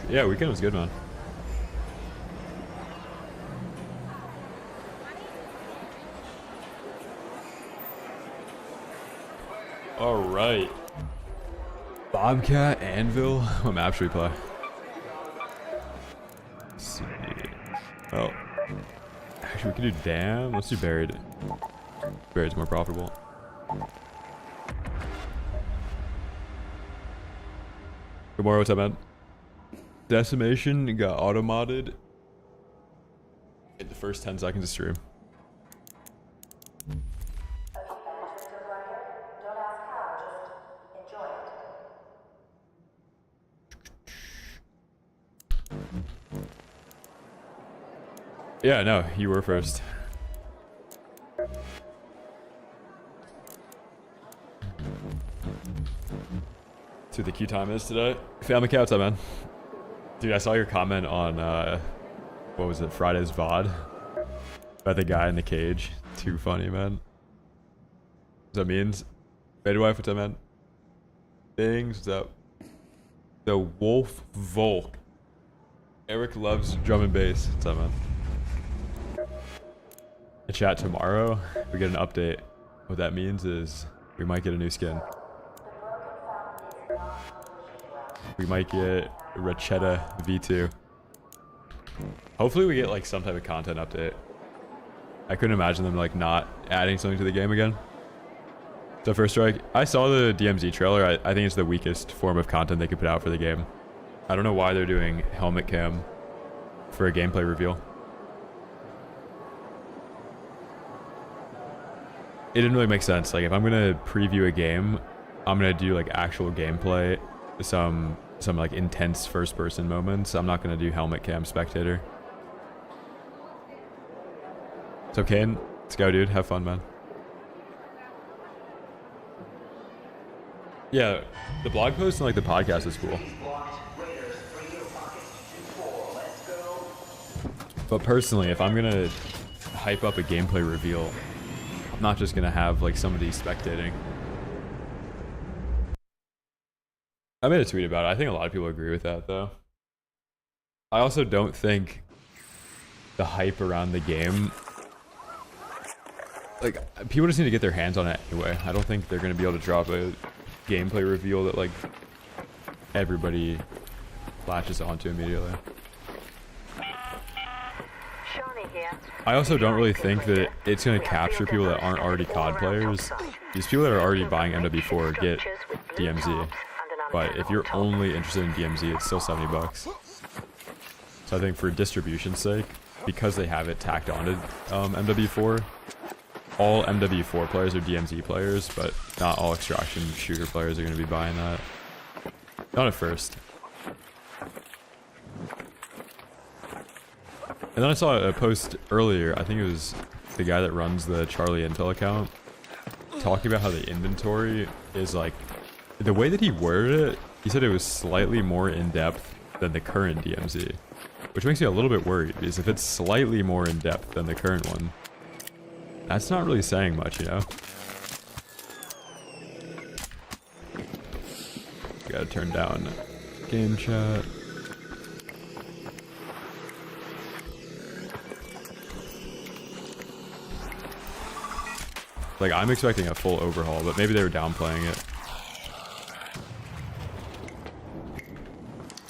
Yeah, weekend was good, man. All right. Bobcat, Anvil. What map should we play? Let's see. Oh. Actually, we can do Dam. Let's do Buried. Buried's more profitable. Good morning, what's up, man? Decimation got auto-modded in the first 10 seconds of stream. Yeah, no, you were first. See what the queue time is today. Family Cat, what's up, man? Dude, I saw your comment on, what was it, Friday's VOD? About the guy in the cage. Too funny, man. What that means? Faded Wife, what's up, man? Things, what's up? The Wolf Volk. Eric loves drum and bass. What's up, man? The chat tomorrow, we get an update. What that means is we might get a new skin. We might get Rachetta V2. Hopefully we get like some type of content update. I couldn't imagine them like not adding something to the game again. So First Strike, I saw the DMZ trailer. I think it's the weakest form of content they could put out for the game. I don't know why they're doing helmet cam for a gameplay reveal. It didn't really make sense. Like if I'm gonna preview a game, I'm gonna do like actual gameplay, some like intense first person moments. I'm not gonna do helmet cam spectator. It's okay. Let's go, dude. Have fun, man. Yeah, the blog post and like the podcast is cool. But personally, if I'm gonna hype up a gameplay reveal, I'm not just gonna have like somebody spectating. I made a tweet about it. I think a lot of people agree with that though. I also don't think the hype around the game, like people just need to get their hands on it anyway. I don't think they're gonna be able to drop a gameplay reveal that like everybody latches onto immediately. I also don't really think that it's going to capture people that aren't already COD players. These people that are already buying MW4 get DMZ. But if you're only interested in DMZ, it's still 70 bucks. So I think for distribution's sake, because they have it tacked onto MW4, all MW4 players are DMZ players, but not all extraction shooter players are going to be buying that. Not at first. And then I saw a post earlier, I think it was the guy that runs the Charlie Intel account, talking about how the inventory is like, the way that he worded it, he said it was slightly more in-depth than the current DMZ, which makes me a little bit worried, because if it's slightly more in-depth than the current one, that's not really saying much, you know? Gotta turn down game chat. Like, I'm expecting a full overhaul, but maybe they were downplaying it.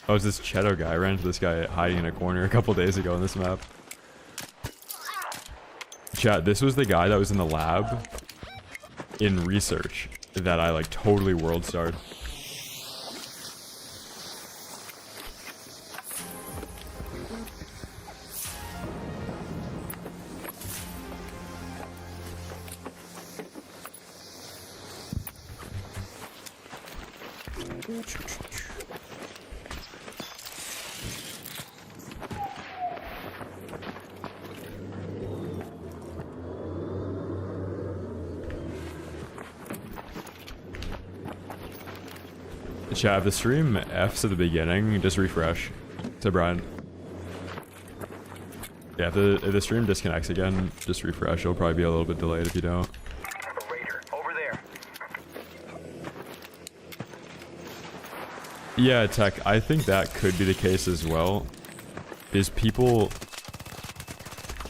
Oh, it's this Cheto guy. I ran into this guy hiding in a corner a couple days ago on this map. Chat, this was the guy that was in the lab in research that I, like, totally world starred. Chat, if the stream F's at the beginning, just refresh. To Brian. Yeah, if the stream disconnects again, just refresh. It'll probably be a little bit delayed if you don't. Raider, over there. Yeah, Tech, I think that could be the case as well. Is people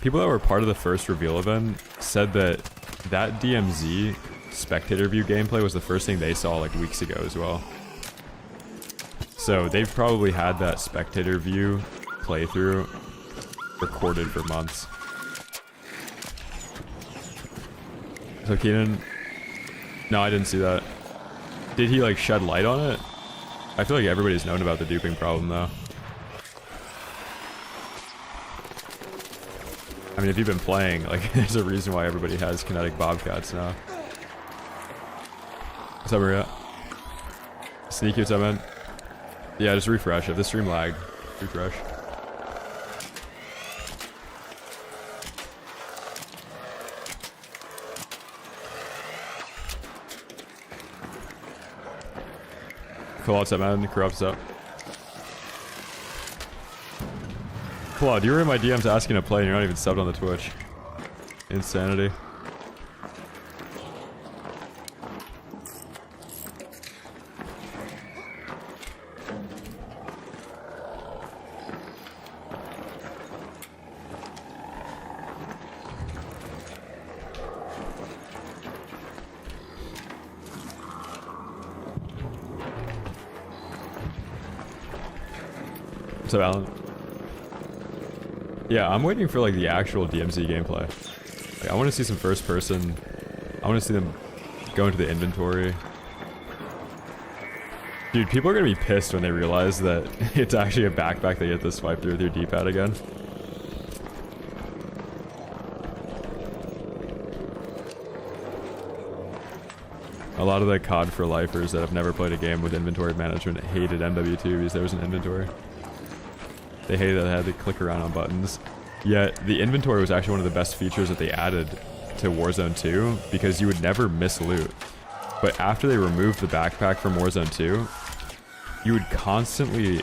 that were part of the first reveal event said that DMZ spectator view gameplay was the first thing they saw like weeks ago as well. So they've probably had that spectator view playthrough recorded for months. So Keenan, no, I didn't see that. Did he like shed light on it? I feel like everybody's known about the duping problem though. I mean, if you've been playing, like, there's a reason why everybody has kinetic bobcats now. What's up, Maria? Sneaky, what's up, man? Yeah, just refresh. If the stream lagged, refresh. Cool, what's up, man? Corrupt's up. Claude, you were in my DMs asking to play and you're not even subbed on the Twitch. Insanity. What's up, Alan? Yeah, I'm waiting for like the actual DMZ gameplay. Like, I want to see some first person. I want to see them go into the inventory. Dude, people are gonna be pissed when they realize that it's actually a backpack they get to swipe through with your D-pad again. A lot of the COD for lifers that have never played a game with inventory management hated MW2 because there was an inventory. They hated that they had to click around on buttons. Yet, the inventory was actually one of the best features that they added to Warzone 2 because you would never miss loot. But after they removed the backpack from Warzone 2, you would constantly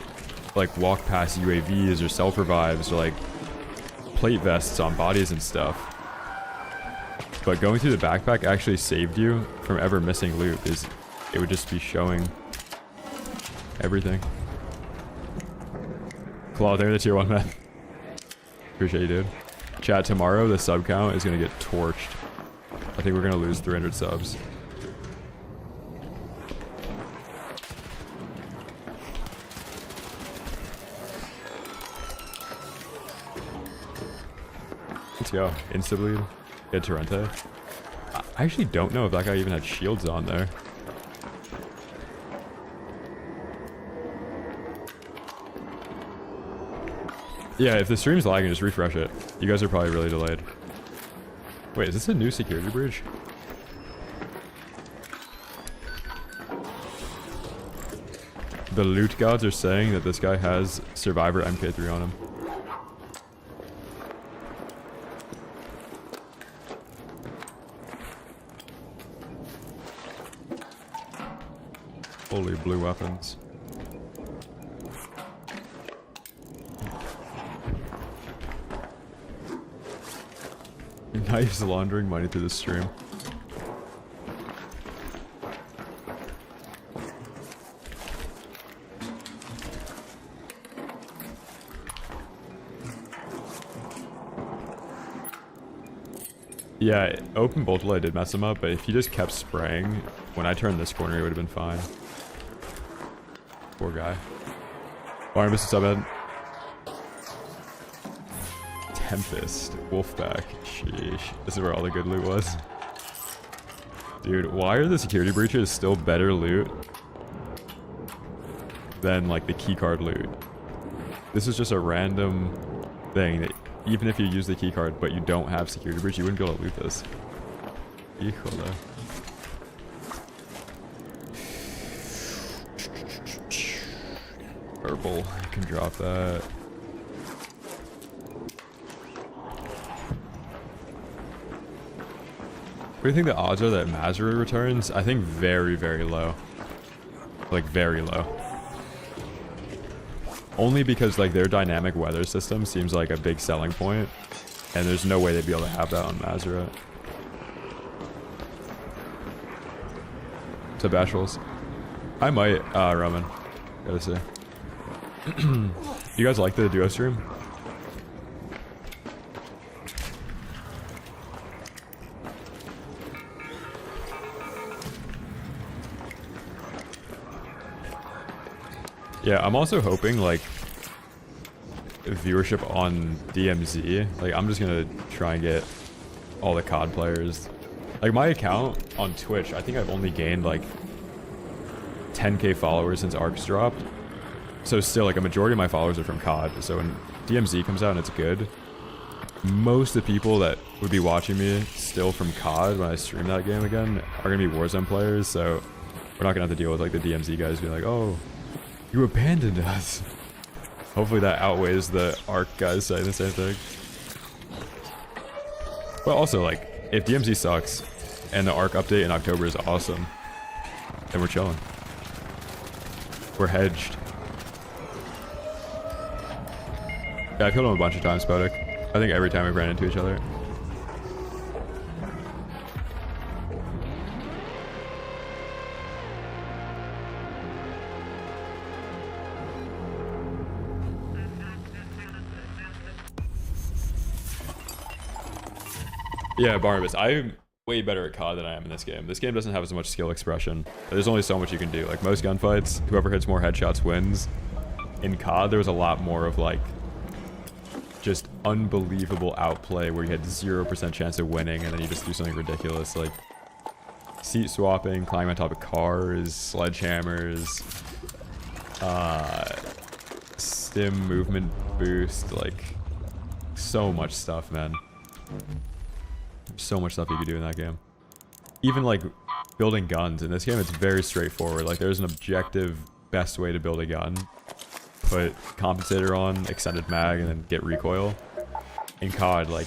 like walk past UAVs or self-revives or like plate vests on bodies and stuff. But going through the backpack actually saved you from ever missing loot because it would just be showing everything. Claw, they're the tier 1, man. Appreciate you, dude. Chat, tomorrow the sub count is gonna get torched. I think we're gonna lose 300 subs. Let's go. Insta-bleed. Get Torrente. I actually don't know if that guy even had shields on there. Yeah, if the stream's lagging, just refresh it. You guys are probably really delayed. Wait, is this a new security breach? The loot gods are saying that this guy has Survivor MK3 on him. Holy blue weapons. Knives laundering money through the stream. Yeah, open bolt light did mess him up, but if he just kept spraying, when I turned this corner, he would have been fine. Poor guy. Barnabas, what's up, Ed? Tempest, Wolfpack, sheesh. This is where all the good loot was. Dude, why are the security breaches still better loot than like the keycard loot? This is just a random thing that even if you use the keycard but you don't have security breach, you wouldn't be able to loot this. Híjole. Purple, I can drop that. What do you think the odds are that Mazra returns? I think very, very low. Like, very low. Only because, like, their dynamic weather system seems like a big selling point, and there's no way they'd be able to have that on Mazra. To Bashfuls. I might, Roman. Gotta say. You guys like the duo stream? Yeah, I'm also hoping like viewership on DMZ. Like I'm just gonna try and get all the COD players. Like my account on Twitch, I think I've only gained like 10k followers since ARC's dropped. So still like a majority of my followers are from COD. So when DMZ comes out and it's good, most of the people that would be watching me still from COD when I stream that game again are gonna be Warzone players. So we're not gonna have to deal with like the DMZ guys being like, oh, you abandoned us. Hopefully that outweighs the ARC guys saying the same thing. But also like, if DMZ sucks and the ARC update in October is awesome, then we're chilling. We're hedged. Yeah, I killed him a bunch of times, Spodik. I think every time we ran into each other. Yeah, Barnabas, I'm way better at COD than I am in this game. This game doesn't have as much skill expression. There's only so much you can do. Like most gunfights, whoever hits more headshots wins. In COD, there was a lot more of like just unbelievable outplay where you had 0% chance of winning and then you just do something ridiculous like seat swapping, climbing on top of cars, sledgehammers, stim movement boost, like so much stuff, man. So much stuff you could do in that game. Even like building guns in this game, it's very straightforward. Like there's an objective best way to build a gun. Put compensator on, extended mag, and then get recoil. In COD, like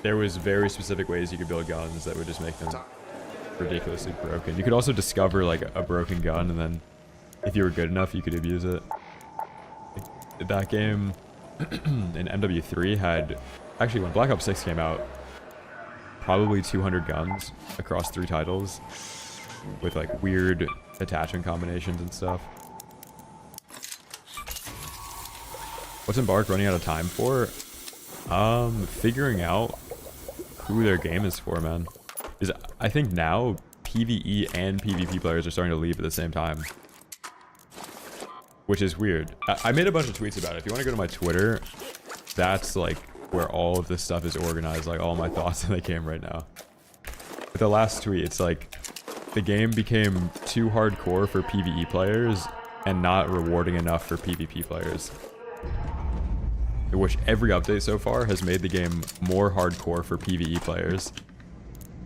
there was very specific ways you could build guns that would just make them ridiculously broken. You could also discover like a broken gun, and then if you were good enough, you could abuse it. Like, that game in MW3 had, actually when Black Ops 6 came out, probably 200 guns across 3 titles with like weird attachment combinations and stuff. What's Embark running out of time for? Figuring out who their game is for, man. Is I think now PvE and PvP players are starting to leave at the same time, which is weird. I made a bunch of tweets about it. If you want to go to my Twitter, that's like where all of this stuff is organized, like all my thoughts on the game right now. But the last tweet, it's like the game became too hardcore for PvE players and not rewarding enough for PvP players. Which every update so far has made the game more hardcore for PvE players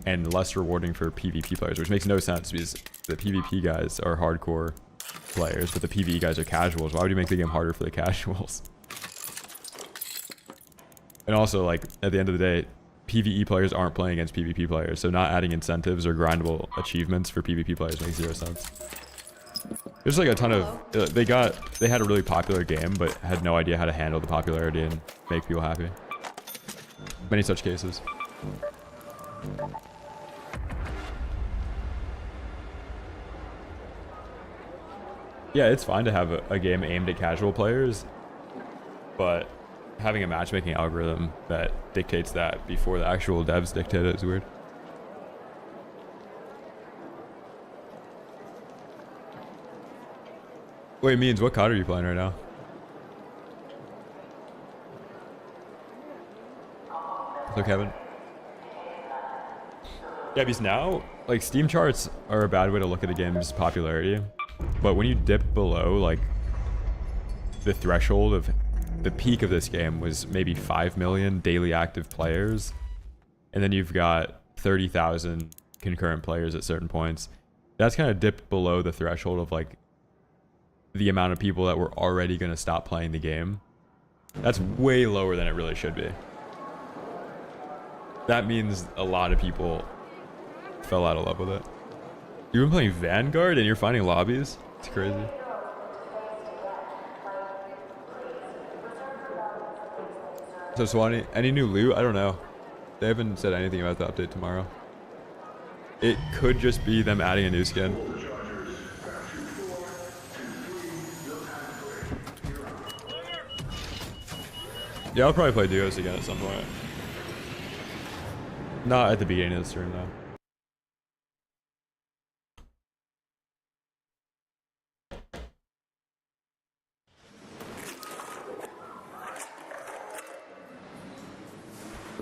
and less rewarding for PvP players, which makes no sense because the PvP guys are hardcore players, but the PvE guys are casuals. Why would you make the game harder for the casuals? And also, like, at the end of the day, PvE players aren't playing against PvP players, so not adding incentives or grindable achievements for PvP players makes zero sense. There's like a ton of... They had a really popular game, but had no idea how to handle the popularity and make people happy. Many such cases. Yeah, it's fine to have a game aimed at casual players, but having a matchmaking algorithm that dictates that before the actual devs dictate it is weird. Wait, Means, what COD are you playing right now? So Kevin. Yeah, because now, like, Steam charts are a bad way to look at the game's popularity. But when you dip below, like, the threshold of the peak of this game was maybe 5 million daily active players. And then you've got 30,000 concurrent players at certain points. That's kind of dipped below the threshold of, like, the amount of people that were already going to stop playing the game. That's way lower than it really should be. That means a lot of people fell out of love with it. You've been playing Vanguard and you're finding lobbies? It's crazy. So Swanee, any new loot? I don't know. They haven't said anything about the update tomorrow. It could just be them adding a new skin. Yeah, I'll probably play duos again at some point. Not at the beginning of the stream though.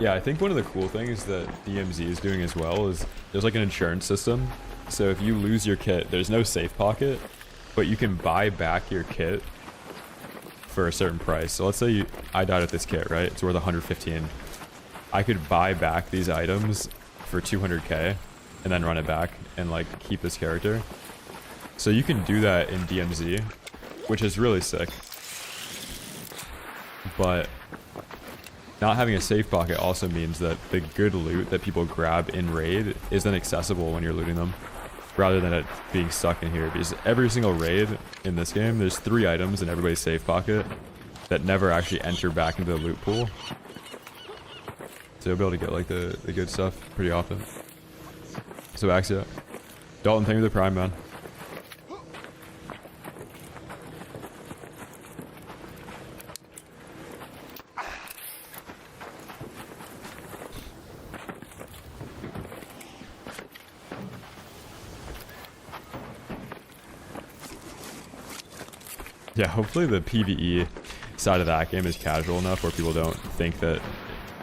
Yeah, I think one of the cool things that DMZ is doing as well is there's like an insurance system. So if you lose your kit, there's no safe pocket, but you can buy back your kit for a certain price. So let's say I died with this kit, right? It's worth 115. I could buy back these items for 200k and then run it back and like keep this character. So you can do that in DMZ, which is really sick. But not having a safe pocket also means that the good loot that people grab in raid is then accessible when you're looting them, rather than it being stuck in here. Because every single raid in this game, there's 3 items in everybody's safe pocket that never actually enter back into the loot pool. So you'll be able to get like the good stuff pretty often. So Axia. Dalton, thank you for the prime, man. Yeah, hopefully the PvE side of that game is casual enough where people don't think that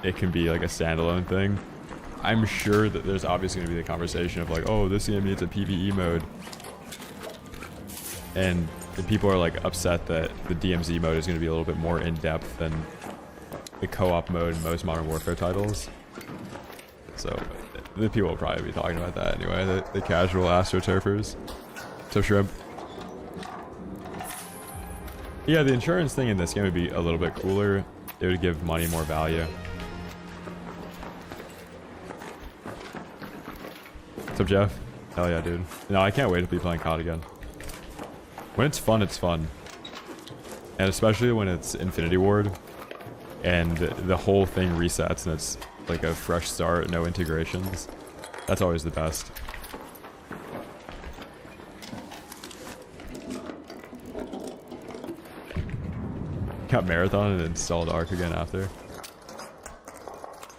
it can be like a standalone thing. I'm sure that there's obviously going to be the conversation of like, oh, this game needs a PvE mode. And people are like upset that the DMZ mode is going to be a little bit more in-depth than the co-op mode in most Modern Warfare titles. So the people will probably be talking about that anyway, the casual astroturfers. So Shrimp. Yeah, the insurance thing in this game would be a little bit cooler. It would give money more value. What's up, Jeff? Hell yeah, dude. No, I can't wait to be playing COD again. When it's fun, it's fun. And especially when it's Infinity Ward and the whole thing resets and it's like a fresh start, no integrations. That's always the best. Got Marathon and installed Ark again after.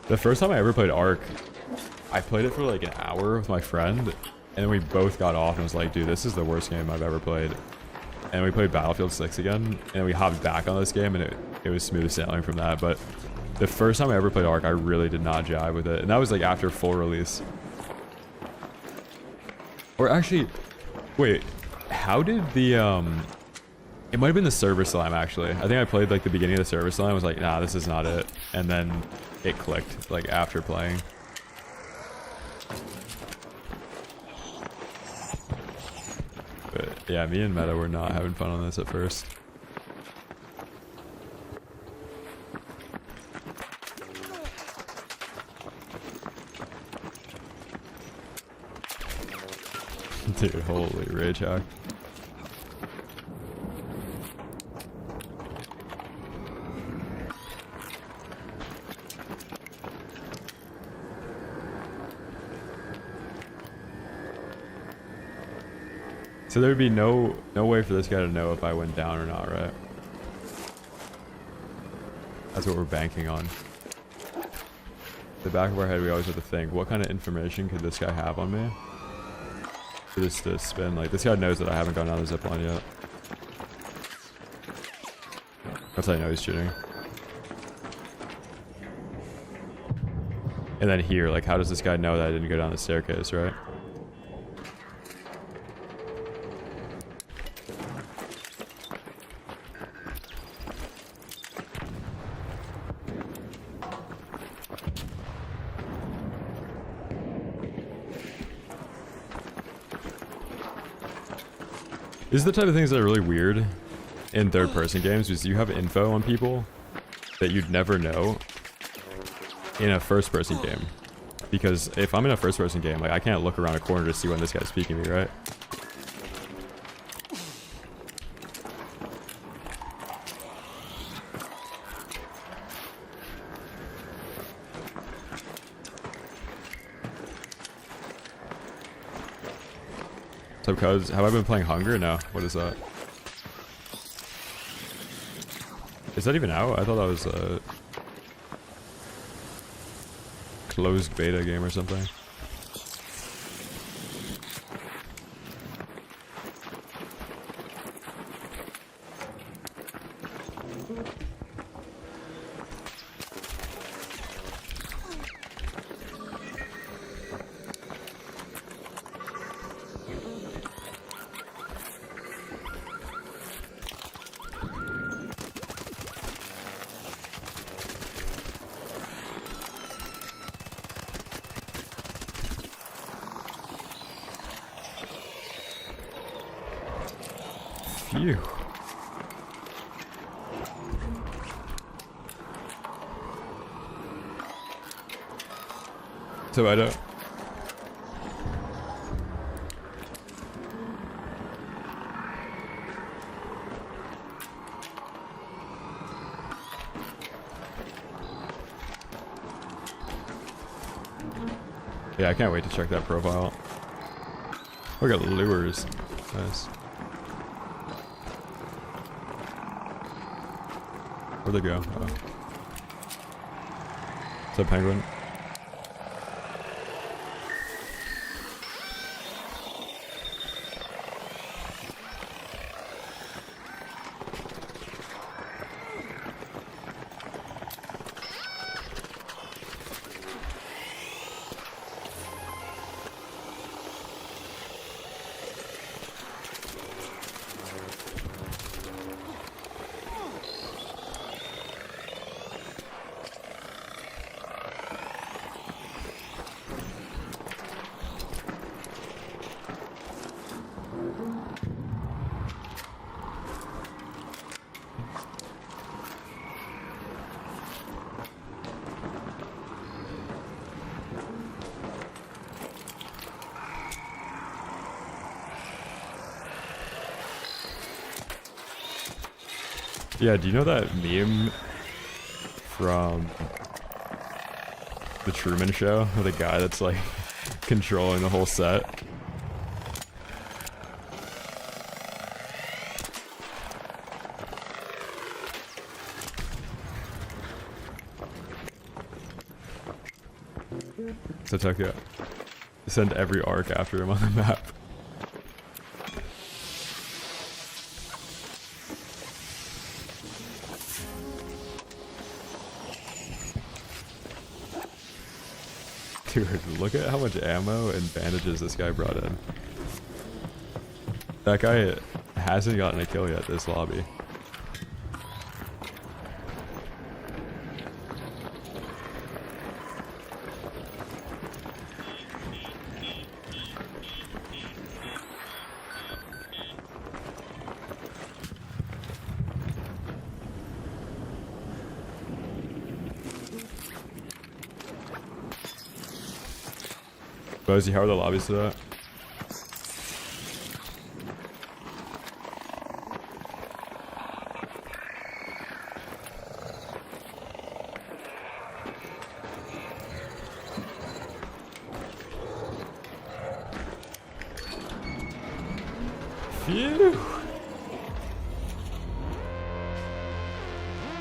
The first time I ever played Ark, I played it for like an hour with my friend, and then we both got off and was like, dude, this is the worst game I've ever played. And we played Battlefield 6 again, and we hopped back on this game, and it was smooth sailing from that. But the first time I ever played Ark, I really did not jive with it, and that was like after full release. Or actually, wait, how did the it might have been the server slime, actually. I think I played like the beginning of the server slime. I was like, nah, this is not it. And then it clicked like after playing. But yeah, me and Meta were not having fun on this at first. Dude, holy rage hack. So there'd be no way for this guy to know if I went down or not, right? That's what we're banking on. The back of our head, we always have to think, what kind of information could this guy have on me? For this to spin, like this guy knows that I haven't gone down the zipline yet. That's how I know he's cheating. And then here, like how does this guy know that I didn't go down the staircase, right? This is the type of things that are really weird in third-person games, because you have info on people that you'd never know in a first-person game. Because if I'm in a first-person game, like I can't look around a corner to see when this guy's speaking to me, right? So, cuz, have I been playing Hunger? No. What is that? Is that even out? I thought that was a closed beta game or something. Phew. So I don't. Yeah, I can't wait to check that profile. We got lures. Nice. Where'd they go? Oh. Is that penguin? Yeah, do you know that meme from the Truman Show? The guy that's like controlling the whole set? So Tokyo, send every arc after him on the map. Dude, look at how much ammo and bandages this guy brought in. That guy hasn't gotten a kill yet this lobby. Bozy, how are the lobbies to that? Phew!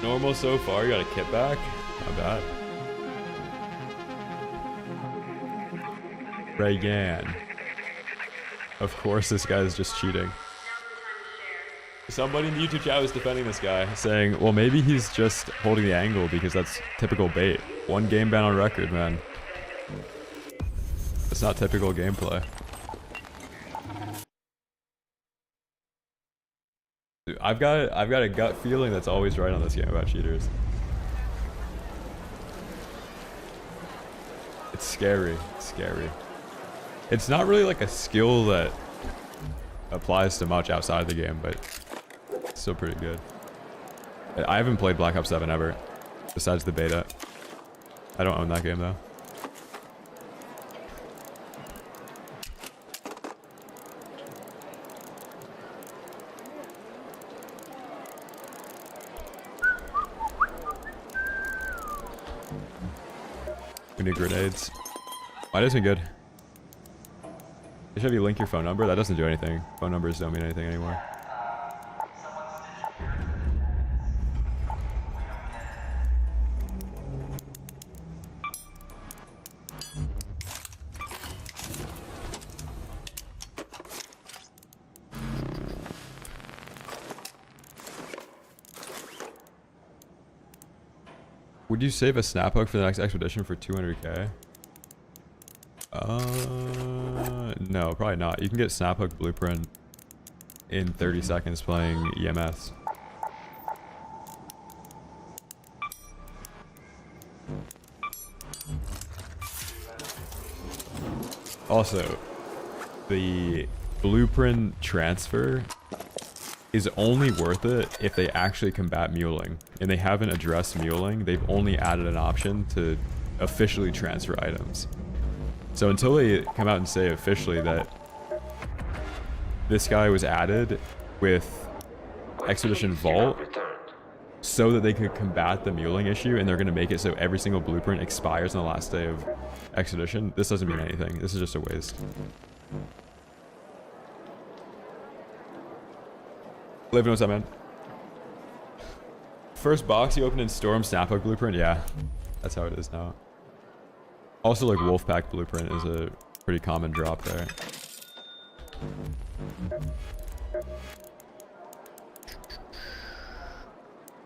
Normal so far, you got a kit back? Not bad. Reagan. Of course this guy is just cheating. Somebody in the YouTube chat was defending this guy, saying, well, maybe he's just holding the angle because that's typical bait. 1 game ban on record, man. It's not typical gameplay. Dude, I've got a gut feeling that's always right on this game about cheaters. It's scary. It's scary. It's not really like a skill that applies to much outside the game, but it's still pretty good. I haven't played Black Ops 7 ever, besides the beta. I don't own that game though. We need grenades. Why doesn't good? They should have you link your phone number. That doesn't do anything. Phone numbers don't mean anything anymore. Would you save a snap hook for the next expedition for 200k? No, probably not. You can get snap hook blueprint in 30 seconds playing EMS. Also, the blueprint transfer is only worth it if they actually combat muling. And they haven't addressed muling, they've only added an option to officially transfer items. So until they come out and say officially that this guy was added with Expedition Vault so that they could combat the muling issue, and they're going to make it so every single blueprint expires on the last day of Expedition, this doesn't mean anything. This is just a waste. Living, what's up, man? First box you opened in Storm Snaphook Blueprint? Yeah, that's how it is now. Also, like, Wolfpack Blueprint is a pretty common drop there.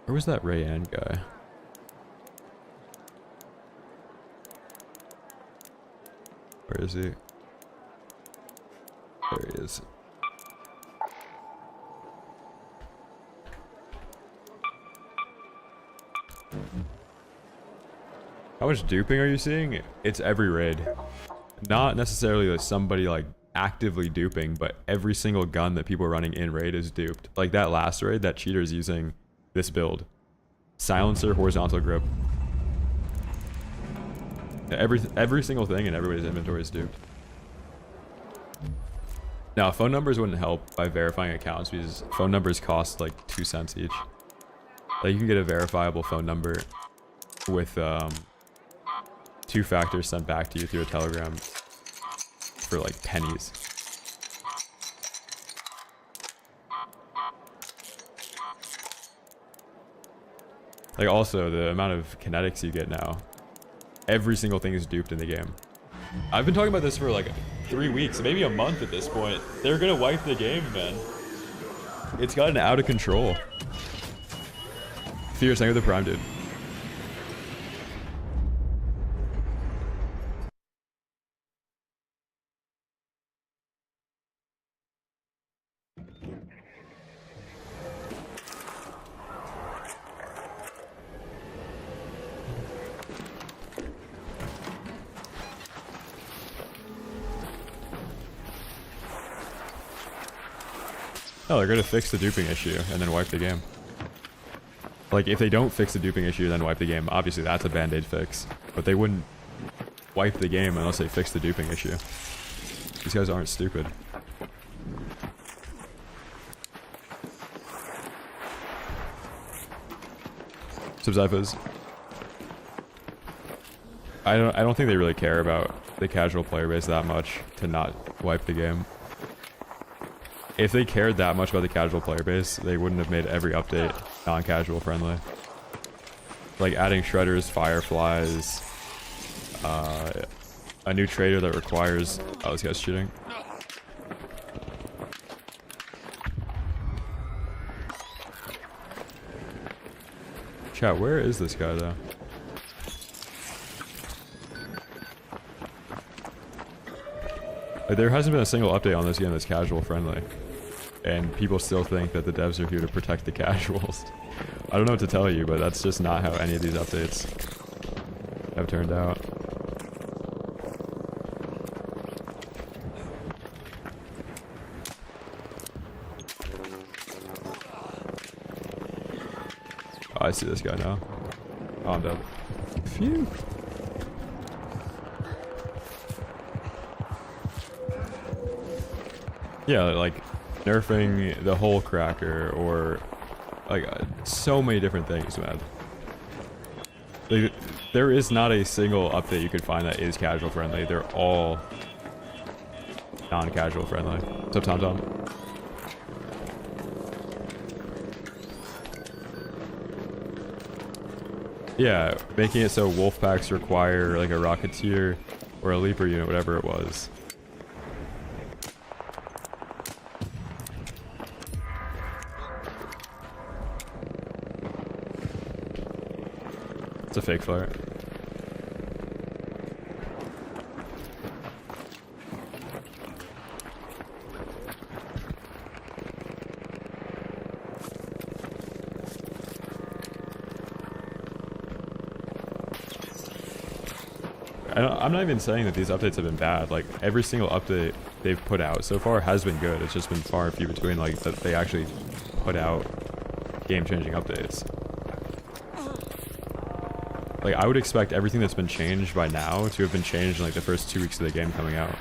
Where was that Rayanne guy? Where is he? There he is. How much duping are you seeing? It's every raid. Not necessarily like somebody like actively duping, but every single gun that people are running in raid is duped. Like that last raid, that cheater is using this build. Silencer, horizontal grip. Every single thing in everybody's inventory is duped. Now, phone numbers wouldn't help by verifying accounts because phone numbers cost like 2 cents each. Like you can get a verifiable phone number with 2 factors sent back to you through a telegram for like pennies. Like also the amount of kinetics you get now. Every single thing is duped in the game. I've been talking about this for like 3 weeks, maybe a month at this point. They're gonna wipe the game, man. It's gotten out of control. Fierce, thank you for the prime, dude. Oh, they're gonna fix the duping issue and then wipe the game. Like, if they don't fix the duping issue and then wipe the game, obviously that's a band-aid fix. But they wouldn't wipe the game unless they fix the duping issue. These guys aren't stupid. Subzyphas. I don't think they really care about the casual player base that much to not wipe the game. If they cared that much about the casual player base, they wouldn't have made every update non-casual friendly. Like adding shredders, fireflies, a new trader that requires... Oh, this guy's shooting. Chat, where is this guy though? Like, there hasn't been a single update on this game that's casual friendly. And people still think that the devs are here to protect the casuals. I don't know what to tell you, but that's just not how any of these updates have turned out. Oh, I see this guy now. Oh, I'm dead. Phew. Yeah, like nerfing the hole cracker or like so many different things, man. Like, there is not a single update you could find that is casual friendly. They're all non-casual friendly. What's up, Tom? Yeah, making it so wolf packs require like a Rocketeer or a Leaper unit, whatever it was. It's a fake flare. I'm not even saying that these updates have been bad. Like, every single update they've put out so far has been good. It's just been far and few between, like, that they actually put out game-changing updates. Like, I would expect everything that's been changed by now to have been changed in, like, the first 2 weeks of the game coming out.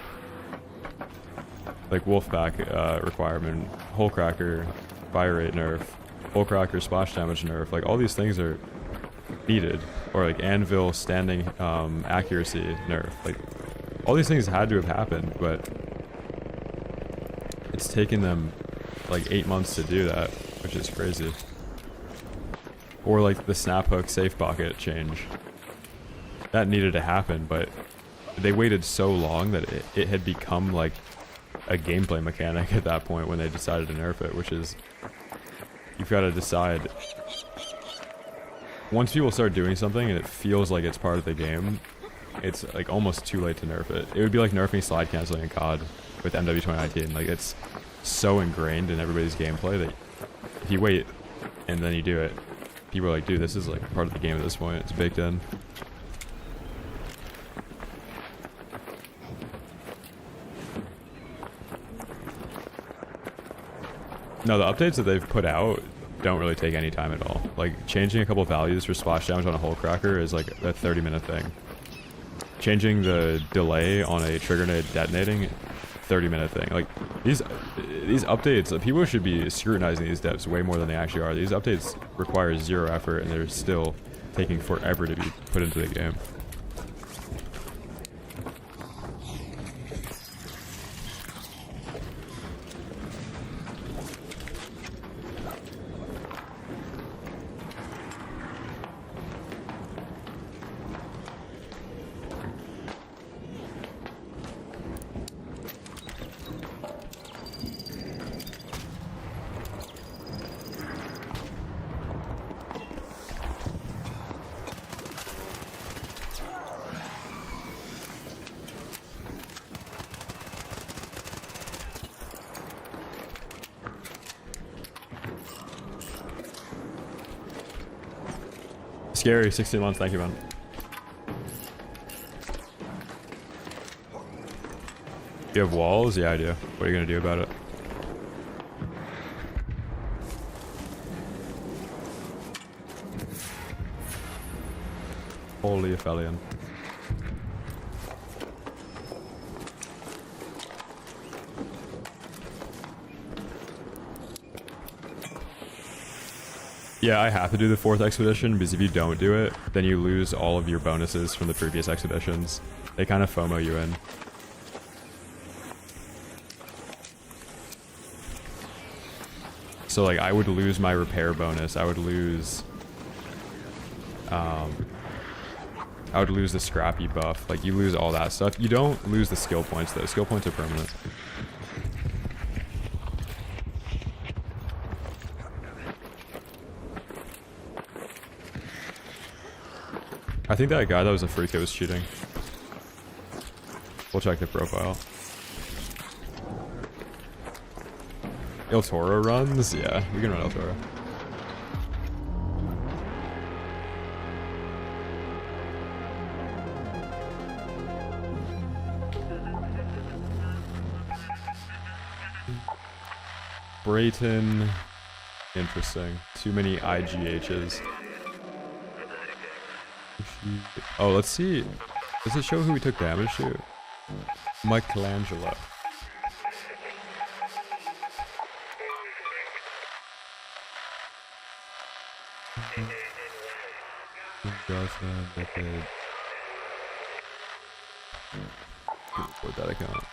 Like, Wolfpack requirement, Hole Cracker, Fire Rate nerf, Hole Cracker splash damage nerf. Like, all these things are needed. Or, like, Anvil standing accuracy nerf. Like, all these things had to have happened, but it's taken them, like, 8 months to do that, which is crazy. Or, like, the snap hook safe pocket change. That needed to happen, but they waited so long that it had become, like, a gameplay mechanic at that point when they decided to nerf it, which is... You've got to decide... Once people start doing something and it feels like it's part of the game, it's, like, almost too late to nerf it. It would be like nerfing slide canceling in COD with MW 2019. Like, it's so ingrained in everybody's gameplay that if you wait and then you do it, people are like, dude, this is, like, part of the game at this point. It's baked in. No, the updates that they've put out don't really take any time at all. Like, changing a couple values for splash damage on a Hole Cracker is, like, a 30-minute thing. Changing the delay on a trigger nade detonating, 30-minute thing. Like, these updates, people should be scrutinizing these devs way more than they actually are. These updates require zero effort, and they're still taking forever to be put into the game. Scary, 16 months, thank you, man. You have walls? Yeah, I do. What are you gonna do about it? Holy Aphelion. Yeah, I have to do the 4th expedition, because if you don't do it, then you lose all of your bonuses from the previous expeditions. They kind of FOMO you in. So, like, I would lose my repair bonus, I would lose the scrappy buff. Like, you lose all that stuff. You don't lose the skill points, though. Skill points are permanent. I think that guy that was a freak that was cheating. We'll check the profile. El Toro runs? Yeah, we can run El Toro. Brayton. Interesting. Too many IGHs. Oh, let's see. Does it show who we took damage to? Michelangelo. Report that account.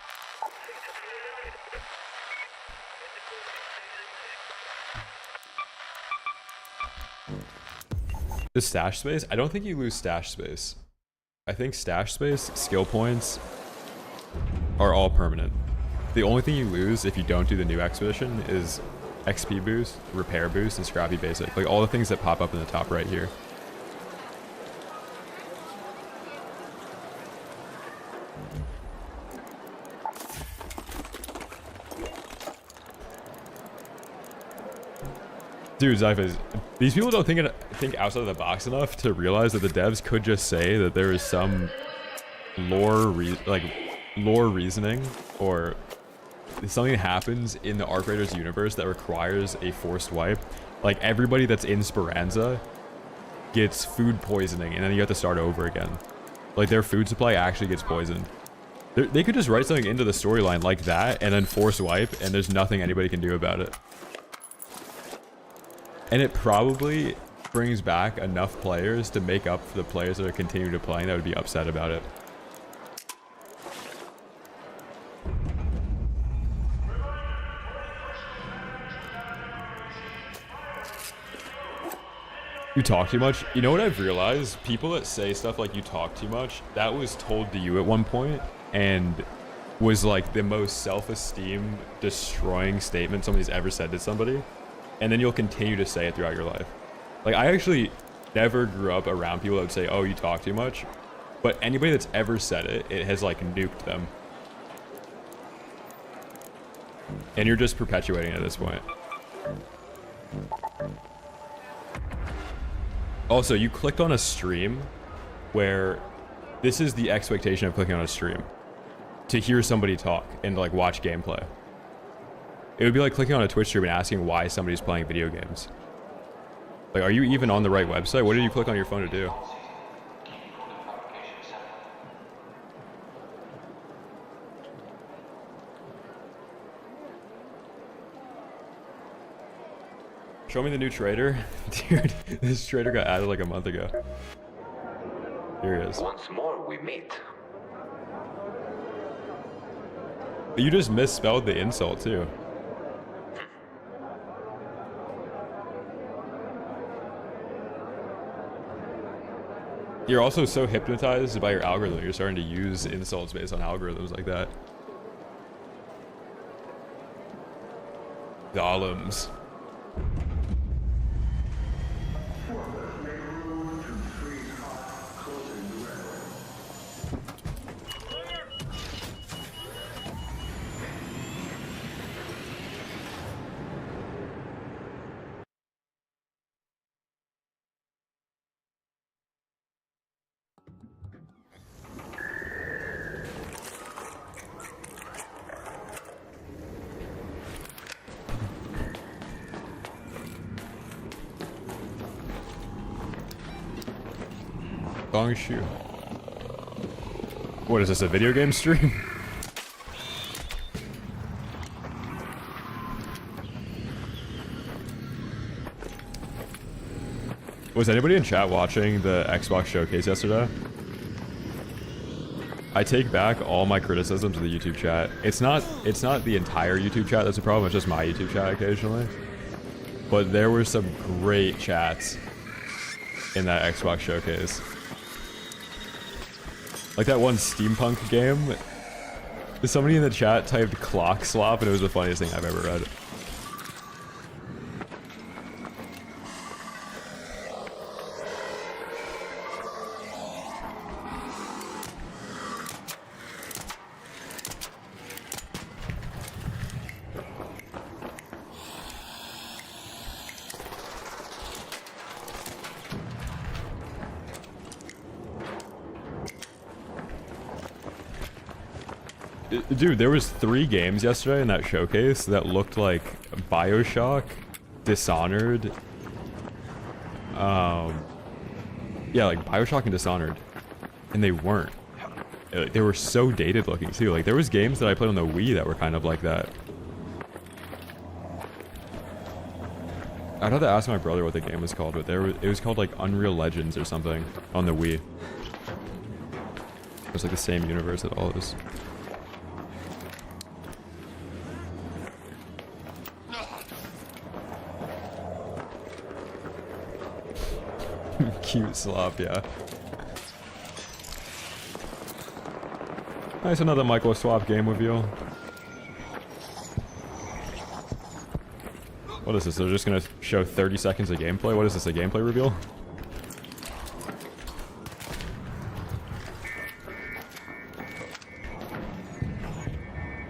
The stash space? I don't think you lose stash space. I think stash space, skill points are all permanent. The only thing you lose if you don't do the new expedition is XP boost, repair boost, and scrappy basic. Like all the things that pop up in the top right here. Dude, Zyphas, these people don't think outside of the box enough to realize that the devs could just say that there is some lore reasoning or something that happens in the Arc Raiders universe that requires a forced wipe. Like everybody that's in Speranza gets food poisoning and then you have to start over again. Like their food supply actually gets poisoned. They could just write something into the storyline like that and then force wipe and there's nothing anybody can do about it. And it probably brings back enough players to make up for the players that are continuing to play that would be upset about it. You talk too much? You know what I've realized? People that say stuff like you talk too much, that was told to you at one point and was like the most self-esteem destroying statement somebody's ever said to somebody. And then you'll continue to say it throughout your life. Like, I actually never grew up around people that would say, oh, you talk too much. But anybody that's ever said it, it has, like, nuked them. And you're just perpetuating it at this point. Also, you clicked on a stream where this is the expectation of clicking on a stream. To hear somebody talk and, like, watch gameplay. It would be like clicking on a Twitch stream and asking why somebody's playing video games. Like, are you even on the right website? What did you click on your phone to do? Show me the new trader. Dude, this trader got added like a month ago. Here he is. Once more we meet. You just misspelled the insult too. You're also so hypnotized by your algorithm, you're starting to use insults based on algorithms like that. Golems. Long shoe. What is this, a video game stream? Was anybody in chat watching the Xbox showcase yesterday? I take back all my criticisms of the YouTube chat. It's not the entire YouTube chat that's a problem, it's just my YouTube chat occasionally. But there were some great chats in that Xbox showcase. Like that one steampunk game, somebody in the chat typed clock slop and it was the funniest thing I've ever read. Dude, there was 3 games yesterday in that showcase that looked like BioShock, Dishonored, yeah, like BioShock and Dishonored, and they weren't. They were so dated looking too. Like there was games that I played on the Wii that were kind of like that. I'd have to ask my brother what the game was called, but it was called like Unreal Legends or something on the Wii. It was like the same universe that all is. Cute slop, yeah. Nice, another Michael Swap game reveal. What is this? They're just gonna show 30 seconds of gameplay? What is this, a gameplay reveal?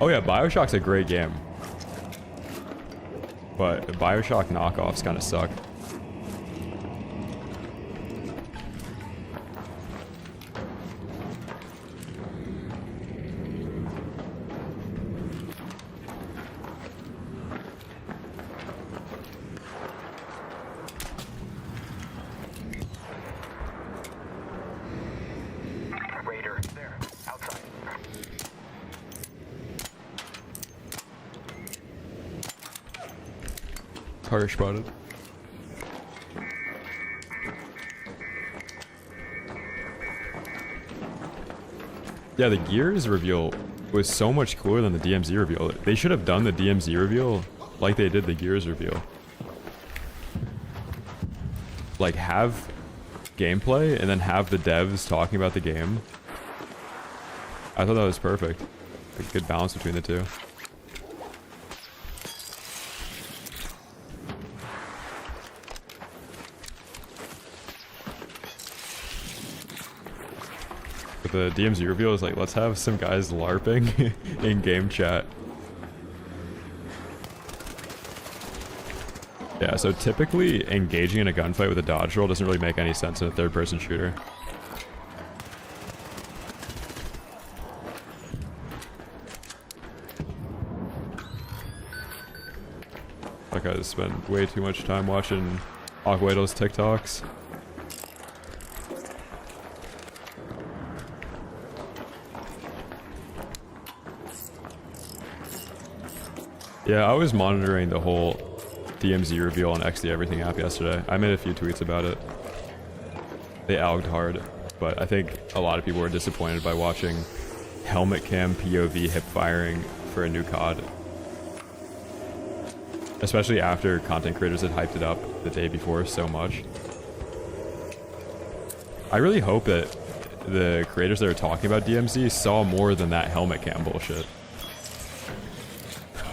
Oh yeah, BioShock's a great game. But Bioshock knockoffs kind of suck. Car spotted. Yeah, the Gears reveal was so much cooler than the DMZ reveal. They should have done the DMZ reveal like they did the Gears reveal. Like, have gameplay and then have the devs talking about the game. I thought that was perfect. A good balance between the two. The DMZ reveal is like, let's have some guys LARPing in game chat. Yeah, so typically engaging in a gunfight with a dodge roll doesn't really make any sense in a third-person shooter. Like, I spend way too much time watching Aquado's TikToks. Yeah, I was monitoring the whole DMZ reveal on XD Everything app yesterday. I made a few tweets about it. They alged hard, but I think a lot of people were disappointed by watching helmet cam POV hip firing for a new COD. Especially after content creators had hyped it up the day before so much. I really hope that the creators that are talking about DMZ saw more than that helmet cam bullshit.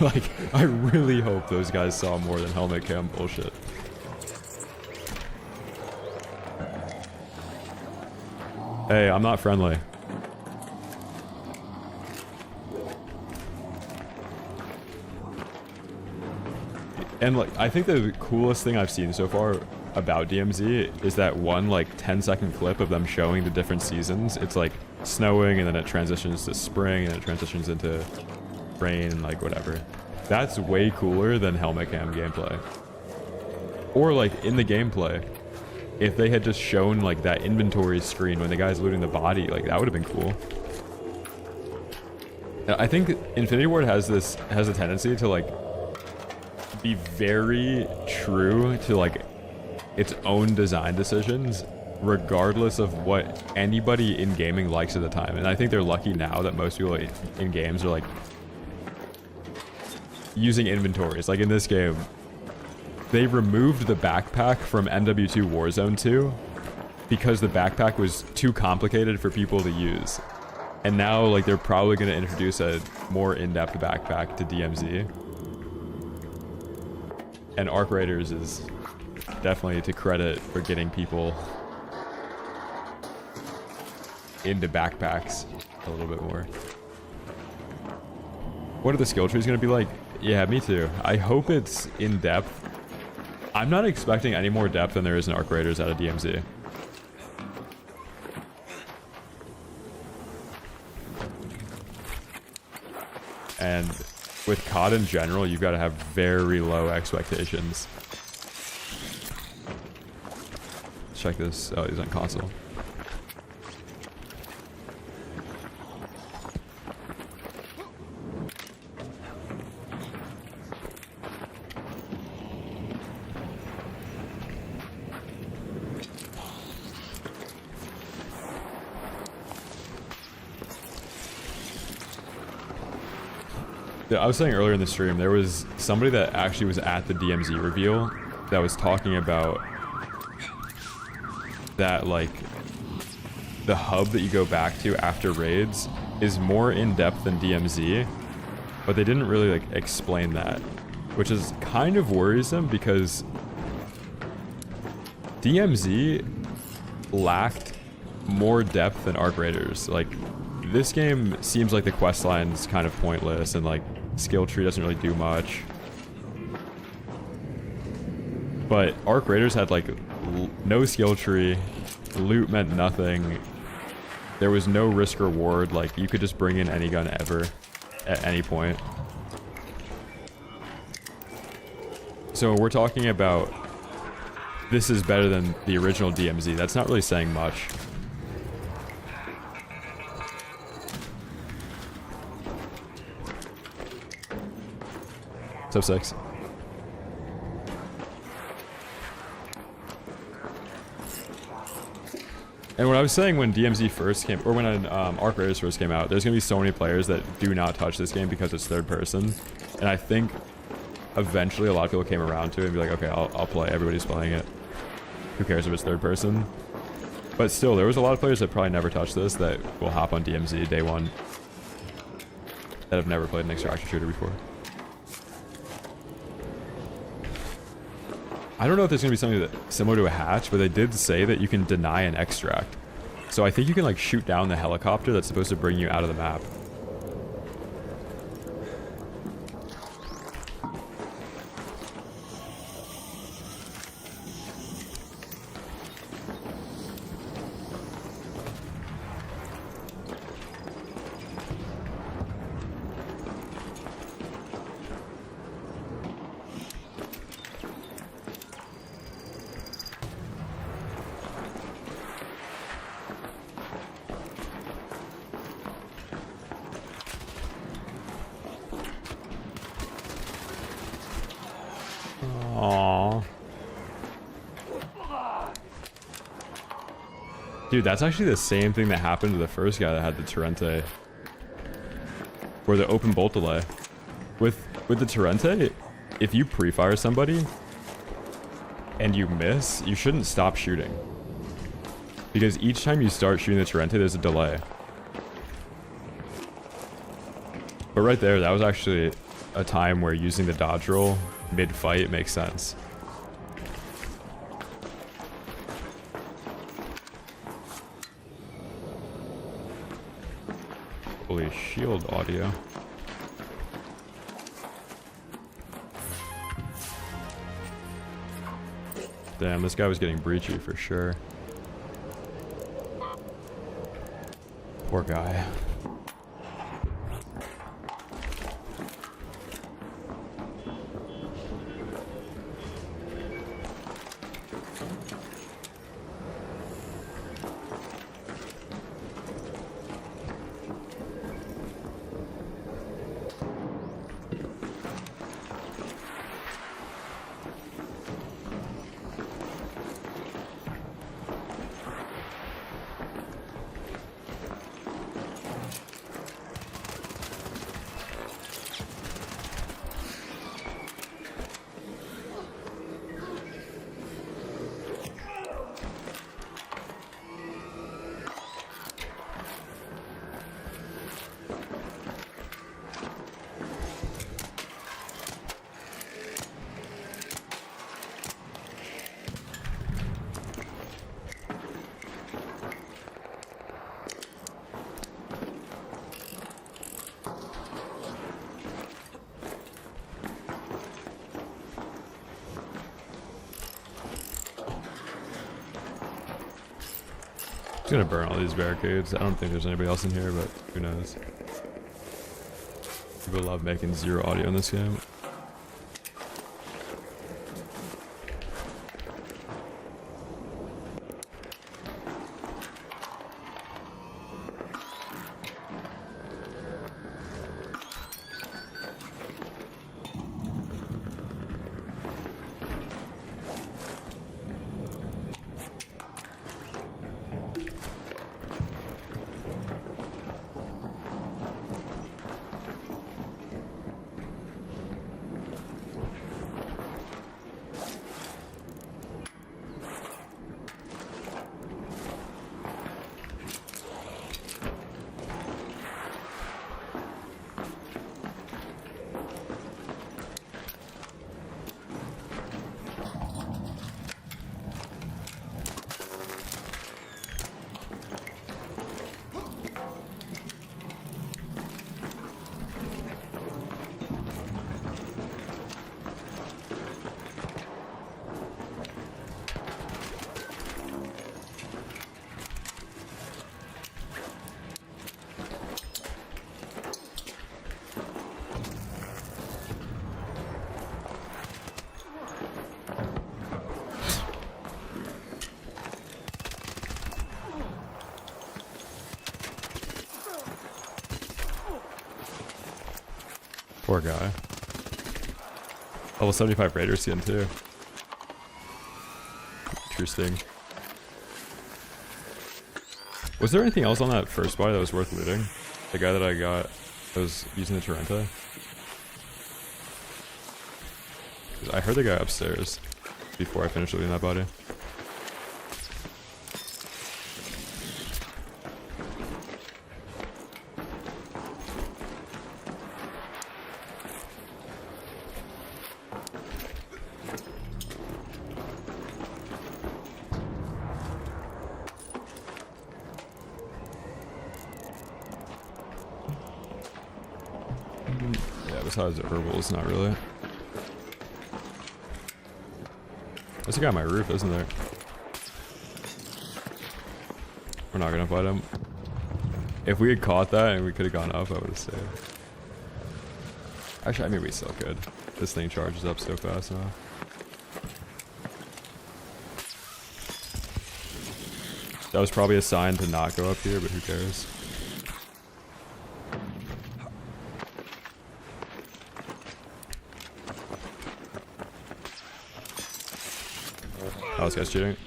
Like, I really hope those guys saw more than helmet cam bullshit. Hey, I'm not friendly. And like, I think the coolest thing I've seen so far about DMZ is that one like 10-second clip of them showing the different seasons. It's like snowing and then it transitions to spring and then it transitions into rain and like whatever. That's way cooler than helmet cam gameplay. Or like in the gameplay, if they had just shown like that inventory screen when the guy's looting the body, like that would have been cool. And I think Infinity Ward has a tendency to like be very true to like its own design decisions, regardless of what anybody in gaming likes at the time. And I think they're lucky now that most people in games are like using inventories. Like in this game, they removed the backpack from MW2 Warzone 2 because the backpack was too complicated for people to use. And now like they're probably going to introduce a more in-depth backpack to DMZ. And Arc Raiders is definitely to credit for getting people into backpacks a little bit more. What are the skill trees going to be like? Yeah, me too. I hope it's in depth. I'm not expecting any more depth than there is in Arc Raiders out of DMZ. And with COD in general, you've got to have very low expectations. Let's check this. Oh, he's on console. I was saying earlier in the stream, there was somebody that actually was at the DMZ reveal that was talking about that, like, the hub that you go back to after raids is more in-depth than DMZ, but they didn't really, like, explain that, which is kind of worrisome because DMZ lacked more depth than Arc Raiders. Like, this game seems like the quest line's kind of pointless and, like, skill tree doesn't really do much. But Arc Raiders had like no skill tree, loot meant nothing, there was no risk reward, like you could just bring in any gun ever at any point. So we're talking about this is better than the original DMZ. That's not really saying much. Sub 6. And what I was saying when DMZ first came, or when Arc Raiders first came out, there's going to be so many players that do not touch this game because it's third person. And I think eventually a lot of people came around to it and be like, okay, I'll play. Everybody's playing it. Who cares if it's third person? But still, there was a lot of players that probably never touched this that will hop on DMZ day one that have never played an extraction shooter before. I don't know if there's going to be something that similar to a hatch, but they did say that you can deny an extract. So I think you can like shoot down the helicopter that's supposed to bring you out of the map. Aww. Dude, that's actually the same thing that happened to the first guy that had the Torrente. Where the open bolt delay. With the Torrente, if you pre-fire somebody and you miss, you shouldn't stop shooting. Because each time you start shooting the Torrente, there's a delay. But right there, that was actually a time where using the dodge roll mid-fight makes sense. Holy shield audio. Damn, this guy was getting breachy for sure. Poor guy. I'm gonna burn all these barricades. I don't think there's anybody else in here, but who knows. People love making zero audio in this game. Poor guy. Level 75 Raider skin too. Interesting. Was there anything else on that first body that was worth looting? The guy that I got that was using the Torrenta? I heard the guy upstairs before I finished looting that body. Yeah, besides herbals, not really. There's a guy on my roof, isn't there? We're not gonna fight him. If we had caught that and we could have gone up, I would have saved. Actually, I mean, we still could. This thing charges up so fast now. That was probably a sign to not go up here, but who cares? Oh, this guy's cheating.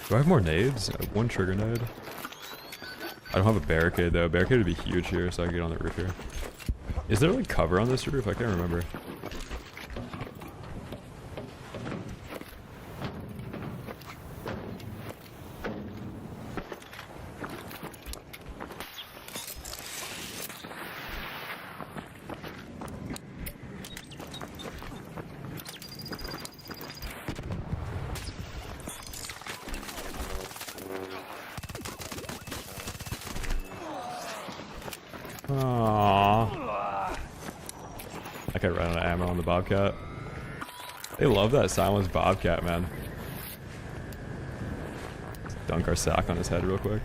Do I have more nades? I have one trigger nade. I don't have a barricade though. Barricade would be huge here, so I can get on the roof here. Is there like cover on this roof? I can't remember. Aww. I kept running out of ammo on the Bobcat. They love that silenced Bobcat, man. Let's dunk our sack on his head real quick.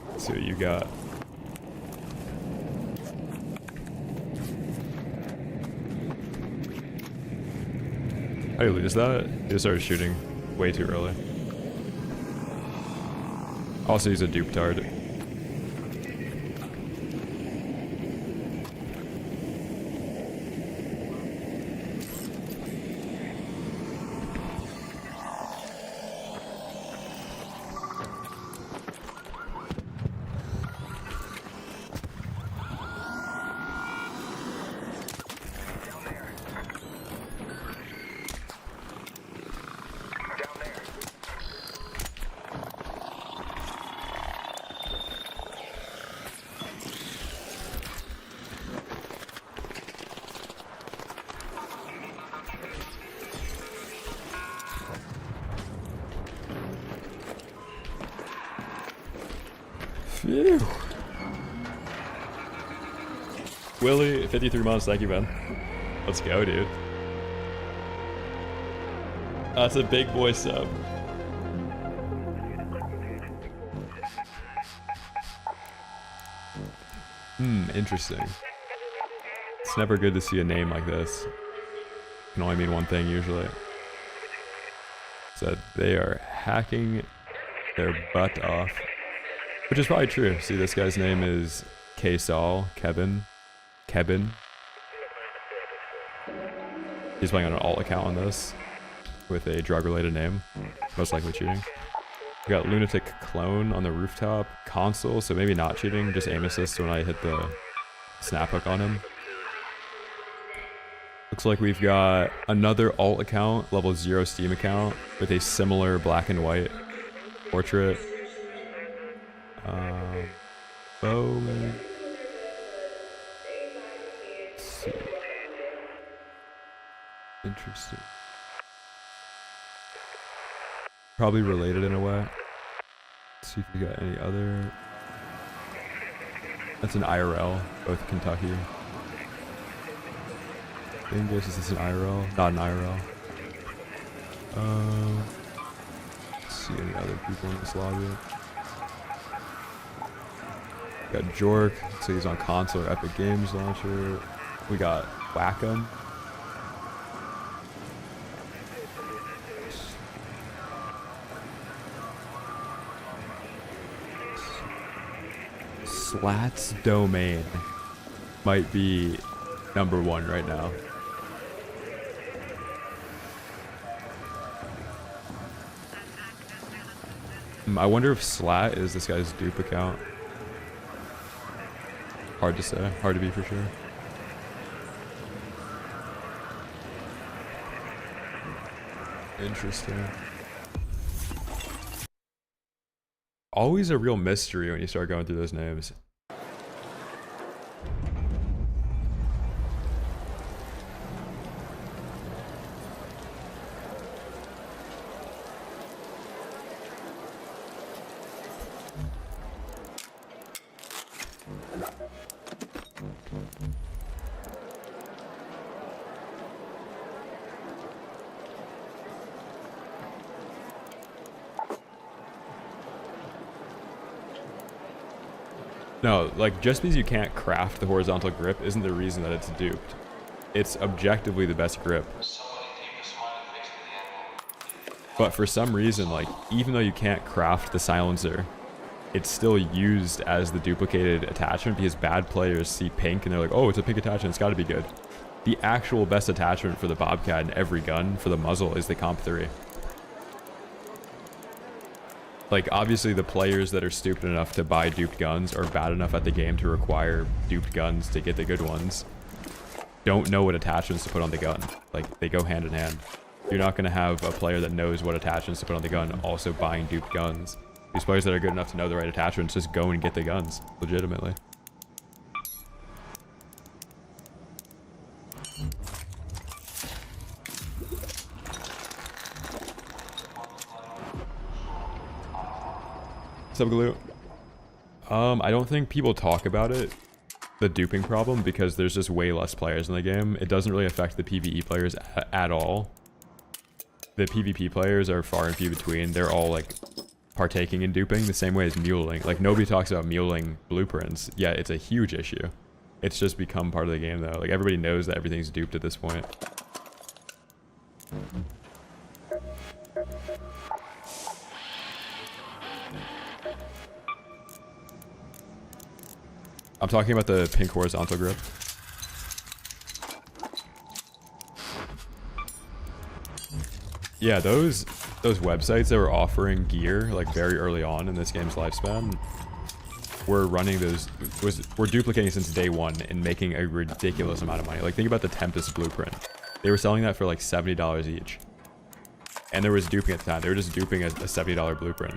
Let's see what you got. How do you lose that? He just started shooting way too early. Also, he's a dupe tard. Phew. Willie, 53 months, thank you, man. Let's go, dude. That's a big boy sub. Interesting. It's never good to see a name like this. It can only mean one thing usually. So they are hacking their butt off. Which is probably true. See, this guy's name is K-Sol, Kevin. He's playing on an alt account on this with a drug-related name. Most likely cheating. We got Lunatic Clone on the rooftop. Console, so maybe not cheating, just aim assist when I hit the snap hook on him. Looks like we've got another alt account, level 0 Steam account, with a similar black and white portrait. Bow. Let's see. Interesting. Probably related in a way. Let's see if we got any other. That's an IRL, both Kentucky. English, is this an IRL? Not an IRL. Let's see any other people in this lobby. We got Jork, so he's on console or Epic Games launcher. We got Wacom. Slat's domain might be #1 right now. I wonder if Slat is this guy's dupe account. Hard to say. Hard to be for sure. Interesting. Always a real mystery when you start going through those names. No, like, just because you can't craft the horizontal grip isn't the reason that it's duped. It's objectively the best grip. But for some reason, like, even though you can't craft the silencer, it's still used as the duplicated attachment because bad players see pink and they're like, oh, it's a pink attachment, it's gotta be good. The actual best attachment for the Bobcat in every gun for the muzzle is the Comp 3. Like, obviously the players that are stupid enough to buy duped guns or bad enough at the game to require duped guns to get the good ones don't know what attachments to put on the gun. Like, they go hand in hand. You're not going to have a player that knows what attachments to put on the gun also buying duped guns. These players that are good enough to know the right attachments just go and get the guns, legitimately. Subglue. I don't think people talk about it, the duping problem, because there's just way less players in the game. It doesn't really affect the PvE players at all. The PvP players are far and few between. They're all like partaking in duping the same way as muling. Like, nobody talks about muling blueprints, yet it's a huge issue. It's just become part of the game though. Like, everybody knows that everything's duped at this point. I'm talking about the pink horizontal grip. Yeah, those websites that were offering gear like very early on in this game's lifespan were running those, were duplicating since day one and making a ridiculous amount of money. Like, think about the Tempest blueprint. They were selling that for like $70 each. And there was duping at the time. They were just duping a $70 blueprint.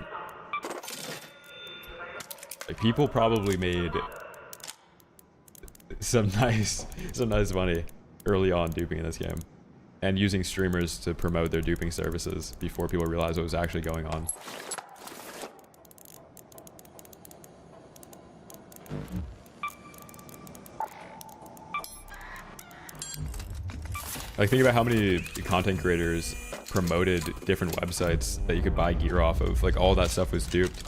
Like, people probably made some nice money early on duping in this game, and using streamers to promote their duping services before people realized what was actually going on. Like, think about how many content creators promoted different websites that you could buy gear off of. Like, all that stuff was duped.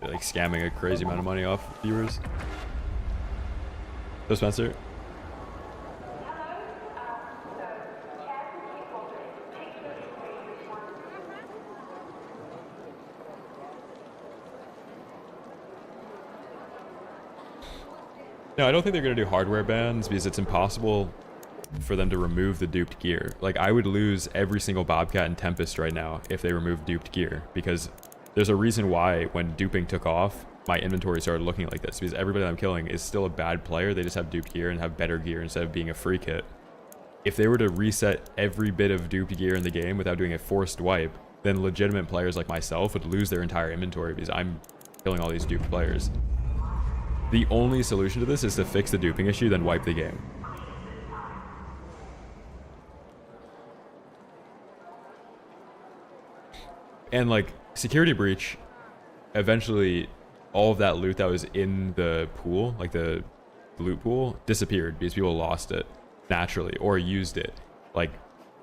Like, scamming a crazy amount of money off viewers. So, Spencer? No, I don't think they're going to do hardware bans because it's impossible for them to remove the duped gear. Like, I would lose every single Bobcat and Tempest right now if they removed duped gear, because there's a reason why when duping took off, my inventory started looking like this, because everybody that I'm killing is still a bad player. They just have duped gear and have better gear instead of being a free kit. If they were to reset every bit of duped gear in the game without doing a forced wipe, then legitimate players like myself would lose their entire inventory because I'm killing all these duped players. The only solution to this is to fix the duping issue, then wipe the game. And like, security breach, eventually all of that loot that was in the pool, like the loot pool, disappeared because people lost it naturally or used it. Like,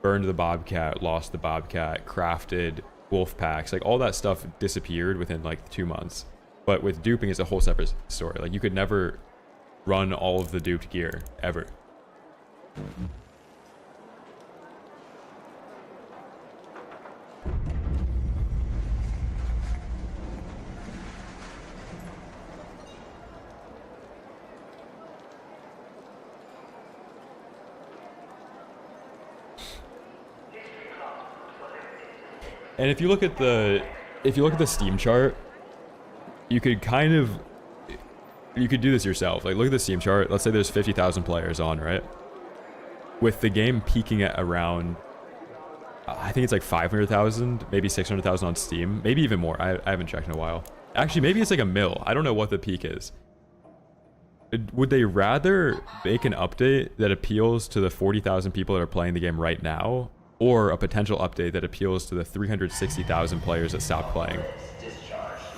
burned the Bobcat, lost the Bobcat, crafted wolf packs, like all that stuff disappeared within like 2 months. But with duping, it's a whole separate story. Like, you could never run all of the duped gear, ever. And if you look at the Steam chart, you could do this yourself. Like, look at the Steam chart. Let's say there's 50,000 players on, right? With the game peaking at around, I think it's like 500,000, maybe 600,000 on Steam, maybe even more. I haven't checked in a while. Actually, maybe it's like a mil. I don't know what the peak is. Would they rather make an update that appeals to the 40,000 people that are playing the game right now, or a potential update that appeals to the 360,000 players that stopped playing?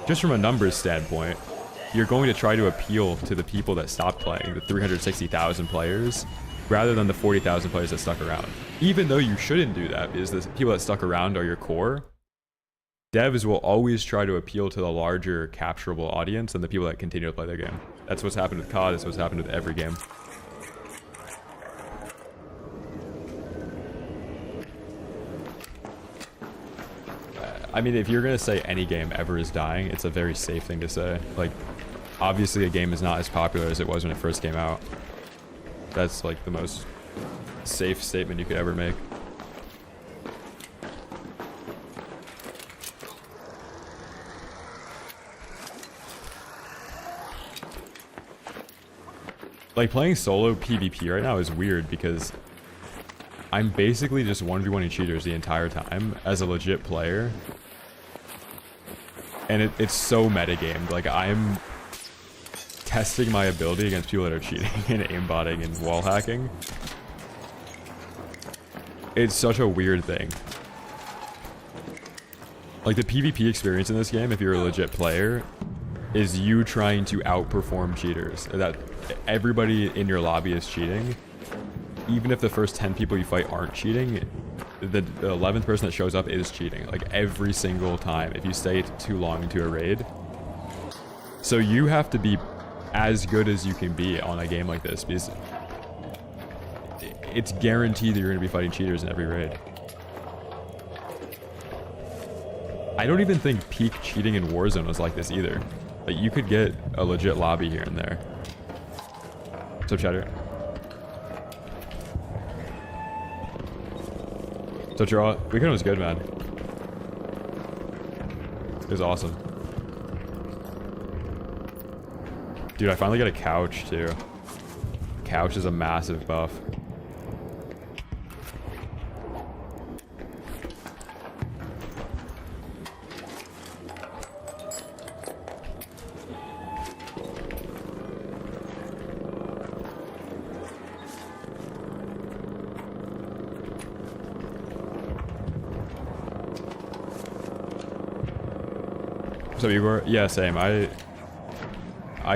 Just from a numbers standpoint, you're going to try to appeal to the people that stopped playing, the 360,000 players, rather than the 40,000 players that stuck around. Even though you shouldn't do that, because the people that stuck around are your core, devs will always try to appeal to the larger capturable audience than the people that continue to play their game. That's what's happened with COD, that's what's happened with every game. I mean, if you're gonna say any game ever is dying, it's a very safe thing to say. Like, obviously a game is not as popular as it was when it first came out. That's like the most safe statement you could ever make. Like, playing solo PvP right now is weird because I'm basically just 1v1ing cheaters the entire time as a legit player. And it's so metagamed. Like, I'm testing my ability against people that are cheating and aimbotting and wall hacking. It's such a weird thing. Like, the PvP experience in this game, if you're a legit player, is you trying to outperform cheaters. That everybody in your lobby is cheating. Even if the first 10 people you fight aren't cheating, the 11th person that shows up is cheating. Like, every single time, if you stay too long into a raid. So you have to be as good as you can be on a game like this, because it's guaranteed that you're going to be fighting cheaters in every raid. I don't even think peak cheating in Warzone was like this either. Like, you could get a legit lobby here and there. What's up, chatter? So draw, weekend was good, man. It was awesome. Dude, I finally got a couch too. Couch is a massive buff. So Igor, yeah, same. I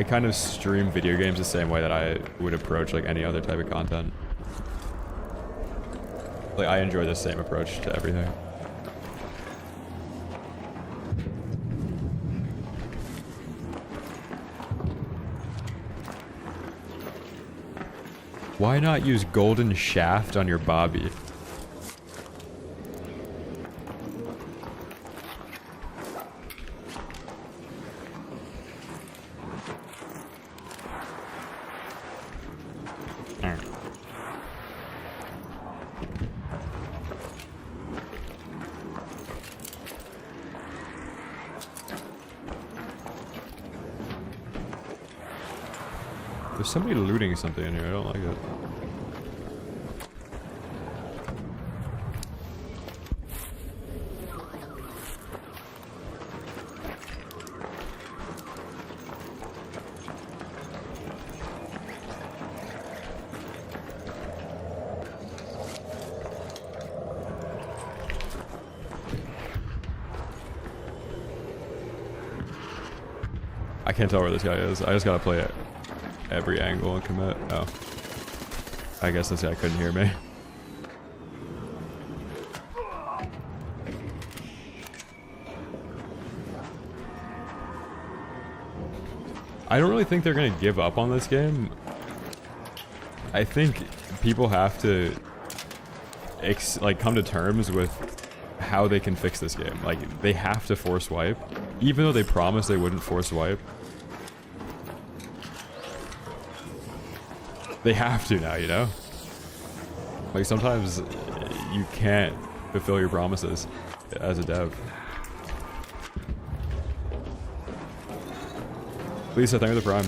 kind of stream video games the same way that I would approach like any other type of content. Like, I enjoy the same approach to everything. Why not use golden shaft on your Bobby? There's somebody looting something in here, I don't like it. I can't tell where this guy is. I just gotta play it every angle and commit. Oh. I guess this guy couldn't hear me. I don't really think they're gonna give up on this game. I think people have to come to terms with how they can fix this game. Like, they have to force wipe. Even though they promised they wouldn't force wipe. They have to now, you know? Like, sometimes you can't fulfill your promises. as a dev. Lisa, thank you for the prime.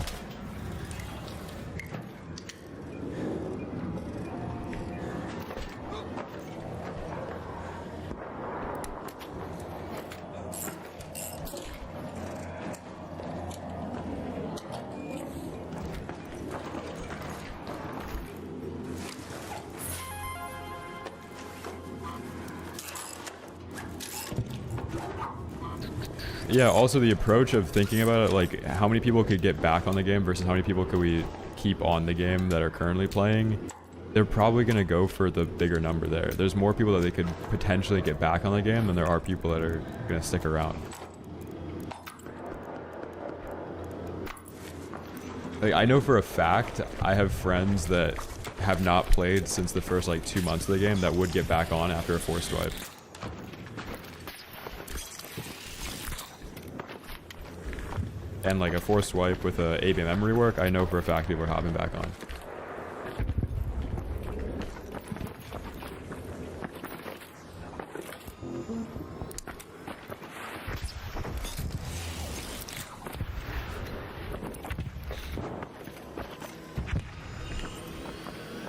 Yeah, also the approach of thinking about it, like how many people could get back on the game versus how many people could we keep on the game that are currently playing. They're probably going to go for the bigger number there. There's more people that they could potentially get back on the game than there are people that are going to stick around. Like, I know for a fact I have friends that have not played since the first like 2 months of the game that would get back on after a forced wipe. And like a forced wipe with a ABMM rework, I know for a fact people are hopping back on.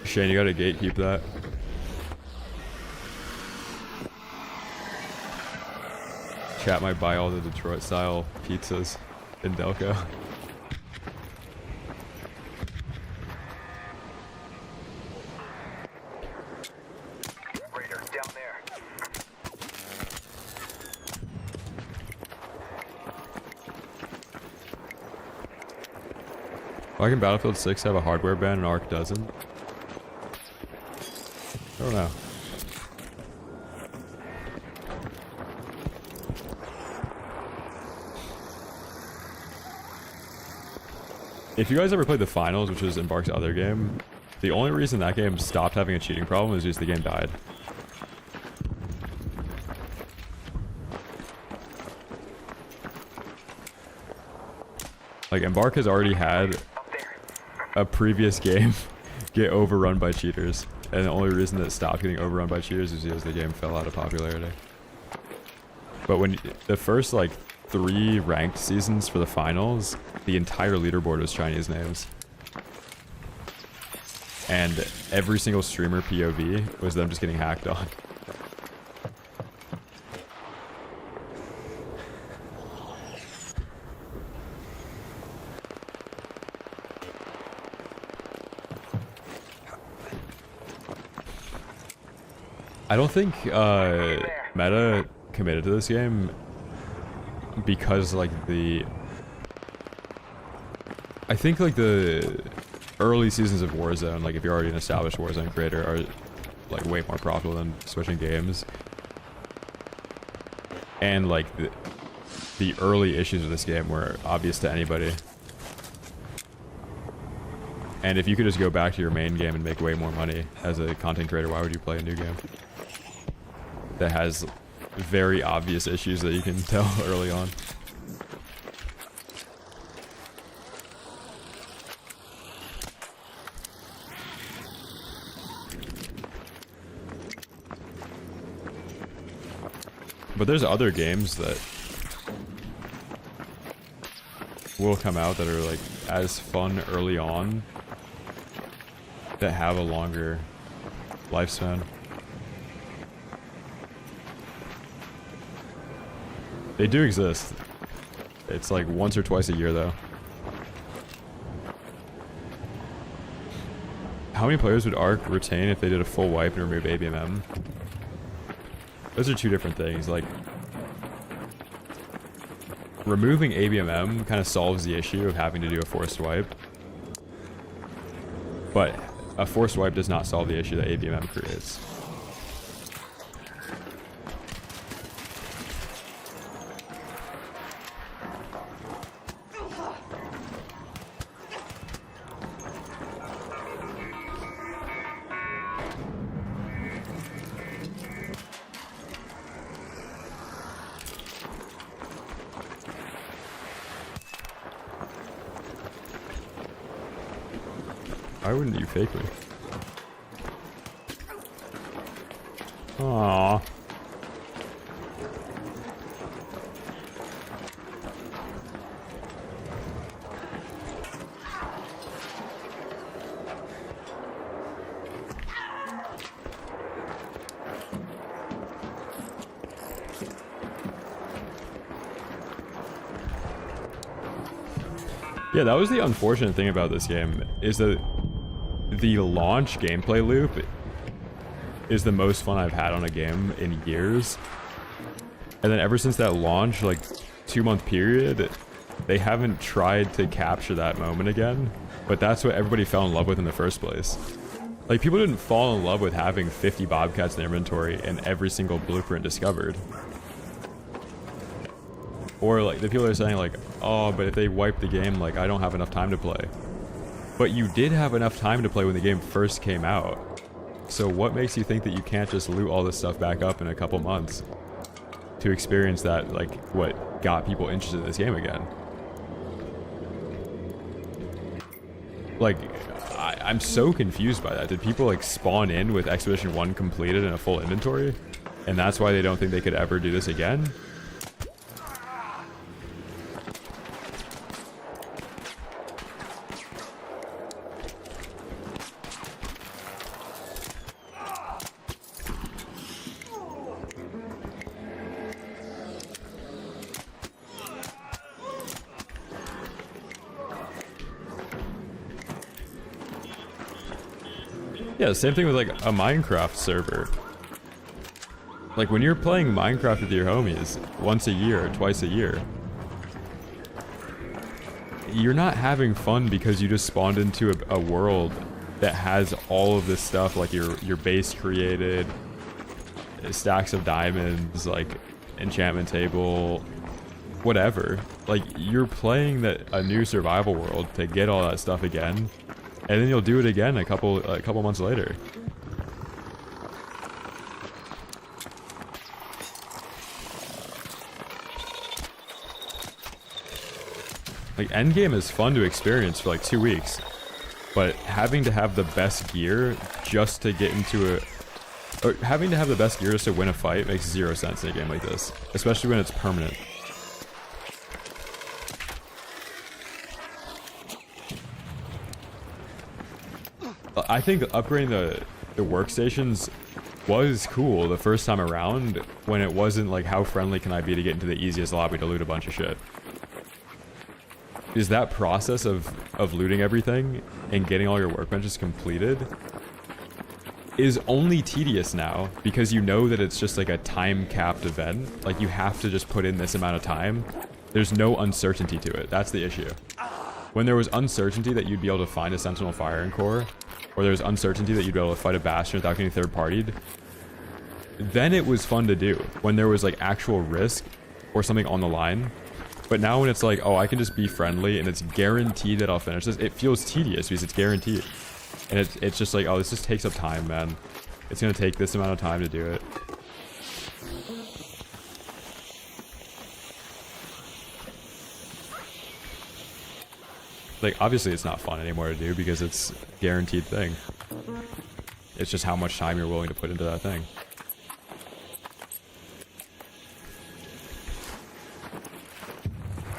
Shane, you gotta gatekeep that. Chat might buy all the Detroit style pizzas in Delco. Raider down there. Why can Battlefield 6 have a hardware ban and Ark doesn't? I don't know. If you guys ever played the finals, which was Embark's other game, the only reason that game stopped having a cheating problem is just the game died. Like, Embark has already had a previous game get overrun by cheaters, and the only reason that it stopped getting overrun by cheaters is because the game fell out of popularity. But when the first, like, 3 ranked seasons for the finals, the entire leaderboard was Chinese names. And every single streamer POV was them just getting hacked on. I don't think Meta committed to this game because, like, I think, like, the early seasons of Warzone, like, if you're already an established Warzone creator, are, like, way more profitable than switching games. And, like, the early issues of this game were obvious to anybody. And if you could just go back to your main game and make way more money as a content creator, why would you play a new game that has very obvious issues that you can tell early on? But there's other games that will come out that are, like, as fun early on that have a longer lifespan. They do exist. It's like once or twice a year, though. How many players would Ark retain if they did a full wipe and remove ABMM? Those are two different things. Like, removing ABMM kind of solves the issue of having to do a forced wipe. But a forced wipe does not solve the issue that ABMM creates. Why wouldn't you fake me? Aww. Yeah, that was the unfortunate thing about this game, is that the launch gameplay loop is the most fun I've had on a game in years. And then ever since that launch, like 2-month period, they haven't tried to capture that moment again. But that's what everybody fell in love with in the first place. Like, people didn't fall in love with having 50 Bobcats in their inventory and every single blueprint discovered. Or like the people are saying like, oh, but if they wipe the game, like I don't have enough time to play. But you did have enough time to play when the game first came out. So what makes you think that you can't just loot all this stuff back up in a couple months to experience that, like what got people interested in this game again? Like, I'm so confused by that. Did people like spawn in with Expedition 1 completed in a full inventory? And that's why they don't think they could ever do this again? Yeah, same thing with like a Minecraft server. Like when you're playing Minecraft with your homies once a year or twice a year, you're not having fun because you just spawned into a world that has all of this stuff, like your base created, stacks of diamonds, like enchantment table, whatever. Like you're playing a new survival world to get all that stuff again. And then you'll do it again a couple months later. Like endgame is fun to experience for like 2 weeks, but having to have the best gear just to get into or having to have the best gear just to win a fight makes 0 sense in a game like this, especially when it's permanent. I think upgrading the workstations was cool the first time around, when it wasn't like how friendly can I be to get into the easiest lobby to loot a bunch of shit. Is that process of looting everything and getting all your workbenches completed is only tedious now because you know that it's just like a time-capped event. Like you have to just put in this amount of time. There's no uncertainty to it. That's the issue. When there was uncertainty that you'd be able to find a Sentinel Firing Core, or there's uncertainty that you'd be able to fight a Bastion without getting third-partied, then it was fun to do. When there was like actual risk or something on the line. But now when it's like, oh, I can just be friendly and it's guaranteed that I'll finish this, it feels tedious because it's guaranteed. And it's just like, oh, this just takes up time, man. It's gonna take this amount of time to do it. Like, obviously it's not fun anymore to do because it's a guaranteed thing. It's just how much time you're willing to put into that thing.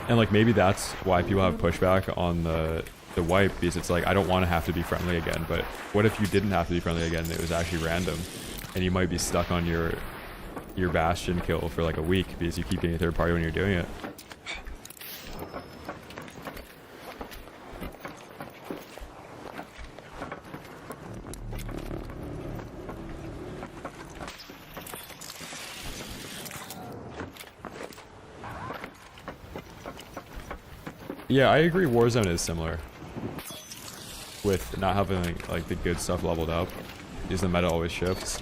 And like maybe that's why people have pushback on the wipe, because it's like, I don't want to have to be friendly again, but what if you didn't have to be friendly again and it was actually random? And you might be stuck on your Bastion kill for like a week because you keep getting a third party when you're doing it. Yeah, I agree Warzone is similar. With not having like the good stuff leveled up, because the meta always shifts.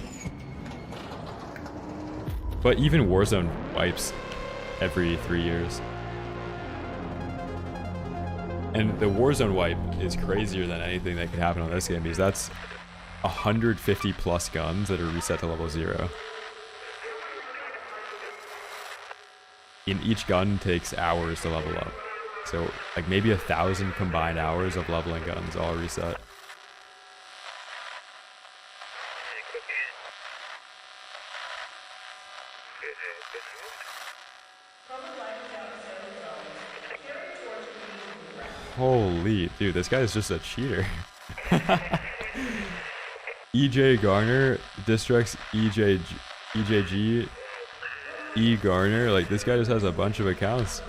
But even Warzone wipes every 3 years. And the Warzone wipe is crazier than anything that could happen on this game, because that's 150 plus guns that are reset to level 0. And each gun takes hours to level up. So, like, maybe 1,000 combined hours of leveling guns all reset. Holy, dude, this guy is just a cheater. EJ Garner, Distrex, EJG, E Garner, like, this guy just has a bunch of accounts.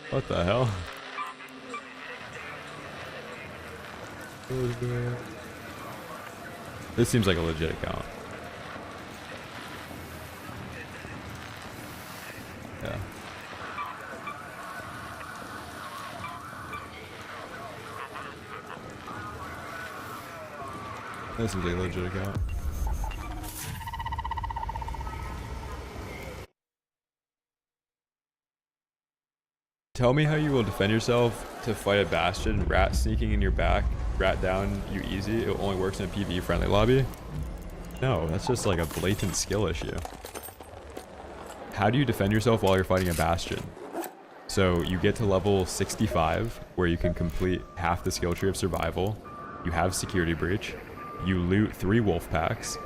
What the hell? This seems like a legit account. Yeah. This seems like a legit account. Tell me how you will defend yourself to fight a Bastion, rat sneaking in your back, rat down you easy. It only works in a PvE friendly lobby. No, that's just like a blatant skill issue. How do you defend yourself while you're fighting a Bastion? So you get to level 65, where you can complete half the skill tree of survival. You have security breach. You loot 3 wolf packs.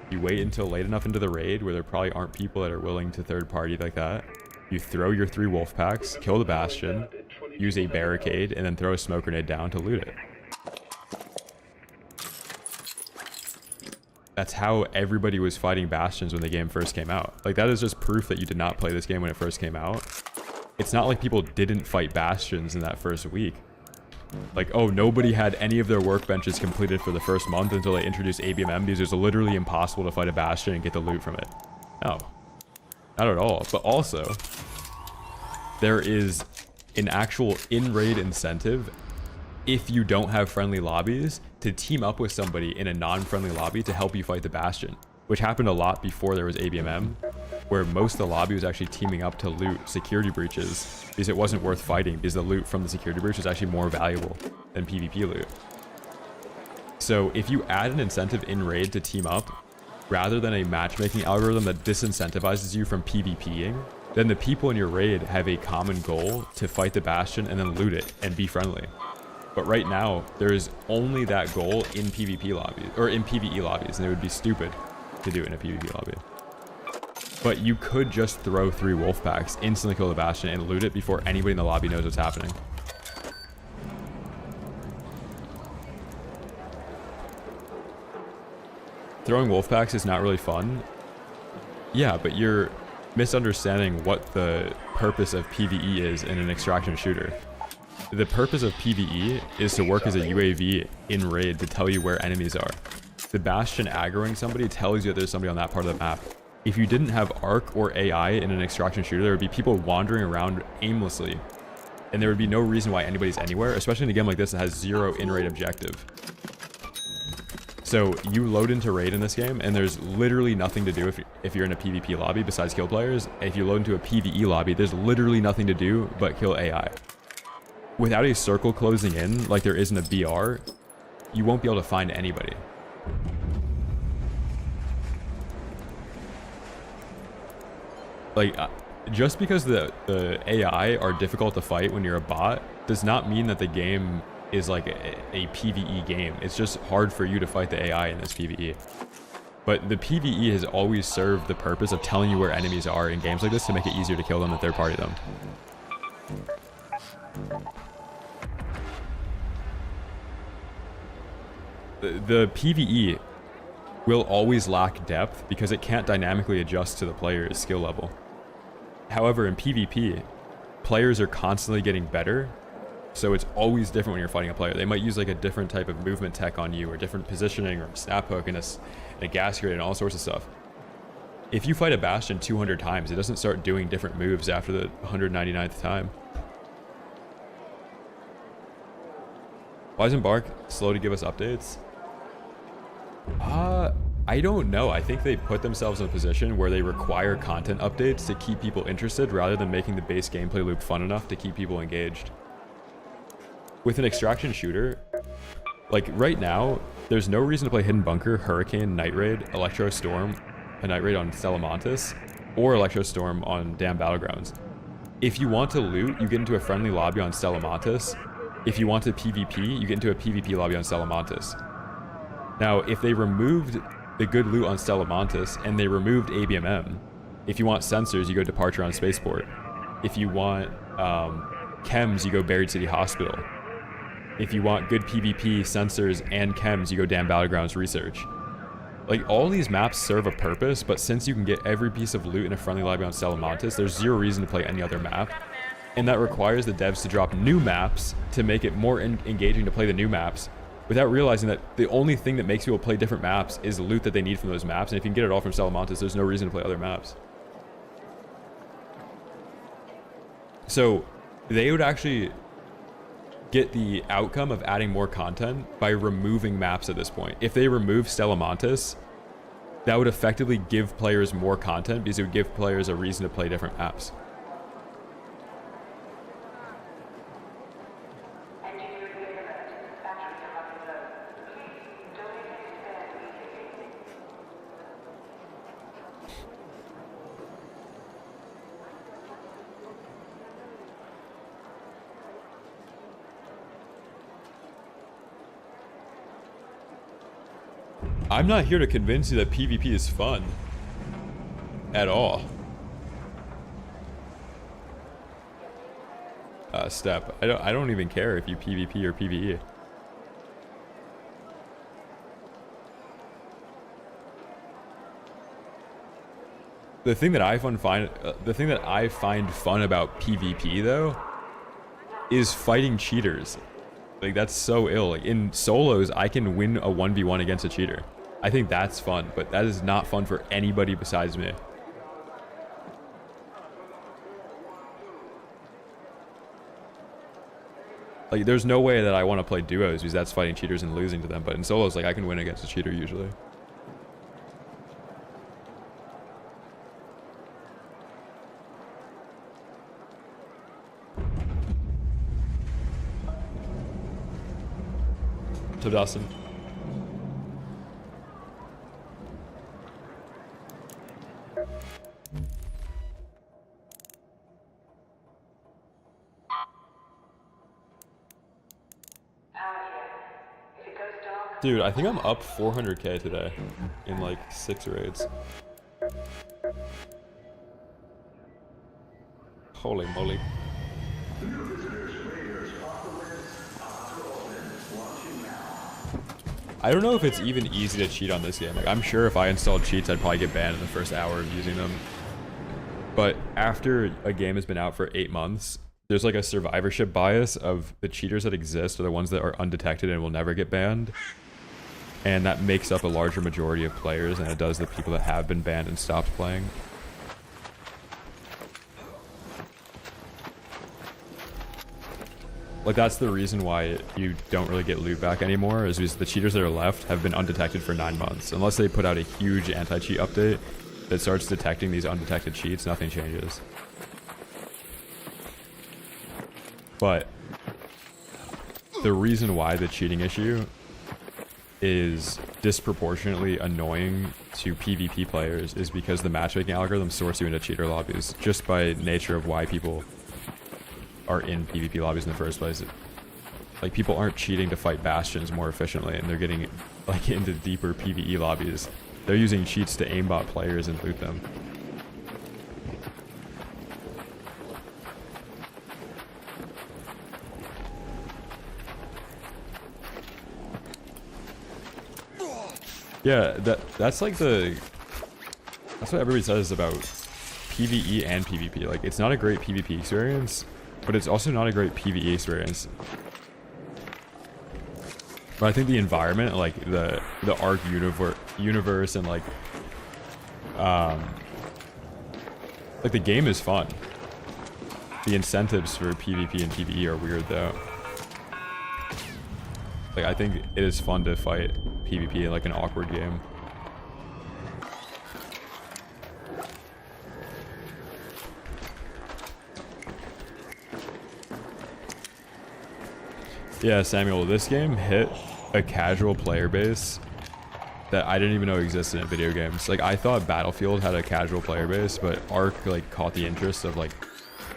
You wait until late enough into the raid where there probably aren't people that are willing to third party like that. You throw your 3 wolf packs, kill the Bastion, use a barricade, and then throw a smoke grenade down to loot it. That's how everybody was fighting Bastions when the game first came out. Like, that is just proof that you did not play this game when it first came out. It's not like people didn't fight Bastions in that first week. Like, oh, nobody had any of their workbenches completed for the first month until they introduced ABMM because it was literally impossible to fight a Bastion and get the loot from it. No. Not at all. But also, there is an actual in-raid incentive if you don't have friendly lobbies to team up with somebody in a non-friendly lobby to help you fight the Bastion, which happened a lot before there was ABMM, where most of the lobby was actually teaming up to loot security breaches because it wasn't worth fighting because the loot from the security breach was actually more valuable than PvP loot. So if you add an incentive in raid to team up, rather than a matchmaking algorithm that disincentivizes you from PvPing, then the people in your raid have a common goal to fight the Bastion and then loot it and be friendly. But right now, there is only that goal in PvP lobbies, or in PvE lobbies, and it would be stupid to do it in a PvP lobby. But you could just throw 3 wolf packs, instantly kill the Bastion, and loot it before anybody in the lobby knows what's happening. Throwing wolf packs is not really fun. Yeah, but you're misunderstanding what the purpose of PvE is in an extraction shooter. The purpose of PvE is to work as a UAV in raid to tell you where enemies are. The Bastion aggroing somebody tells you that there's somebody on that part of the map. If you didn't have ARC or AI in an extraction shooter, there would be people wandering around aimlessly. And there would be no reason why anybody's anywhere, especially in a game like this that has 0 in-raid objective. So you load into raid in this game, and there's literally nothing to do if you're in a PvP lobby besides kill players. If you load into a PvE lobby, there's literally nothing to do but kill AI. Without a circle closing in, like there is in a BR, you won't be able to find anybody. Like, just because the AI are difficult to fight when you're a bot does not mean that the game is like a PvE game. It's just hard for you to fight the AI in this PvE. But the PvE has always served the purpose of telling you where enemies are in games like this to make it easier to kill them and third party them. The PvE will always lack depth because it can't dynamically adjust to the player's skill level. However, in PvP, players are constantly getting better, so it's always different when you're fighting a player. They might use like a different type of movement tech on you, or different positioning, or a snap hook, and a gas grenade, and all sorts of stuff. If you fight a Bastion 200 times, it doesn't start doing different moves after the 199th time. Why is Embark slow to give us updates? I don't know. I think they put themselves in a position where they require content updates to keep people interested rather than making the base gameplay loop fun enough to keep people engaged. With an extraction shooter, like right now, there's no reason to play Hidden Bunker, Hurricane, Night Raid, Electro Storm, a Night Raid on Salamantis, or Electro Storm on Damn Battlegrounds. If you want to loot, you get into a friendly lobby on Salamantis. If you want to PvP, you get into a PvP lobby on Salamantis. Now, if they removed the good loot on Salamantis and they removed ABMM, if you want sensors, you go Departure on Spaceport. If you want chems, you go Buried City Hospital. If you want good PvP, sensors, and chems, you go Damn Battlegrounds Research. Like, all these maps serve a purpose, but since you can get every piece of loot in a friendly lobby on Salamantis, there's 0 reason to play any other map. And that requires the devs to drop new maps to make it more engaging to play the new maps, without realizing that the only thing that makes people play different maps is loot that they need from those maps. And if you can get it all from Salamantas, there's no reason to play other maps. So they would actually get the outcome of adding more content by removing maps at this point. If they remove Salamantas, that would effectively give players more content because it would give players a reason to play different maps. I'm not here to convince you that PvP is fun. At all. Step. I don't even care if you PvP or PvE. The thing that I find fun about PvP though is fighting cheaters. Like, that's so ill. Like, in solos, I can win a 1v1 against a cheater. I think that's fun, but that is not fun for anybody besides me. Like, there's no way that I want to play duos because that's fighting cheaters and losing to them, but in solos, like, I can win against a cheater usually. To Dustin. Dude, I think I'm up 400k today in like 6 raids. Holy moly. I don't know if it's even easy to cheat on this game. Like, I'm sure if I installed cheats, I'd probably get banned in the first hour of using them. But after a game has been out for 8 months, there's like a survivorship bias of the cheaters that exist are the ones that are undetected and will never get banned. And that makes up a larger majority of players than it does the people that have been banned and stopped playing. Like, that's the reason why you don't really get loot back anymore, is because the cheaters that are left have been undetected for 9 months. Unless they put out a huge anti-cheat update that starts detecting these undetected cheats, nothing changes. But the reason why the cheating issue is disproportionately annoying to PvP players is because the matchmaking algorithm sorts you into cheater lobbies just by nature of why people are in PvP lobbies in the first place. Like, people aren't cheating to fight bastions more efficiently, and they're getting like into deeper PvE lobbies. They're using cheats to aimbot players and loot them. Yeah, that's like that's what everybody says about PvE and PvP. Like, it's not a great PvP experience, but it's also not a great PvE experience. But I think the environment, like the Ark universe and like the game is fun. The incentives for PvP and PvE are weird though. Like, I think it is fun to fight PvP in like an awkward game. Yeah, Samuel, this game hit a casual player base that I didn't even know existed in video games. Like, I thought Battlefield had a casual player base, but Ark like caught the interest of like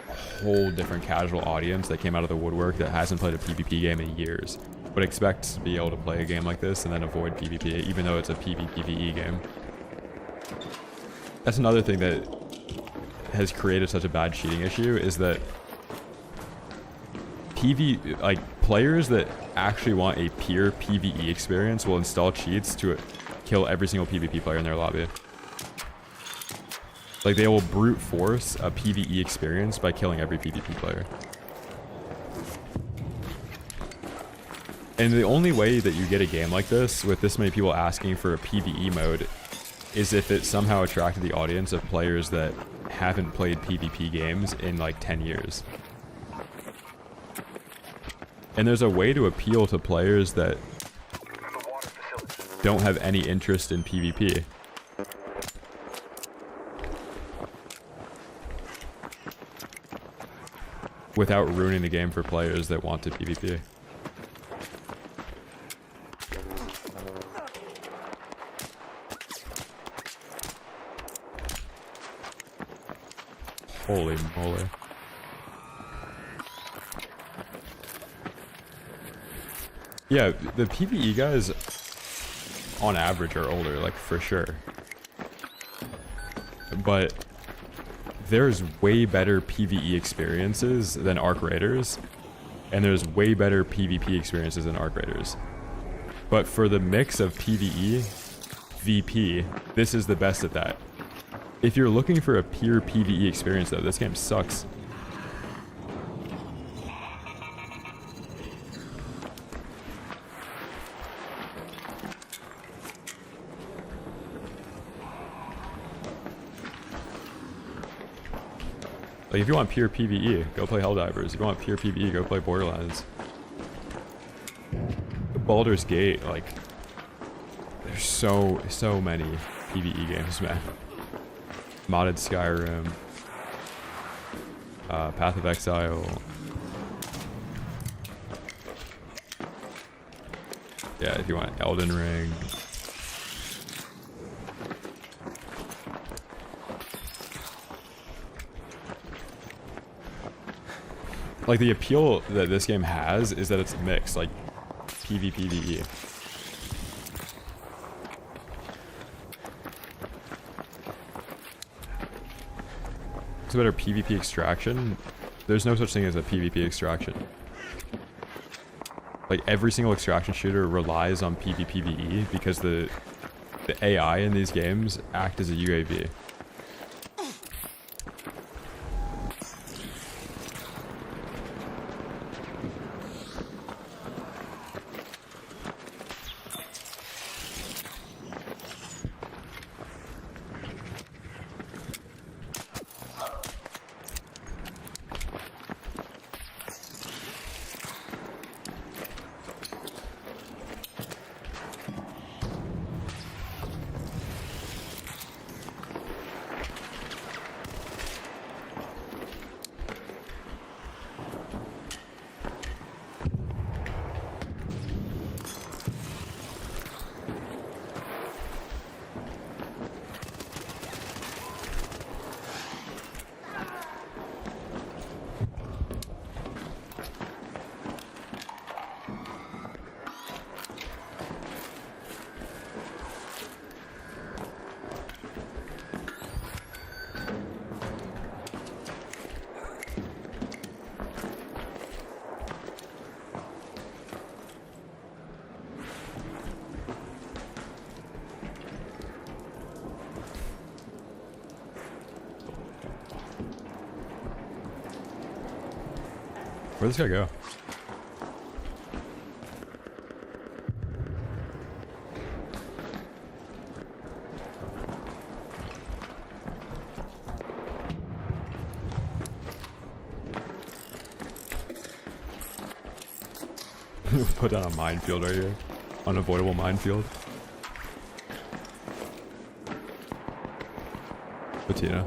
a whole different casual audience that came out of the woodwork that hasn't played a PvP game in years, but expects to be able to play a game like this and then avoid PvP, even though it's a PvPvE game. That's another thing that has created such a bad cheating issue, is that players that actually want a pure PvE experience will install cheats to kill every single PvP player in their lobby. Like, they will brute force a PvE experience by killing every PvP player. And the only way that you get a game like this, with this many people asking for a PvE mode, is if it somehow attracted the audience of players that haven't played PvP games in like 10 years. And there's a way to appeal to players that don't have any interest in PvP. Without ruining the game for players that want to PvP. Holy moly. Yeah, the PvE guys, on average, are older, like, for sure. But there's way better PvE experiences than Arc Raiders, and there's way better PvP experiences than Arc Raiders. But for the mix of PvE, VP, this is the best at that. If you're looking for a pure PvE experience, though, this game sucks. Like, if you want pure PvE, go play Helldivers. If you want pure PvE, go play Borderlands. Baldur's Gate, like, there's so many PvE games, man. Modded Skyrim, Path of Exile. Yeah, if you want Elden Ring. Like, the appeal that this game has is that it's mixed, like PvPvE. It's a better PvP extraction. There's no such thing as a PvP extraction. Like, every single extraction shooter relies on PvPvE because the AI in these games act as a UAV. Where'd this guy go? Put down a minefield right here. Unavoidable minefield. Patina.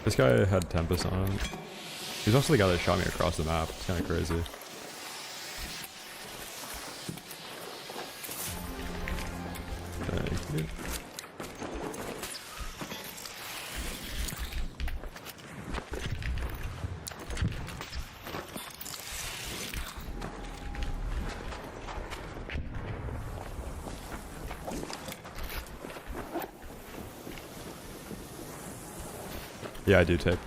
This guy had Tempest on him. He's also the guy that shot me across the map. It's kind of crazy. Thank you. Yeah, I do tape.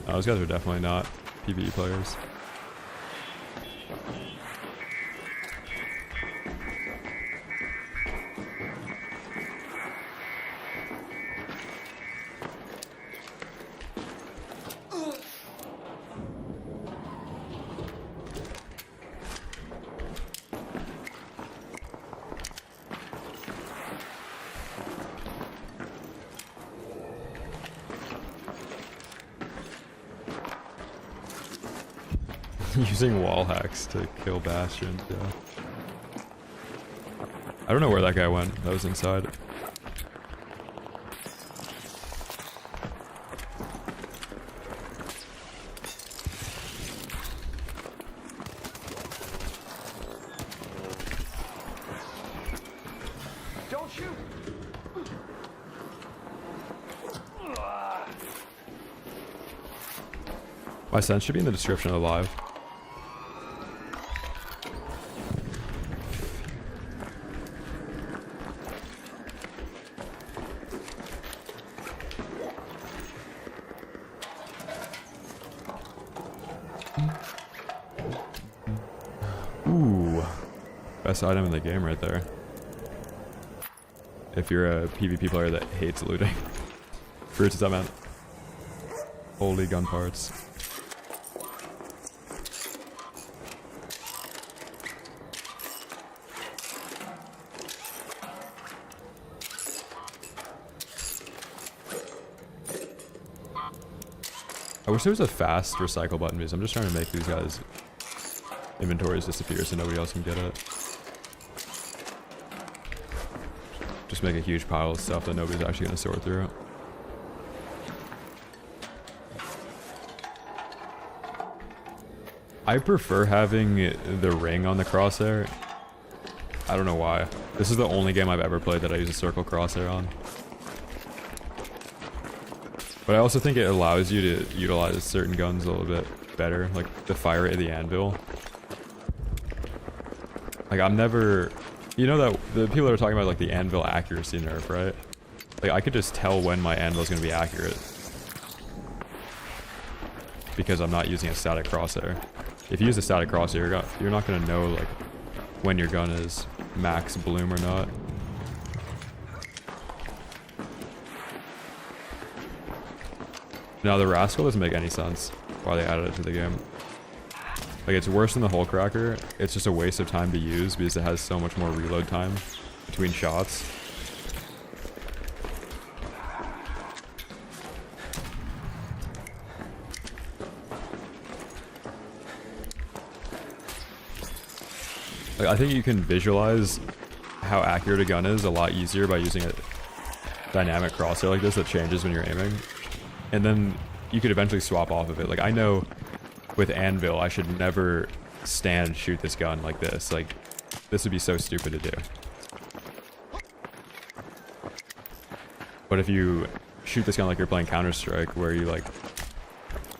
Those guys are definitely not PvE players. Using wall hacks to kill bastions, yeah. I don't know where that guy went. That was inside. Don't shoot. My sense should be in the description of the live. Ooh, best item in the game right there. If you're a PvP player that hates looting. Fruits is that, man. Holy gun parts. I wish there was a fast recycle button because I'm just trying to make these guys' inventories disappear so nobody else can get it. Just make a huge pile of stuff that nobody's actually going to sort through. I prefer having the ring on the crosshair. I don't know why. This is the only game I've ever played that I use a circle crosshair on. But I also think it allows you to utilize certain guns a little bit better, like the fire rate of the anvil. Like I'm never, you know that the people that are talking about like the anvil accuracy nerf, right? Like I could just tell when my anvil is going to be accurate because I'm not using a static crosshair. If you use a static crosshair, you're not going to know like when your gun is max bloom or not. Now the Rascal doesn't make any sense why they added it to the game. Like it's worse than the Hole Cracker. It's just a waste of time to use because it has so much more reload time between shots. Like I think you can visualize how accurate a gun is a lot easier by using a dynamic crosshair like this that changes when you're aiming. And then you could eventually swap off of it. Like I know with Anvil, I should never stand and shoot this gun like this. Like this would be so stupid to do. But if you shoot this gun like you're playing Counter-Strike, where you like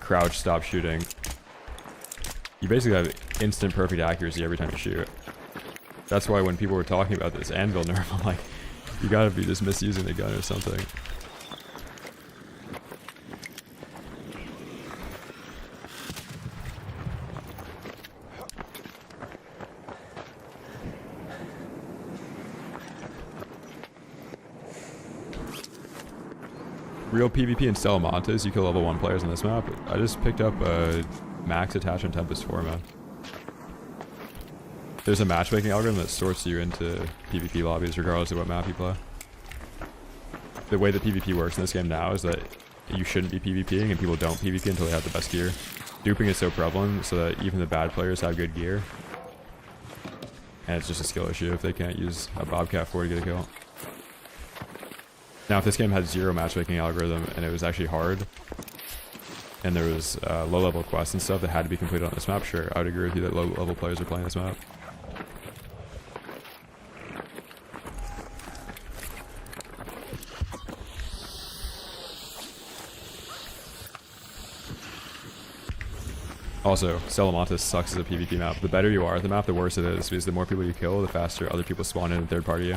crouch, stop shooting, you basically have instant perfect accuracy every time you shoot. That's why when people were talking about this Anvil nerf, I'm like, you gotta be just misusing the gun or something. Real PvP in Salamantas, you kill level 1 players on this map. I just picked up a max attachment Tempest 4, man. There's a matchmaking algorithm that sorts you into PvP lobbies regardless of what map you play. The way that PvP works in this game now is that you shouldn't be PvPing and people don't PvP until they have the best gear. Duping is so prevalent so that even the bad players have good gear. And it's just a skill issue if they can't use a Bobcat 4 to get a kill. Now, if this game had zero matchmaking algorithm and it was actually hard, and there was low-level quests and stuff that had to be completed on this map, sure, I would agree with you that low-level players are playing this map. Also, Salamantas sucks as a PvP map. The better you are at the map, the worse it is, because the more people you kill, the faster other people spawn in and third party you.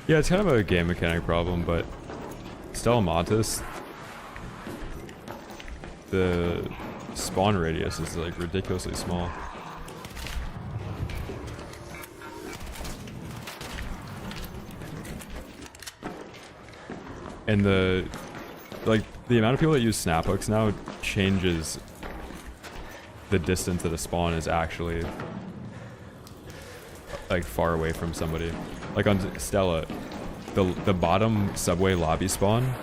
Yeah, it's kind of a game mechanic problem, but Stellamontis, the spawn radius is like ridiculously small. And the amount of people that use snap hooks now changes the distance that a spawn is actually like far away from somebody. Like on Stella, the bottom subway lobby spawn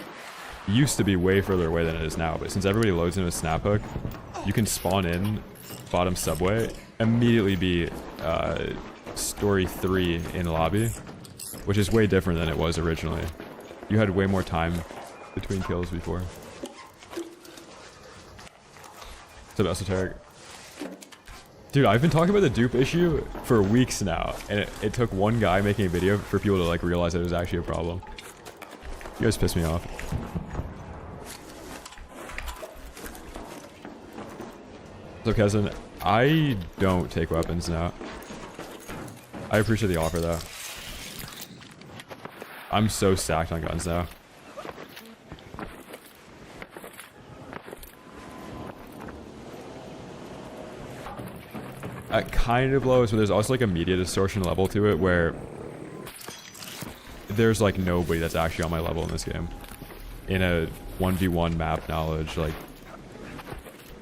used to be way further away than it is now, but since everybody loads into a snap hook, you can spawn in bottom subway, immediately be story 3 in lobby, which is way different than it was originally. You had way more time between kills before. What's up, Esoteric? Dude, I've been talking about the dupe issue for weeks now, and it took one guy making a video for people to like realize that it was actually a problem. You guys piss me off. So, cousin, I don't take weapons now. I appreciate the offer, though. I'm so stacked on guns now. At kind of low, so there's also like a media distortion level to it where there's like nobody that's actually on my level in this game. In a 1v1 map knowledge, like,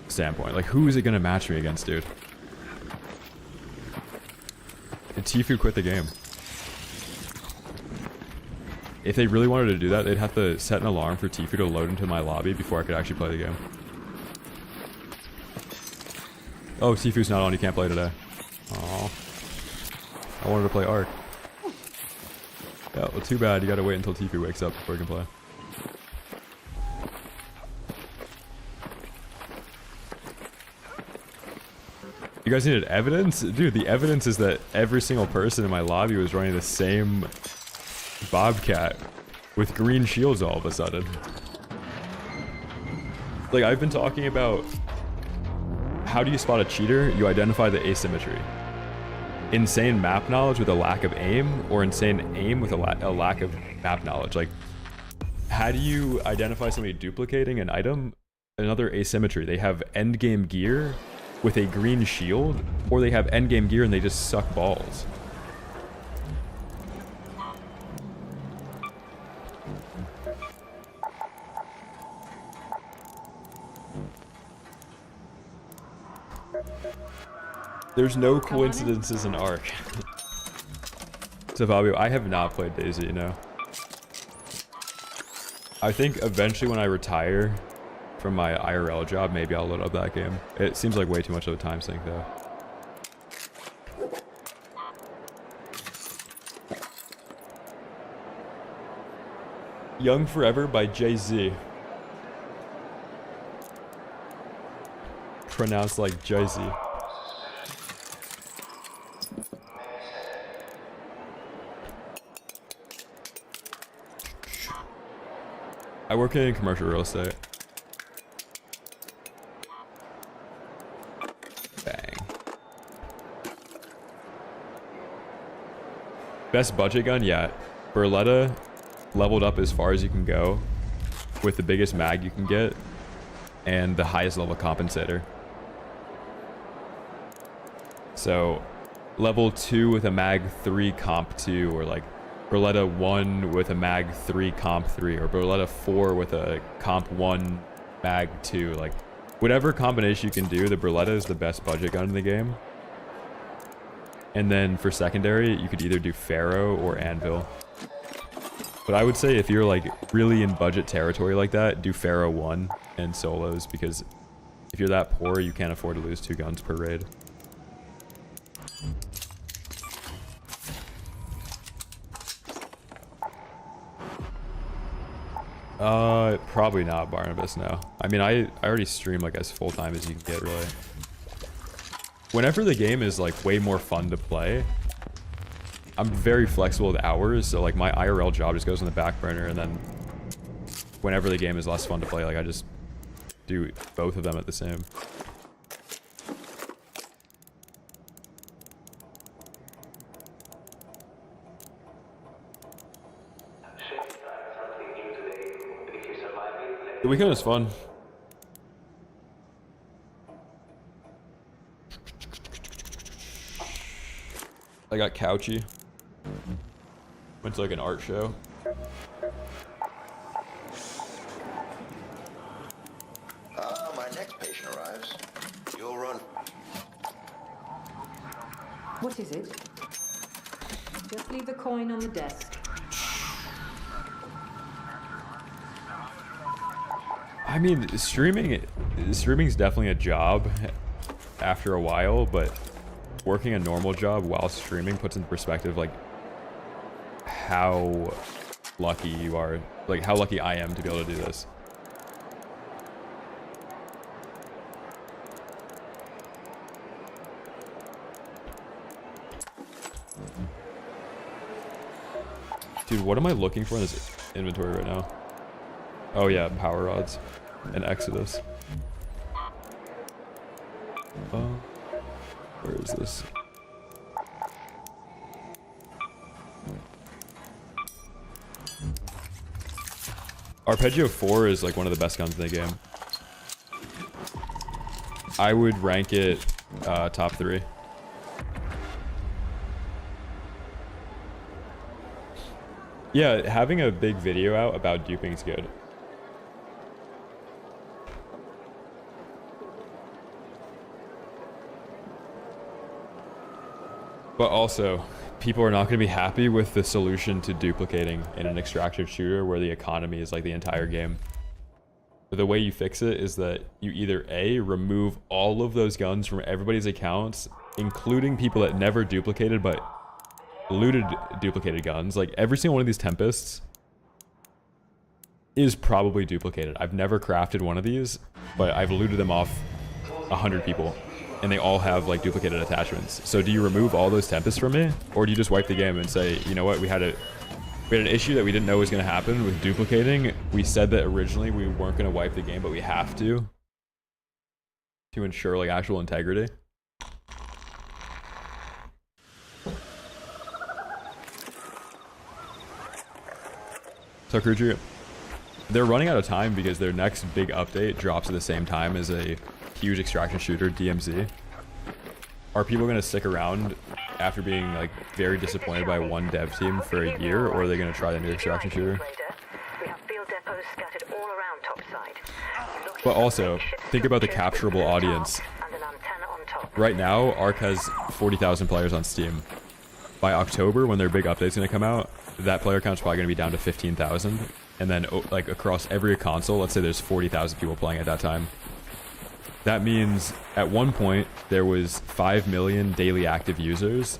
standpoint. Like, who is it gonna match me against, dude? And Tfue quit the game. If they really wanted to do that, they'd have to set an alarm for Tfue to load into my lobby before I could actually play the game. Oh, Tfue's not on, you can't play today. Aww. I wanted to play Ark. Yeah, well, too bad, you gotta wait until Tfue wakes up before you can play. You guys needed evidence? Dude, the evidence is that every single person in my lobby was running the same Bobcat with green shields all of a sudden. Like, I've been talking about how do you spot a cheater? You identify the asymmetry. Insane map knowledge with a lack of aim, or insane aim with a lack of map knowledge. Like, how do you identify somebody duplicating an item? Another asymmetry. They have endgame gear with a green shield, or they have endgame gear and they just suck balls. There's no coincidences in Ark. So Fabio, I have not played DayZ, you know. I think eventually when I retire from my IRL job, maybe I'll load up that game. It seems like way too much of a time sink though. Young Forever by Jay-Z. Pronounced like Jay-Z. I work in commercial real estate. Bang. Best budget gun? Yeah. Berletta leveled up as far as you can go with the biggest mag you can get and the highest level compensator. So level 2 with a mag 3 comp 2, or like Berletta 1 with a mag 3 comp 3, or Berletta 4 with a comp 1 mag 2. Like, whatever combination you can do, the Berletta is the best budget gun in the game. And then for secondary, you could either do Pharaoh or Anvil. But I would say if you're like really in budget territory like that, do Pharaoh 1 and solos, because if you're that poor, you can't afford to lose 2 guns per raid. Probably not Barnabas, no. I mean, I already stream like as full-time as you can get, really. Whenever the game is like way more fun to play, I'm very flexible with hours, so like my IRL job just goes on the back burner, and then whenever the game is less fun to play, like I just do both of them at the same. The weekend was fun. I got couchy. Went to like an art show. My next patient arrives. You'll run. What is it? Just leave the coin on the desk. I mean, streaming's definitely a job after a while, but working a normal job while streaming puts into perspective like how lucky you are, like how lucky I am to be able to do this. Dude, what am I looking for in this inventory right now? Oh yeah, power rods and Exodus. Where is this? Arpeggio 4 is like one of the best guns in the game. I would rank it top 3. Yeah, having a big video out about duping is good. But also, people are not going to be happy with the solution to duplicating in an extraction shooter where the economy is like the entire game. But the way you fix it is that you either A, remove all of those guns from everybody's accounts, including people that never duplicated but looted duplicated guns. Like every single one of these Tempests is probably duplicated. I've never crafted one of these, but I've looted them off 100 people. And they all have like duplicated attachments. So do you remove all those Tempests from me? Or do you just wipe the game and say, you know what, we had an issue that we didn't know was gonna happen with duplicating. We said that originally we weren't gonna wipe the game, but we have to ensure like actual integrity. So Kruju, they're running out of time because their next big update drops at the same time as a huge extraction shooter, DMZ. Are people going to stick around after being like very disappointed by one dev team for a year, or are they going to try the new extraction shooter? But also, think about the capturable audience. Right now, Ark has 40,000 players on Steam. By October, when their big update's going to come out, that player count's probably going to be down to 15,000. And then like across every console, let's say there's 40,000 people playing at that time. That means at one point there was 5 million daily active users.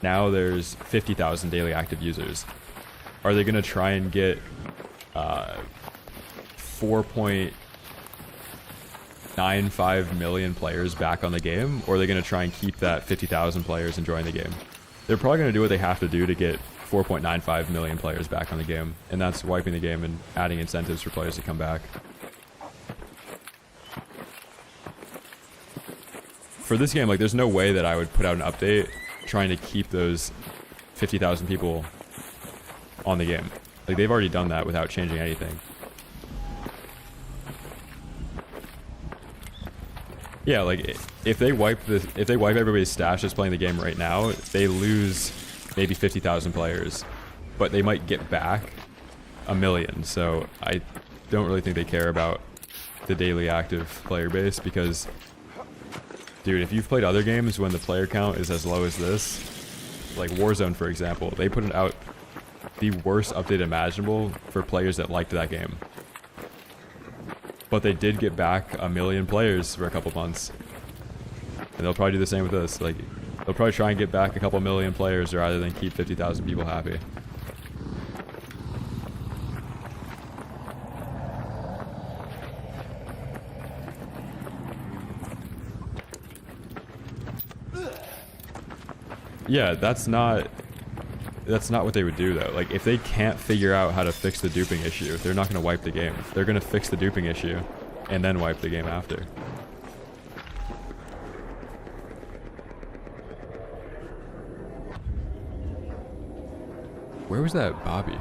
Now there's 50,000 daily active users. Are they going to try and get 4.95 million players back on the game? Or are they going to try and keep that 50,000 players enjoying the game? They're probably going to do what they have to do to get 4.95 million players back on the game. And that's wiping the game and adding incentives for players to come back. For this game, like, there's no way that I would put out an update trying to keep those 50,000 people on the game. Like, they've already done that without changing anything. Yeah, like, if they wipe everybody's stash that's playing the game right now, they lose maybe 50,000 players, but they might get back 1 million. So I don't really think they care about the daily active player base because, dude, if you've played other games when the player count is as low as this, like Warzone, for example, they put out the worst update imaginable for players that liked that game. But they did get back 1 million players for a couple months. And they'll probably do the same with this. Like, they'll probably try and get back a couple million players rather than keep 50,000 people happy. Yeah, that's not what they would do though. Like, if they can't figure out how to fix the duping issue, they're not going to wipe the game. They're going to fix the duping issue and then wipe the game after. Where was that Bobby?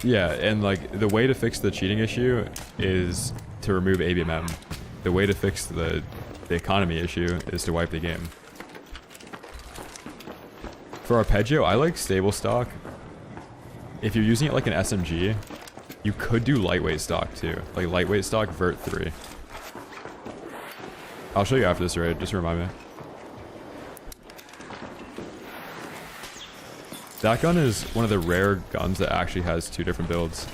Yeah, and like the way to fix the cheating issue is to remove ABMM. The way to fix the economy issue is to wipe the game. For Arpeggio, I like stable stock. If you're using it like an SMG, you could do lightweight stock too. Like lightweight stock Vert 3. I'll show you after this raid, just remind me. That gun is one of the rare guns that actually has 2 different builds.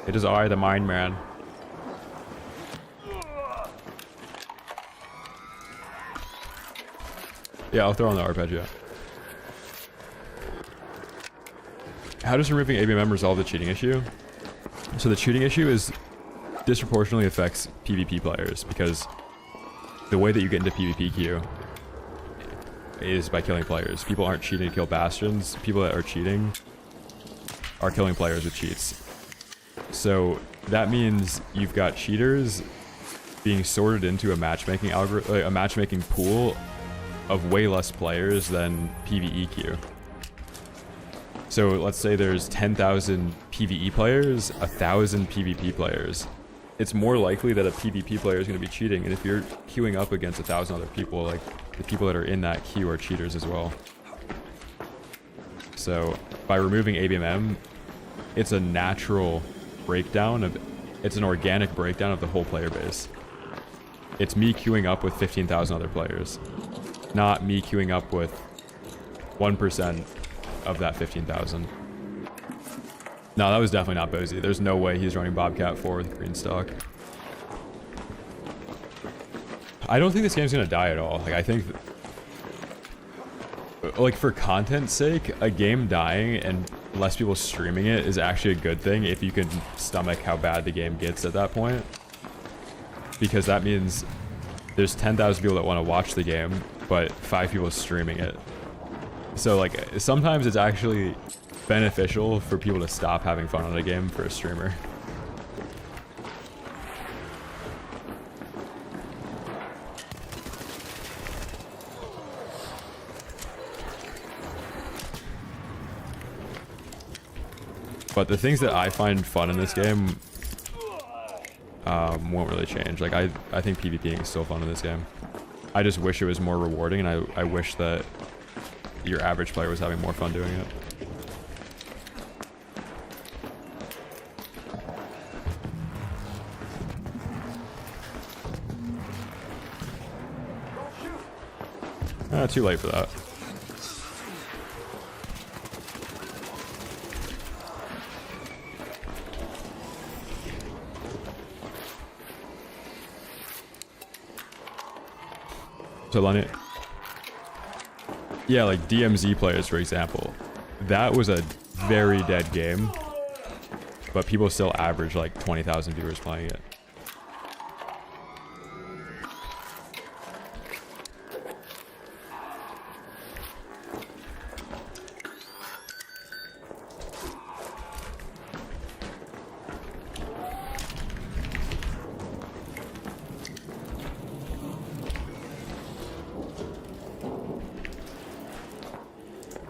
It is I, the Mind Man. Yeah, I'll throw on the Arpeggio. How does removing ABMM resolve the cheating issue? So the cheating issue is disproportionately affects PvP players because the way that you get into PvP queue is by killing players. People aren't cheating to kill bastions. People that are cheating are killing players with cheats. So that means you've got cheaters being sorted into a matchmaking a matchmaking pool of way less players than PvE queue. So let's say there's 10,000 PvE players, 1,000 PvP players. It's more likely that a PvP player is going to be cheating, and if you're queuing up against 1,000 other people, like the people that are in that queue are cheaters as well. So by removing ABMM, it's a natural breakdown of, it's an organic breakdown of the whole player base. It's me queuing up with 15,000 other players, not me queuing up with 1% of that 15,000. No, that was definitely not Bozy. There's no way he's running Bobcat 4 with green stock. I don't think this game's gonna die at all. Like, I think, like, for content's sake, a game dying and less people streaming it is actually a good thing if you can stomach how bad the game gets at that point. Because that means there's 10,000 people that want to watch the game, but 5 people streaming it. So, like, sometimes it's actually beneficial for people to stop having fun on a game for a streamer. But the things that I find fun in this game won't really change. Like, I think PvPing is still fun in this game. I just wish it was more rewarding, and I wish that your average player was having more fun doing it. Too late for that. So Lenny, yeah, like DMZ players, for example, that was a very dead game, but people still average like 20,000 viewers playing it.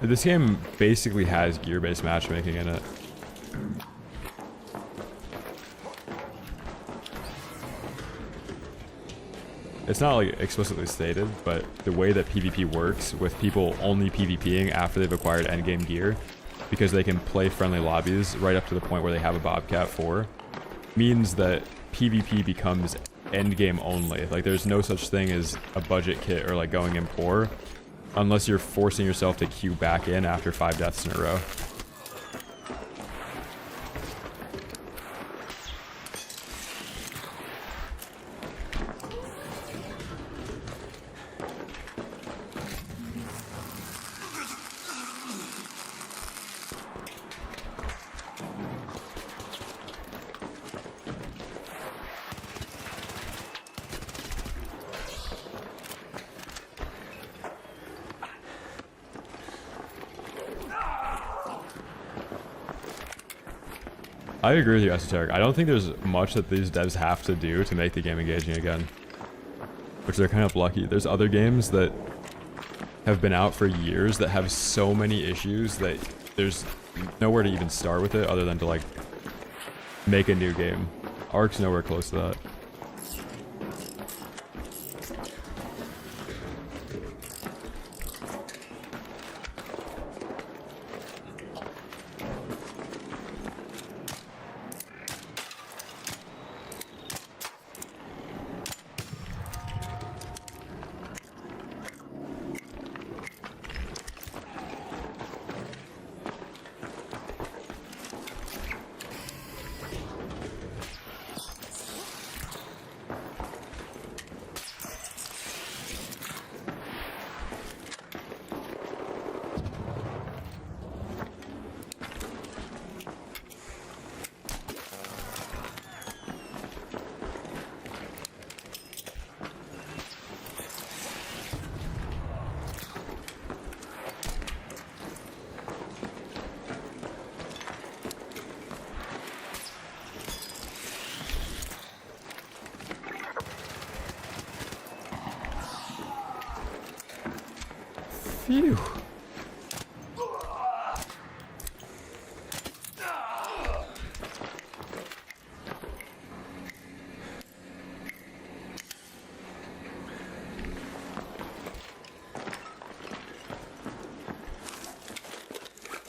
This game basically has gear-based matchmaking in it. It's not like explicitly stated, but the way that PvP works with people only PvPing after they've acquired endgame gear, because they can play friendly lobbies right up to the point where they have a Bobcat 4, means that PvP becomes endgame only. Like, there's no such thing as a budget kit or like going in poor, unless you're forcing yourself to queue back in after 5 deaths in a row. I agree with you, Esoteric. I don't think there's much that these devs have to do to make the game engaging again, which they're kind of lucky. There's other games that have been out for years that have so many issues that there's nowhere to even start with it other than to like make a new game. Ark's nowhere close to that. Phew.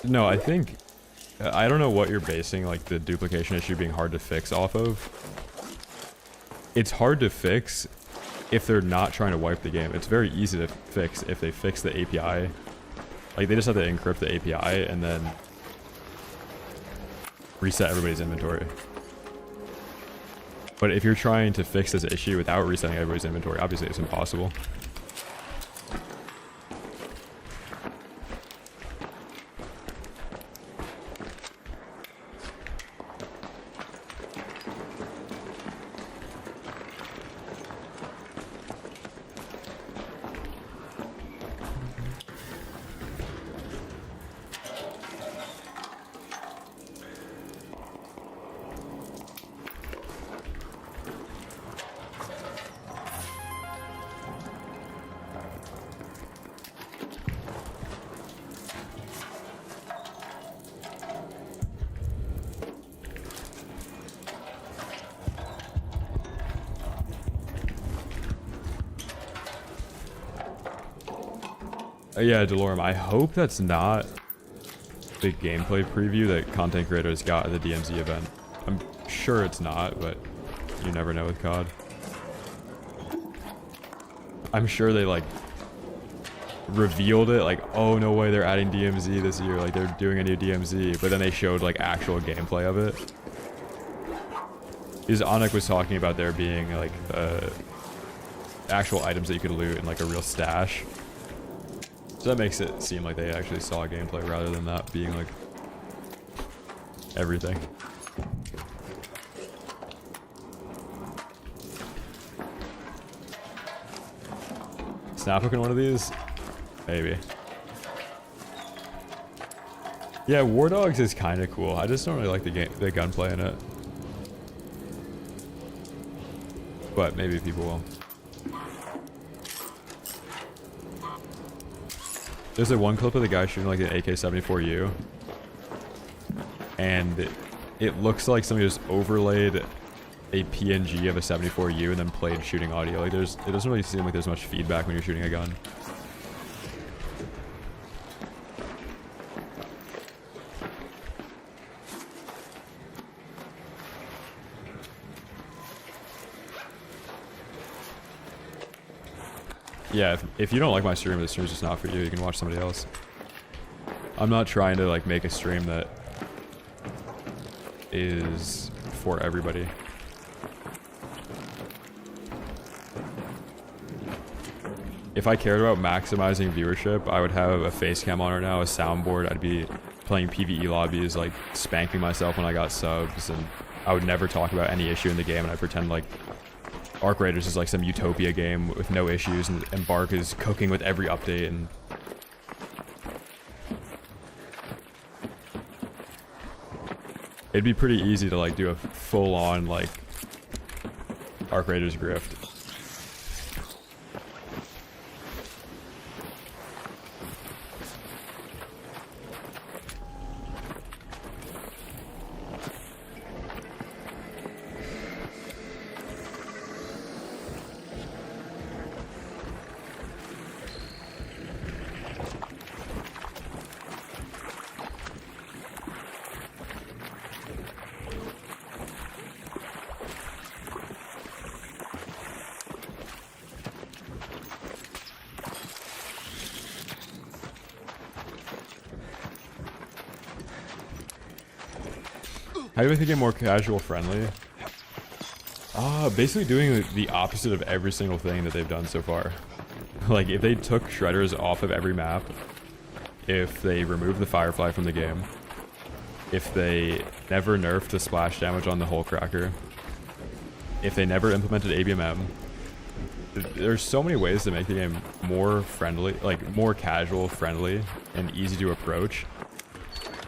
No, I think... I don't know what you're basing, like, the duplication issue being hard to fix off of. It's hard to fix if they're not trying to wipe the game. It's very easy to fix if they fix the API. Like, they just have to encrypt the API and then reset everybody's inventory. But if you're trying to fix this issue without resetting everybody's inventory, obviously it's impossible. Yeah, Delorme, I hope that's not the gameplay preview that content creators got at the DMZ event. I'm sure it's not, but you never know with COD. I'm sure they like revealed it, like, oh no way they're adding DMZ this year, like they're doing a new DMZ, but then they showed like actual gameplay of it. Because Anik was talking about there being like actual items that you could loot in like a real stash. So that makes it seem like they actually saw gameplay rather than that being like everything. Snap hooking one of these? Maybe. Yeah, War Dogs is kind of cool. I just don't really like the gunplay in it. But maybe people will. There's like one clip of the guy shooting like an AK-74U, and it looks like somebody just overlaid a PNG of a 74U and then played shooting audio. Like it doesn't really seem like there's much feedback when you're shooting a gun. Yeah, if you don't like my stream, the stream's just not for you. You can watch somebody else. I'm not trying to like make a stream that is for everybody. If I cared about maximizing viewership, I would have a face cam on right now, a soundboard. I'd be playing PvE lobbies, like spanking myself when I got subs, and I would never talk about any issue in the game, and I'd pretend like Arc Raiders is like some utopia game with no issues, and Embark is cooking with every update, and it'd be pretty easy to like do a full-on like Arc Raiders grift. How do we make it more casual friendly? Basically doing the opposite of every single thing that they've done so far. Like, if they took shredders off of every map, if they removed the firefly from the game, if they never nerfed the splash damage on the hole cracker, if they never implemented ABMM, there's so many ways to make the game more friendly, like more casual, friendly, and easy to approach.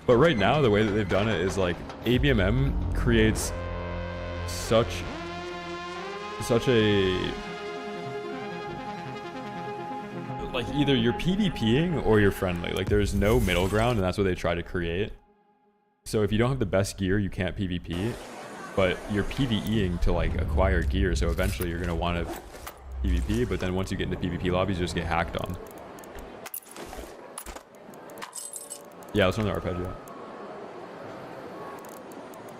But right now, the way that they've done it is like ABMM creates such a, like, either you're PvPing or you're friendly. Like, there's no middle ground, and that's what they try to create. So if you don't have the best gear, you can't PvP, but you're PvEing to like acquire gear, so eventually you're gonna want to PvP, but then once you get into PvP lobbies, you just get hacked on. Yeah, let's run the arpeggio.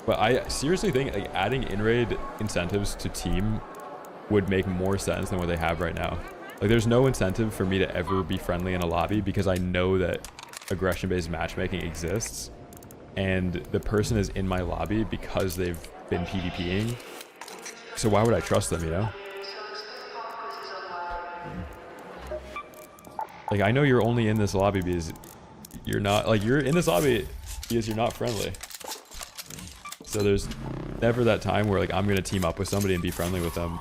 But I seriously think like adding in-raid incentives to team would make more sense than what they have right now. Like, there's no incentive for me to ever be friendly in a lobby because I know that aggression-based matchmaking exists, and the person is in my lobby because they've been PvPing. So why would I trust them, you know? Like, I know you're only in this lobby because you're not, like, you're in this lobby because you're not friendly. So there's never that time where, like, I'm going to team up with somebody and be friendly with them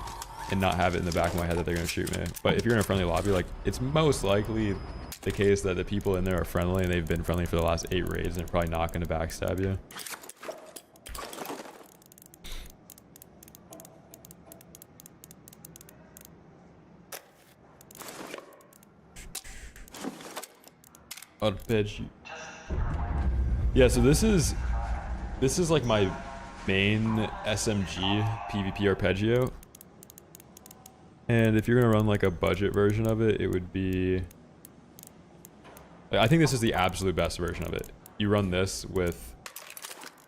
and not have it in the back of my head that they're going to shoot me. But if you're in a friendly lobby, like, it's most likely the case that the people in there are friendly and they've been friendly for the last 8 raids and they're probably not going to backstab you. Arpeggio. Yeah, so this is like my main SMG PvP arpeggio. And if you're gonna run like a budget version of it, it would be, I think this is the absolute best version of it. You run this with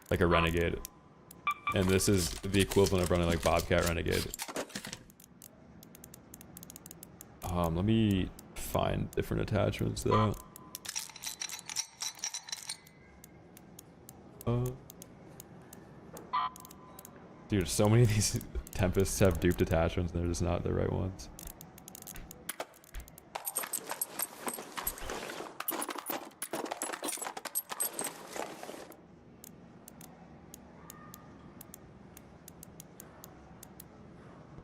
like a Renegade, and this is the equivalent of running like Bobcat Renegade. Let me find different attachments though. Dude, so many of these Tempests have duped attachments and they're just not the right ones.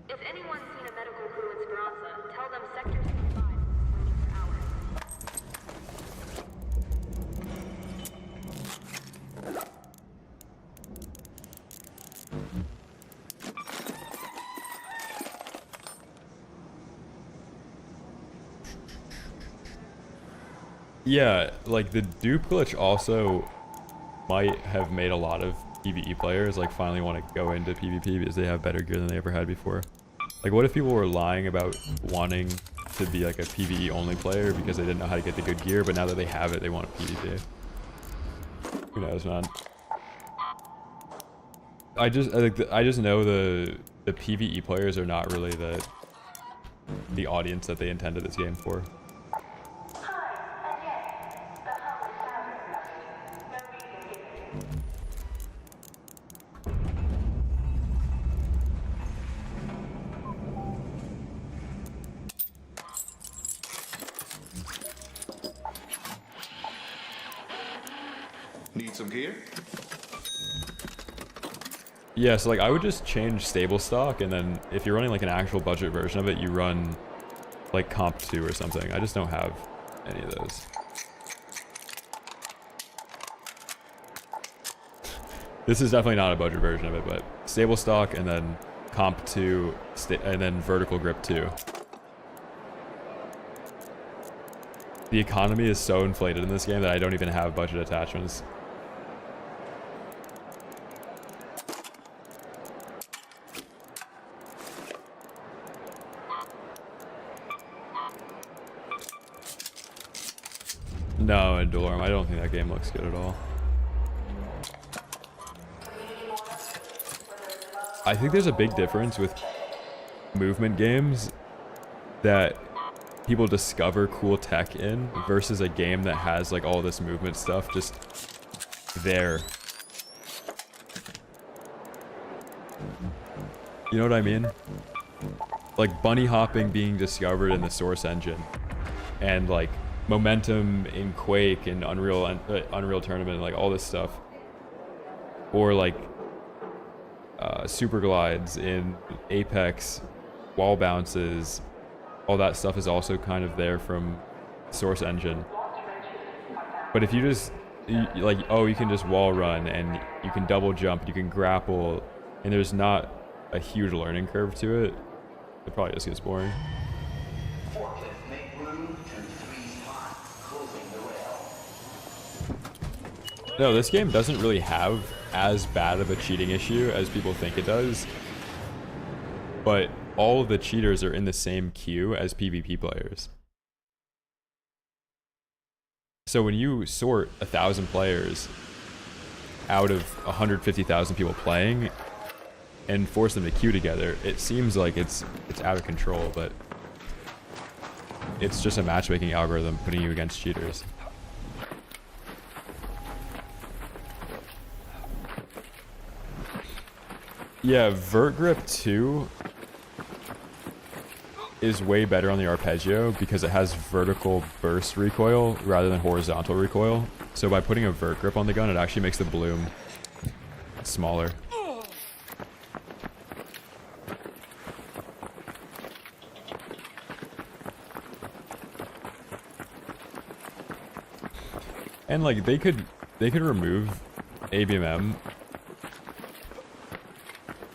If anyone's seen a medical crew in Speranza, tell them Sector 65 is waiting for hours. Yeah, like the dupe glitch also might have made a lot of PvE players like finally want to go into PvP because they have better gear than they ever had before. Like, what if people were lying about wanting to be like a PvE only player because they didn't know how to get the good gear, but now that they have it, they want PvP? Who knows, man? I just know the PvE players are not really the audience that they intended this game for. Need some gear? Yeah, so like I would just change stable stock, and then if you're running like an actual budget version of it, you run like Comp 2 or something. I just don't have any of those. This is definitely not a budget version of it, but stable stock and then Comp 2 and then vertical grip 2. The economy is so inflated in this game that I don't even have budget attachments. No, in dual arm, I don't think that game looks good at all. I think there's a big difference with movement games that people discover cool tech in versus a game that has like all this movement stuff just there. You know what I mean? Like bunny hopping being discovered in the Source engine, and like momentum in Quake and Unreal Tournament, and like all this stuff, or like super glides in Apex, wall bounces, all that stuff is also kind of there from Source engine. But if you just like, oh, you can just wall run and you can double jump, you can grapple, and there's not a huge learning curve to it, it probably just gets boring. No, this game doesn't really have as bad of a cheating issue as people think it does, but all of the cheaters are in the same queue as PvP players. So when you sort 1,000 players out of 150,000 people playing and force them to queue together, it seems like it's out of control, but it's just a matchmaking algorithm putting you against cheaters. Yeah, Vert Grip 2 is way better on the arpeggio because it has vertical burst recoil rather than horizontal recoil. So by putting a vert grip on the gun, it actually makes the bloom smaller. And like they could remove ABMM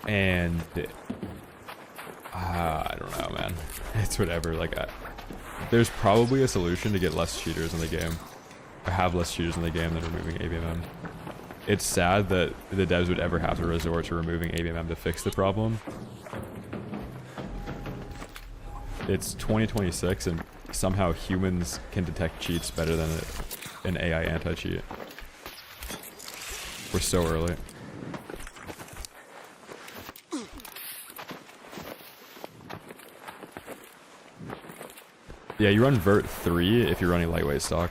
and I don't know, man. It's whatever. Like, there's probably a solution to get less cheaters in the game, or have less cheaters in the game than removing ABMM. It's sad that the devs would ever have to resort to removing ABMM to fix the problem. It's 2026 and somehow humans can detect cheats better than an AI anti-cheat. We're so early. Yeah, you run Vert 3 if you're running lightweight stock.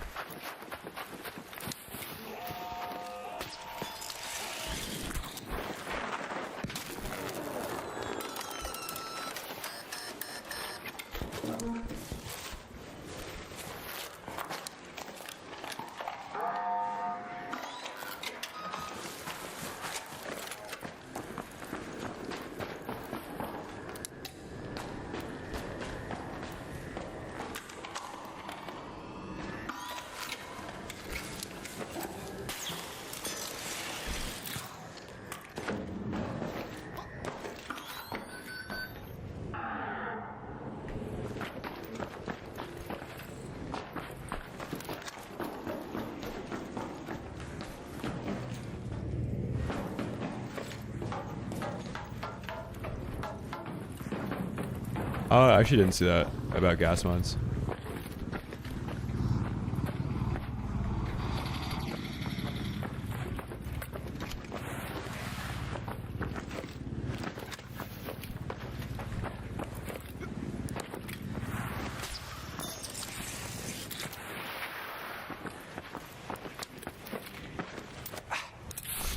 Oh, I actually didn't see that about gas mods.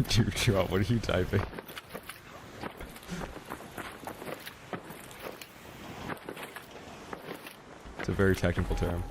Dude, what are you typing? It's a very technical term.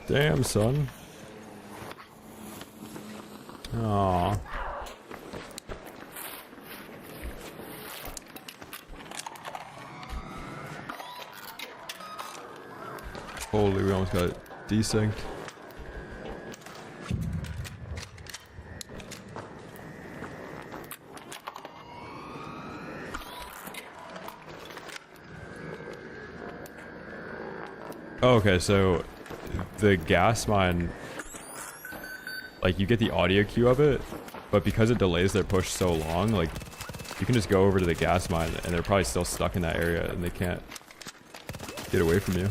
Damn, son. Aww. Holy, we almost got desynced. Oh, okay, so the gas mine, like you get the audio cue of it, but because it delays their push so long, like you can just go over to the gas mine and they're probably still stuck in that area and they can't get away from you.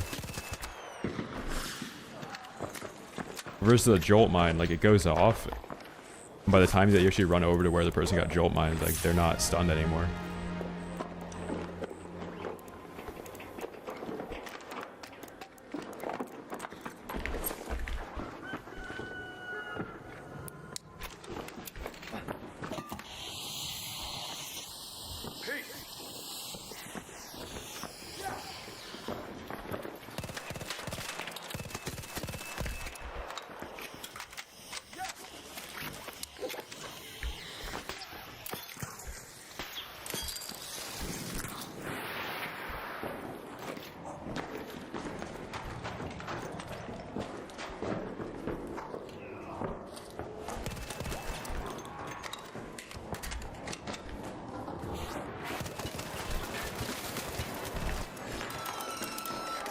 Versus the jolt mine, like it goes off, and by the time that you actually run over to where the person got jolt mined, like they're not stunned anymore.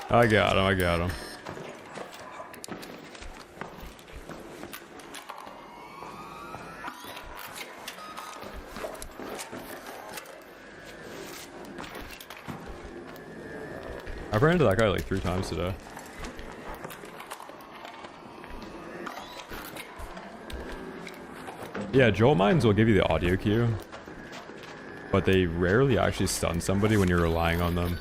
I got him, I got him. I've ran into that guy like 3 times today. Yeah, jolt mines will give you the audio cue, but they rarely actually stun somebody when you're relying on them.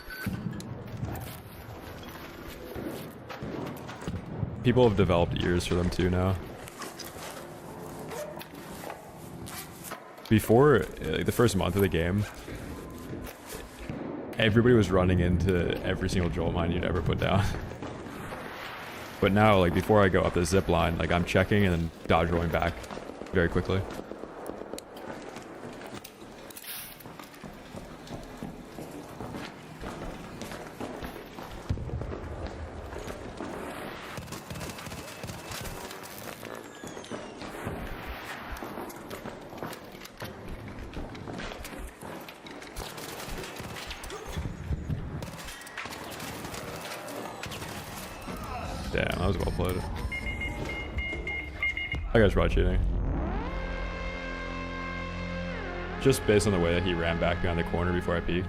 People have developed ears for them too now. Before, like the first month of the game, everybody was running into every single jolt mine you'd ever put down. But now, like before I go up the zip line, like I'm checking and then dodge rolling back very quickly. Damn, that was well played. That guy's probably cheating. Just based on the way that he ran back behind the corner before I peeked.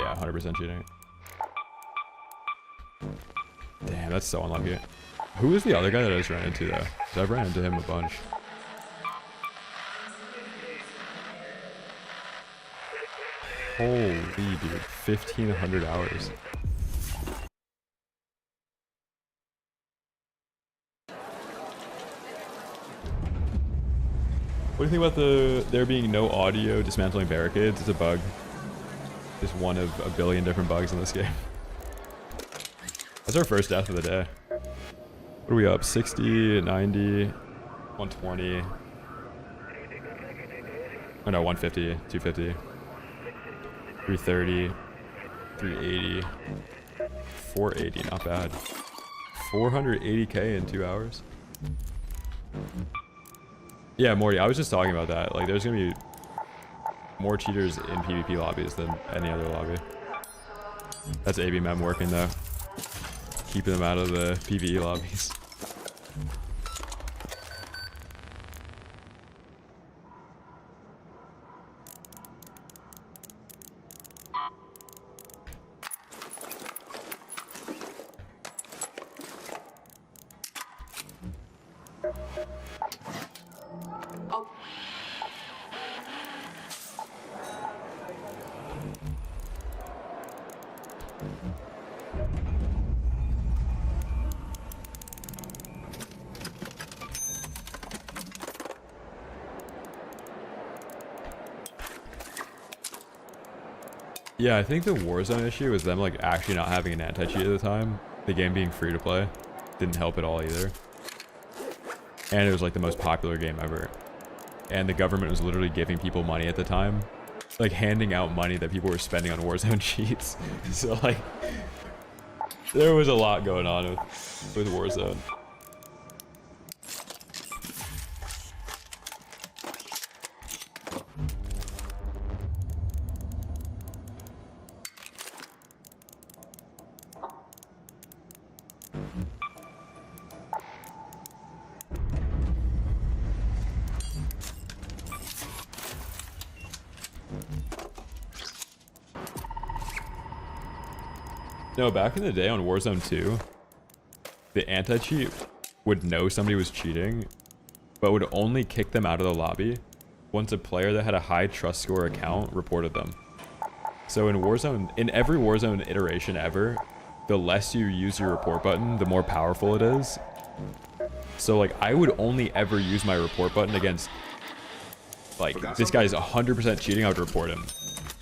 Yeah, 100% cheating. Damn, that's so unlucky. Who was the other guy that I just ran into though? 'Cause I've ran into him a bunch. Holy dude, 1,500 hours. What do you think about there being no audio dismantling barricades? It's a bug. Just one of a billion different bugs in this game. That's our first death of the day. What are we up? 60, 90, 120. Oh no, 150, 250, 330, 380, 480, not bad. 480k in 2 hours. Yeah, Morty, I was just talking about that. Like, there's gonna be more cheaters in PvP lobbies than any other lobby. That's ABMM working, though. Keeping them out of the PvE lobbies. Yeah, I think the Warzone issue is them like actually not having an anti-cheat at the time. The game being free to play didn't help at all either. And it was like the most popular game ever. And the government was literally giving people money at the time. Like handing out money that people were spending on Warzone cheats. So like, There was a lot going on with Warzone. No, back in the day on Warzone 2, the anti-cheat would know somebody was cheating, but would only kick them out of the lobby once a player that had a high trust score account reported them. So in Warzone, in every Warzone iteration ever, the less you use your report button, the more powerful it is. So like, I would only ever use my report button against, like, this guy's 100% cheating, I would report him.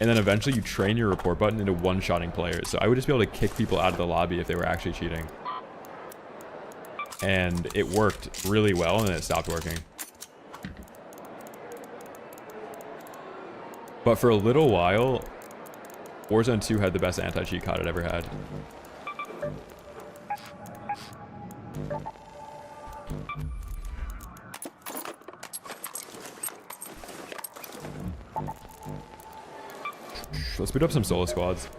And then eventually you train your report button into one-shotting players. So I would just be able to kick people out of the lobby if they were actually cheating. And it worked really well, and then it stopped working. But for a little while, Warzone 2 had the best anti-cheat COD it ever had. Let's boot up some solo squads.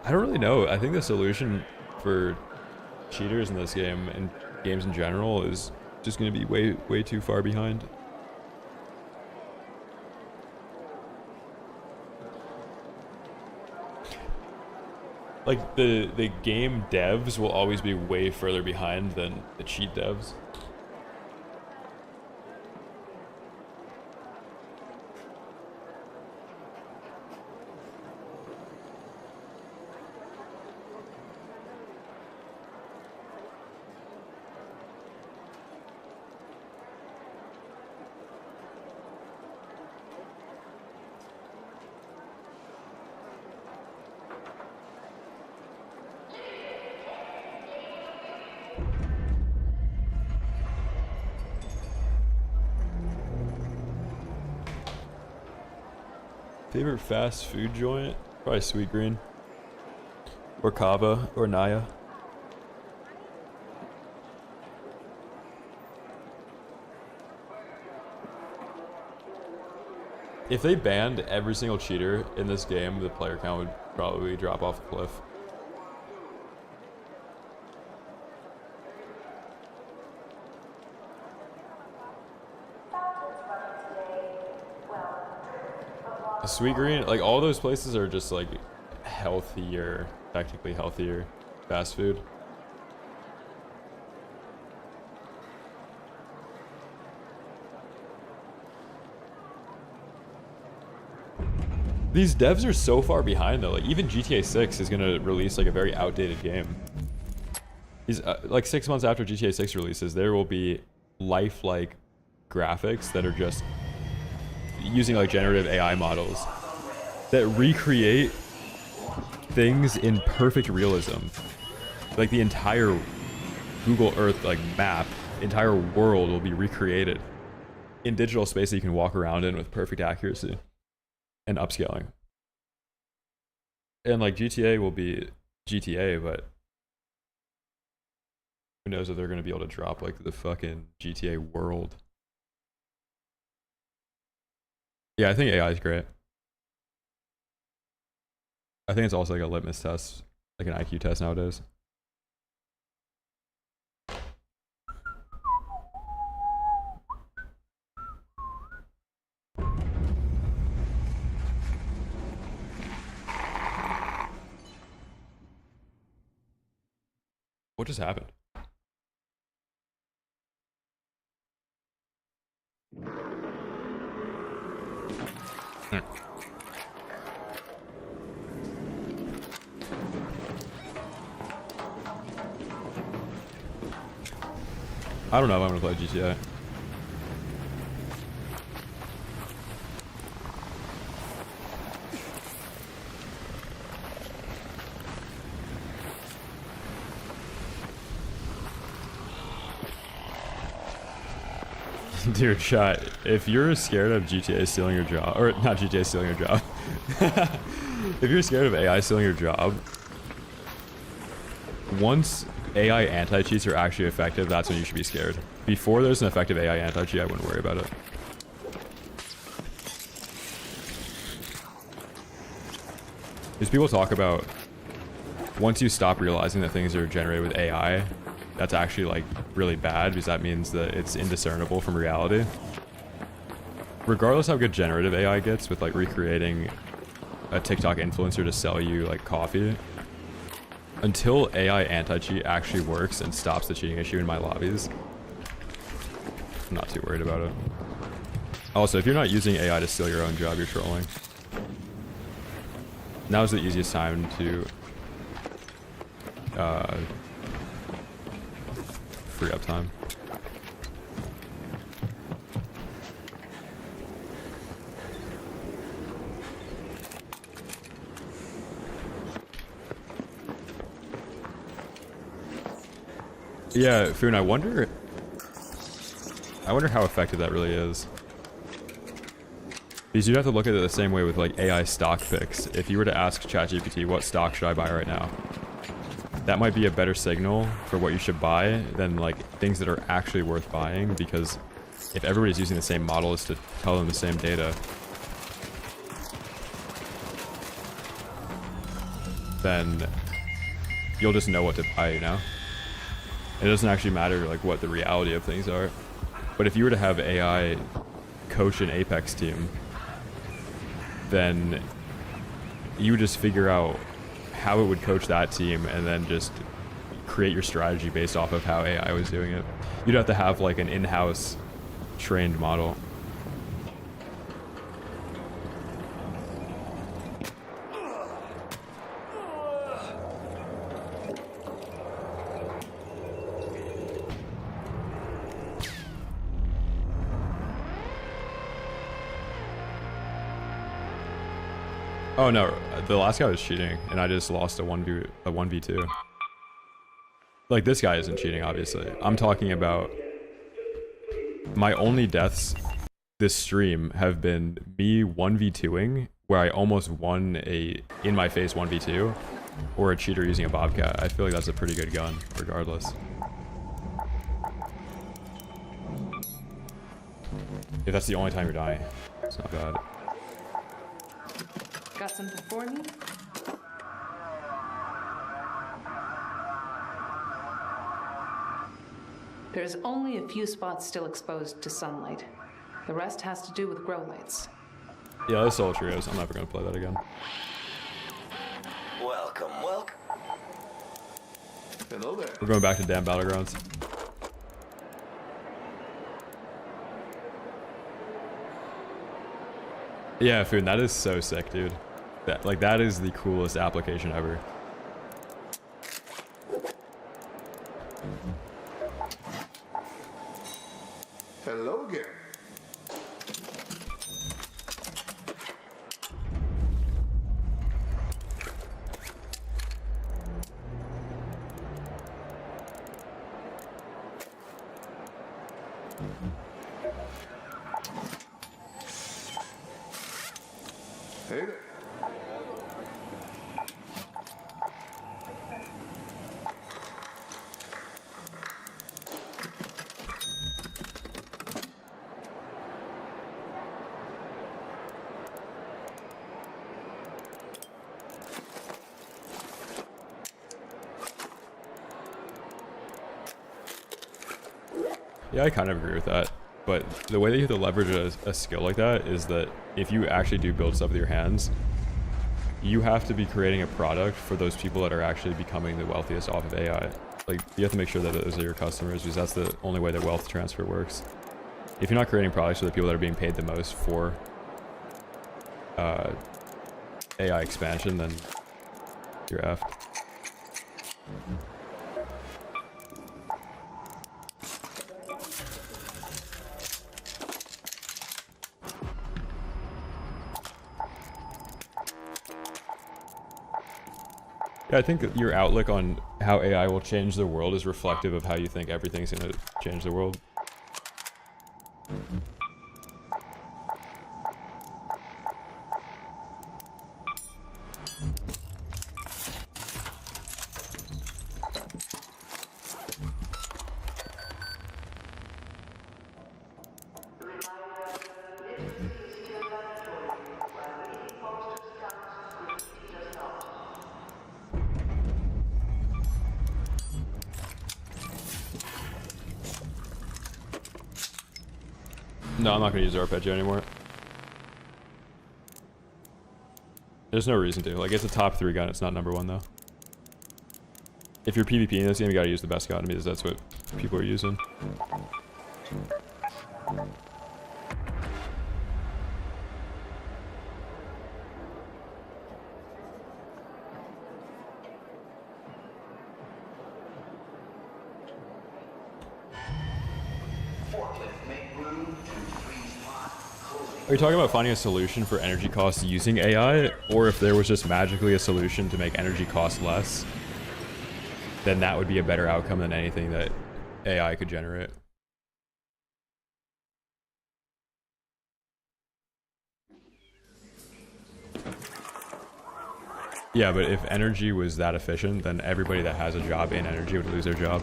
I don't really know. I think the solution for cheaters in this game and games in general is just going to be way too far behind. Like, the game devs will always be way further behind than the cheat devs. Favorite fast food joint? Probably Sweet Green. Or Kava. Or Naya. If they banned every single cheater in this game, the player count would probably drop off a cliff. Sweet Green, like, all those places are just like healthier, technically healthier fast food. These devs are so far behind though. Like, even GTA 6 is gonna release like a very outdated game. These like 6 months after GTA 6 releases, there will be lifelike graphics that are just using like generative AI models that recreate things in perfect realism. Like, the entire Google Earth like map, entire world will be recreated in digital space that you can walk around in with perfect accuracy and upscaling. And like, GTA will be GTA, but who knows if they're going to be able to drop like the fucking GTA world. Yeah, I think AI is great. I think it's also like a litmus test, like an IQ test nowadays. What just happened? I don't know if I'm gonna play GTA. Dude, chat, if you're scared of GTA stealing your job, or not GTA stealing your job, if you're scared of AI stealing your job, once AI anti-cheats are actually effective, that's when you should be scared. Before there's an effective AI anti-cheat, I wouldn't worry about it. Because people talk about, once you stop realizing that things are generated with AI, that's actually like really bad because that means that it's indiscernible from reality. Regardless how good generative AI gets with like recreating a TikTok influencer to sell you like coffee, until AI anti-cheat actually works and stops the cheating issue in my lobbies, I'm not too worried about it. Also, if you're not using AI to steal your own job, you're trolling. Now's the easiest time to free up time. Yeah, Foon, I wonder how effective that really is. Because you'd have to look at it the same way with like AI stock picks. If you were to ask ChatGPT, what stock should I buy right now? That might be a better signal for what you should buy than like things that are actually worth buying, because if everybody's using the same models to tell them the same data, then you'll just know what to buy, you know? It doesn't actually matter like what the reality of things are. But if you were to have AI coach an Apex team, then you would just figure out how it would coach that team and then just create your strategy based off of how AI was doing it. You'd have to have like an in-house trained model. Oh no, the last guy was cheating, and I just lost a 1v2. Like, this guy isn't cheating, obviously. I'm talking about my only deaths this stream have been me 1v2ing, where I almost won a in-my-face 1v2, or a cheater using a Bobcat. I feel like that's a pretty good gun, regardless. If that's the only time you're dying, it's not bad. Got something for me? There's only a few spots still exposed to sunlight. The rest has to do with grow lights. Yeah, this all trios. I'm never gonna play that again. Welcome, welcome. Hello there. We're going back to damn battlegrounds. Yeah, Foon, that is so sick, dude. That is the coolest application ever. Hello again. Hey there. Yeah, I kind of agree with that. But the way that you have to leverage a skill like that is that if you actually do build stuff with your hands, you have to be creating a product for those people that are actually becoming the wealthiest off of AI. Like, you have to make sure that those are your customers, because that's the only way that wealth transfer works. If you're not creating products for the people that are being paid the most for AI expansion, then you're effed. Yeah, I think your outlook on how AI will change the world is reflective of how you think everything's going to change the world. No, I'm not going to use Arpeggio anymore. There's no reason to. Like, it's a top 3 gun, it's not number 1 though. If you're PvP in this game, you gotta use the best gun because that's what people are using. Are you talking about finding a solution for energy costs using AI, or if there was just magically a solution to make energy costs less, then that would be a better outcome than anything that AI could generate? Yeah, but if energy was that efficient, then everybody that has a job in energy would lose their job.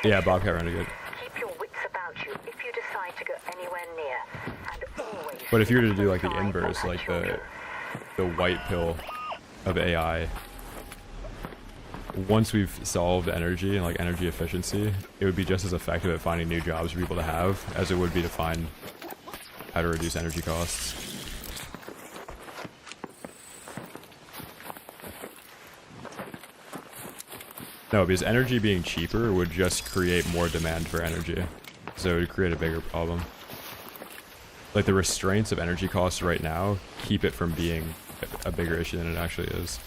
Yeah, Bobcat Renegade. Keep your wits about you if you decide to go anywhere near, and always. But if you were to do like the inverse, like the white pill of AI, once we've solved energy and like energy efficiency, it would be just as effective at finding new jobs for people to have as it would be to find how to reduce energy costs. No, because energy being cheaper would just create more demand for energy. So it would create a bigger problem. Like the restraints of energy costs right now keep it from being a bigger issue than it actually is.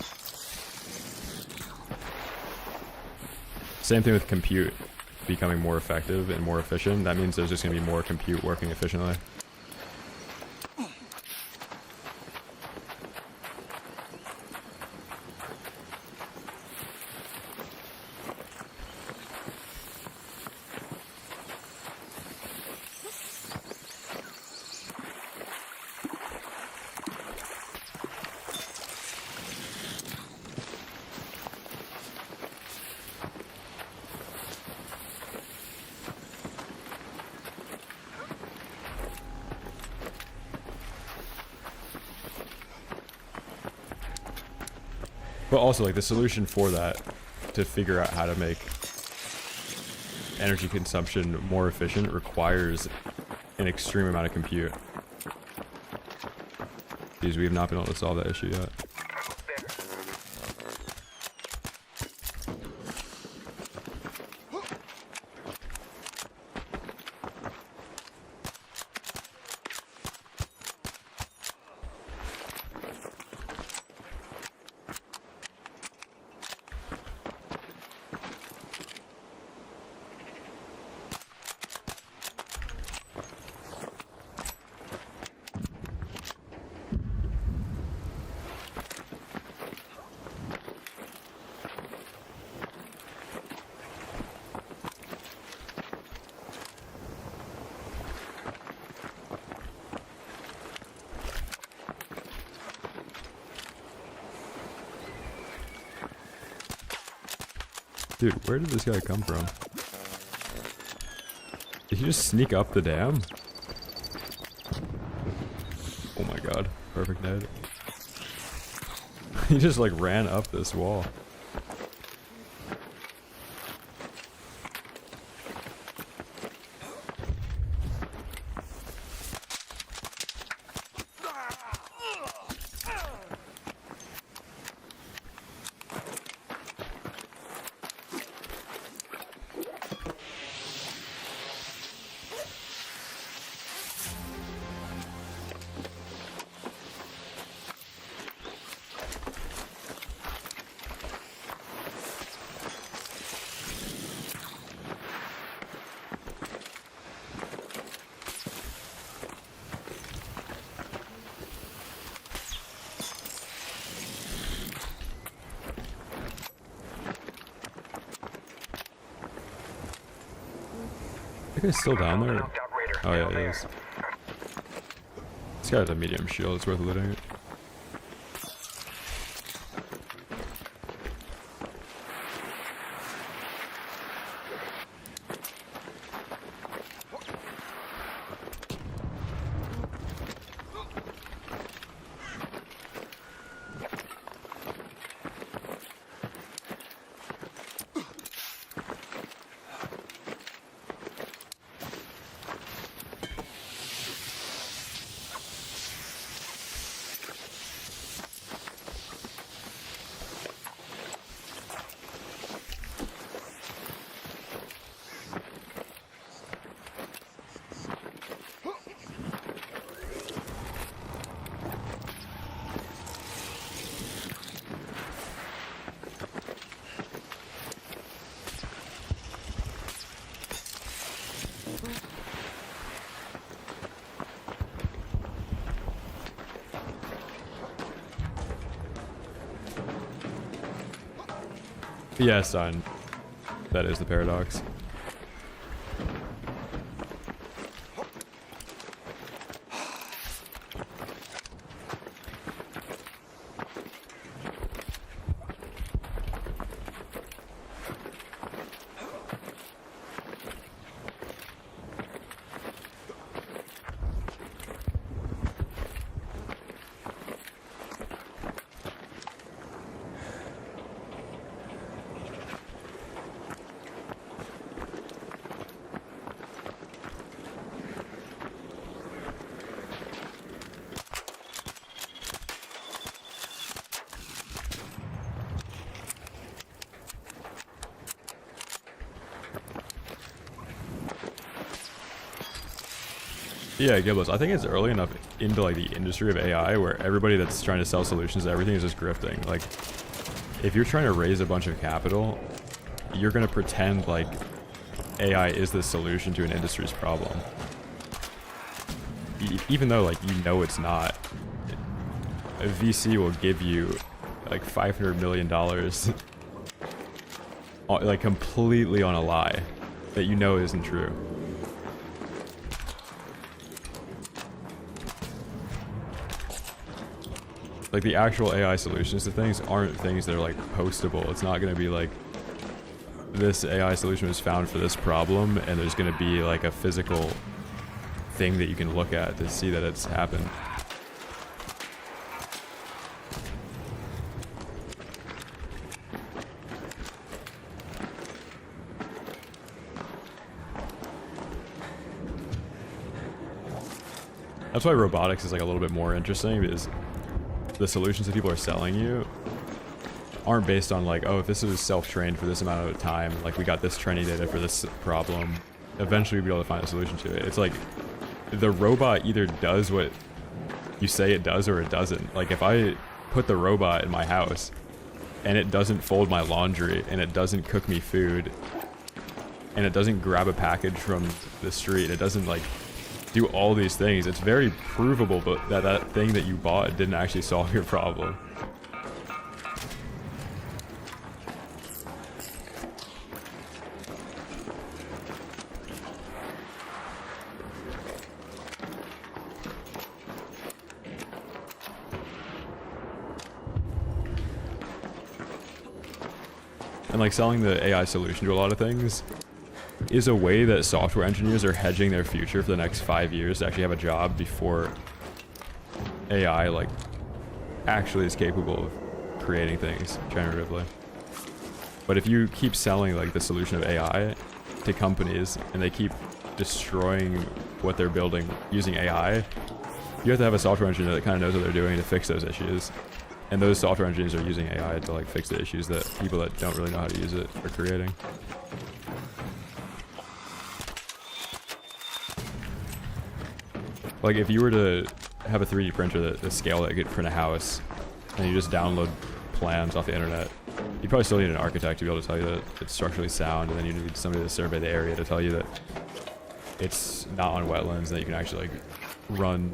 Same thing with compute becoming more effective and more efficient. That means there's just going to be more compute working efficiently. But also, like, the solution for that, to figure out how to make energy consumption more efficient, requires an extreme amount of compute. Because we have not been able to solve that issue yet. Dude, where did this guy come from? Did he just sneak up the dam? Oh my god. Perfect nade. He just like ran up this wall. That guy's still down there? Oh yeah, he is. This guy has a medium shield, it's worth looting it. Yeah, son. That is the paradox. Yeah, Gibless, I think it's early enough into like the industry of AI where everybody that's trying to sell solutions to everything is just grifting. Like, if you're trying to raise a bunch of capital, you're going to pretend like AI is the solution to an industry's problem. Even though like you know it's not. A VC will give you like $500 million like completely on a lie that you know isn't true. Like the actual AI solutions to things aren't things that are like postable. It's not going to be like this AI solution was found for this problem and there's going to be like a physical thing that you can look at to see that it's happened. That's why robotics is like a little bit more interesting, because the solutions that people are selling you aren't based on like, oh, if this is self-trained for this amount of time, like we got this training data for this problem, eventually we'll be able to find a solution to it. It's like the robot either does what you say it does or it doesn't. Like if I put the robot in my house and it doesn't fold my laundry and it doesn't cook me food and it doesn't grab a package from the street, it doesn't like do all these things, it's very provable but that thing that you bought didn't actually solve your problem. And like selling the AI solution to a lot of things is a way that software engineers are hedging their future for the next 5 years to actually have a job before AI like actually is capable of creating things generatively. But if you keep selling like the solution of AI to companies and they keep destroying what they're building using AI, you have to have a software engineer that kind of knows what they're doing to fix those issues. And those software engineers are using AI to like fix the issues that people that don't really know how to use it are creating. Like if you were to have a 3D printer that the scale that could print a house and you just download plans off the internet, you probably still need an architect to be able to tell you that it's structurally sound, and then you need somebody to survey the area to tell you that it's not on wetlands and that you can actually like run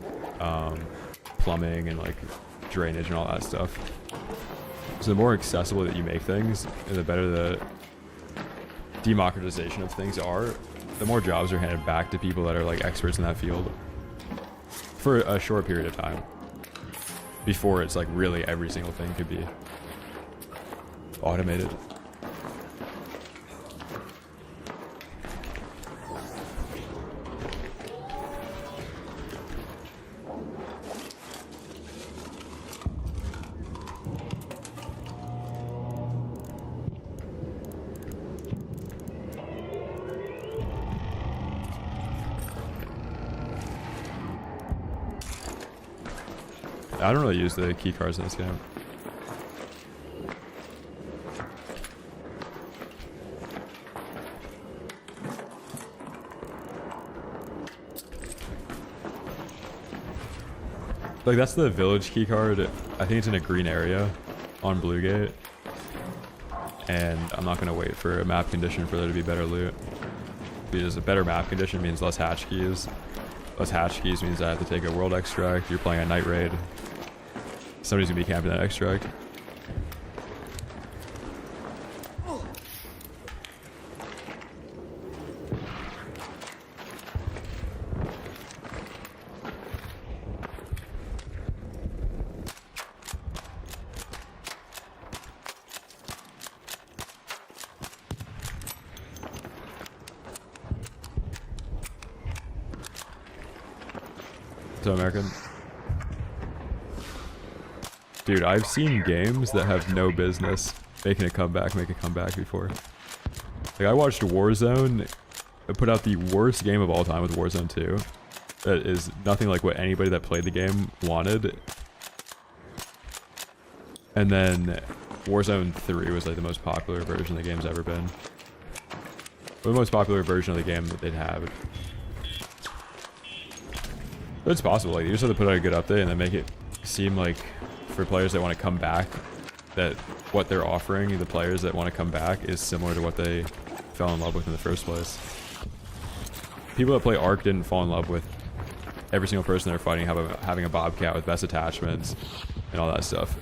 plumbing and like drainage and all that stuff. So the more accessible that you make things, and the better the democratization of things are, the more jobs are handed back to people that are like experts in that field for a short period of time before it's like really every single thing could be automated. I don't really use the key cards in this game. Like, that's the village key card. I think it's in a green area on Blue Gate. And I'm not going to wait for a map condition for there to be better loot. Because a better map condition means less hatch keys. Less hatch keys means I have to take a world extract. You're playing a night raid. Somebody's going to be camping that extract. So American. Dude, I've seen games that have no business making a comeback before. Like, I watched Warzone put out the worst game of all time with Warzone 2. That is nothing like what anybody that played the game wanted. And then Warzone 3 was like the most popular version the game's ever been. Or the most popular version of the game that they'd have. But it's possible, like, you just have to put out a good update and then make it seem like, for players that want to come back, that what they're offering the players that want to come back is similar to what they fell in love with in the first place. People that play Ark didn't fall in love with every single person they're fighting having a Bobcat with best attachments and all that stuff.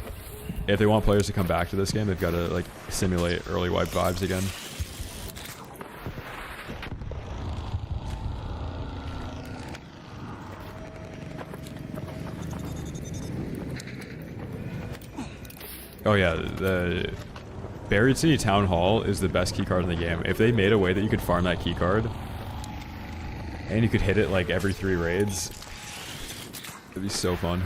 If they want players to come back to this game, they've got to, like, simulate early wipe vibes again. Oh yeah, the Buried City Town Hall is the best keycard in the game. If they made a way that you could farm that keycard, and you could hit it like every 3 raids, it'd be so fun.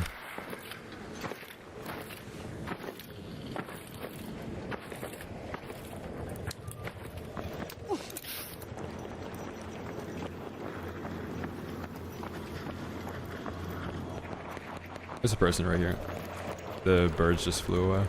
There's a person right here. The birds just flew away.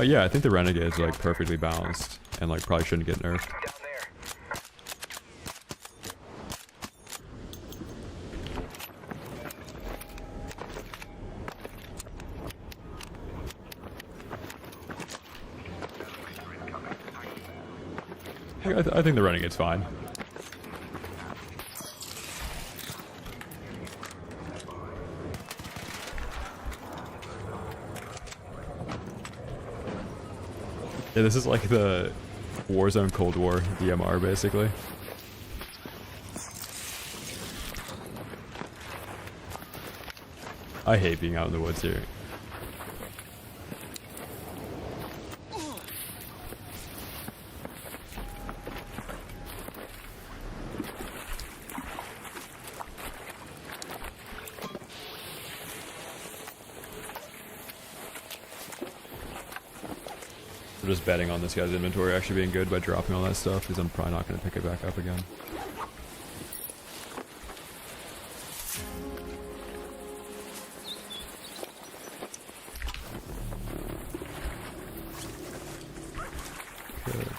Yeah, I think the Renegade's like perfectly balanced and like probably shouldn't get nerfed. I think the Renegade's fine. Yeah, this is like the Warzone Cold War DMR, basically. I hate being out in the woods here. I'm just betting on this guy's inventory actually being good by dropping all that stuff, because I'm probably not going to pick it back up again. Okay.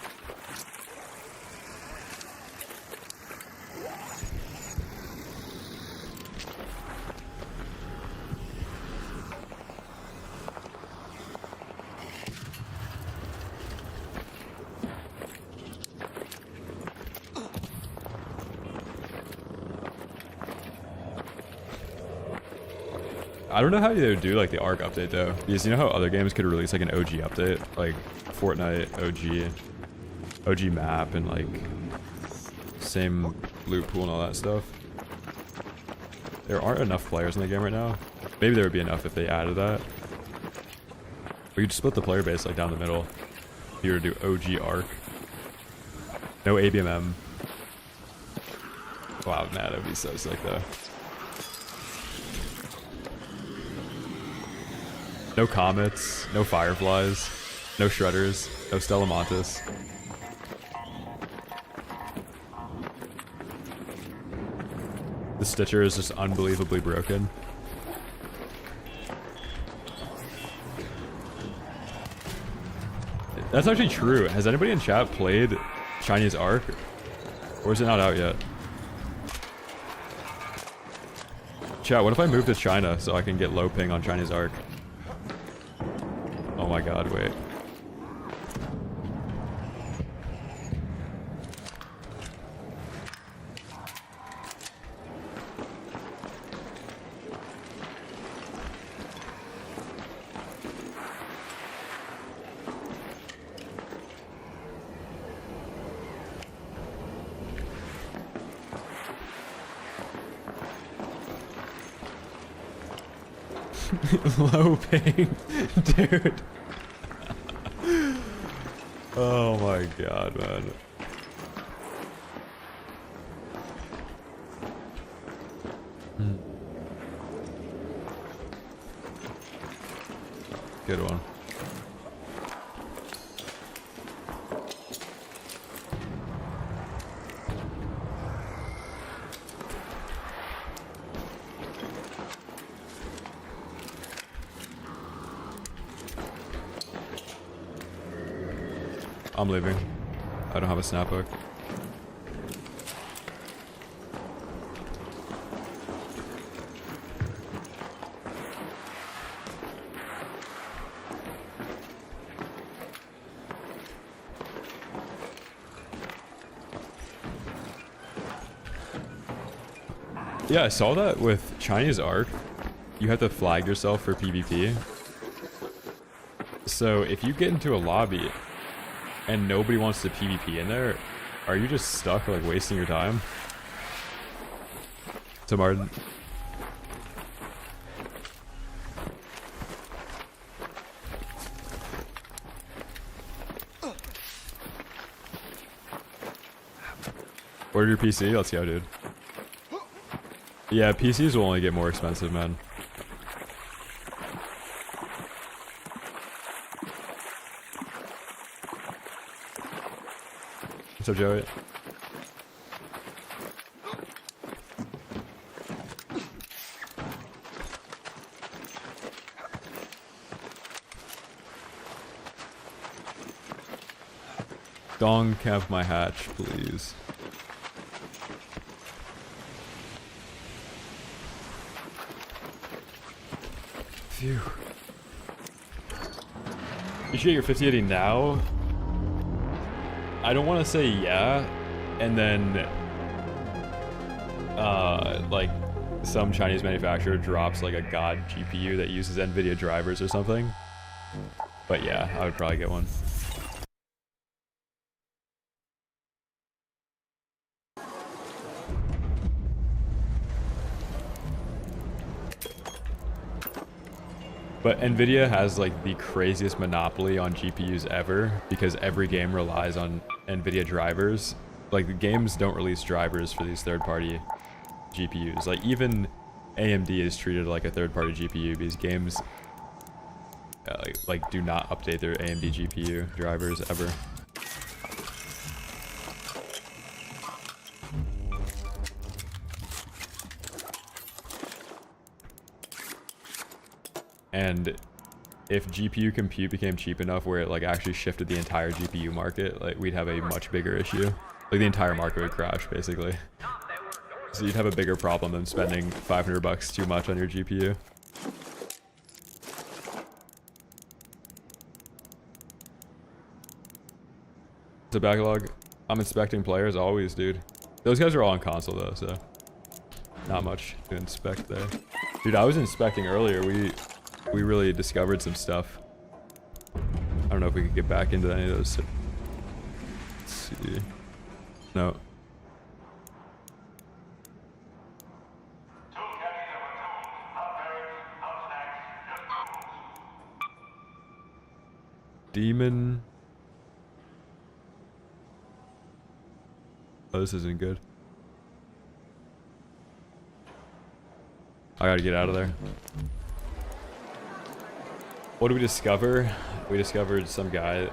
I don't know how they would do like the Arc update though. Because you know how other games could release like an OG update, like Fortnite OG map and like same loot pool and all that stuff. There aren't enough players in the game right now. Maybe there would be enough if they added that. We could split the player base like down the middle. If you were to do OG Arc. No ABMM. Wow, man, that would be so sick though. No comets, no fireflies, no shredders, no Stellamontis. The Stitcher is just unbelievably broken. That's actually true. Has anybody in chat played Chinese Arc? Or is it not out yet? Chat, what if I move to China so I can get low ping on Chinese Arc? Oh my god, wait. Low ping, dude. Oh my god, man. Good one. I'm leaving. I don't have a snap hook. Yeah, I saw that with Chinese Arc. You have to flag yourself for PvP. So if you get into a lobby and nobody wants to PvP in there, are you just stuck like wasting your time? So Martin. Order your PC? Let's go, dude. Yeah, PCs will only get more expensive, man. What's up, Joey? Dong camp my hatch, please. Phew. You should get your 5080 now? I don't want to say yeah, and then like some Chinese manufacturer drops like a god GPU that uses NVIDIA drivers or something. But yeah, I would probably get one. But NVIDIA has like the craziest monopoly on GPUs ever because every game relies on NVIDIA drivers. Like the games don't release drivers for these third-party GPUs. Like even AMD is treated like a third-party GPU because games like do not update their AMD GPU drivers ever. And if GPU compute became cheap enough where it like actually shifted the entire GPU market, like we'd have a much bigger issue. Like the entire market would crash basically. So you'd have a bigger problem than spending $500 too much on your GPU. It's a backlog. I'm inspecting players always, dude. Those guys are all on console though, so not much to inspect there. Dude, I was inspecting earlier. We really discovered some stuff. I don't know if we could get back into any of those. Let's see. No. Demon. Oh, this isn't good. I gotta get out of there. What did we discover? We discovered some guy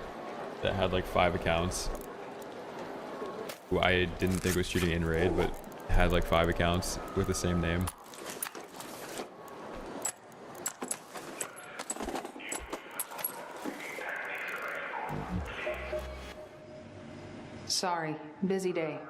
that had like 5 accounts. Who I didn't think was shooting in raid, but had like 5 accounts with the same name. Sorry, busy day.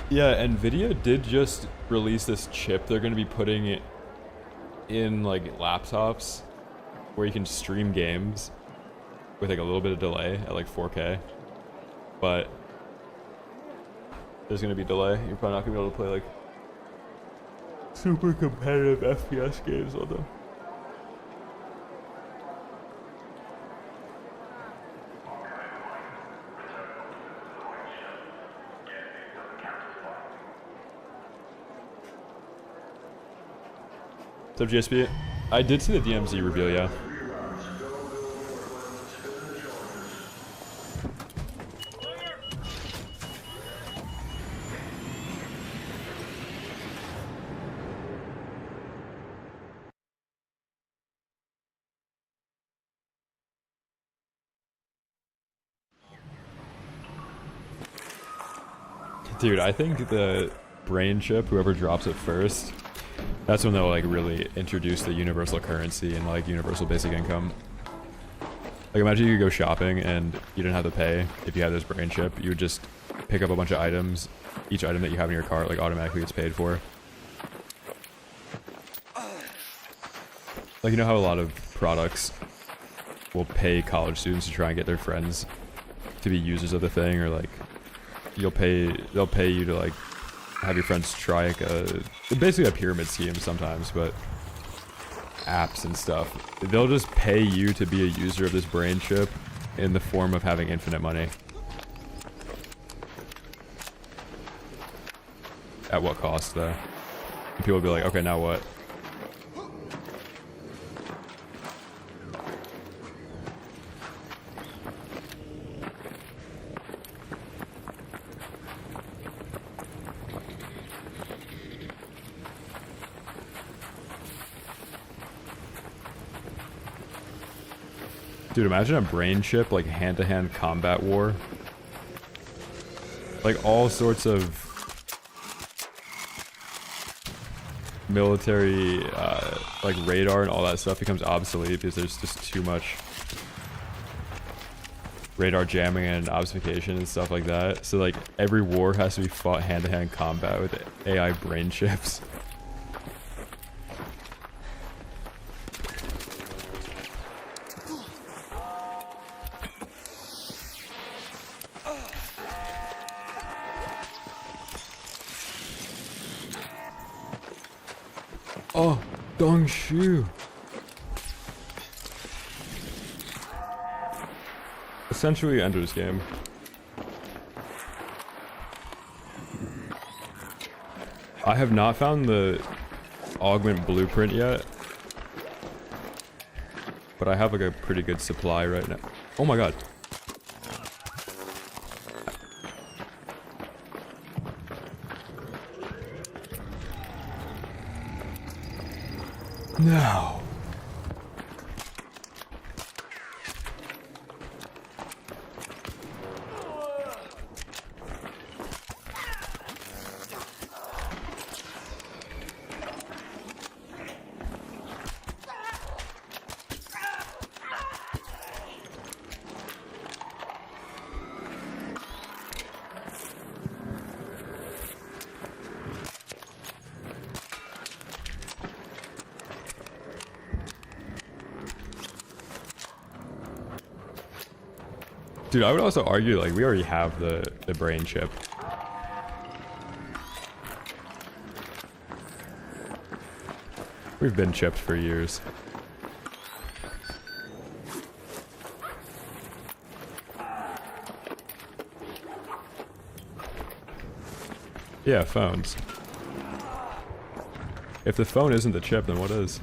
Yeah, Nvidia did just release this chip they're going to be putting it in like laptops where you can stream games with like a little bit of delay at like 4K. But there's going to be delay. You're probably not going to be able to play like super competitive FPS games on them. So GSP, I did see the DMZ reveal, yeah. Dude, I think the brain chip, whoever drops it first, that's when they'll like really introduce the universal currency and like universal basic income. Like imagine you could go shopping and you didn't have to pay if you had this brain chip. You would just pick up a bunch of items. Each item that you have in your cart like automatically gets paid for. Like you know how a lot of products will pay college students to try and get their friends to be users of the thing, or like they'll pay you to like have your friends try like basically a pyramid scheme sometimes, but apps and stuff. They'll just pay you to be a user of this brain chip in the form of having infinite money. At what cost though? And people will be like, okay, now what? Dude, imagine a brain chip, like hand-to-hand combat war. Like all sorts of military, like radar and all that stuff becomes obsolete because there's just too much radar jamming and obfuscation and stuff like that. So like every war has to be fought hand-to-hand combat with AI brain chips. Oh, Dong Shu. Essentially Ender's Game. I have not found the augment blueprint yet, but I have like a pretty good supply right now. Oh my god. No. Dude, I would also argue, like, we already have the brain chip. We've been chipped for years. Yeah, phones. If the phone isn't the chip, then what is?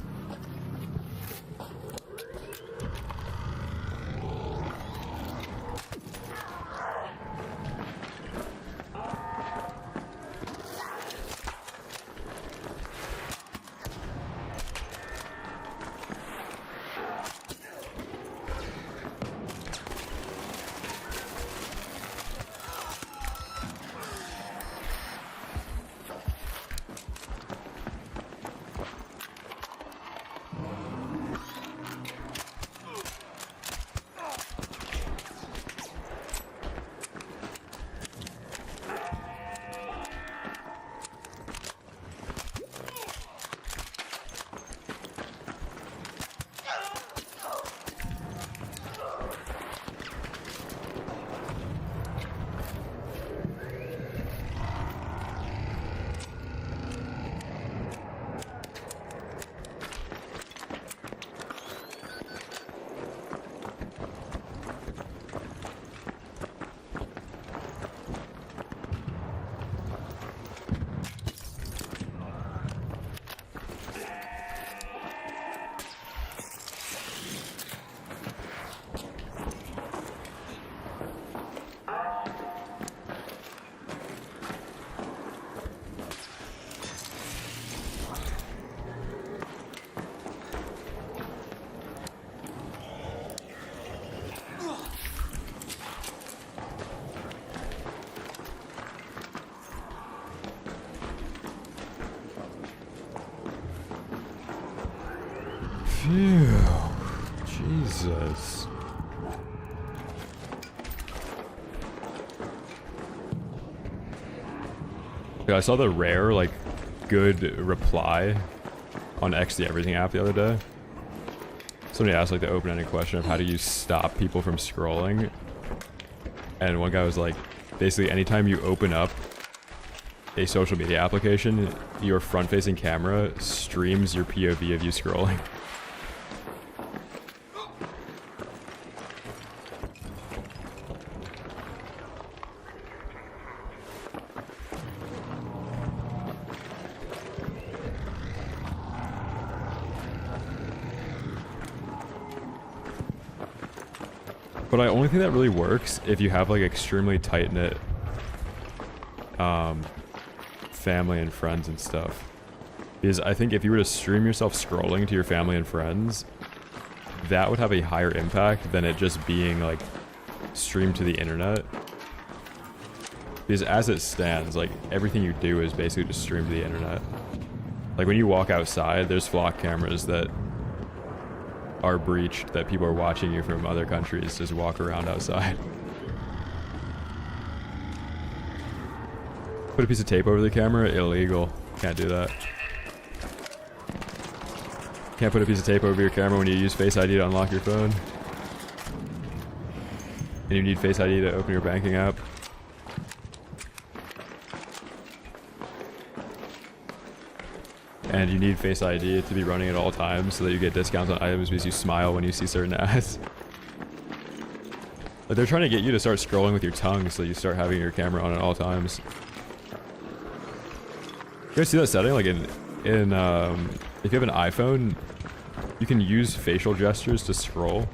Phew. Jesus. Yeah, I saw the rare, like, good reply on X the Everything app the other day. Somebody asked, like, the open-ended question of how do you stop people from scrolling? And one guy was like, basically, anytime you open up a social media application, your front-facing camera streams your POV of you scrolling. But I only think that really works if you have like extremely tight-knit family and friends and stuff. Because I think if you were to stream yourself scrolling to your family and friends, that would have a higher impact than it just being like streamed to the internet. Because as it stands, like everything you do is basically just streamed to the internet. Like when you walk outside, there's flock cameras that are breached, that people are watching you from other countries just walk around outside. Put a piece of tape over the camera, illegal. Can't do that. Can't put a piece of tape over your camera when you use Face ID to unlock your phone. And you need Face ID to open your banking app. And you need Face ID to be running at all times so that you get discounts on items because you smile when you see certain ads. But they're trying to get you to start scrolling with your tongue so you start having your camera on at all times. You guys see that setting? Like if you have an iPhone, you can use facial gestures to scroll.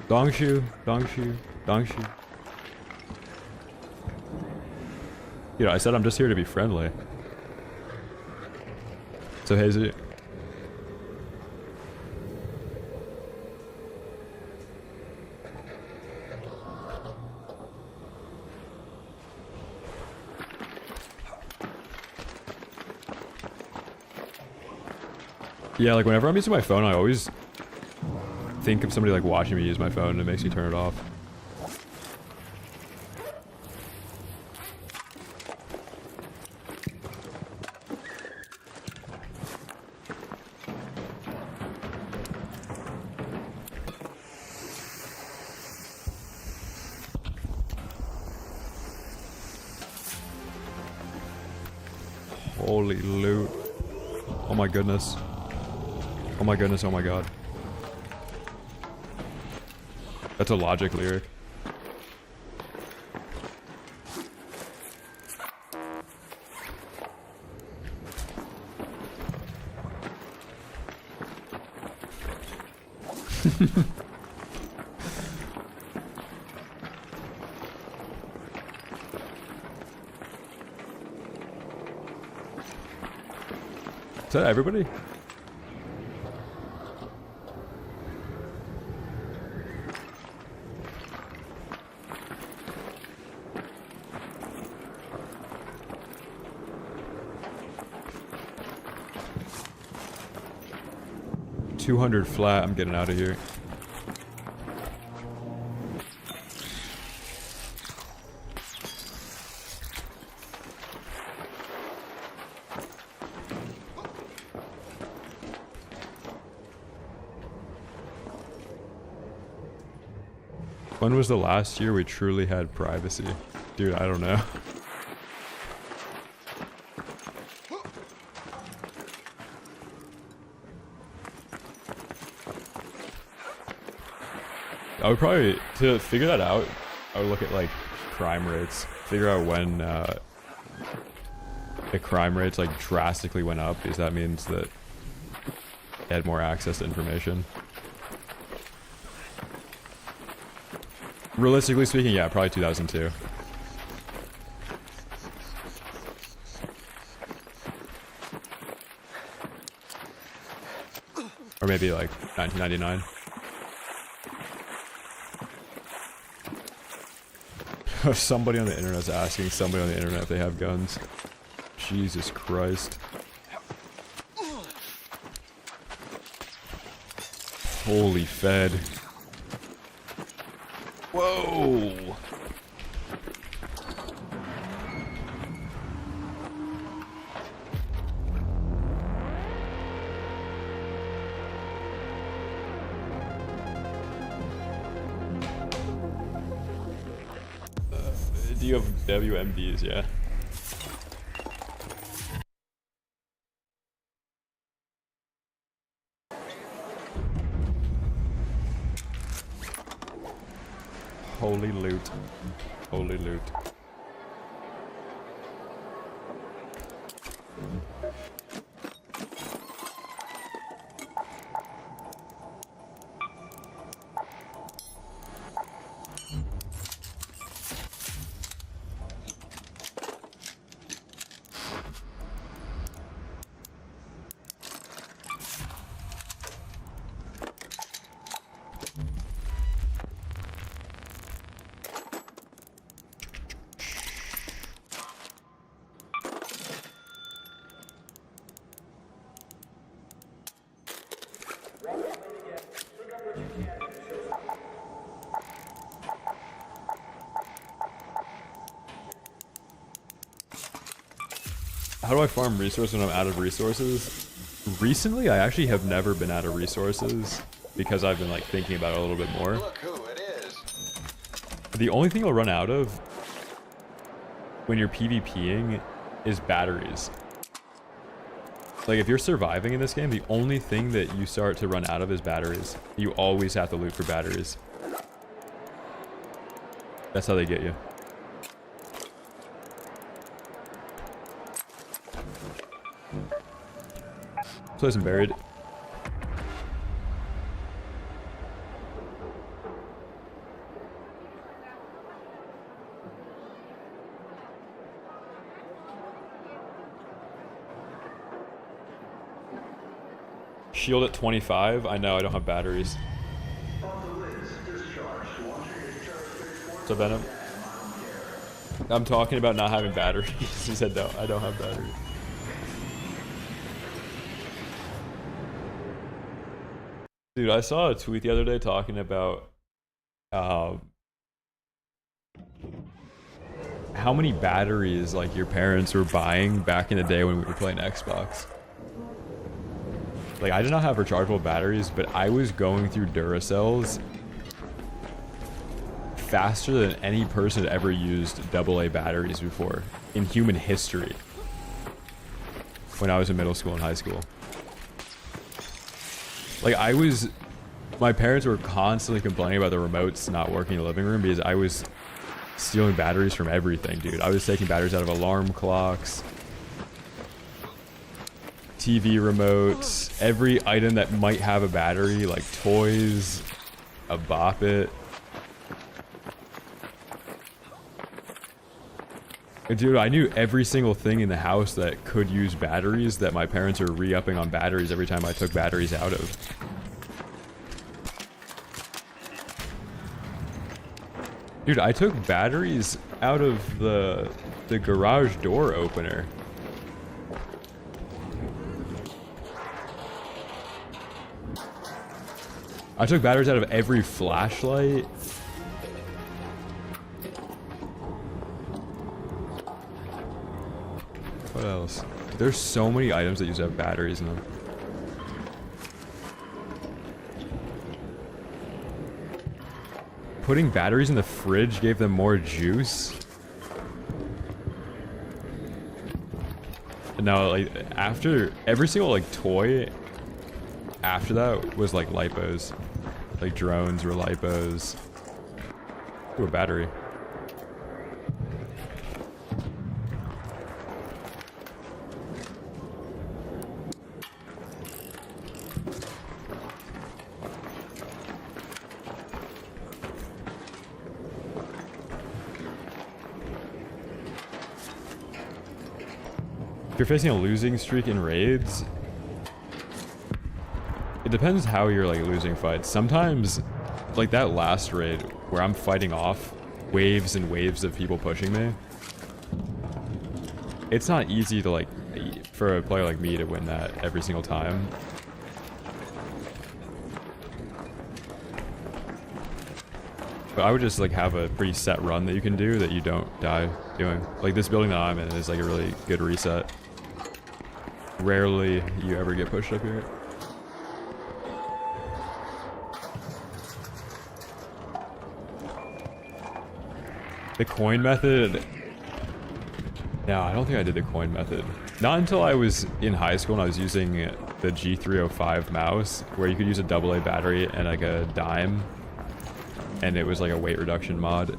Dongshu, Dongshu, Dongshu. You know, I said I'm just here to be friendly. So Hazy. Yeah, like whenever I'm using my phone, I always think of somebody like watching me use my phone and it makes me turn it off. Holy loot. Oh my goodness. Oh my goodness, oh my god. That's a Logic lyric. Is that everybody? $200 flat, I'm getting out of here. When was the last year we truly had privacy? Dude, I don't know. I would probably, to figure that out, I would look at like crime rates. Figure out when the crime rates like drastically went up, because that means that they had more access to information. Realistically speaking, yeah, probably 2002. Or maybe like 1999. Somebody on the internet's asking somebody on the internet if they have guns. Jesus Christ. Holy fed. Whoa! Do you have WMDs? Yeah. Holy loot. Holy loot. How do I farm resources when I'm out of resources? Recently, I actually have never been out of resources because I've been like thinking about it a little bit more. Look who it is. The only thing you'll run out of when you're PvPing is batteries. Like if you're surviving in this game, the only thing that you start to run out of is batteries. You always have to loot for batteries. That's how they get you. Place them buried. Shield at 25? I know, I don't have batteries. So Venom? I'm talking about not having batteries. He said no, I don't have batteries. Dude, I saw a tweet the other day talking about how many batteries like your parents were buying back in the day when we were playing Xbox. Like, I did not have rechargeable batteries, but I was going through Duracells faster than any person had ever used AA batteries before in human history when I was in middle school and high school. Like, my parents were constantly complaining about the remotes not working in the living room because I was stealing batteries from everything, dude. I was taking batteries out of alarm clocks, TV remotes, every item that might have a battery, like toys, a Bop It. Dude, I knew every single thing in the house that could use batteries that my parents were re-upping on batteries every time I took batteries out of. Dude, I took batteries out of the garage door opener. I took batteries out of every flashlight. What else? Dude, there's so many items that used to have batteries in them. Putting batteries in the fridge gave them more juice. And now, like, after every single like toy after that was like lipos. Like drones were lipos. Ooh, a battery. If you're facing a losing streak in raids, it depends how you're like losing fights. Sometimes, like that last raid where I'm fighting off waves and waves of people pushing me, it's not easy to like, for a player like me to win that every single time. But I would just like have a pretty set run that you can do that you don't die doing. Like this building that I'm in is like a really good reset. Rarely you ever get pushed up here. The coin method? No, I don't think I did the coin method. Not until I was in high school and I was using the G305 mouse, where you could use a AA battery and like a dime, and it was like a weight reduction mod.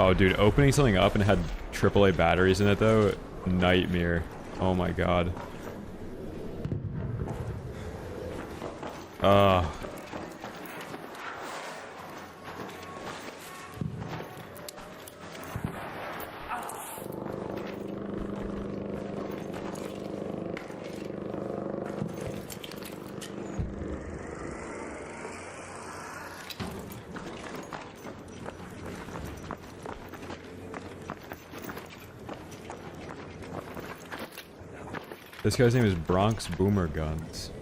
Oh, dude, opening something up and it had AAA batteries in it, though, nightmare. Oh my god. This guy's name is Bronx Boomer Guns.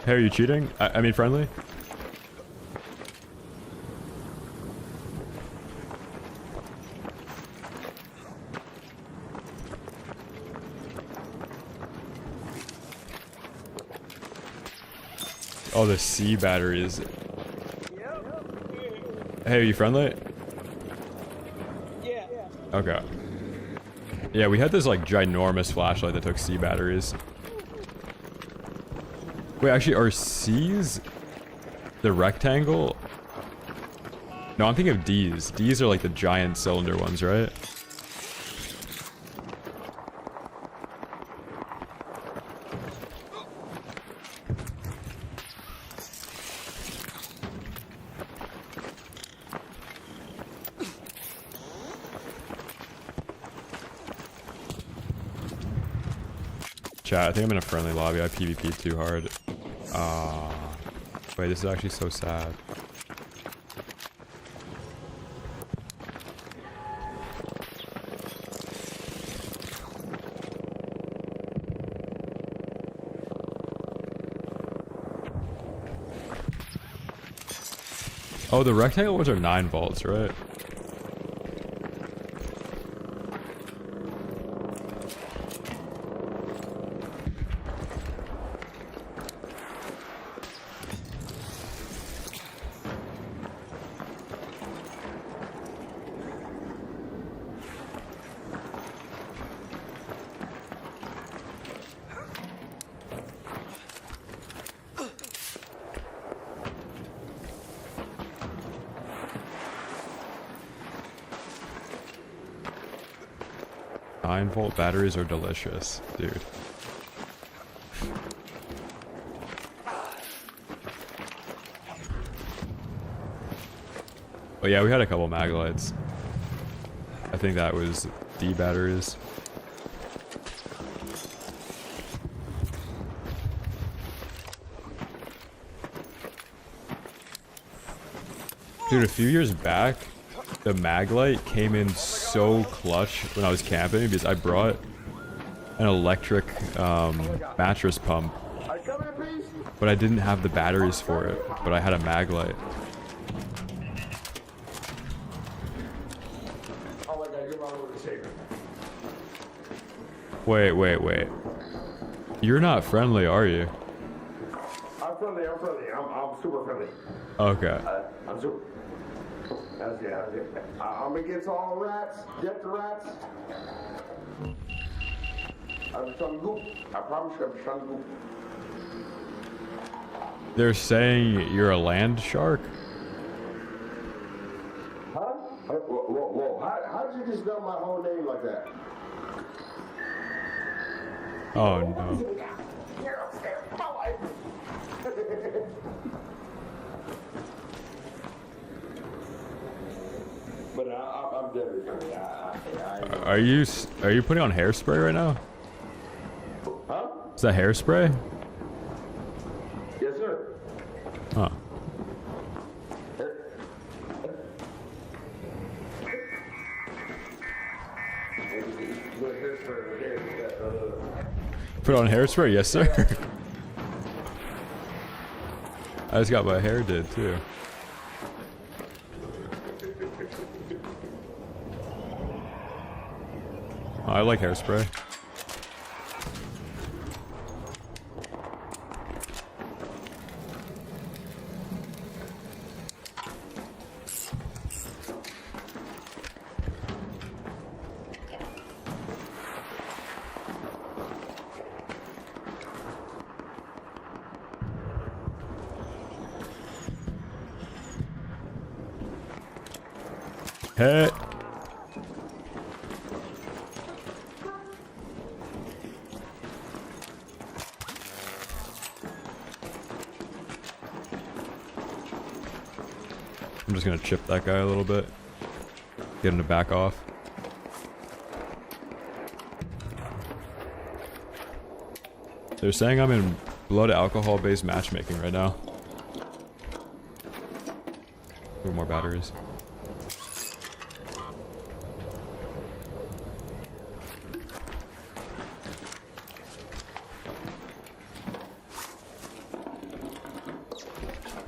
Hey, are you cheating? I mean friendly? Oh, the C batteries. Hey, are you friendly? Okay. Yeah, we had this like ginormous flashlight that took C batteries. Wait, actually, are C's the rectangle? No, I'm thinking of D's. D's are like the giant cylinder ones, right? Chat, I think I'm in a friendly lobby. I PvP'd too hard. Wait, this is actually so sad. Oh, the rectangle ones are 9 volts, right? Volt batteries are delicious, dude. But yeah, we had a couple mag lights. I think that was D batteries. Dude, a few years back, the mag light came in so clutch when I was camping because I brought an electric mattress pump, but I didn't have the batteries for it, but I had a mag light. Wait. You're not friendly, are you? I'm friendly. I'm super friendly. Okay. I'm super. That's it. I'm against all rats. Get the rats. I'm trying to go. I promise you, I'm trying to go. They're saying you're a land shark? Huh? Whoa. How did you just know my whole name like that? Oh no. You're upstairs. But I'm definitely Are you putting on hairspray right now? Huh? Is that hairspray? Yes, sir. Huh. Put on hairspray? Yes, sir. I just got my hair did too. I like hairspray. Hey. I'm just gonna chip that guy a little bit. Get him to back off. They're saying I'm in blood alcohol based matchmaking right now. More batteries.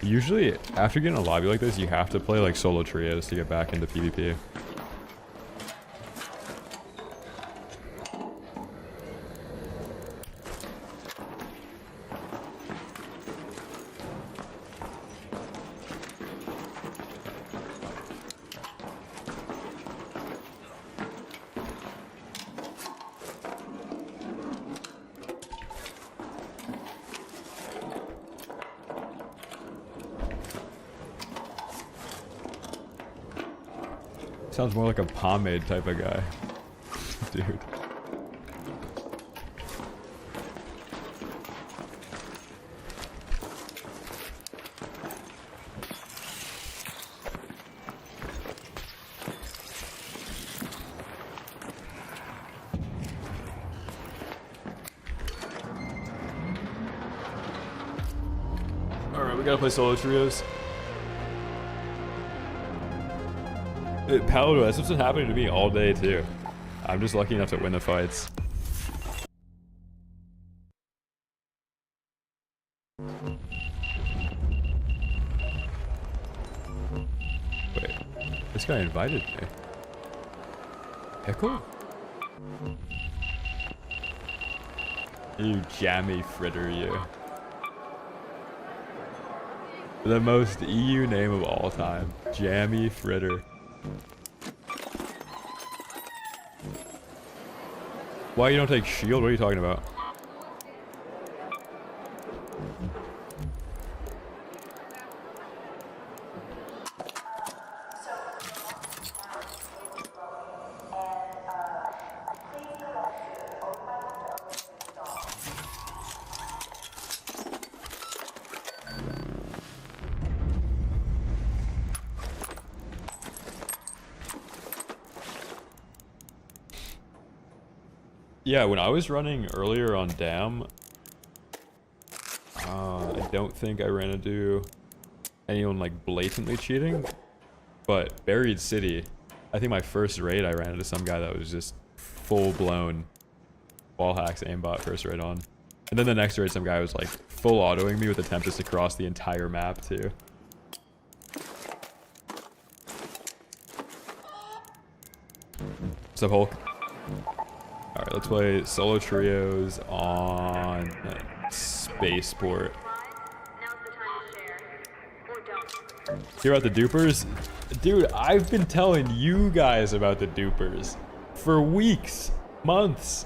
Usually, after getting a lobby like this, you have to play like solo trios to get back into PvP. Sounds more like a pomade type of guy. Dude. Alright, we gotta play solo trios. Paladin, that's what's been happening to me all day too. I'm just lucky enough to win the fights. guy invited me. Pickle? You jammy fritter, you. The most EU name of all time. Jammy fritter. Why you don't take shield? What are you talking about? Yeah, when I was running earlier on Dam, I don't think I ran into anyone like blatantly cheating, but Buried City, I think my first raid I ran into some guy that was just full-blown wall hacks aimbot first raid on. And then the next raid some guy was like full autoing me with attempts to cross the entire map too. What's up, Hulk? Alright, let's play solo trios on Spaceport. Hear about the dupers? Dude, I've been telling you guys about the dupers for weeks, months.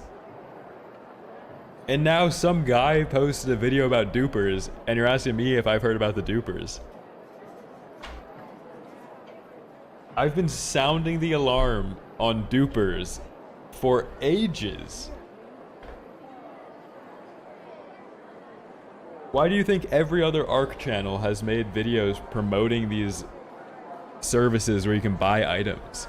And now some guy posted a video about dupers, and you're asking me if I've heard about the dupers. I've been sounding the alarm on dupers for ages. Why do you think every other ARC channel has made videos promoting these services where you can buy items?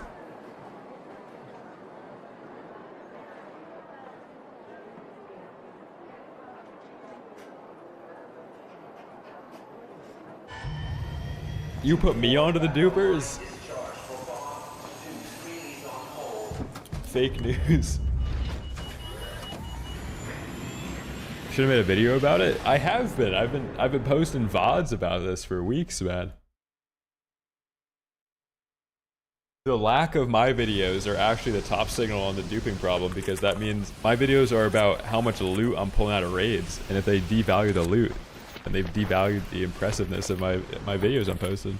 You put me onto the dupers? Fake news. Should have made a video about it. I have been. I've been posting VODs about this for weeks, man. The lack of my videos are actually the top signal on the duping problem, because that means my videos are about how much loot I'm pulling out of raids, and if they devalue the loot, then they've devalued the impressiveness of my videos I'm posting.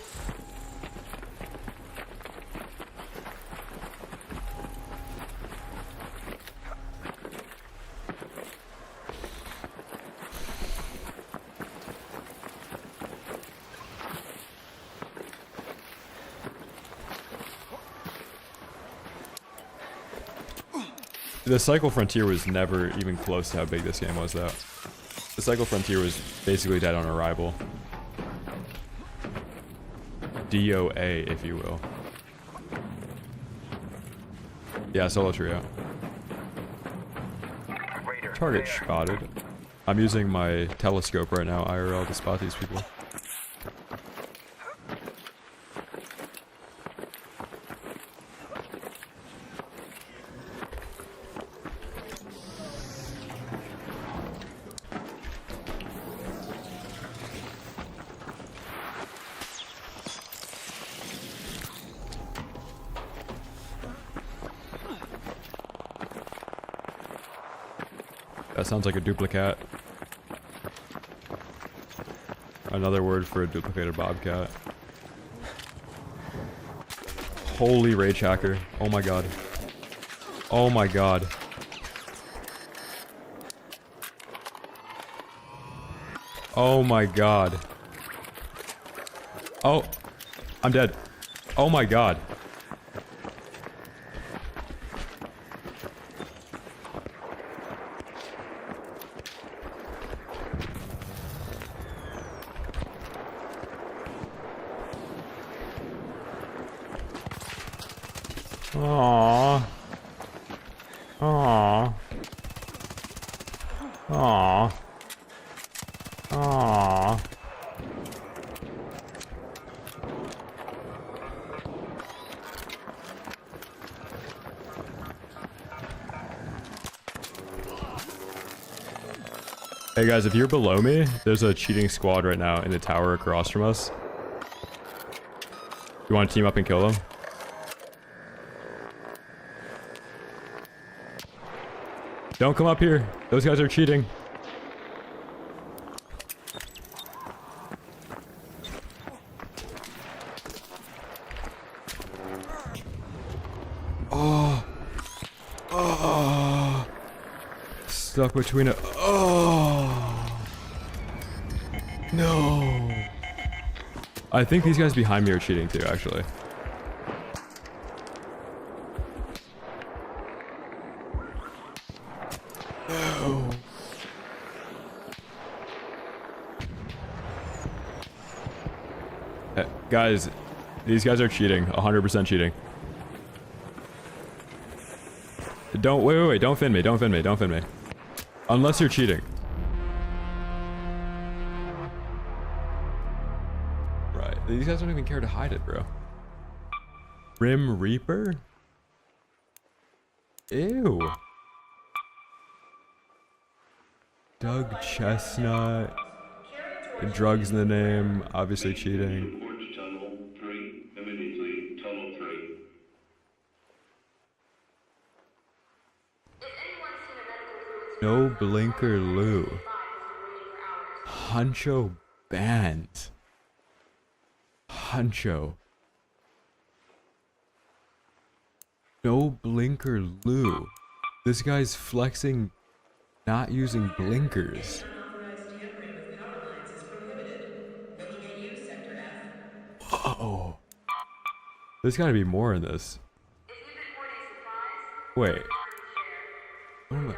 The Cycle Frontier was never even close to how big this game was, though. The Cycle Frontier was basically dead on arrival. DOA, if you will. Yeah, solo trio. Target spotted. I'm using my telescope right now, IRL, to spot these people. That sounds like a duplicate. Another word for a duplicated bobcat. Holy rage hacker. Oh my god. Oh my god. Oh my god. Oh. I'm dead. Oh my god. Aww. Aww. Aww. Aww. Hey guys, if you're below me, there's a cheating squad right now in the tower across from us. You want to team up and kill them? Don't come up here. Those guys are cheating. Oh. Oh. Stuck between a... Oh. No. I think these guys behind me are cheating too, actually. No. Guys, these guys are cheating. 100% cheating. Don't, wait, don't fin me, don't fin me, don't fin me. Unless you're cheating. Right, these guys don't even care to hide it, bro. Grim Reaper? Ew. Doug Chestnut. Drugs in the name, obviously cheating. Tunnel 3, immediately, tunnel 3. No blinker Lou. Huncho banned. Huncho. No blinker Lou. This guy's flexing not using blinkers. Oh. There's gotta be more in this. Wait. What am I?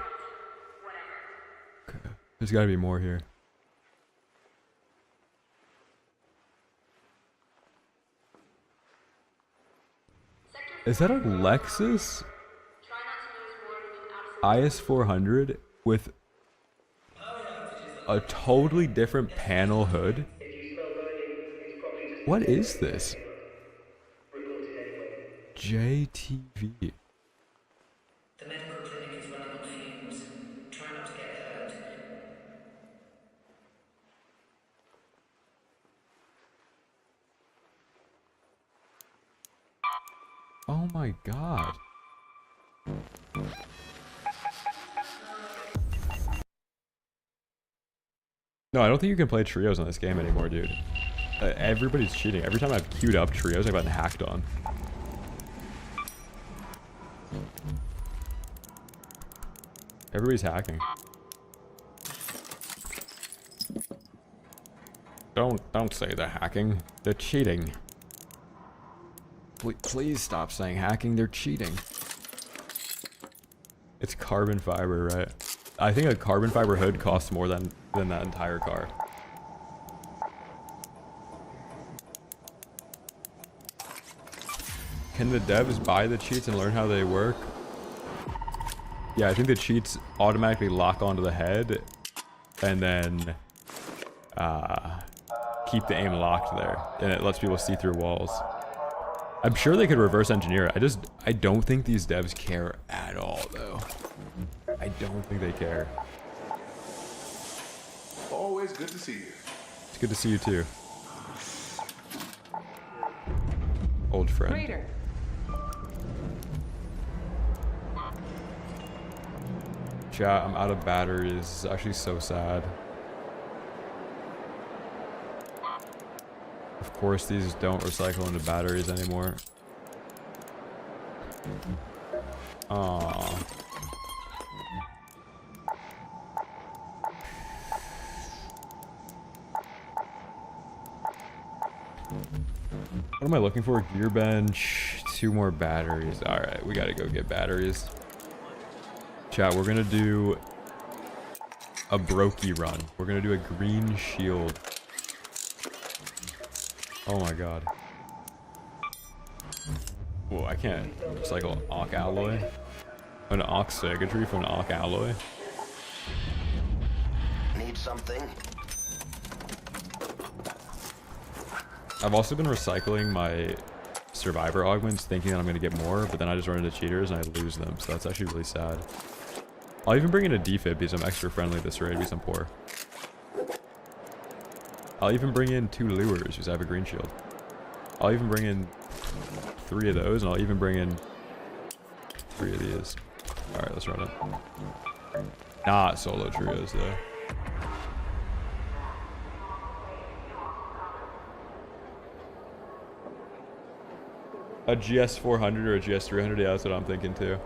Okay. There's gotta be more here. Is that a Lexus? IS 400 with a totally different panel hood? What is this? JTV. The medical clinic is running on fumes. Try not to get hurt. Oh my god. No, I don't think you can play trios on this game anymore, dude. Everybody's cheating. Every time I've queued up trios, I've gotten hacked on. Everybody's hacking. Don't say they're hacking. They're cheating. Please stop saying hacking. They're cheating. It's carbon fiber, right? I think a carbon fiber hood costs more than that entire car. Can the devs buy the cheats and learn how they work? Yeah, I think the cheats automatically lock onto the head and then keep the aim locked there, and it lets people see through walls. I'm sure they could reverse engineer it. I don't think these devs care at all, though. I don't think they care. Always good to see you. It's good to see you too. Old friend. Raider. Chat, I'm out of batteries. It's actually so sad. Of course, these don't recycle into batteries anymore. Aww. What am I looking for? Gear bench, 2 more batteries. Alright, we gotta go get batteries. Chat, we're gonna do a brokey run. We're gonna do a green shield. Oh my god. Whoa, I can't recycle Alk alloy. An Alk circuitry from an Alk alloy. Need something? I've also been recycling my survivor augments thinking that I'm going to get more, but then I just run into cheaters and I lose them, so that's actually really sad. I'll even bring in a defib because I'm extra friendly this raid because I'm poor. I'll even bring in 2 lures because I have a green shield. I'll even bring in 3 of those, and I'll even bring in 3 of these. Alright, let's run it. Not solo trios though. A GS 400 or a GS 300, yeah, that's what I'm thinking too.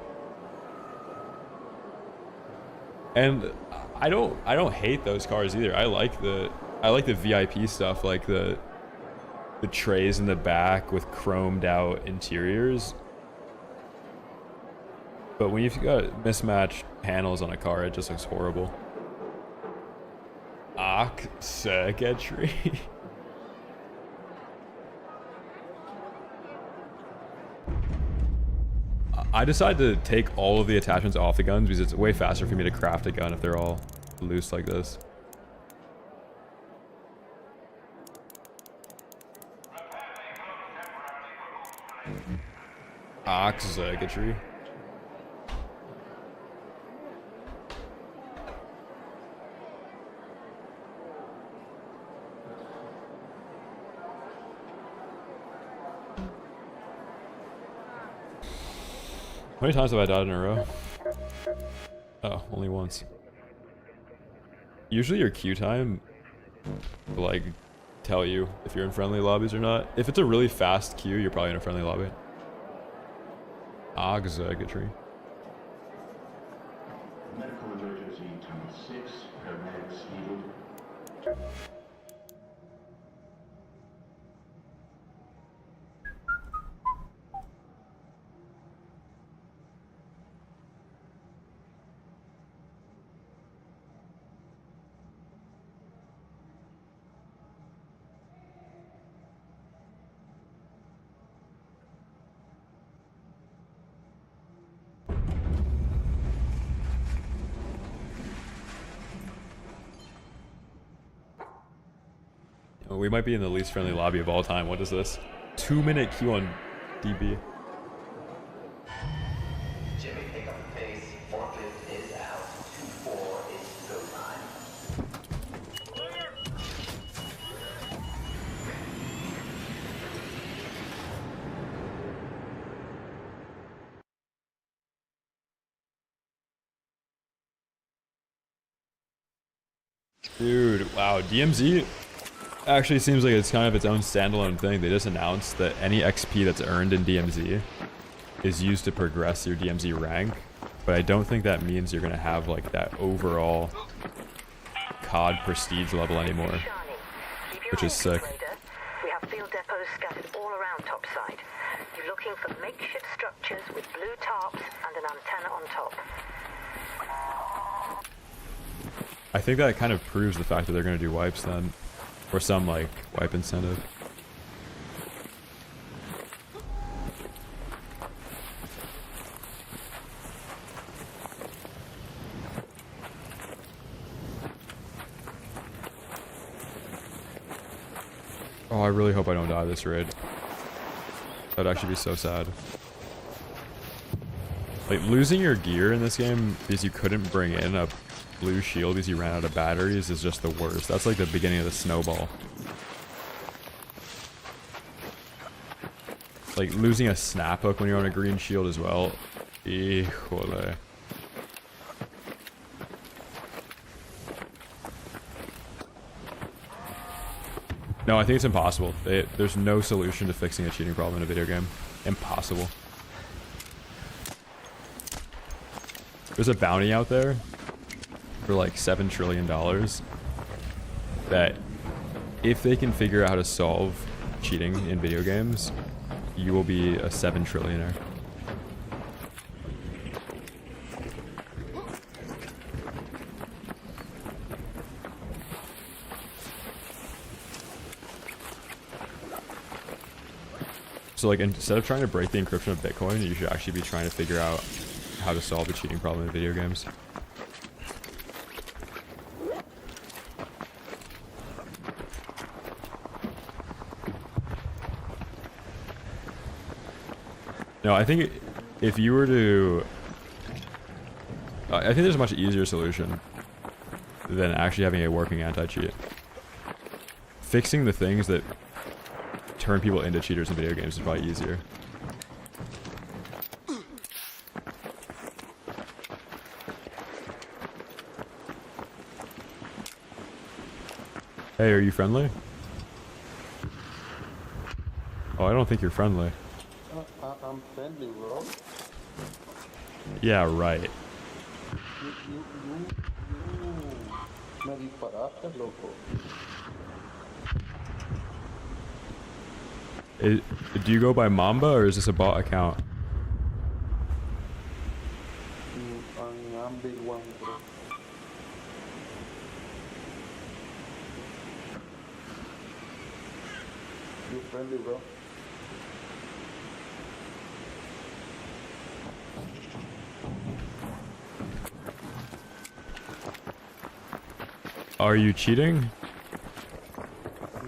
And I don't hate those cars either. I like the VIP stuff, like the trays in the back with chromed out interiors. But when you've got mismatched panels on a car, it just looks horrible. Circuitry. I decided to take all of the attachments off the guns because it's way faster for me to craft a gun if they're all loose like this. Circuitry. How many times have I died in a row? Oh, only once. Usually your queue time will, like, tell you if you're in friendly lobbies or not. If it's a really fast queue, you're probably in a friendly lobby. Circuitry. Medical emergency 26, paramedics needed. We might be in the least friendly lobby of all time. What is this? 2-minute queue on DB. Jimmy, pick up the pace. Forklift is out. 2-4 is go time. Dude, wow. DMZ actually seems like it's kind of its own standalone thing. They just announced that any XP that's earned in DMZ is used to progress your DMZ rank, but I don't think that means you're going to have like that overall COD prestige level anymore, which is sick. We have field depots scattered all around topside. You're looking for makeshift structures with blue tarps and an antenna on top. I think that kind of proves the fact that they're going to do wipes then. Or some, like, wipe incentive. Oh, I really hope I don't die this raid. That'd actually be so sad. Like, losing your gear in this game because you couldn't bring in a blue shield because you ran out of batteries is just the worst. That's like the beginning of the snowball. Like losing a snap hook when you're on a green shield as well. Híjole. No, I think it's impossible. There's no solution to fixing a cheating problem in a video game. Impossible. There's a bounty out there for like $7 trillion that if they can figure out how to solve cheating in video games, you will be a 7 trillionaire. So like instead of trying to break the encryption of Bitcoin, you should actually be trying to figure out how to solve the cheating problem in video games. No, I think if you were to... I think there's a much easier solution than actually having a working anti-cheat. Fixing the things that turn people into cheaters in video games is probably easier. Hey, are you friendly? Oh, I don't think you're friendly. I'm friendly, bro. Yeah, right. You me disparaste, loco. Do you go by Mamba or is this a bot account? I'm big one, bro. You friendly, bro? Are you cheating?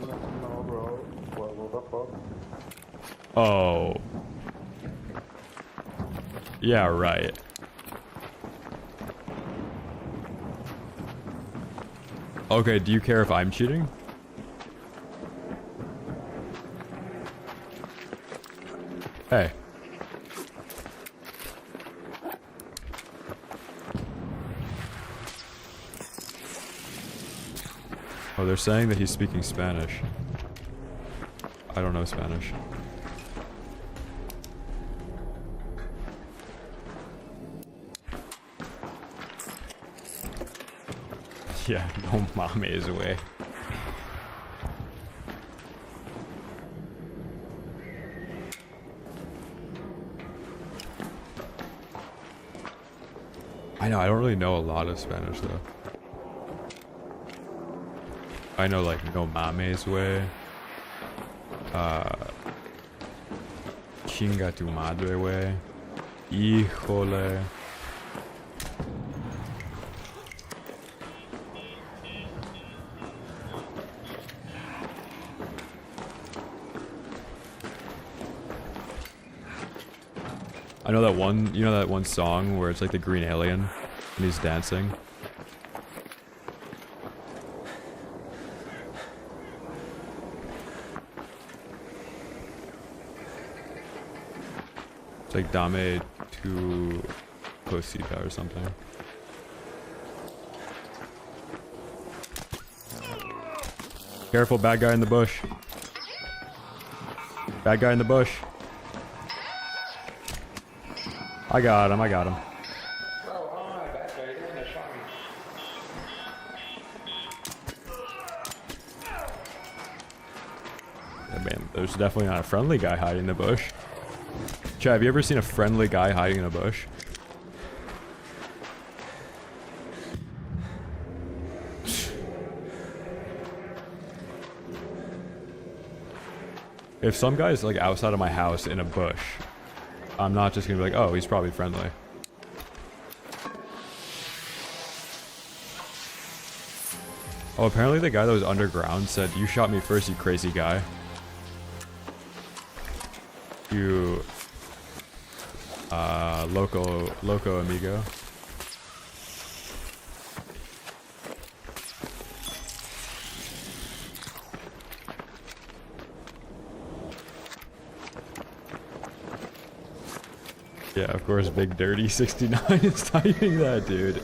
No, bro. What the fuck? Oh. Yeah, right. Okay, do you care if I'm cheating? Hey. Oh, they're saying that he's speaking Spanish. I don't know Spanish. Yeah, no mames away. I know, I don't really know a lot of Spanish though. I know like no mames way. Chinga tu madre way. Híjole. I know that one, you know that one song where it's like the green alien and he's dancing? It's like Dame tu Cosita or something. Careful, bad guy in the bush. Bad guy in the bush. I got him, I got him. Yeah, man, there's definitely not a friendly guy hiding in the bush. Chad, have you ever seen a friendly guy hiding in a bush? If some guy's like outside of my house in a bush, I'm not just gonna be like, oh, he's probably friendly. Oh, apparently the guy that was underground said, you shot me first, you crazy guy. You... loco amigo. Yeah, of course, Big Dirty 69 is typing that, dude.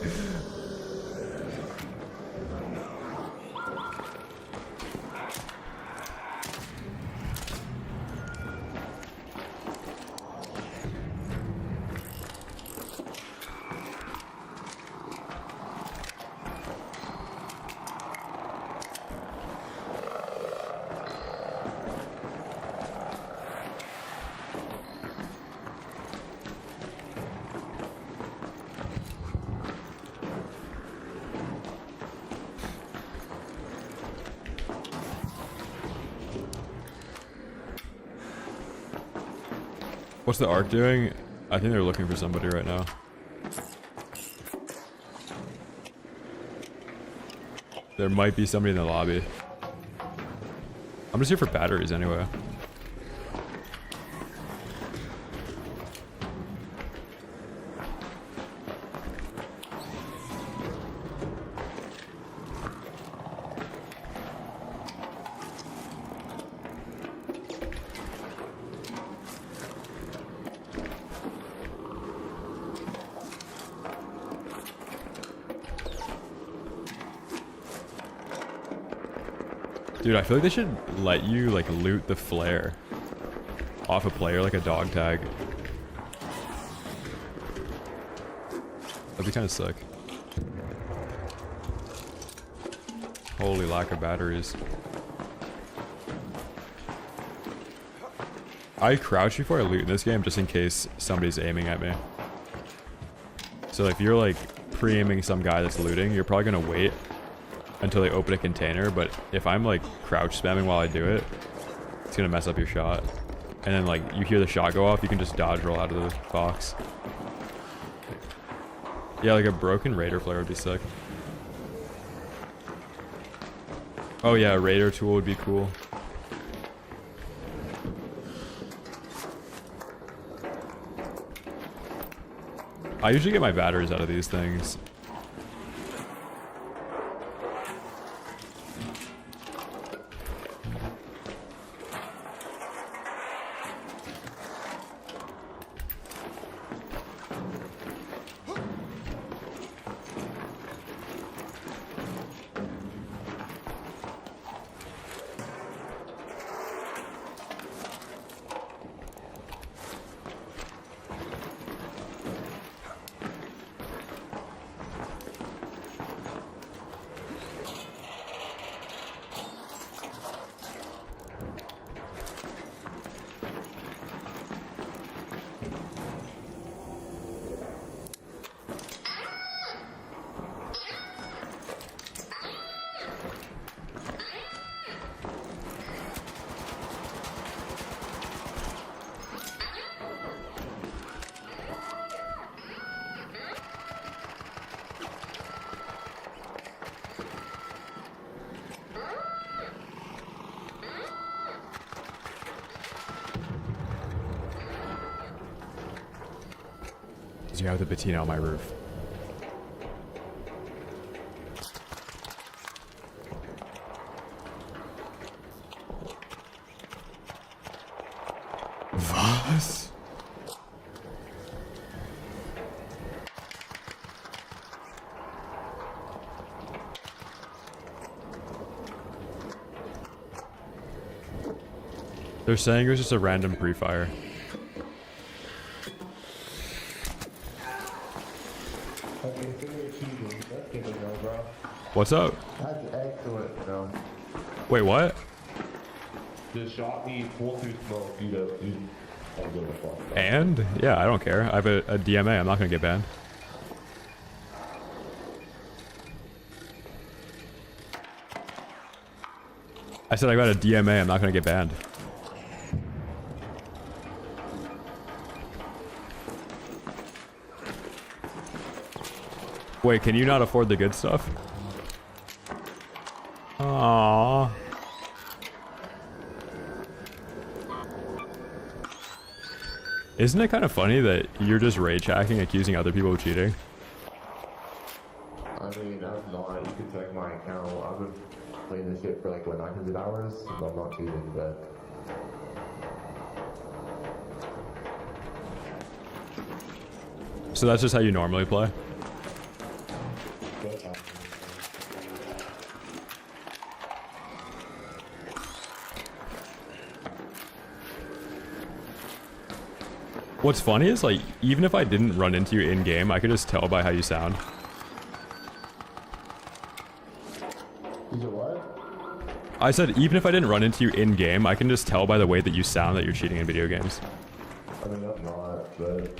What's the ARC doing? I think they're looking for somebody right now. There might be somebody in the lobby. I'm just here for batteries anyway. Dude, I feel like they should let you like loot the flare off a player like a dog tag. That'd be kind of sick. Holy lack of batteries. I crouch before I loot in this game just in case somebody's aiming at me. So if you're like pre-aiming some guy that's looting, you're probably gonna wait until they open a container, but if I'm like crouch spamming while I do it, it's gonna mess up your shot. And then like you hear the shot go off, you can just dodge roll out of the box. Yeah, like a broken Raider flare would be sick. Oh yeah, a Raider tool would be cool. I usually get my batteries out of these things. You have the patina on my roof. Was? They're saying it was just a random pre-fire. What's up? That's excellent, bro. Wait, what? Just shot me full through smoke, dude. I'll give a fuck. And? Yeah, I don't care. I have a DMA. I'm not gonna get banned. I said I got a DMA. I'm not gonna get banned. Wait, can you not afford the good stuff? Aww. Isn't it kind of funny that you're just rage hacking, accusing other people of cheating? I mean, I'm not. You can check my account. I've been playing this shit for like, what, 900 hours? So I'm not cheating, but... So that's just how you normally play? What's funny is, like, even if I didn't run into you in-game, I could just tell by how you sound. Is it what? I said, even if I didn't run into you in-game, I can just tell by the way that you sound that you're cheating in video games. I mean, I'm not, but...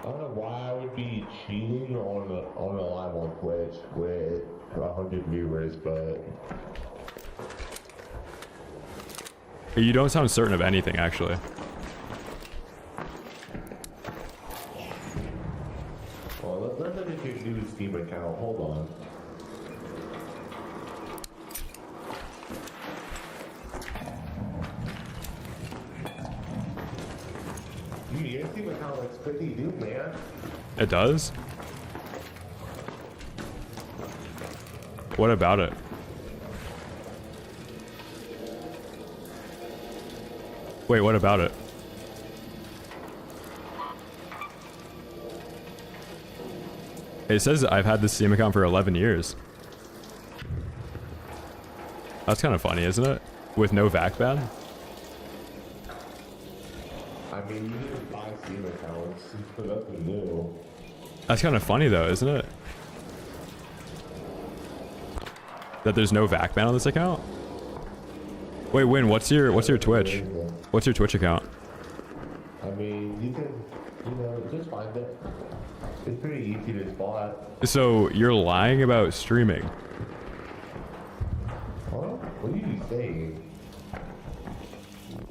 I don't know why I would be cheating on a live on Twitch with 100 viewers, but You don't sound certain of anything, actually. well, let's look at your new Steam account. Hold on. Dude, your Steam account looks pretty new, man. It does? What about it? Wait, what about it? It says I've had this Steam account for 11 years. That's kind of funny, isn't it? With no VAC ban? I mean, you need to buy Steam accounts. That's new. That's kind of funny though, isn't it? That there's no VAC ban on this account? Wait, Win, what's your Twitch? What's your Twitch account? I mean, you can, just find it. It's pretty easy to spot. So you're lying about streaming? Huh? What are you saying?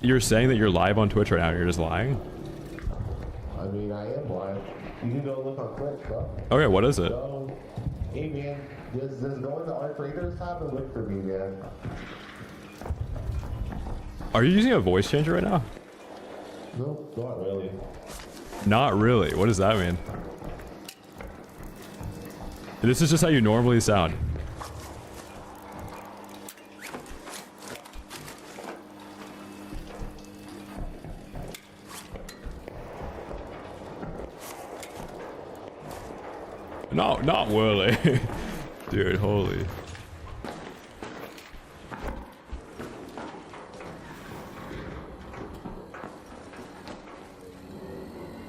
You're saying that you're live on Twitch right now and you're just lying? I mean, I am live. You can go look on Twitch, bro. Okay, what is it? So, hey man, just go into our traders tab and look for me, man. Are you using a voice changer right now? Nope, not really. Not really. What does that mean? This is just how you normally sound. No, not really. Dude, holy.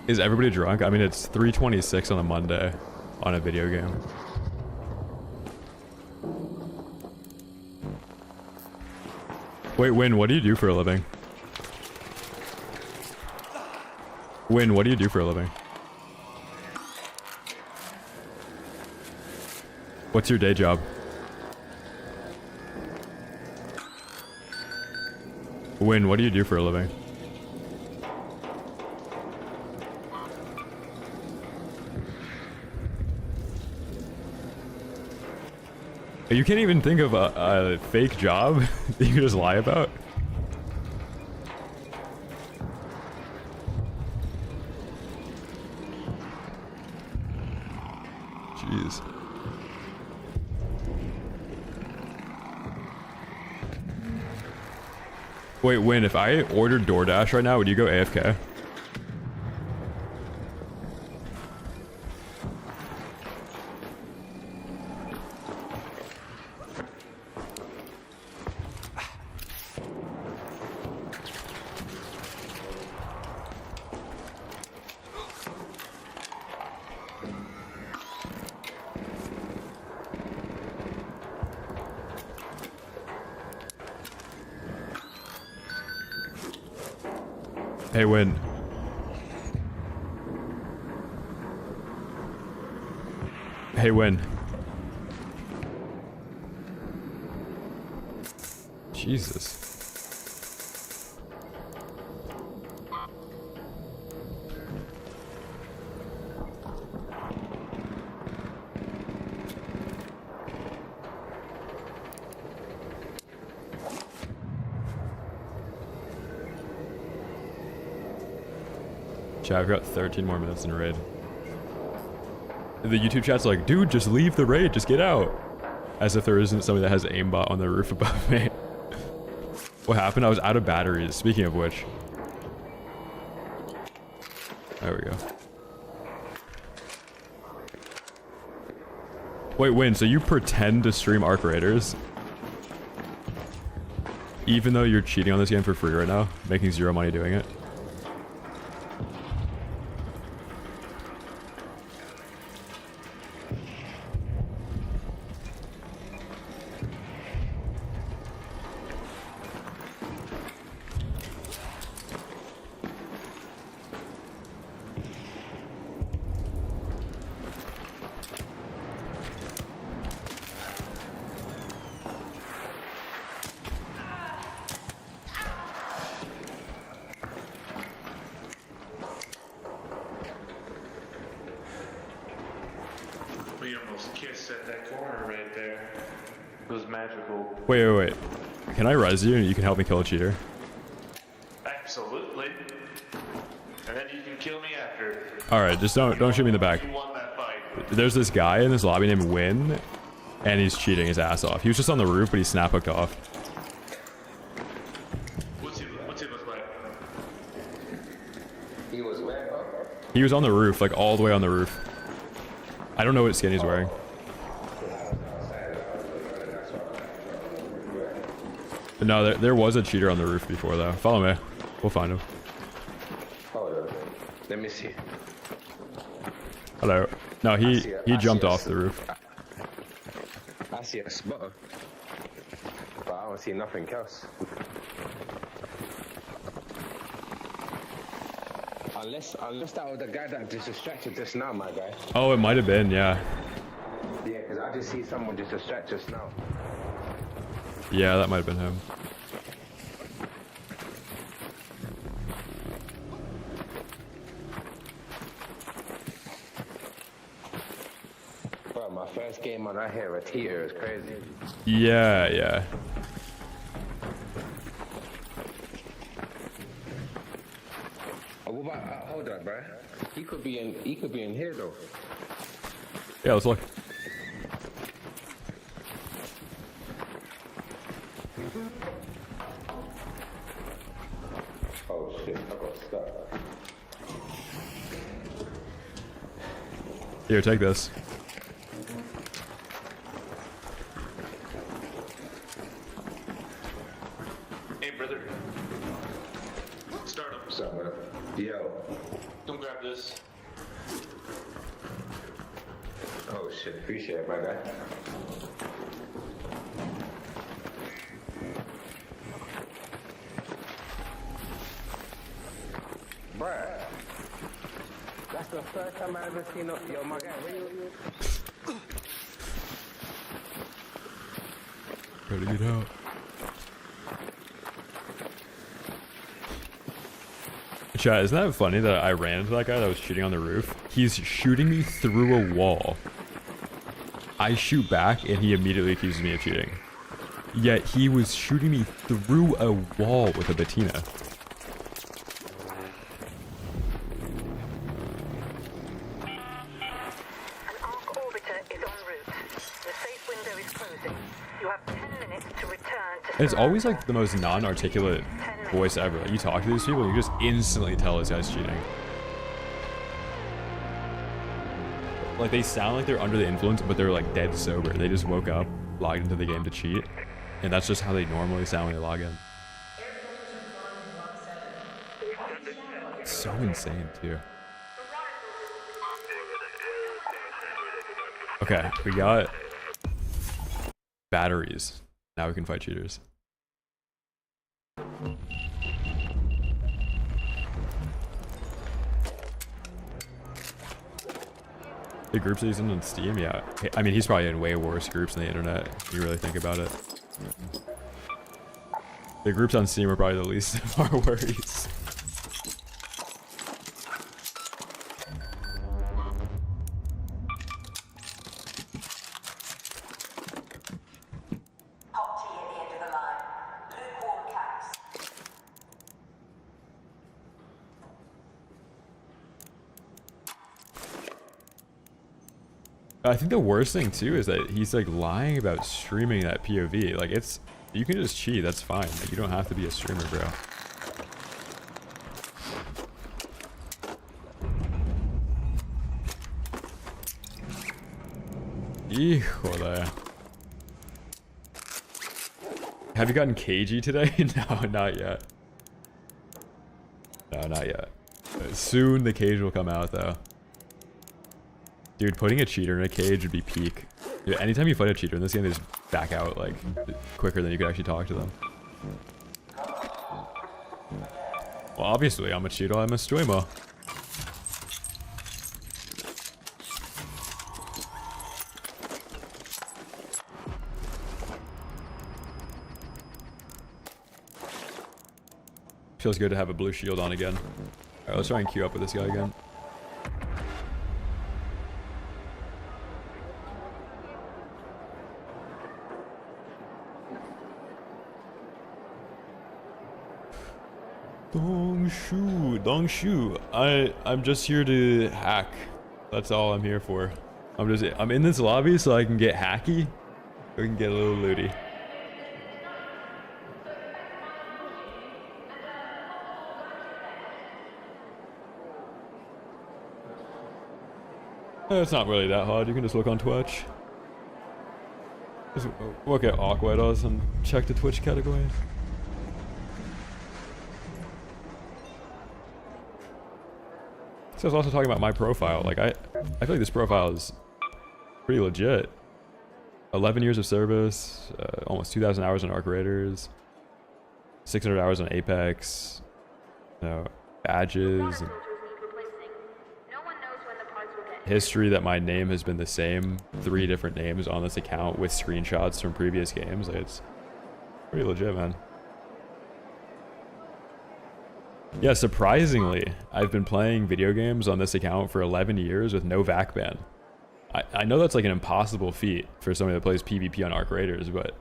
Is everybody drunk? I mean, it's 3:26 on a Monday on a video game. Wait, Win, what do you do for a living? Win, what do you do for a living? What's your day job? Win, what do you do for a living? You can't even think of a fake job that you can just lie about? Jeez. Wait, Win, if I ordered DoorDash right now, would you go AFK? Hey, Win. Hey, Win. Jesus. Chat, I've got 13 more minutes in raid. The YouTube chat's like, dude, just leave the raid, just get out. As if there isn't somebody that has aimbot on the roof above me. What happened? I was out of batteries, speaking of which. There we go. Wait, Win, so you pretend to stream Arc Raiders? Even though you're cheating on this game for free right now, making zero money doing it? Wait. Can I res you and you can help me kill a cheater? Absolutely. And then you can kill me after. Alright, just don't shoot me in the back. You won that fight. There's this guy in this lobby named Win, and he's cheating his ass off. He was just on the roof, but he snap hooked off. What's he look like? He was on the roof, like all the way on the roof. I don't know what skin he's wearing. But no, there was a cheater on the roof before though. Follow me. We'll find him. Hold on. Let me see. Hello. No, he jumped off the roof. I see a spotter, but I don't see nothing else. Unless that was the guy that just distracted just now, my guy. Oh, it might have been, yeah. Yeah, because I just see someone just distracted just now. Yeah, that might have been him. Bro, my first game on I hear a teeter is crazy. Yeah, yeah. Oh, what about, hold on, bro. He could be in here though. Yeah, let's look. Oh shit, I got stuck. Here, take this. Hey, brother. Start up. What's up, man? Yo. Come grab this. Oh shit, appreciate it, my guy. Bruh. That's the first time I ever seen yo, my guy, where you? Gotta get out. Chat, isn't that funny that I ran into that guy that was shooting on the roof? He's shooting me through a wall. I shoot back and he immediately accuses me of cheating. Yet he was shooting me through a wall with a patina. An arc orbiter is en route. The safe window is closing. You have 10 minutes to return to... It's always like the most non-articulate voice ever. Like, you talk to these people and you just instantly tell this guy's cheating. Like, they sound like they're under the influence, but they're like dead sober. They just woke up, logged into the game to cheat, and that's just how they normally sound when they log in. It's so insane too. Okay, we got batteries. Now we can fight cheaters. The groups that he's in on Steam, yeah. I mean, he's probably in way worse groups on the internet, if you really think about it. The groups on Steam are probably the least of our worries. I think the worst thing too is that he's like lying about streaming that POV. Like, it's, you can just cheat, that's fine. Like, you don't have to be a streamer, bro. Híjole. Have you gotten cagey today? No, not yet. No, not yet. Soon the cage will come out though. Dude, putting a cheater in a cage would be peak. Dude, anytime you fight a cheater in this game, they just back out like quicker than you could actually talk to them. Well, obviously, I'm a cheater, I'm a streamer. Feels good to have a blue shield on again. Alright, let's try and queue up with this guy again. Don't shoot. I'm just here to hack. That's all I'm here for. I'm in this lobby so I can get hacky. We can get a little looty. It's not really that hard. You can just look on Twitch. Just look at Awkward and check the Twitch category. So I was also talking about my profile. Like I feel like this profile is pretty legit. 11 years of service, almost 2,000 hours on Arc Raiders, 600 hours on Apex, you know, badges, and history that my name has been the same 3 different names on this account with screenshots from previous games. Like, it's pretty legit, man. Yeah, surprisingly, I've been playing video games on this account for 11 years with no VAC ban. I know that's like an impossible feat for somebody that plays PvP on Arc Raiders, but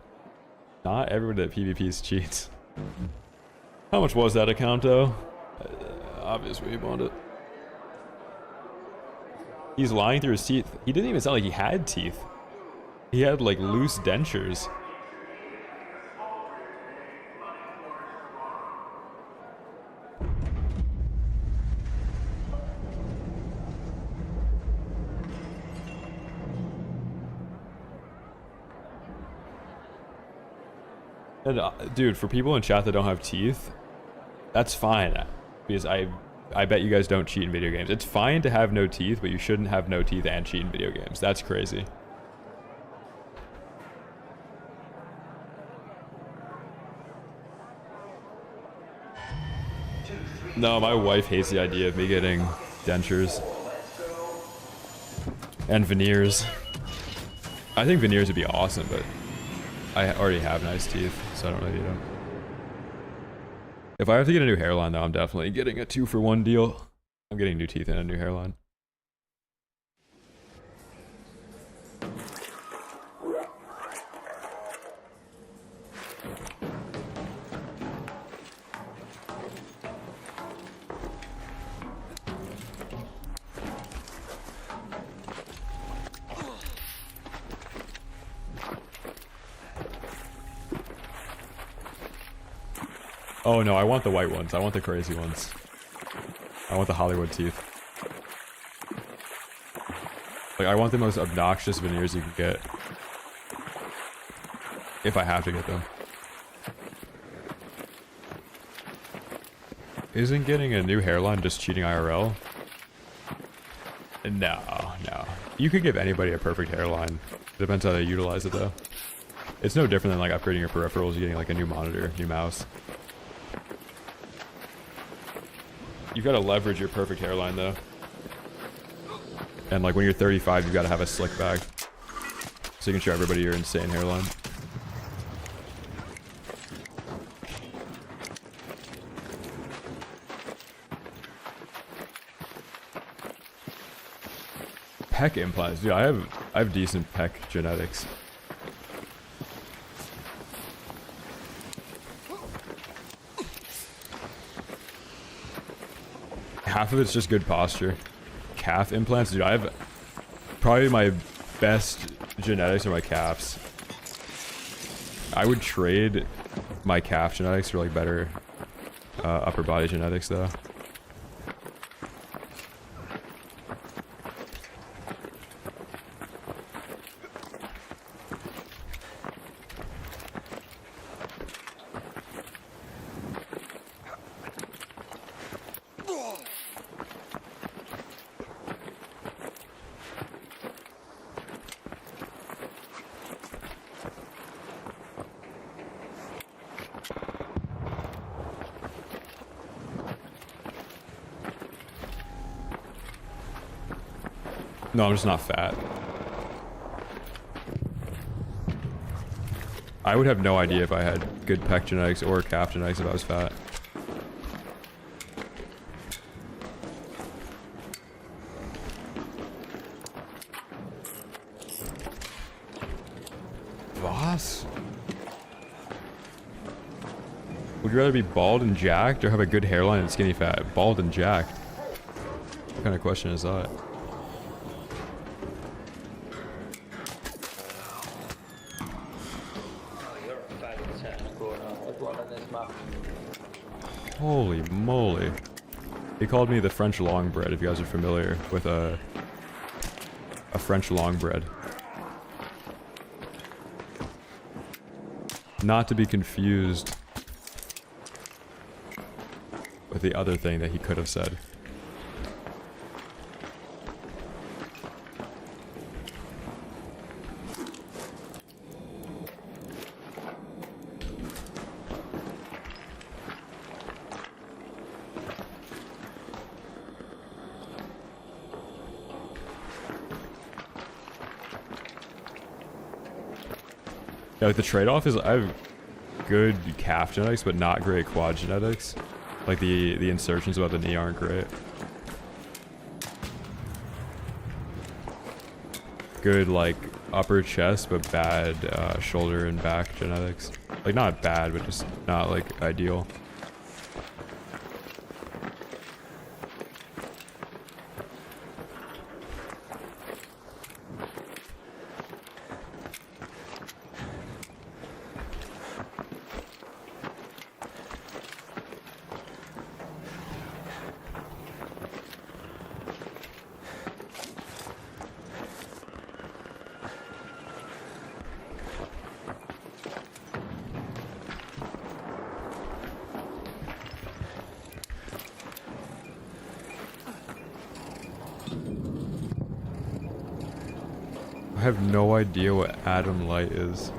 not everybody that PvPs cheats. How much was that account though? Obviously he bought it. He's lying through his teeth. He didn't even sound like he had teeth. He had like loose dentures. And, dude, for people in chat that don't have teeth, that's fine. Because I bet you guys don't cheat in video games. It's fine to have no teeth, but you shouldn't have no teeth and cheat in video games. That's crazy. No, my wife hates the idea of me getting dentures. And veneers. I think veneers would be awesome, but I already have nice teeth, so I don't really need them. If I have to get a new hairline, though, I'm definitely getting a 2-for-1 deal. I'm getting new teeth and a new hairline. Oh no, I want the white ones. I want the crazy ones. I want the Hollywood teeth. Like, I want the most obnoxious veneers you can get. If I have to get them. Isn't getting a new hairline just cheating IRL? No, no. You could give anybody a perfect hairline. Depends how they utilize it though. It's no different than like upgrading your peripherals, getting like a new monitor, new mouse. You've got to leverage your perfect hairline though. And like when you're 35, you've got to have a slick back. So you can show everybody your insane hairline. Pec implants. Dude, I have decent pec genetics. Half of it's just good posture. Calf implants, dude, I have probably my best genetics are my calves. I would trade my calf genetics for like better upper body genetics though. No, I'm just not fat. I would have no idea if I had good pec genetics or calf genetics if I was fat. Boss? Would you rather be bald and jacked or have a good hairline and skinny fat? Bald and jacked. What kind of question is that? Holy moly. He called me the French long bread, if you guys are familiar with a French long bread. Not to be confused with the other thing that he could have said. Yeah, like the trade-off is I have good calf genetics, but not great quad genetics. Like the insertions about the knee aren't great. Good like upper chest, but bad shoulder and back genetics. Like not bad, but just not like ideal. I have no idea what atom light is.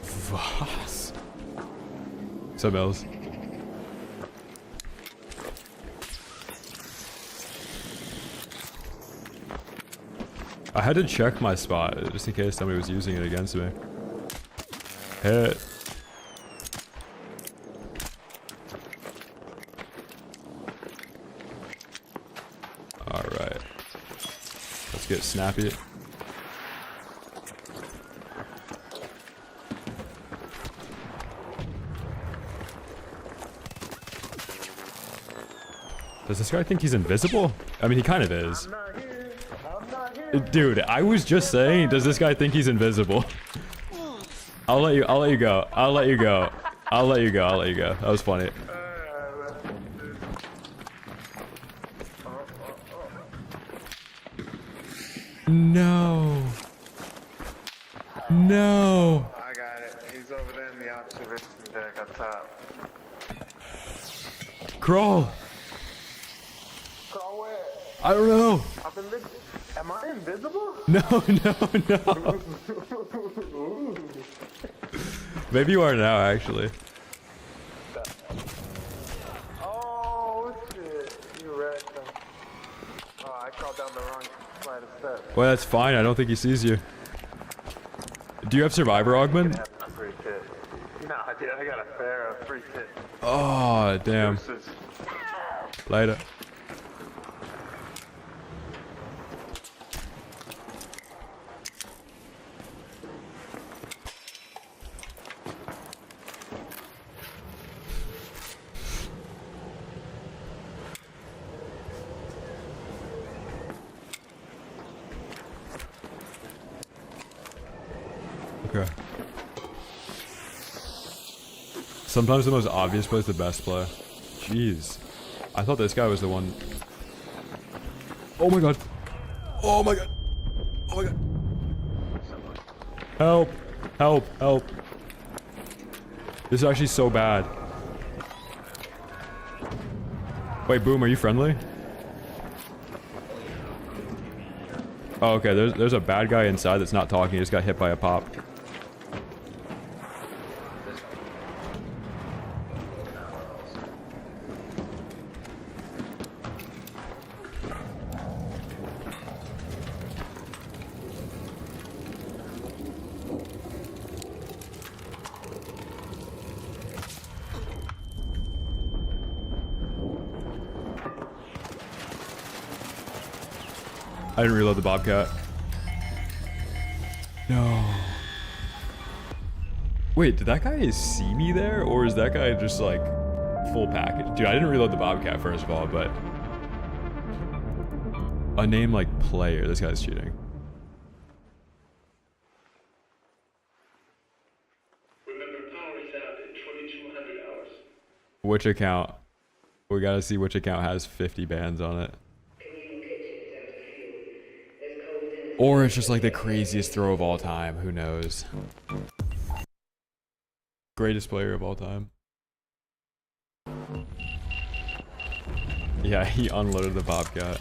Voss. What's up, Mills? I had to check my spot just in case somebody was using it against me. Hit. Alright. Let's get snappy. Does this guy think he's invisible? I mean, he kind of is. Dude, I was just saying, does this guy think he's invisible? I'll let you go. I'll let you go. I'll let you go. I'll let you go. That was funny. No. No. I got it. He's over there in the observation deck up top. Crawl. Crawl where? I don't know. Am I invisible? No. Maybe you are now, actually. Oh shit! You wrecked him. Oh, I crawled down the wrong flight of steps. Well, that's fine. I don't think he sees you. Do you have Survivor Augment? No, I did. I got a fair free kit. Oh, damn. Later. Okay. Sometimes the most obvious play is the best play. Jeez. I thought this guy was the one. Oh my god. Oh my god. Oh my god. Help. Help. Help. This is actually so bad. Wait, Boom, are you friendly? Oh, okay, there's a bad guy inside that's not talking. He just got hit by a pop. I didn't reload the Bobcat. No. Wait, did that guy see me there, or is that guy just like full package? Dude, I didn't reload the Bobcat first of all, but a name like Player, this guy's cheating. Remember, power is out at 2200 hours. Which account? We gotta see which account has 50 bands on it. Or it's just like the craziest throw of all time, who knows? Greatest player of all time. Yeah, he unloaded the Bobcat.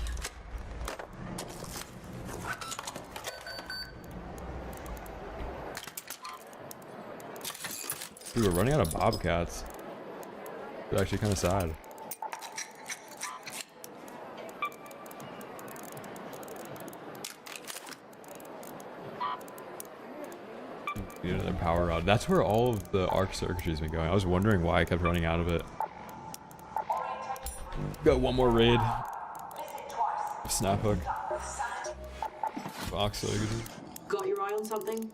Dude, we're running out of Bobcats. It's actually kind of sad. Need another power rod. That's where all of the arc circuitry's been going. I was wondering why I kept running out of it. Got one more raid. Snap hook. Box legs. Got your eye on something?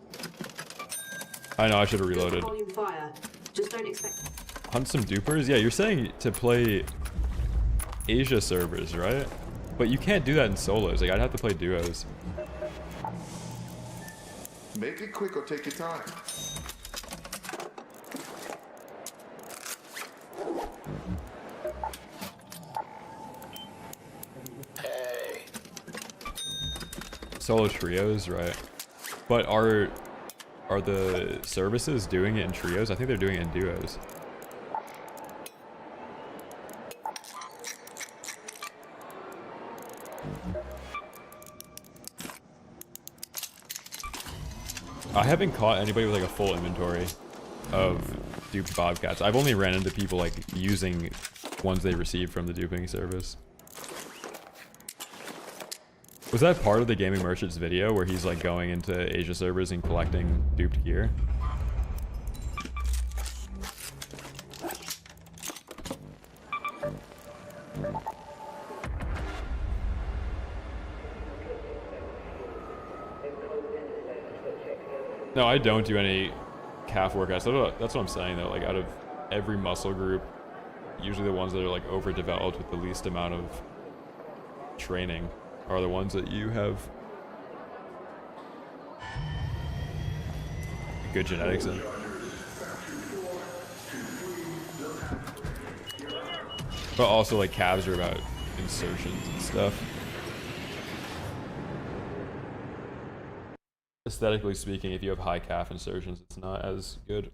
I know, I should have reloaded. Volume fire. Just don't expect. Hunt some dupers? Yeah, you're saying to play Asia servers, right? But you can't do that in solos. Like, I'd have to play duos. Make it quick or take your time. Hey. Solo trios, right? But are the services doing it in trios? I think they're doing it in duos. I haven't caught anybody with like a full inventory of duped Bobcats. I've only ran into people like using ones they received from the duping service. Was that part of the Gaming Merchant's video where he's like going into Asia servers and collecting duped gear? No, I don't do any calf workouts. That's what I'm saying though. Like out of every muscle group, usually the ones that are like overdeveloped with the least amount of training are the ones that you have good genetics in. But also like calves are about insertions and stuff. Aesthetically speaking, if you have high calf insertions, it's not as good.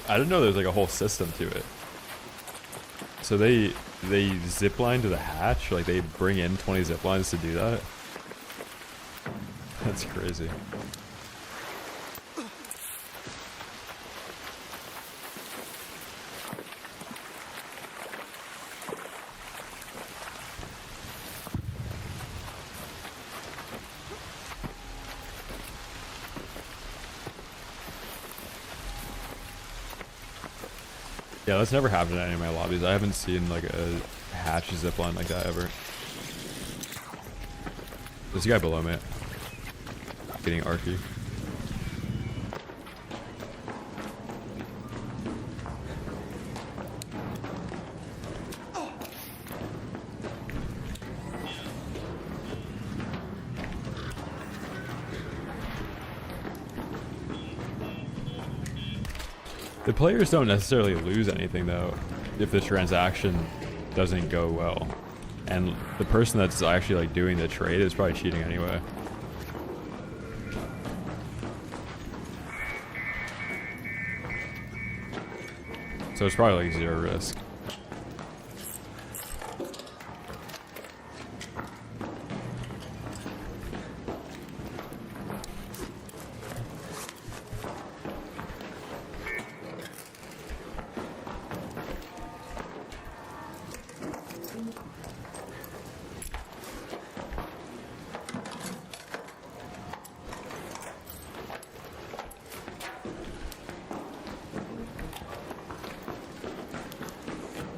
I didn't know there was like a whole system to it. So they zip line to the hatch, like they bring in 20 zip lines to do that. That's crazy. Yeah, that's never happened in any of my lobbies. I haven't seen like a hatch zipline like that ever. There's a guy below me. Getting arky. The players don't necessarily lose anything though if the transaction doesn't go well. And the person that's actually like doing the trade is probably cheating anyway. So it's probably like 0 risk.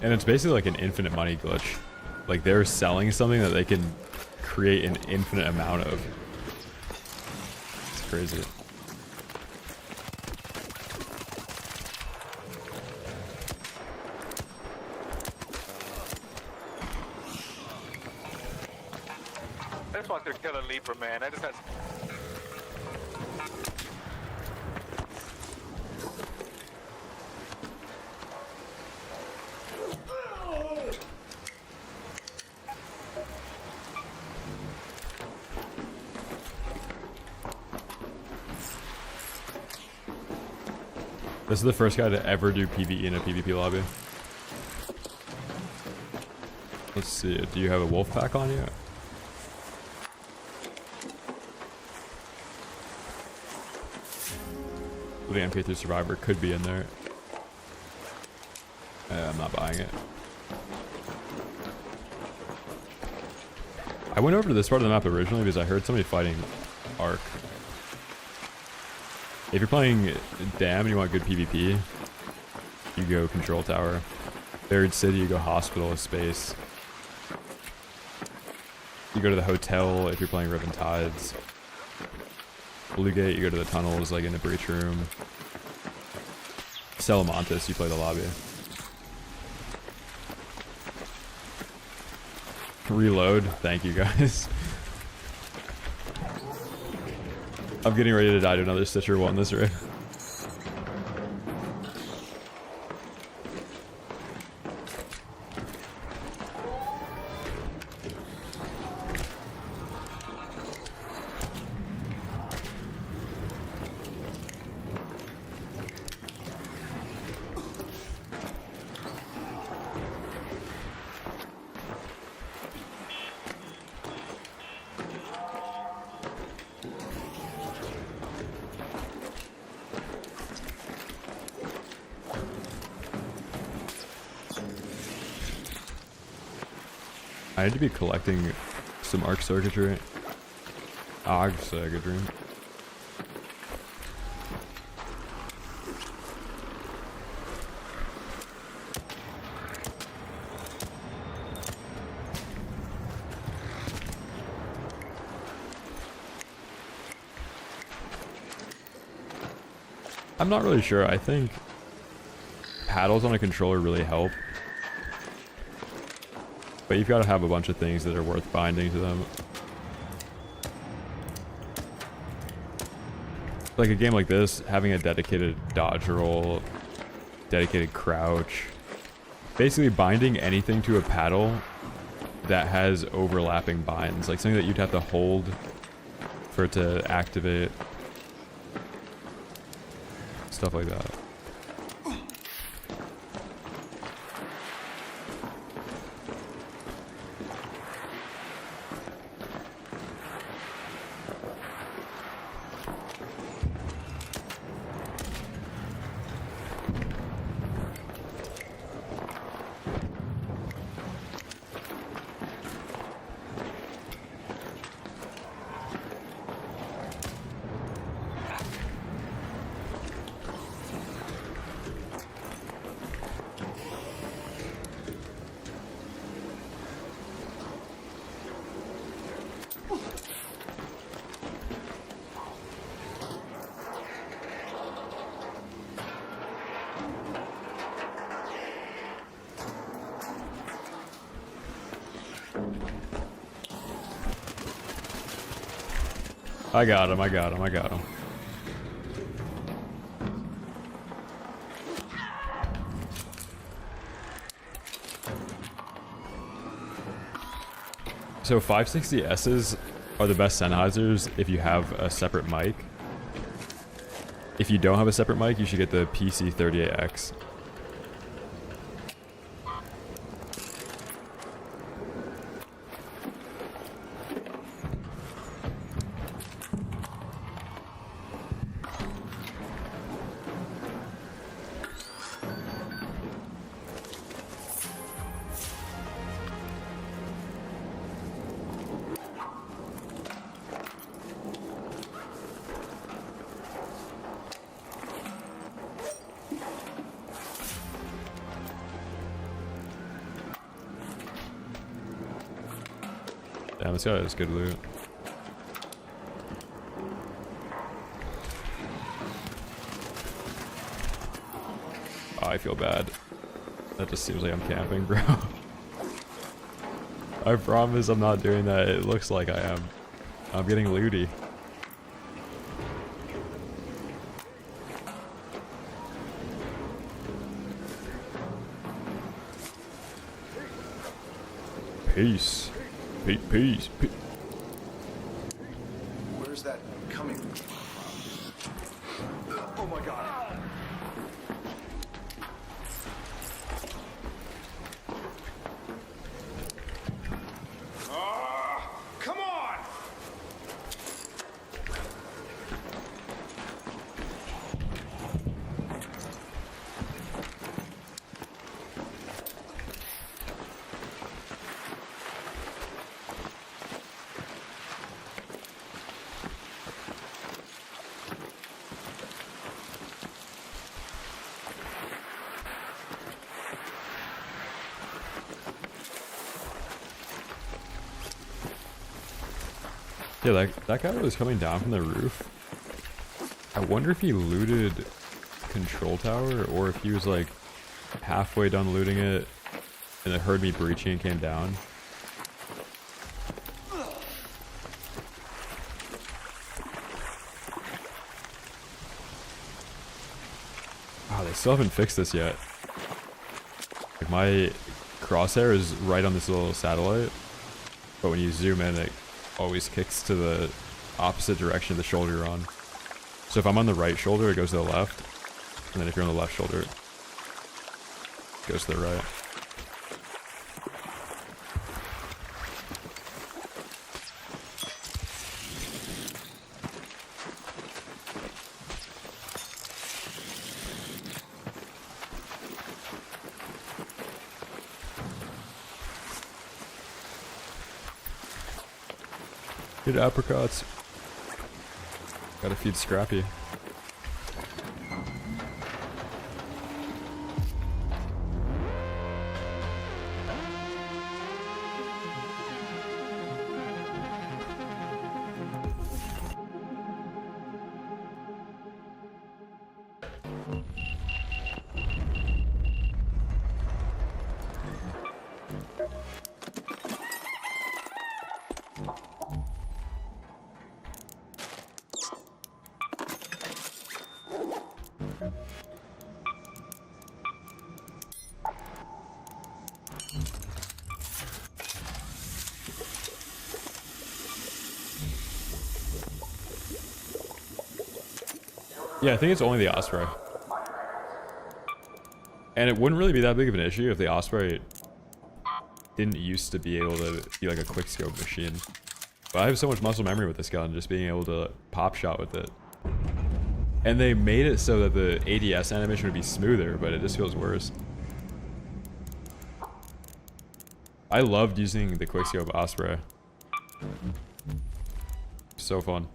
And it's basically like an infinite money glitch. Like they're selling something that they can create an infinite amount of. It's crazy. I just want to kill a leaper, man. I just had. This is the first guy to ever do PvE in a PvP lobby. Let's see, do you have a wolf pack on you? The MP3 Survivor could be in there. I'm not buying it. I went over to this part of the map originally because I heard somebody fighting Ark. If you're playing Dam and you want good PvP, you go Control Tower. Buried City, you go Hospital with Space. You go to the Hotel if you're playing Riven Tides. Blue Gate, you go to the tunnels like in the Breach Room. Salamantis, you play the lobby. Reload, thank you guys. I'm getting ready to die to another Stitcher 1 this raid. I need to be collecting some arc circuitry. AUG circuitry. I'm not really sure. I think paddles on a controller really help. But you've got to have a bunch of things that are worth binding to them. Like a game like this, having a dedicated dodge roll, dedicated crouch, basically binding anything to a paddle that has overlapping binds, like something that you'd have to hold for it to activate, stuff like that. I got him. So 560Ss are the best Sennheisers if you have a separate mic. If you don't have a separate mic, you should get the PC38X. Damn, this guy has good loot. Oh, I feel bad. That just seems like I'm camping, bro. I promise I'm not doing that. It looks like I am. I'm getting looty. Peace. Peace. Where's that coming from? Oh my god. Come on! Yeah, that guy was coming down from the roof. I wonder if he looted control tower or if he was like halfway done looting it and it heard me breaching and came down. Wow, they still haven't fixed this yet. Like my crosshair is right on this little satellite, but when you zoom in, it always kicks to the opposite direction of the shoulder you're on. So if I'm on the right shoulder, it goes to the left. And then if you're on the left shoulder, it goes to the right. Get apricots. Gotta feed Scrappy. Yeah, I think it's only the Osprey. And it wouldn't really be that big of an issue if the Osprey didn't used to be able to be like a quickscope machine. But I have so much muscle memory with this gun, just being able to pop shot with it. And they made it so that the ADS animation would be smoother, but it just feels worse. I loved using the quickscope Osprey. So fun.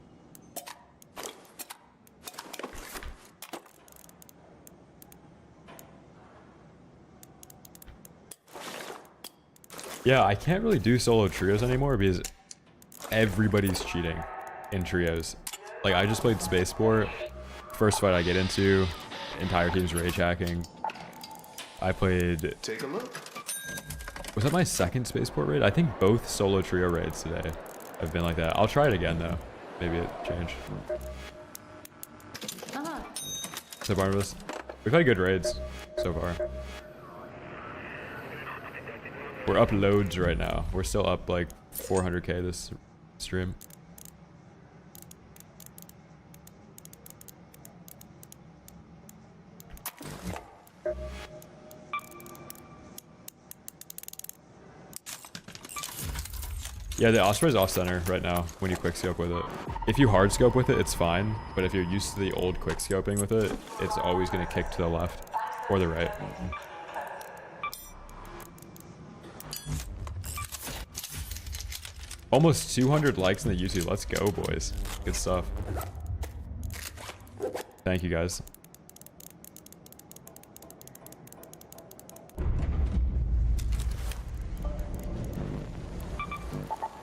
Yeah, I can't really do solo trios anymore because everybody's cheating in trios. Like, I just played Spaceport. First fight I get into, entire team's rage hacking. I played... Take a look. Was that my second Spaceport raid? I think both solo trio raids today have been like that. I'll try it again, though. Maybe it changed. So, Barnabas, we've had good raids so far. We're up loads right now. We're still up like 400k this stream. Yeah, the Osprey's off center right now when you quickscope with it. If you hard scope with it, it's fine, but if you're used to the old quickscoping with it, it's always going to kick to the left or the right. Almost 200 likes in the YouTube. Let's go, boys. Good stuff. Thank you, guys.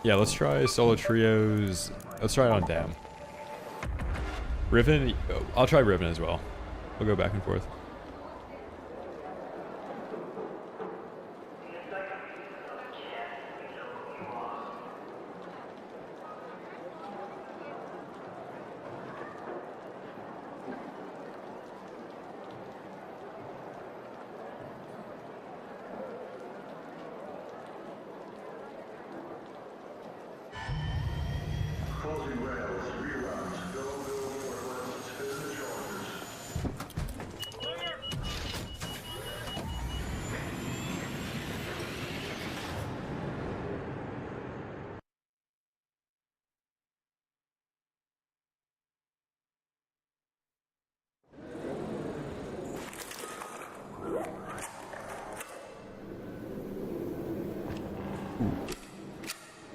Yeah, let's try solo trios. Let's try it on Dam. Riven, I'll try Riven as well. We'll go back and forth.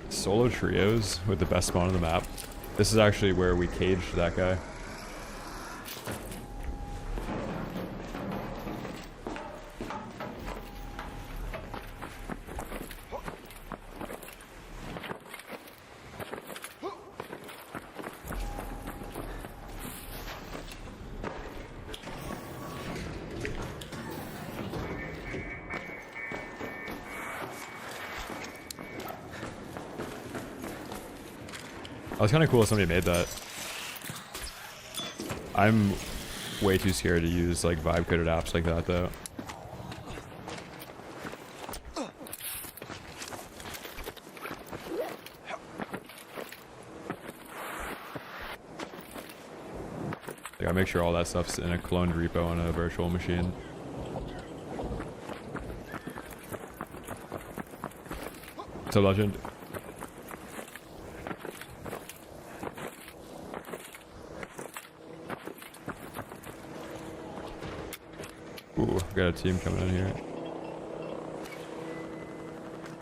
Solo trios with the best spawn on the map. This is actually where we caged that guy. That was kind of cool if somebody made that. I'm way too scared to use like vibe coded apps like that though. I gotta make sure all that stuff's in a cloned repo on a virtual machine. What's up, Legend? Ooh, got a team coming in here.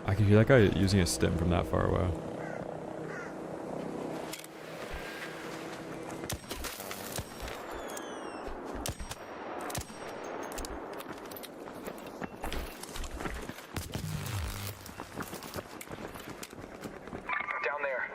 I can hear that guy using a stim from that far away. Down there.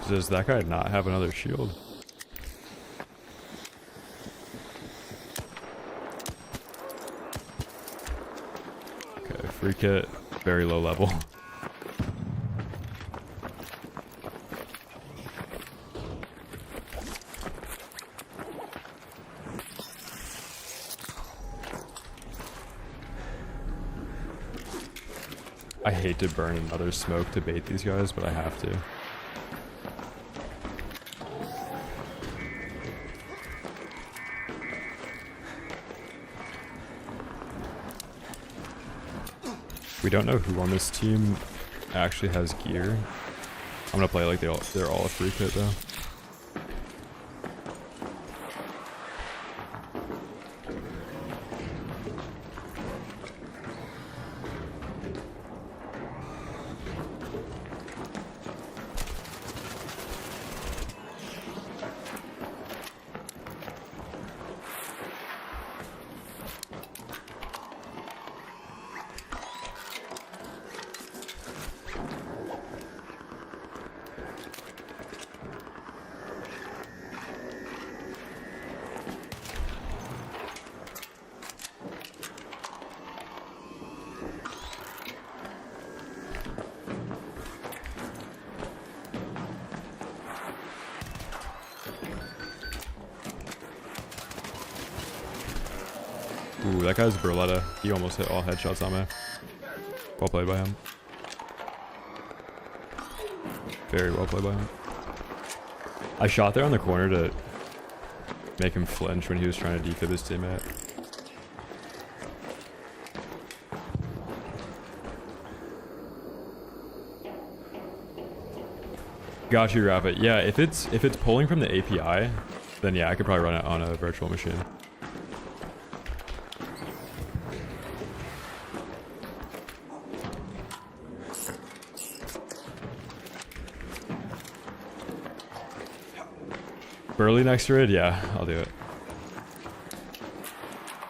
Does that guy not have another shield? Okay, free kit, very low level. I hate to burn another smoke to bait these guys, but I have to. We don't know who on this team actually has gear. I'm gonna play like they're all a free kit though. Ooh, that guy's Berletta. He almost hit all headshots on me. Well played by him. Very well played by him. I shot there on the corner to make him flinch when he was trying to defib his teammate. Got you, Rabbit. Yeah, if it's pulling from the API, then yeah, I could probably run it on a virtual machine. Burley next to it? Yeah, I'll do it.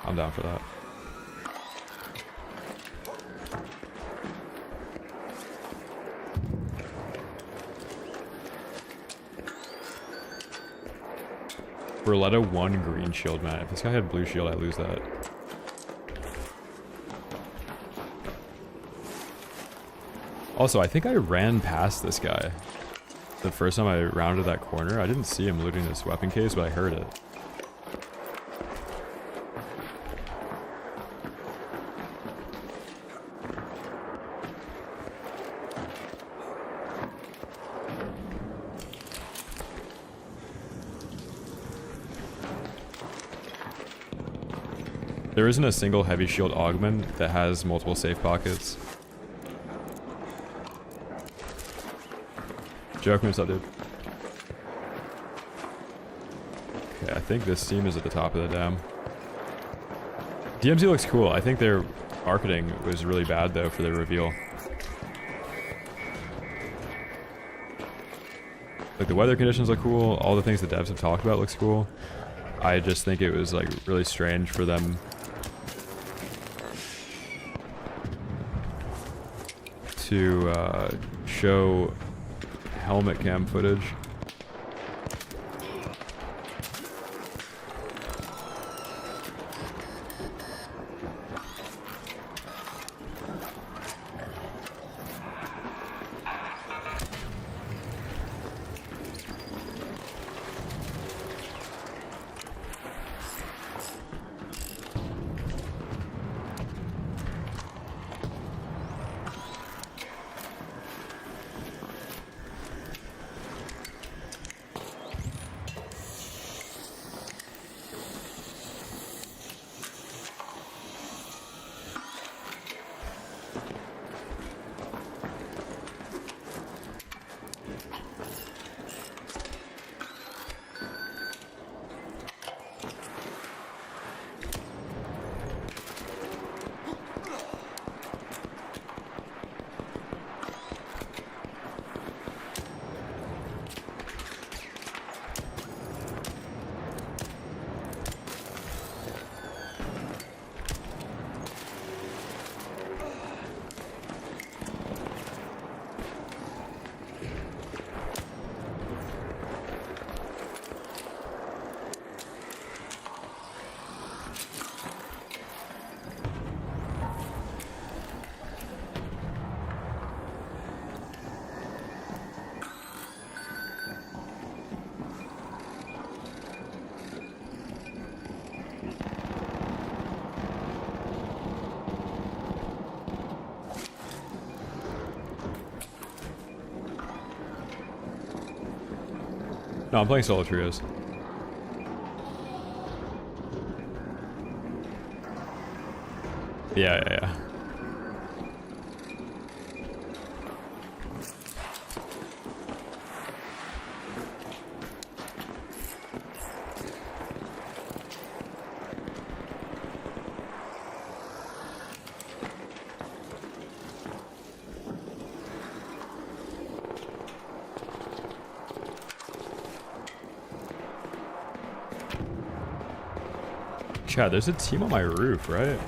I'm down for that. Berletta 1 green shield, man. If this guy had blue shield, I lose that. Also, I think I ran past this guy the first time I rounded that corner. I didn't see him looting this weapon case, but I heard it. There isn't a single heavy shield augment that has multiple safe pockets. Joke me, what's up, dude? Okay, I think this team is at the top of the dam. DMZ looks cool. I think their marketing was really bad, though, for their reveal. Like, the weather conditions look cool. All the things the devs have talked about looks cool. I just think it was, like, really strange for them to show helmet cam footage. No, I'm playing solo trios. Yeah. Chad, there's a team on my roof, right?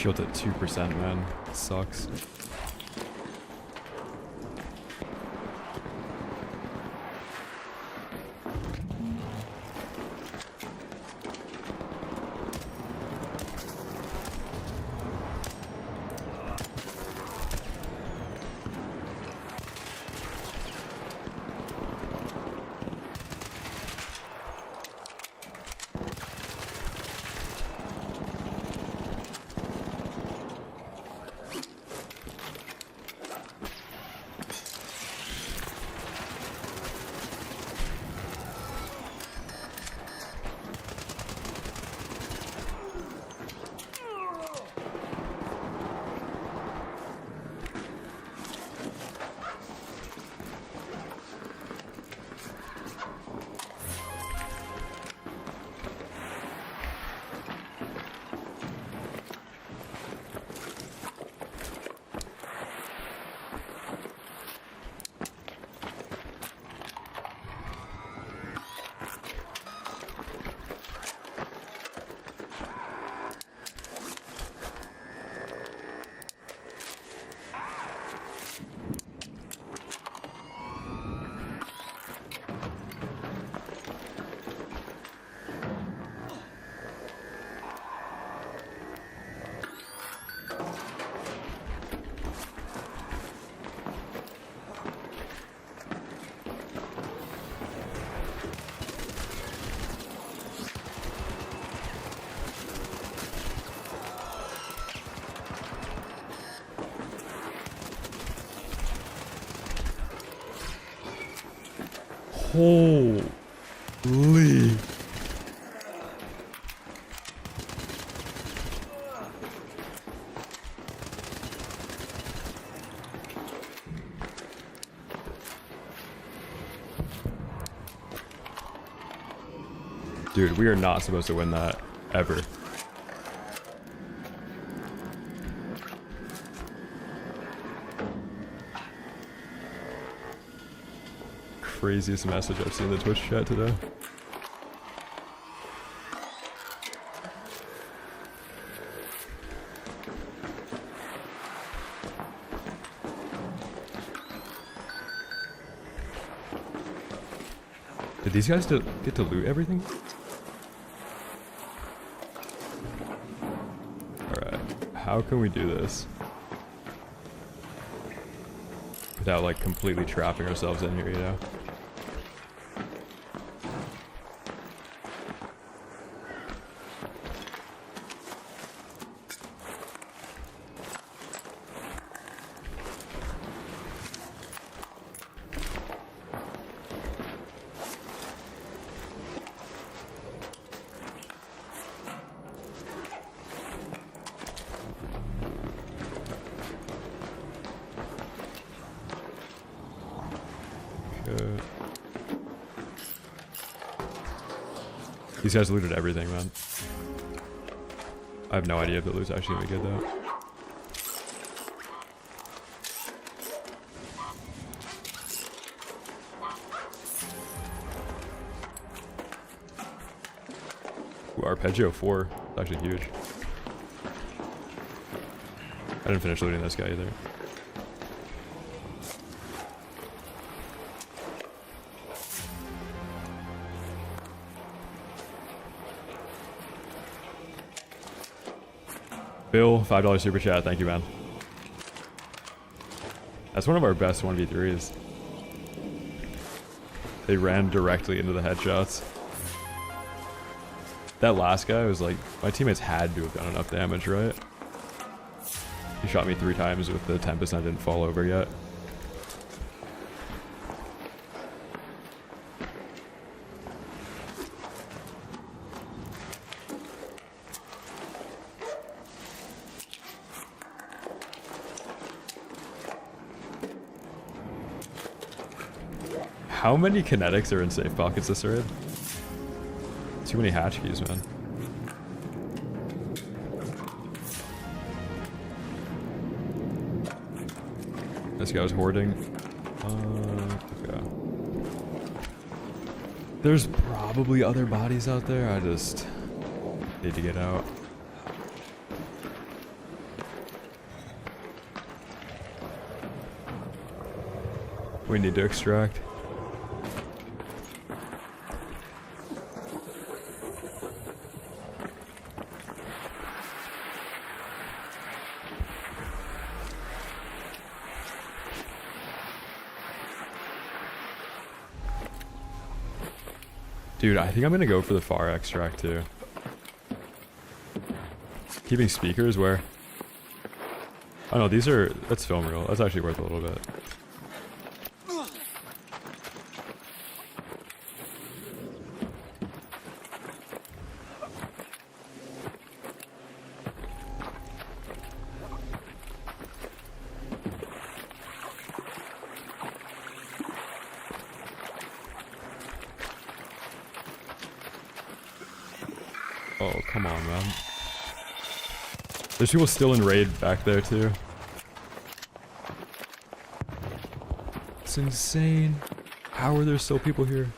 shield's at 2%, man. It sucks. Holy. Dude, we are not supposed to win that, ever. Craziest message I've seen in the Twitch chat today. Did these guys get to loot everything? Alright, how can we do this without like completely trapping ourselves in here, you know? These guys looted everything, man. I have no idea if the loot's actually gonna be good though. Ooh, Arpeggio 4. It's actually huge. I didn't finish looting this guy either. Bill, $5 super chat. Thank you, man. That's one of our best 1v3s. They ran directly into the headshots. That last guy was like, my teammates had to have done enough damage, right? He shot me 3 times with the Tempest and I didn't fall over yet. How many kinetics are in safe pockets this raid? Too many hatch keys, man. This guy was hoarding. Okay. There's probably other bodies out there. I just need to get out. we need to extract. Dude, I think I'm gonna go for the far extract too. Keeping speakers where? Oh no, these are, that's film reel. That's actually worth a little bit. Oh, come on, man. There's people still in raid back there, too. It's insane. How are there still people here?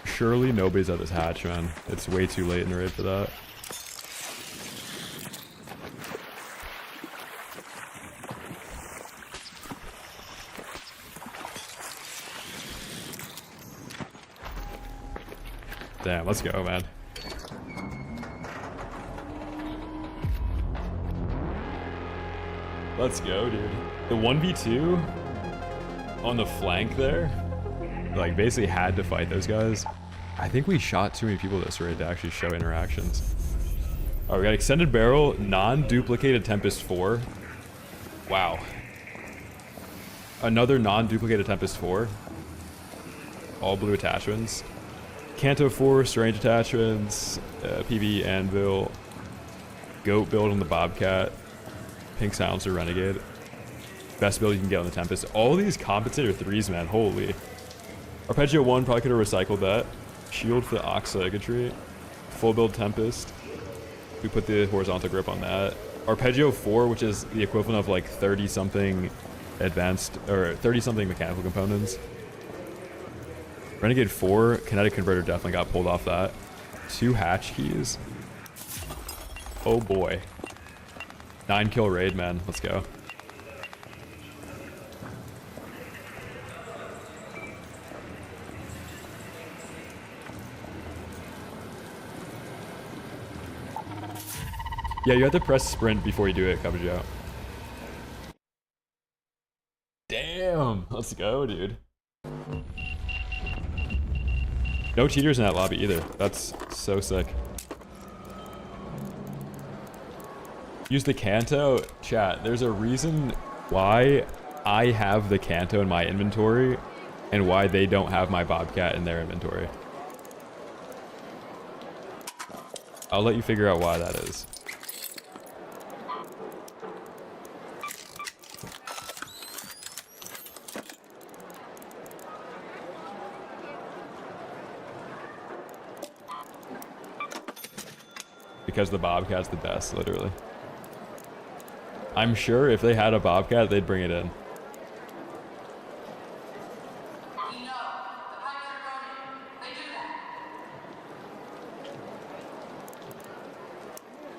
Surely nobody's at this hatch, man. It's way too late in the raid for that. Damn, let's go, man. Let's go, dude. The 1v2 on the flank there, like, basically had to fight those guys. I think we shot too many people this raid to actually show interactions. Alright, we got extended barrel, non-duplicated Tempest 4. Wow. Another non-duplicated Tempest 4. All blue attachments. Canto 4, strange attachments, PV anvil, goat build on the Bobcat, pink silencer renegade. Best build you can get on the Tempest. All these compensator 3s, man, holy. Arpeggio 1 probably could have recycled that. Shield for the Ox Legatry. Full build Tempest. We put the horizontal grip on that. Arpeggio 4, which is the equivalent of like 30 something advanced, or 30 something mechanical components. Renegade 4, kinetic converter definitely got pulled off that. 2 hatch keys. Oh boy. 9 kill raid, man. Let's go. Yeah, you have to press sprint before you do it, Coverage Out. Damn! Let's go, dude. No cheaters in that lobby either. That's so sick. Use the Canto. Chat, there's a reason why I have the Canto in my inventory and why they don't have my Bobcat in their inventory. I'll let you figure out why that is. Because the Bobcat's the best, literally. I'm sure if they had a Bobcat, they'd bring it in.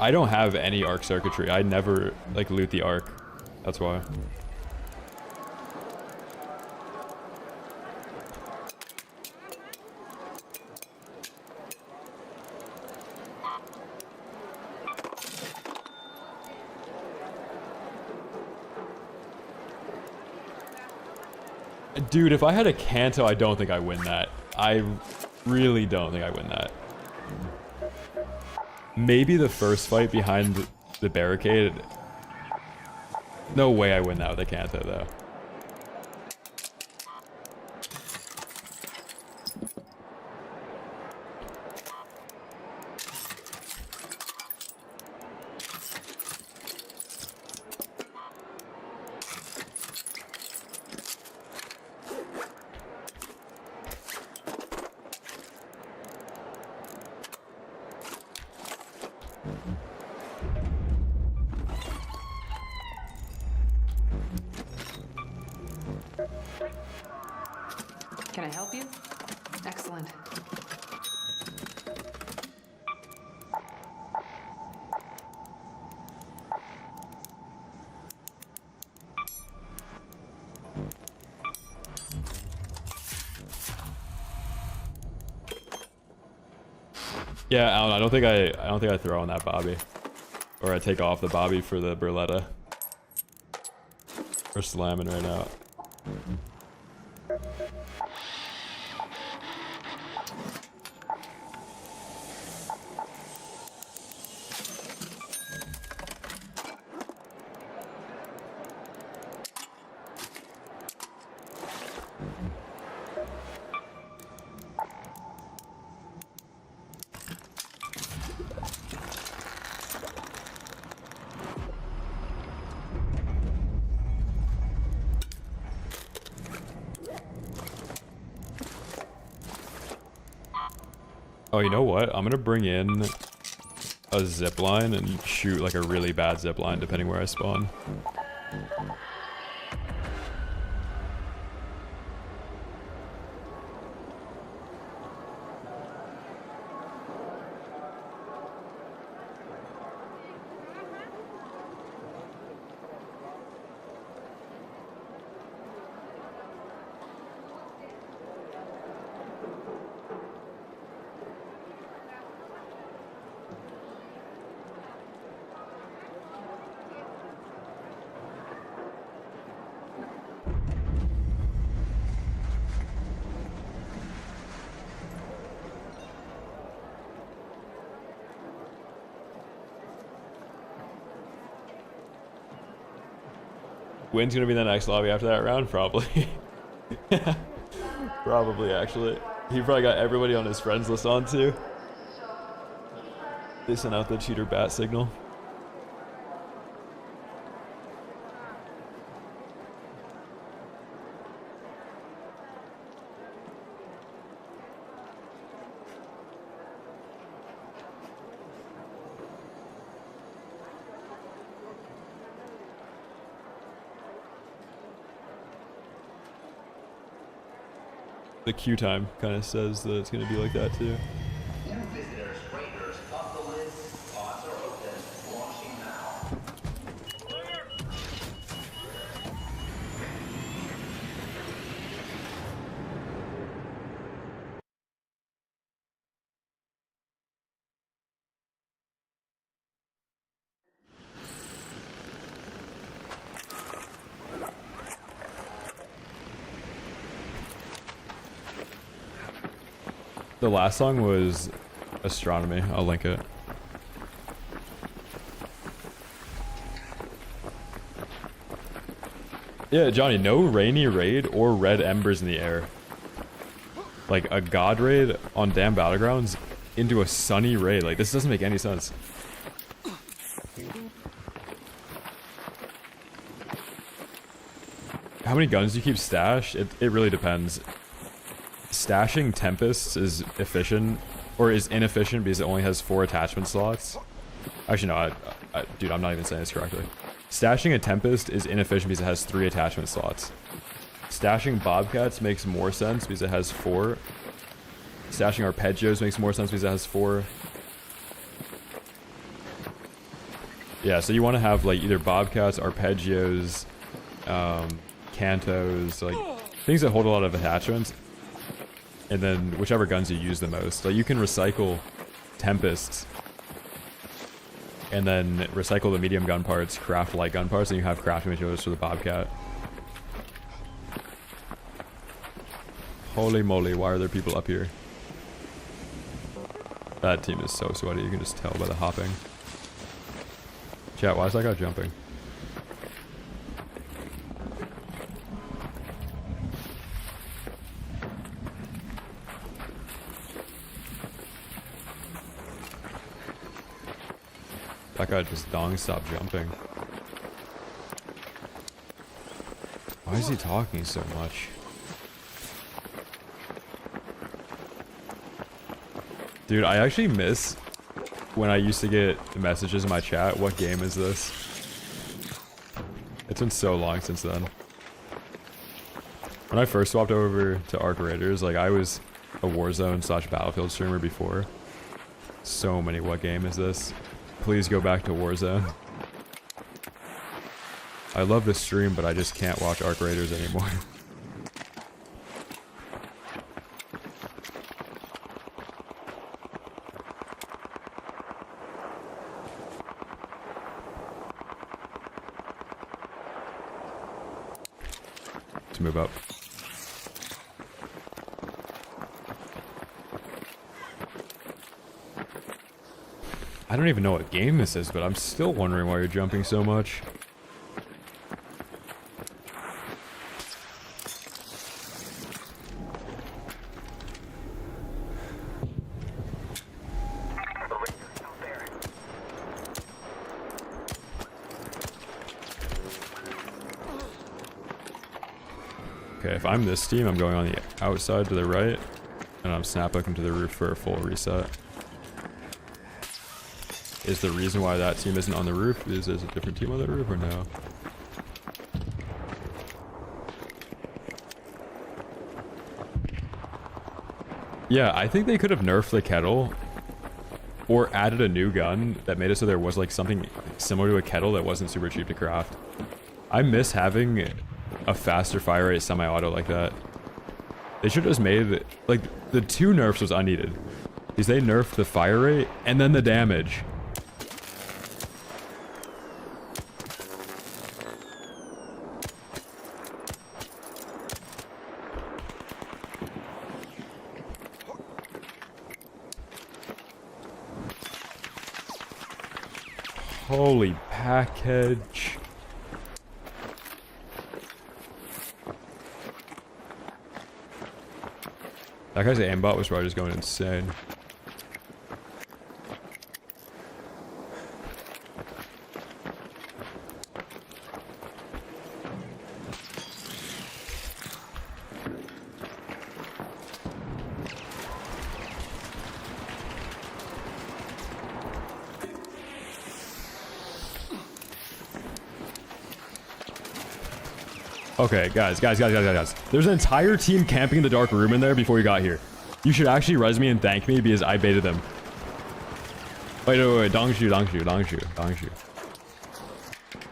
I don't have any arc circuitry. I never, like, loot the arc. That's why. Dude, if I had a Canto, I don't think I win that. I really don't think I win that. Maybe the first fight behind the barricade. No way I win that with a Canto, though. Can I help you? Excellent. Yeah, Alan, I don't think I throw on that Bobby. Or I take off the Bobby for the Berletta. We're slamming right now. Oh, you know what? I'm gonna bring in a zip line and shoot like a really bad zip line depending where I spawn. Wynn's gonna be in the next lobby after that round? Probably. Probably, actually. He probably got everybody on his friends list on too. They sent out the cheater bat signal. The queue time kind of says that it's going to be like that too. New visitors, raiders, off the list. Pods are open. Launching now. The last song was Astronomy. I'll link it. Yeah, Johnny, no rainy raid or red embers in the air. Like a god raid on damn battlegrounds into a sunny raid. Like this doesn't make any sense. How many guns do you keep stashed? It really depends. Stashing Tempests is efficient, or is inefficient because it only has 4 attachment slots. Actually, no, dude, I'm not even saying this correctly. Stashing a Tempest is inefficient because it has 3 attachment slots. Stashing Bobcats makes more sense because it has 4. Stashing Arpeggios makes more sense because it has 4. Yeah, so you want to have like either Bobcats, Arpeggios, Cantos, like things that hold a lot of attachments. And then whichever guns you use the most. Like you can recycle Tempests and then recycle the medium gun parts, craft light gun parts, and you have crafting materials for the Bobcat. Holy moly, why are there people up here? That team is so sweaty, you can just tell by the hopping. Chat, why is that guy jumping? That guy just stopped jumping. Why is he talking so much? Dude, I actually miss when I used to get messages in my chat, what game is this? It's been so long since then. When I first swapped over to Arc Raiders, like I was a Warzone / Battlefield streamer before. So many, what game is this? Please go back to Warzone. I love this stream, but I just can't watch Arc Raiders anymore. Let's move up. I don't even know what game this is, but I'm still wondering why you're jumping so much. Okay, if I'm this team, I'm going on the outside to the right, and I'm snap looking to the roof for a full reset. Is the reason why that team isn't on the roof is there's a different team on the roof or no? Yeah, I think they could have nerfed the kettle or added a new gun that made it so there was like something similar to a kettle that wasn't super cheap to craft. I miss having a faster fire rate semi-auto like that. They should have just made, like, the 2 nerfs was unneeded. Because they nerfed the fire rate and then the damage. Holy package. That guy's aimbot was probably just going insane. Okay, guys. There's an entire team camping in the dark room in there before you got here. You should actually res me and thank me because I baited them. Wait, Dongshu.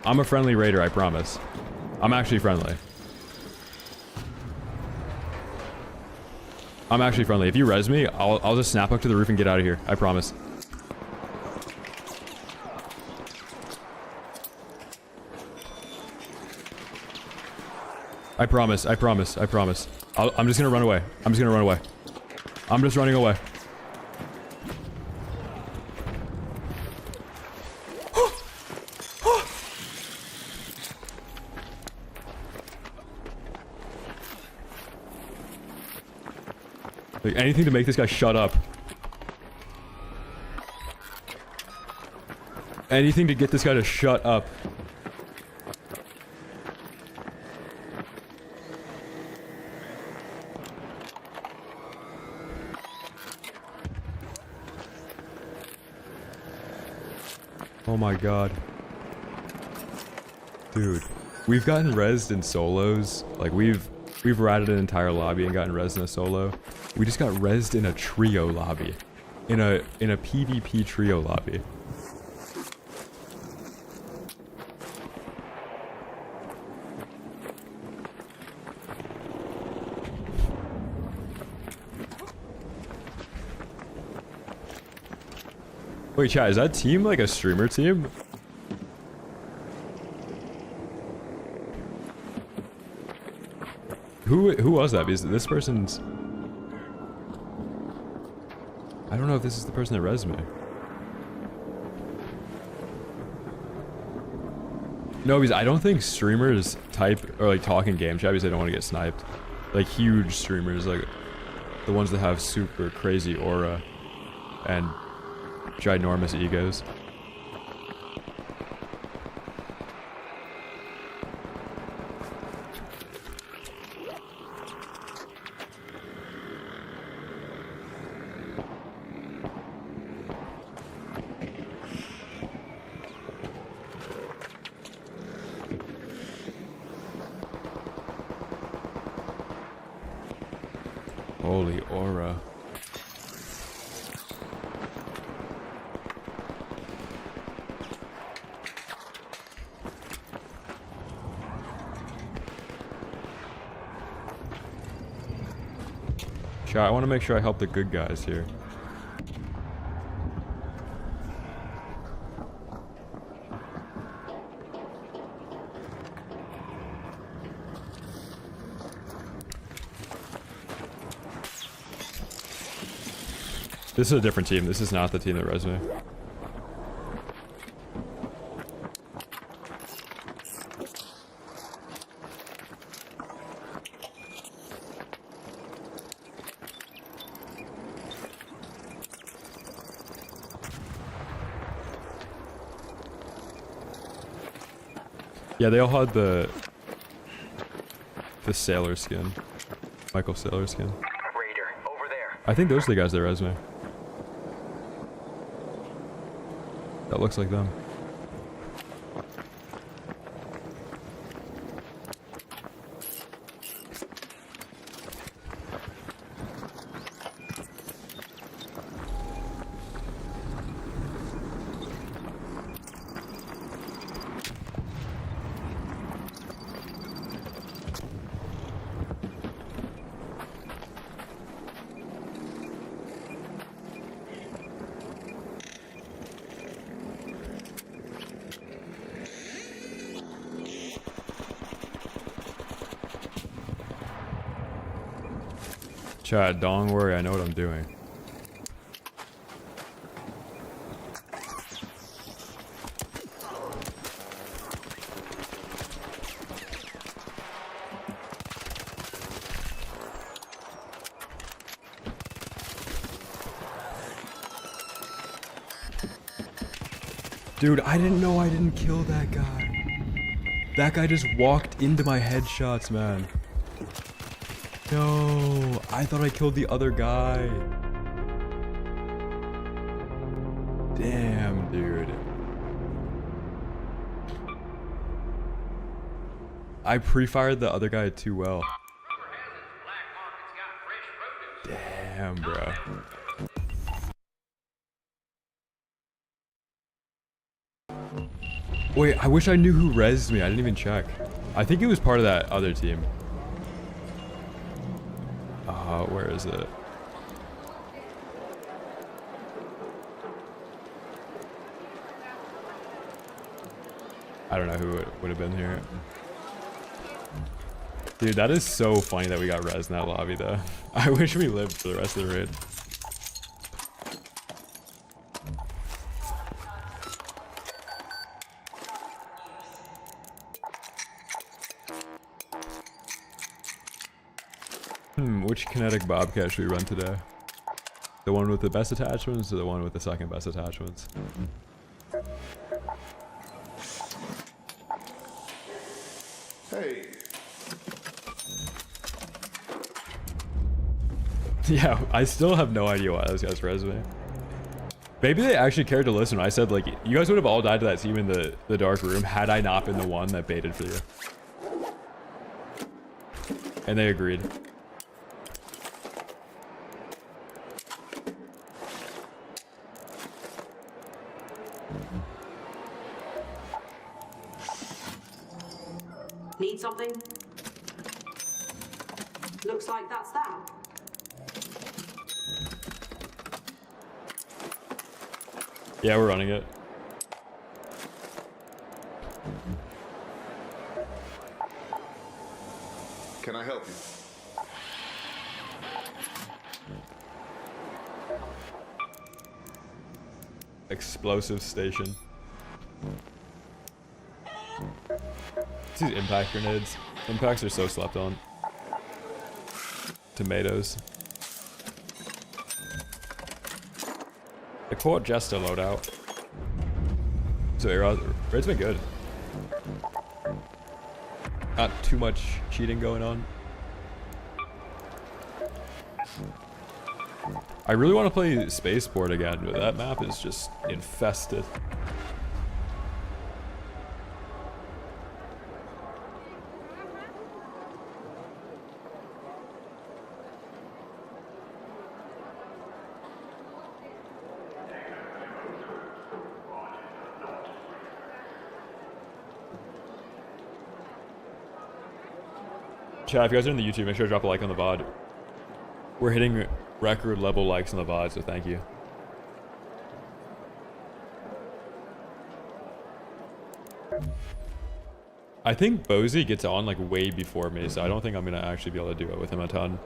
I'm a friendly raider, I promise. I'm actually friendly. If you res me, I'll just snap up to the roof and get out of here. I promise. I promise. I'm just gonna run away. I'm just running away. Like, anything to make this guy shut up. Anything to get this guy to shut up. Oh my god. Dude, we've gotten rezzed in solos. Like, we've ratted an entire lobby and gotten rezzed in a solo. We just got rezzed in a trio lobby. In a PvP trio lobby. Wait, chat, is that team like a streamer team? Who was that? Because this person's... I don't know if this is the person that rezzed me. No, because I don't think streamers type or like talk in game chat because they don't want to get sniped. Like huge streamers, like the ones that have super crazy aura and ginormous egos. Holy aura. I want to make sure I help the good guys here. This is a different team. This is not the team that res me. Yeah, they all had the sailor skin. Michael Sailor skin. Raider, over there. I think those are the guys that res me. That looks like them. Chat, don't worry, I know what I'm doing. Dude, I didn't know I didn't kill that guy. That guy just walked into my headshots, man. No, I thought I killed the other guy. Damn, dude. I pre-fired the other guy too well. Damn, bro. Wait, I wish I knew who rezzed me. I didn't even check. I think it was part of that other team. Where is it? I don't know who it would have been here. Dude, that is so funny that we got res in that lobby, though. I wish we lived for the rest of the raid. Which kinetic bobcat should we run today? The one with the best attachments or the one with the second best attachments? Hey. Yeah, I still have no idea why those guys res me. Maybe they actually cared to listen when I said, like, you guys would have all died to that team in the dark room had I not been the one that baited for you. And they agreed. Need something? Looks like that's that. Yeah, we're running it. Can I help you? Explosive station. These impact grenades. Impacts are so slept on. Tomatoes. The Court Jester loadout. So raid's been good. Not too much cheating going on. I really want to play Spaceport again, but that map is just infested. Chat, if you guys are in the YouTube, make sure to drop a like on the VOD. We're hitting record level likes on the VOD, so thank you. I think Bozy gets on like way before me, so I don't think I'm gonna actually be able to do it with him a ton.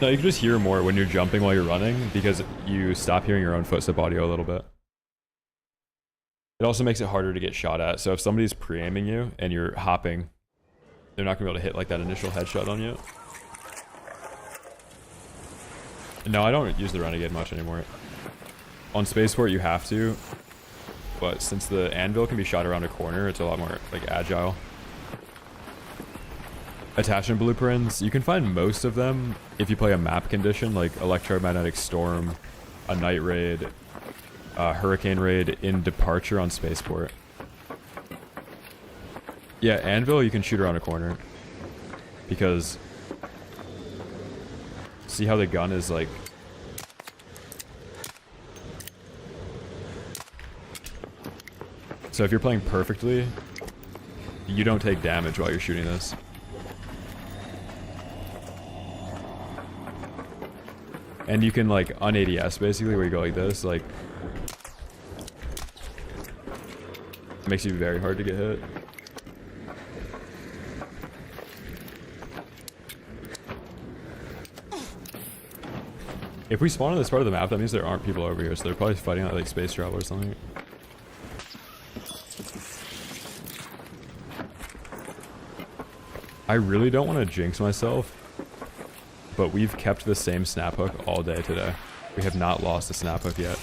No, you can just hear more when you're jumping while you're running because you stop hearing your own footstep audio a little bit. It also makes it harder to get shot at. So if somebody's pre-aiming you and you're hopping, they're not gonna be able to hit like that initial headshot on you. No, I don't use the Renegade much anymore. On Spaceport you have to, but since the anvil can be shot around a corner, it's a lot more like agile. Attachment blueprints, you can find most of them if you play a map condition like Electromagnetic Storm, a Night Raid, Hurricane Raid in Departure on Spaceport. Yeah, Anvil you can shoot around a corner because see how the gun is like so if you're playing perfectly, you don't take damage while you're shooting this. And you can like on ADS basically where you go like this, like it makes you very hard to get hit. If we spawn on this part of the map, that means there aren't people over here, so they're probably fighting out like space travel or something. I really don't want to jinx myself, but we've kept the same snap hook all day today. We have not lost a snap hook yet.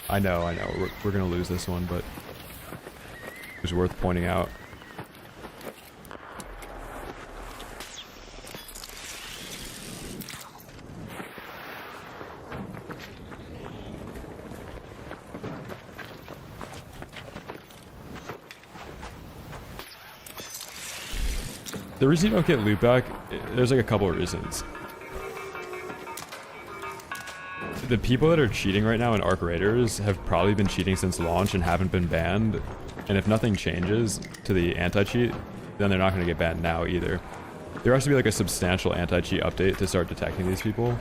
I know, we're gonna lose this one, but it was worth pointing out. The reason you don't get loot back, there's like a couple of reasons. The people that are cheating right now in Arc Raiders have probably been cheating since launch and haven't been banned. And if nothing changes to the anti-cheat, then they're not going to get banned now either. There has to be like a substantial anti-cheat update to start detecting these people.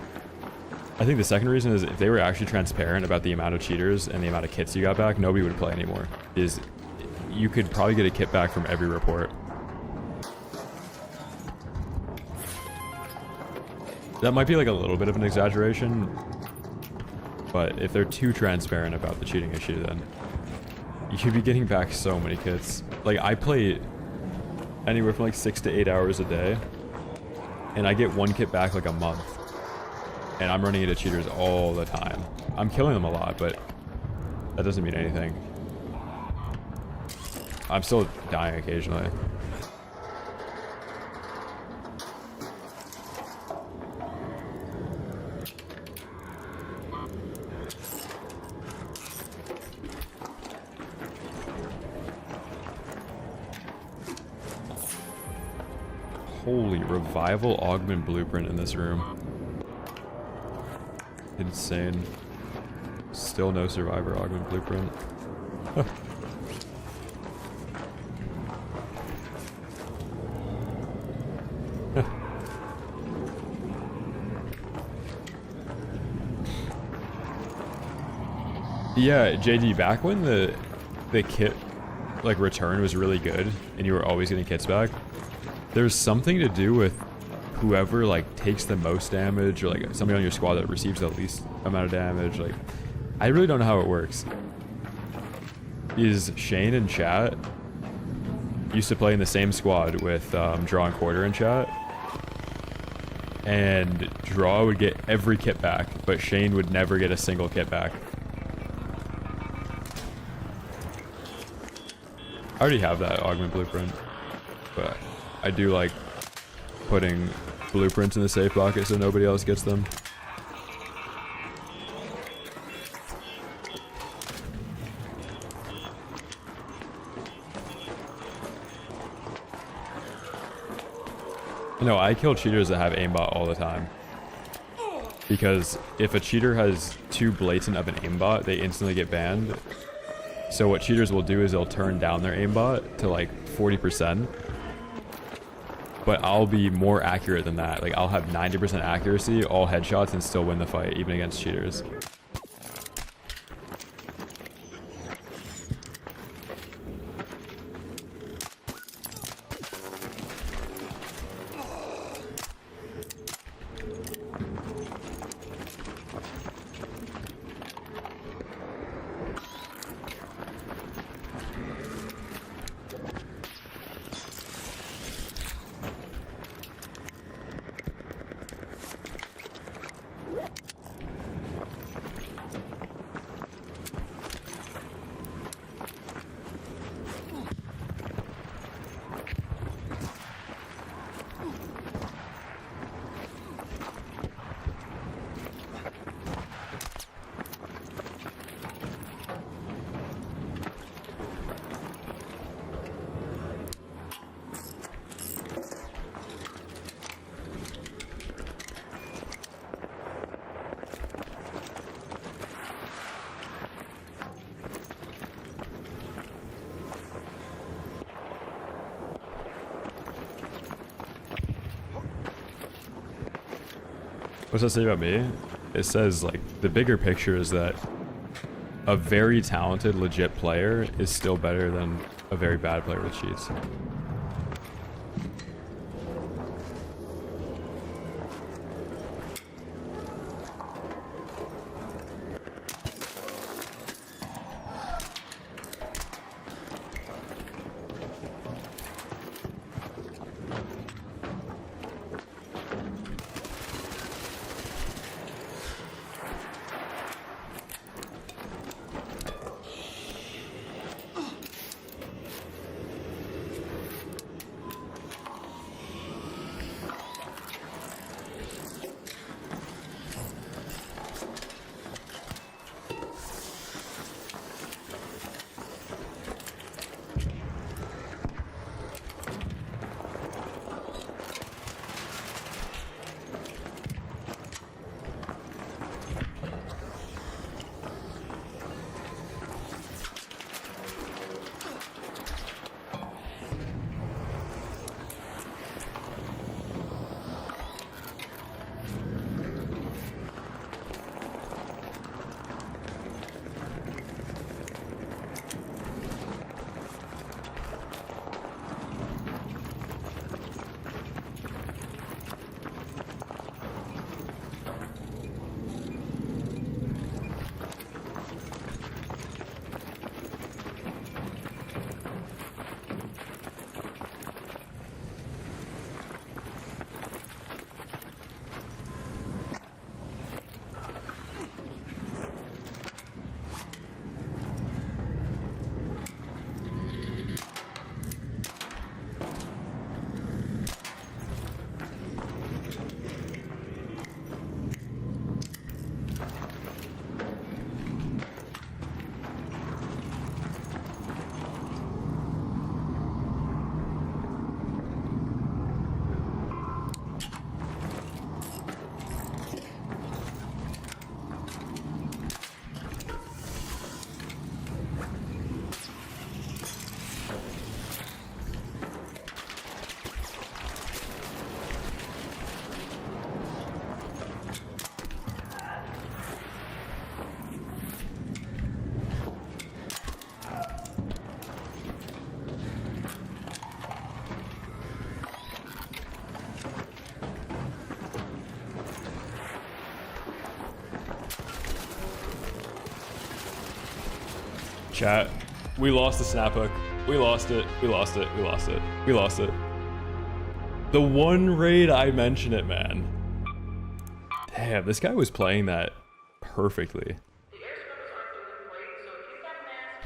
I think the second reason is if they were actually transparent about the amount of cheaters and the amount of kits you got back, nobody would play anymore. You could probably get a kit back from every report. That might be like a little bit of an exaggeration, but if they're too transparent about the cheating issue, then you should be getting back so many kits. Like, I play anywhere from like 6 to 8 hours a day, and I get one kit back like a month. And I'm running into cheaters all the time. I'm killing them a lot, but that doesn't mean anything. I'm still dying occasionally. Holy, revival augment blueprint in this room. Insane. Still no survivor augment blueprint. Yeah, JD, back when the kit like return was really good and you were always getting kits back, there's something to do with whoever like takes the most damage, or like somebody on your squad that receives the least amount of damage. Like, I really don't know how it works. Is Shane in chat used to play in the same squad with Draw and Quarter in chat, and Draw would get every kit back, but Shane would never get a single kit back. I already have that augment blueprint, but I do like putting blueprints in the safe pocket so nobody else gets them. No, I kill cheaters that have aimbot all the time. Because if a cheater has too blatant of an aimbot, they instantly get banned. So what cheaters will do is they'll turn down their aimbot to like 40%. But I'll be more accurate than that. Like, I'll have 90% accuracy, all headshots, and still win the fight, even against cheaters. What's that say about me? It says, like, the bigger picture is that a very talented, legit player is still better than a very bad player with cheats. Chat, we lost the snap hook. We lost it. We lost it. We lost it. We lost it. The one raid I mentioned it, man. Damn, this guy was playing that perfectly.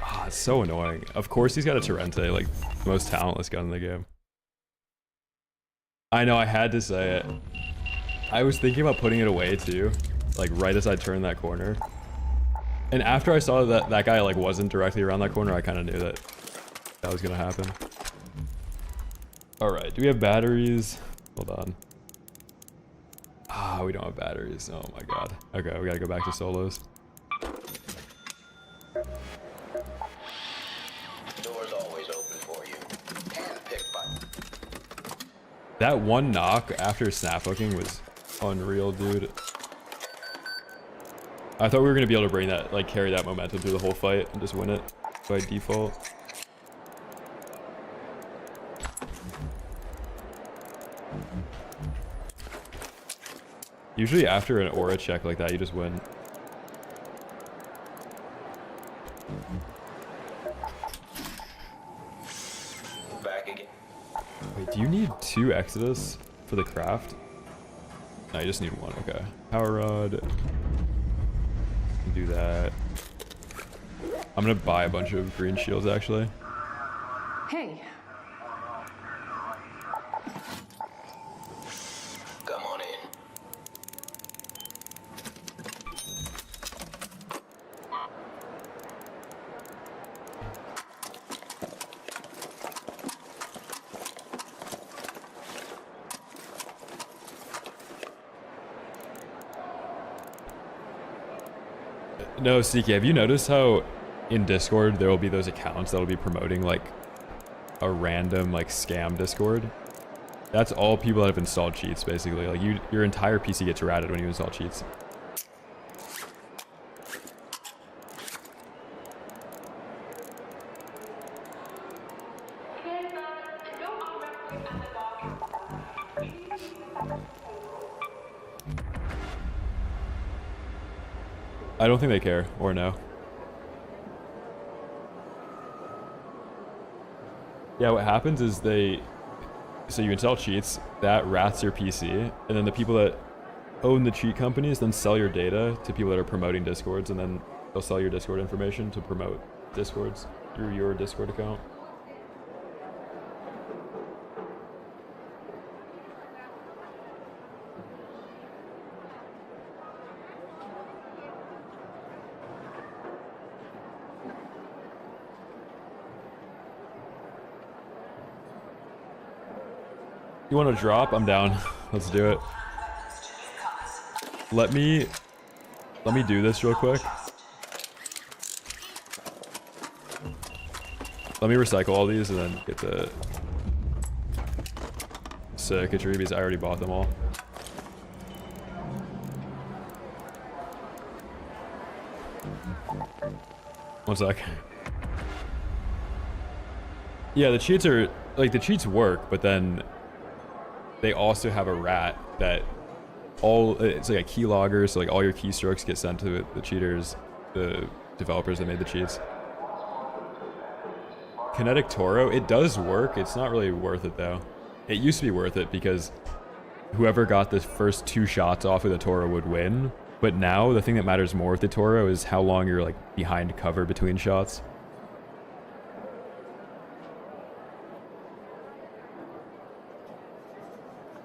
Ah, it's so annoying. Of course he's got a Torrente, like the most talentless gun in the game. I know, I had to say it. I was thinking about putting it away too, like right as I turned that corner. And after I saw that that guy like wasn't directly around that corner, I kind of knew that that was gonna happen. All right, do we have batteries? Hold on. Ah, we don't have batteries. Oh my god. Okay, we gotta go back to solos. Door's always open for you. Handpick button. That one knock after snap hooking was unreal, dude. I thought we were gonna be able to bring that, like, carry that momentum through the whole fight and just win it by default. Usually after an aura check like that, you just win. Back again. Wait, do you need 2 Exodus for the craft? No, you just need 1, okay. Power rod. Do that. I'm gonna buy a bunch of green shields actually. Hey. Come on in. No, CK, have you noticed how in Discord there will be those accounts that'll be promoting like a random like scam Discord? That's all people that have installed cheats basically. Like your entire PC gets ratted when you install cheats. I don't think they care or know. Yeah, what happens is so you install cheats, that rats your PC, and then the people that own the cheat companies then sell your data to people that are promoting Discords, and then they'll sell your Discord information to promote Discords through your Discord account. You want to drop? I'm down. Let's do it. Let me do this real quick. Let me recycle all these and then get the sick Reaves. I already bought them all. One sec. Yeah, the cheats are like the cheats work, but then they also have a rat that it's like a keylogger, so like all your keystrokes get sent to the cheaters, the developers that made the cheats. Kinetic Toro, it does work. It's not really worth it though. It used to be worth it because whoever got the first 2 shots off with a Toro would win. But now the thing that matters more with the Toro is how long you're like behind cover between shots.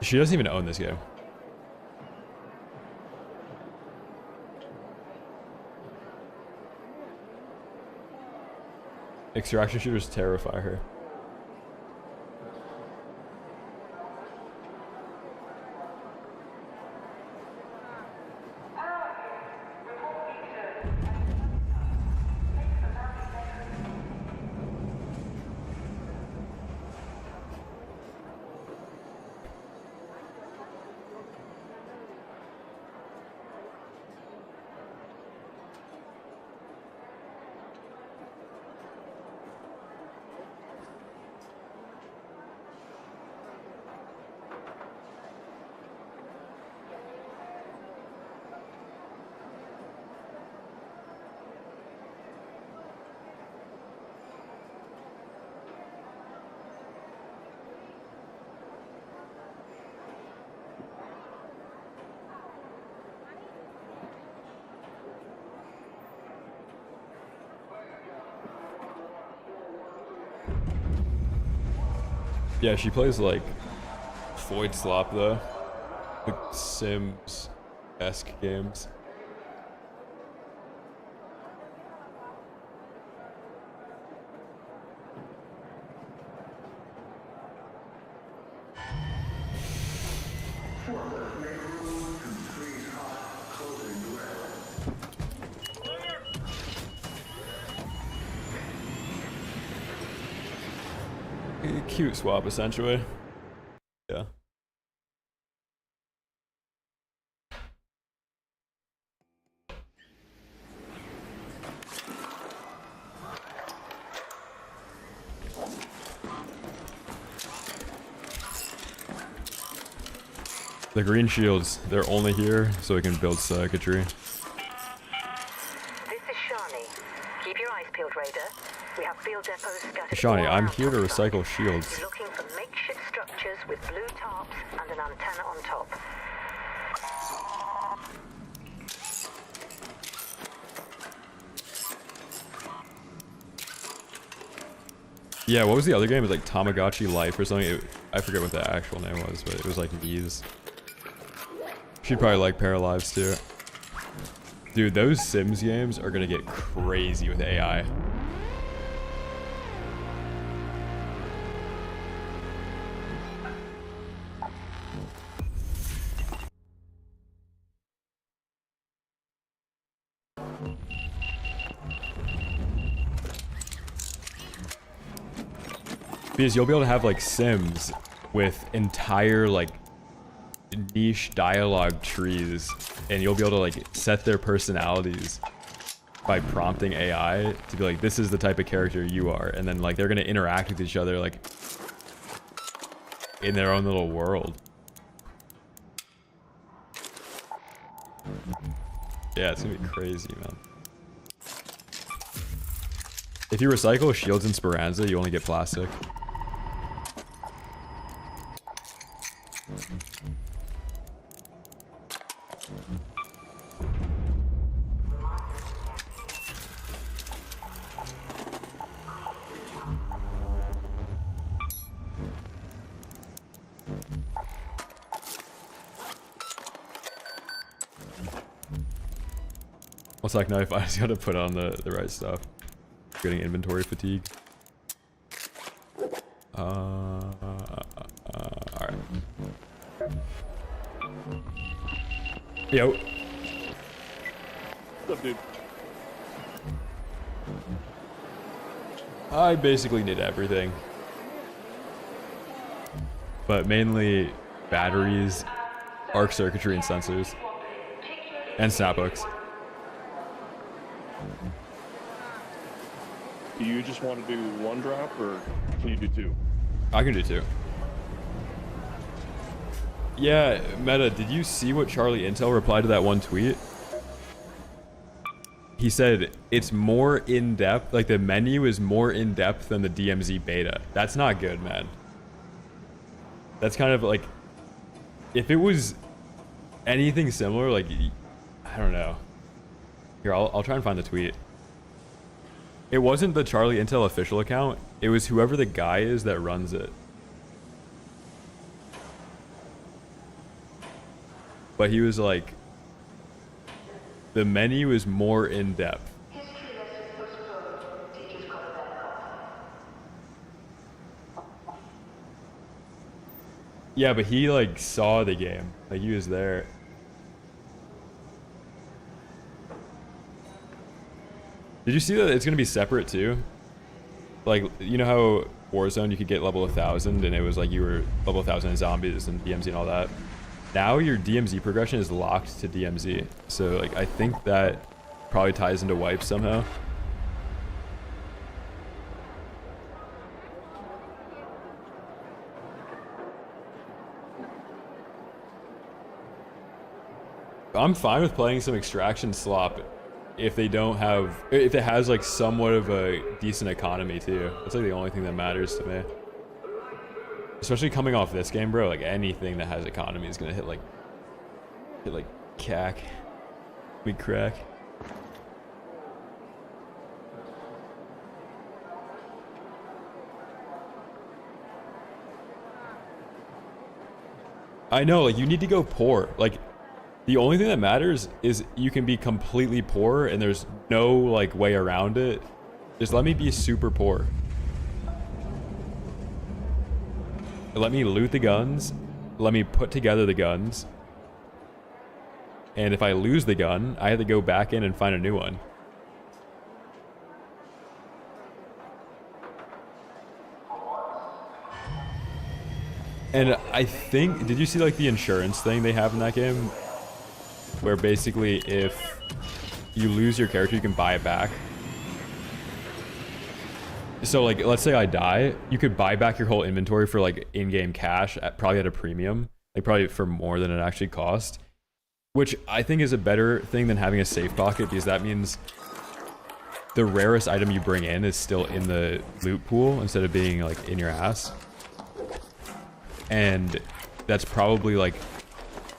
She doesn't even own this game. Extraction shooters terrify her. Yeah, she plays like Void Slop though. Like Sims-esque games. Cute swap, essentially. Yeah. The green shields, they're only here so we can build circuitry. This is Shani. Keep your eyes peeled, Raider. We have field depots scattered. Shani, I'm all here to around topside. recycle shields. You're looking for makeshift structures with blue tarps and an antenna on top. Yeah, what was the other game? It was like Tamagotchi Life or something. I forget what the actual name was, but it was like these. She'd probably like Paralives too. Dude, those Sims games are gonna get crazy with AI. Because you'll be able to have like Sims with entire like niche dialogue trees, and you'll be able to like set their personalities by prompting AI to be like, this is the type of character you are, and then like they're gonna interact with each other like in their own little world. Yeah, it's gonna be crazy, man. If you recycle shields in Speranza, you only get plastic. What's like knife? I just gotta put on the right stuff. Getting inventory fatigue. Alright. Yo. What's up, dude? I basically need everything. But mainly batteries, arc circuitry, and sensors. And snapbooks. Do you just want to do one drop, or can you do two? I can do two. Yeah, Meta, did you see what Charlie Intel replied to that one tweet? He said it's more in-depth, like the menu is more in-depth than the DMZ beta. That's not good, man. That's kind of like, if it was anything similar, like, I don't know. Here, I'll try and find the tweet. It wasn't the Charlie Intel official account. It was whoever the guy is that runs it. But he was like, the menu is more in depth. Yeah, but he like saw the game. Like he was there. Did you see that it's gonna be separate too? Like, you know how Warzone you could get level 1000 and it was like you were level 1000 in zombies and DMZ and all that? Now your DMZ progression is locked to DMZ. So like I think that probably ties into wipes somehow. I'm fine with playing some extraction slop if they don't have, if it has like somewhat of a decent economy too. That's like the only thing that matters to me. Especially coming off this game, bro, like anything that has economy is gonna hit like cack. We crack. I know, like, you need to go poor. Like, the only thing that matters is you can be completely poor and there's no, like, way around it. Just let me be super poor. Let me loot the guns. Let me put together the guns. And if I lose the gun, I have to go back in and find a new one. And I think, did you see like the insurance thing they have in that game? Where basically if you lose your character, you can buy it back. So like, let's say I die, you could buy back your whole inventory for like in-game cash, probably at a premium, like probably for more than it actually cost. Which I think is a better thing than having a safe pocket, because that means the rarest item you bring in is still in the loot pool instead of being like in your ass. And that's probably like,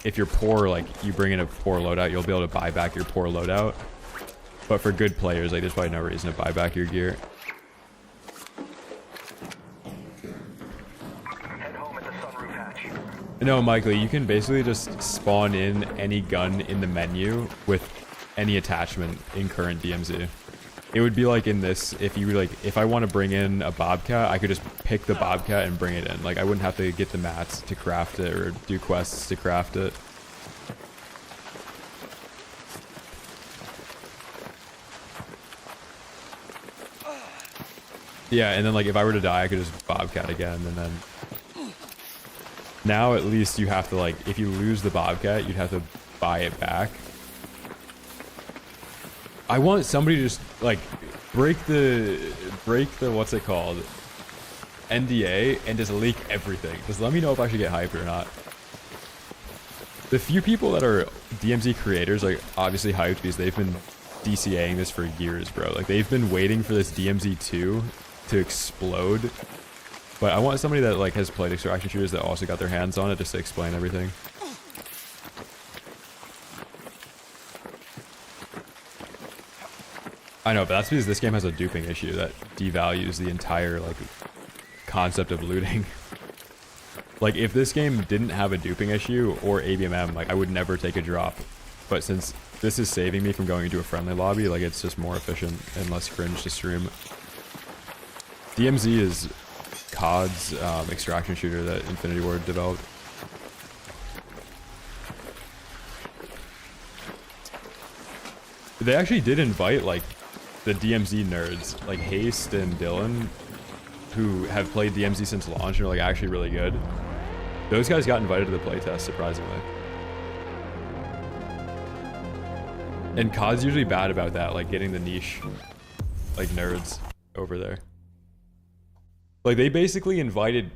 if you're poor, like you bring in a poor loadout, you'll be able to buy back your poor loadout. But for good players, like there's probably no reason to buy back your gear. No, Michael, you can basically just spawn in any gun in the menu with any attachment in current DMZ. It would be like in this, if you like, if I want to bring in a Bobcat, I could just pick the Bobcat and bring it in. Like I wouldn't have to get the mats to craft it or do quests to craft it. Yeah, and then like if I were to die, I could just Bobcat again, and then now at least you have to like, if you lose the Bobcat, you'd have to buy it back. I want somebody to just like break the what's it called, NDA, and just leak everything. Just let me know if I should get hyped or not. The few people that are DMZ creators are obviously hyped because they've been DCAing this for years, bro. Like they've been waiting for this DMZ 2 to explode. But I want somebody that like has played extraction shooters that also got their hands on it just to explain everything. I know, but that's because this game has a duping issue that devalues the entire like concept of looting. Like if this game didn't have a duping issue or ABMM, like I would never take a drop. But since this is saving me from going into a friendly lobby, like it's just more efficient and less cringe to stream. DMZ is COD's extraction shooter that Infinity Ward developed. They actually did invite like the DMZ nerds, like Haste and Dylan, who have played DMZ since launch and are like actually really good. Those guys got invited to the playtest, surprisingly. And COD's usually bad about that, like getting the niche, like nerds over there. Like they basically invited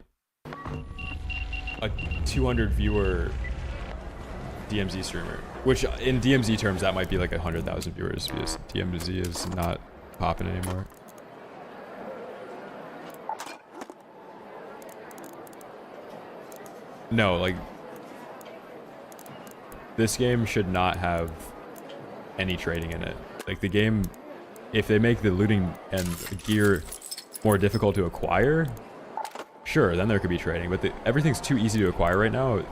a 200 viewer DMZ streamer, which in DMZ terms that might be like 100,000 viewers because DMZ is not popping anymore. No, like this game should not have any trading in it. Like the game, if they make the looting and gear more difficult to acquire, sure, then there could be trading, but everything's too easy to acquire right now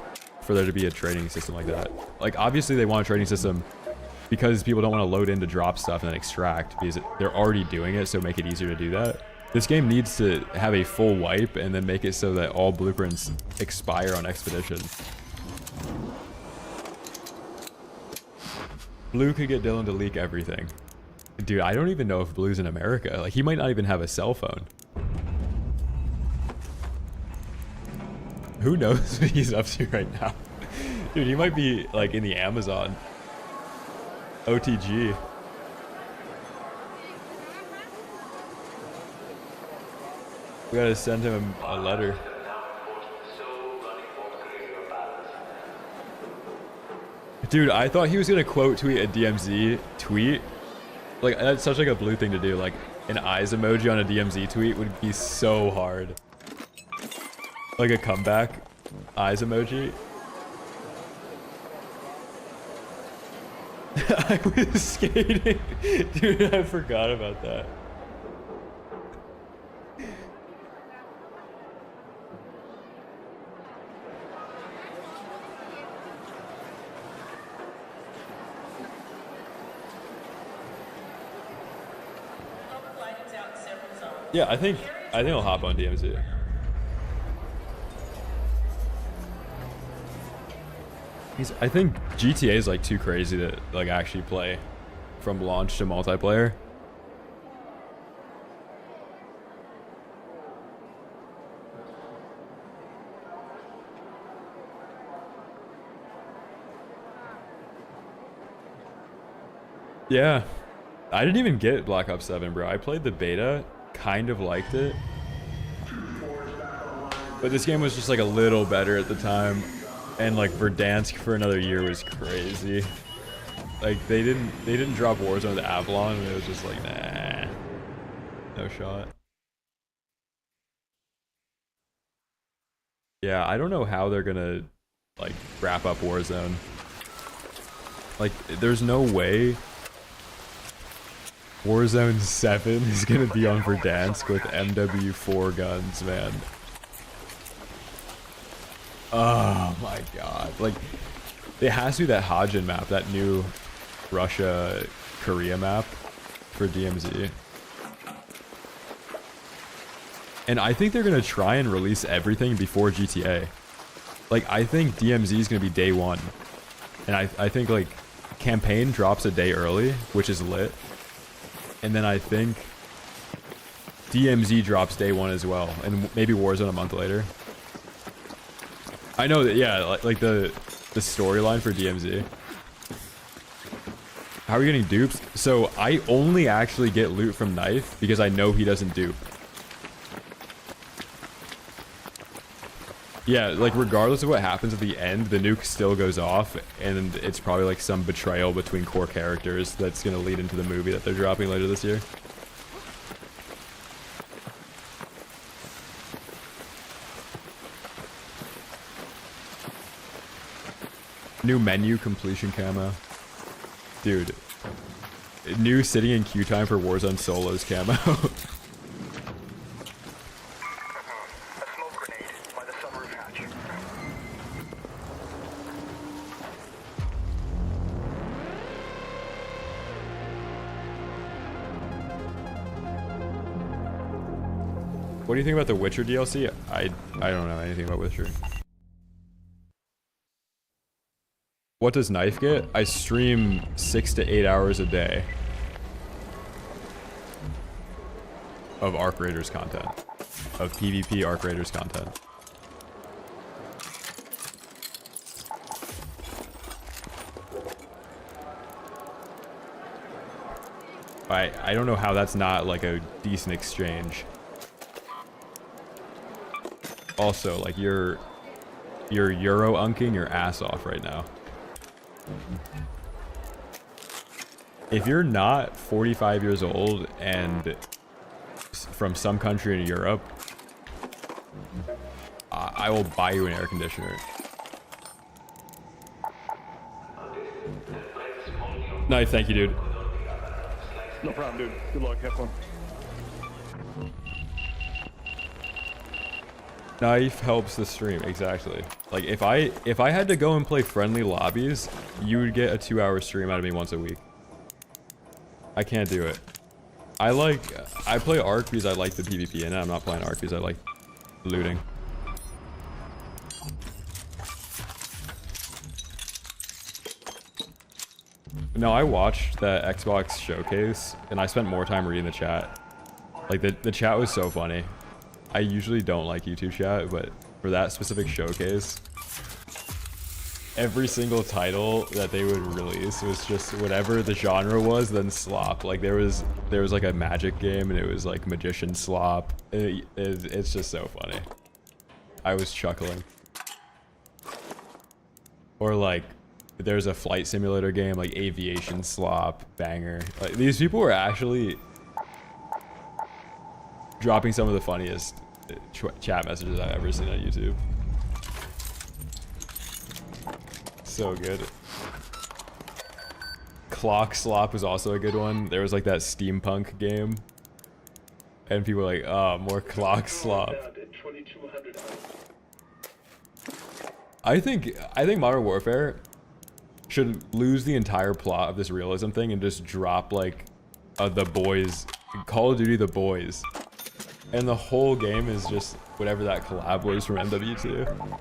for there to be a trading system like that. Like obviously they want a trading system because people don't want to load in to drop stuff and then extract because they're already doing it, so make it easier to do that. This game needs to have a full wipe and then make it so that all blueprints expire on Expedition. Blue could get Dylan to leak everything. Dude, I don't even know if Blue's in America. Like, he might not even have a cell phone. Who knows what he's up to right now? Dude, he might be, like, in the Amazon. OTG. We gotta send him a letter. Dude, I thought he was gonna quote tweet a DMZ tweet. Like, that's such like a Blue thing to do. Like, an eyes emoji on a DMZ tweet would be so hard. Like a comeback eyes emoji. I was skating. Dude, I forgot about that. Yeah, I think I'll hop on DMZ. I think GTA is like too crazy to like actually play from launch to multiplayer. Yeah, I didn't even get Black Ops 7, bro. I played the beta, kind of liked it, but this game was just like a little better at the time, and like Verdansk for another year was crazy. Like they didn't drop Warzone to Avalon, and it was just like, nah, no shot. Yeah, I don't know how they're gonna like wrap up Warzone. Like, there's no way Warzone 7 is gonna be on Verdansk with MW4 guns, man. Oh my god. Like, it has to be that Hajin map, that new Russia-Korea map for DMZ. And I think they're gonna try and release everything before GTA. Like, I think DMZ is gonna be day one. And I think, like, campaign drops a day early, which is lit. And then I think DMZ drops day one as well, and maybe Warzone a month later. I know that, yeah, like the storyline for DMZ. How are you getting dupes? So I only actually get loot from Knife because I know he doesn't dupe. Yeah, like regardless of what happens at the end, the nuke still goes off, and it's probably like some betrayal between core characters that's gonna lead into the movie that they're dropping later this year. New menu completion camo. Dude. New sitting in queue time for Warzone solos camo. What do you think about the Witcher DLC? I don't know anything about Witcher. What does Knife get? I stream 6 to 8 hours a day of Arc Raiders content. Of PvP Arc Raiders content. I don't know how that's not like a decent exchange. Also, like you're Euro unking your ass off right now. If you're not 45 years old and from some country in Europe, I will buy you an air conditioner. Nice, thank you, dude. No problem, dude. Good luck. Have fun. Knife helps the stream, exactly. Like if I had to go and play friendly lobbies, you would get a 2-hour stream out of me once a week. I can't do it. I play Arc because I like the PvP, and I'm not playing Arc because I like looting. No, I watched that Xbox showcase, and I spent more time reading the chat. Like the chat was so funny. I usually don't like YouTube chat, but for that specific showcase, every single title that they would release was just whatever the genre was, then slop. Like there was like a magic game, and it was like magician slop. It's just so funny. I was chuckling. Or like there's a flight simulator game, like aviation slop, banger. Like these people were actually dropping some of the funniest chat messages I've ever seen on YouTube. So good. Clock Slop was also a good one. There was like that steampunk game, and people were like, "Oh, more Clock Slop." I think Modern Warfare should lose the entire plot of this realism thing and just drop like The Boys, Call of Duty The Boys. And the whole game is just whatever that collab was from MW2.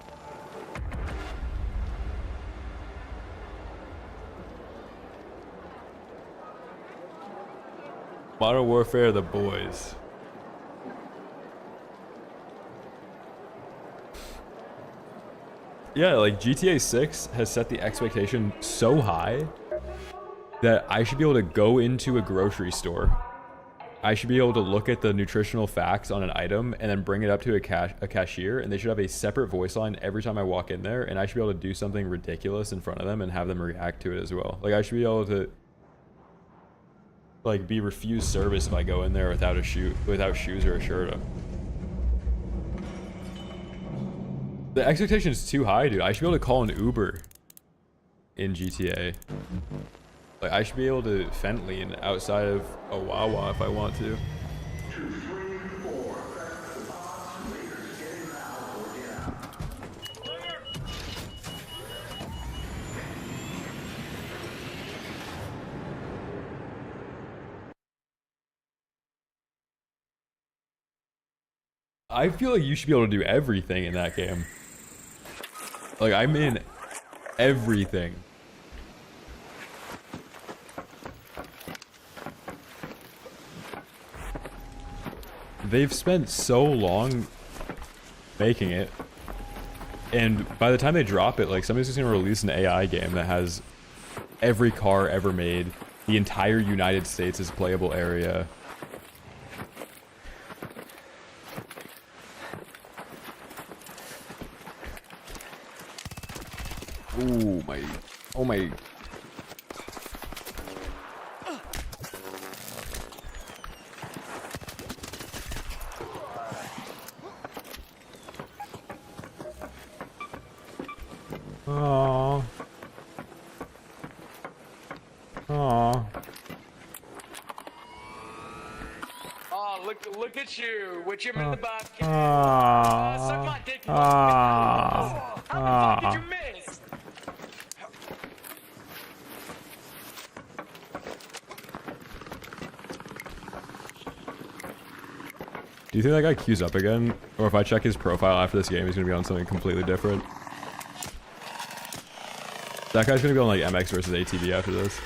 Modern Warfare, the boys. Yeah, like GTA 6 has set the expectation so high that I should be able to go into a grocery store. I should be able to look at the nutritional facts on an item and then bring it up to a cashier, and they should have a separate voice line every time I walk in there, and I should be able to do something ridiculous in front of them and have them react to it as well. Like I should be able to like be refused service if I go in there without shoes or a shirt on. The expectation is too high, dude. I should be able to call an Uber in GTA. Like, I should be able to fent lean outside of a Wawa if I want to. I feel like you should be able to do everything in that game. Like, I'm in everything. They've spent so long making it, and by the time they drop it, like, somebody's just gonna release an AI game that has every car ever made, the entire United States as playable area. Oh my, oh my. Aww. Aww. Oh, look at you with your bucket. Aww. Suck my dick. Aww. How the fuck did you miss? Do you think that guy queues up again? Or if I check his profile after this game, he's gonna be on something completely different? That guy's gonna be on like MX versus ATV after this.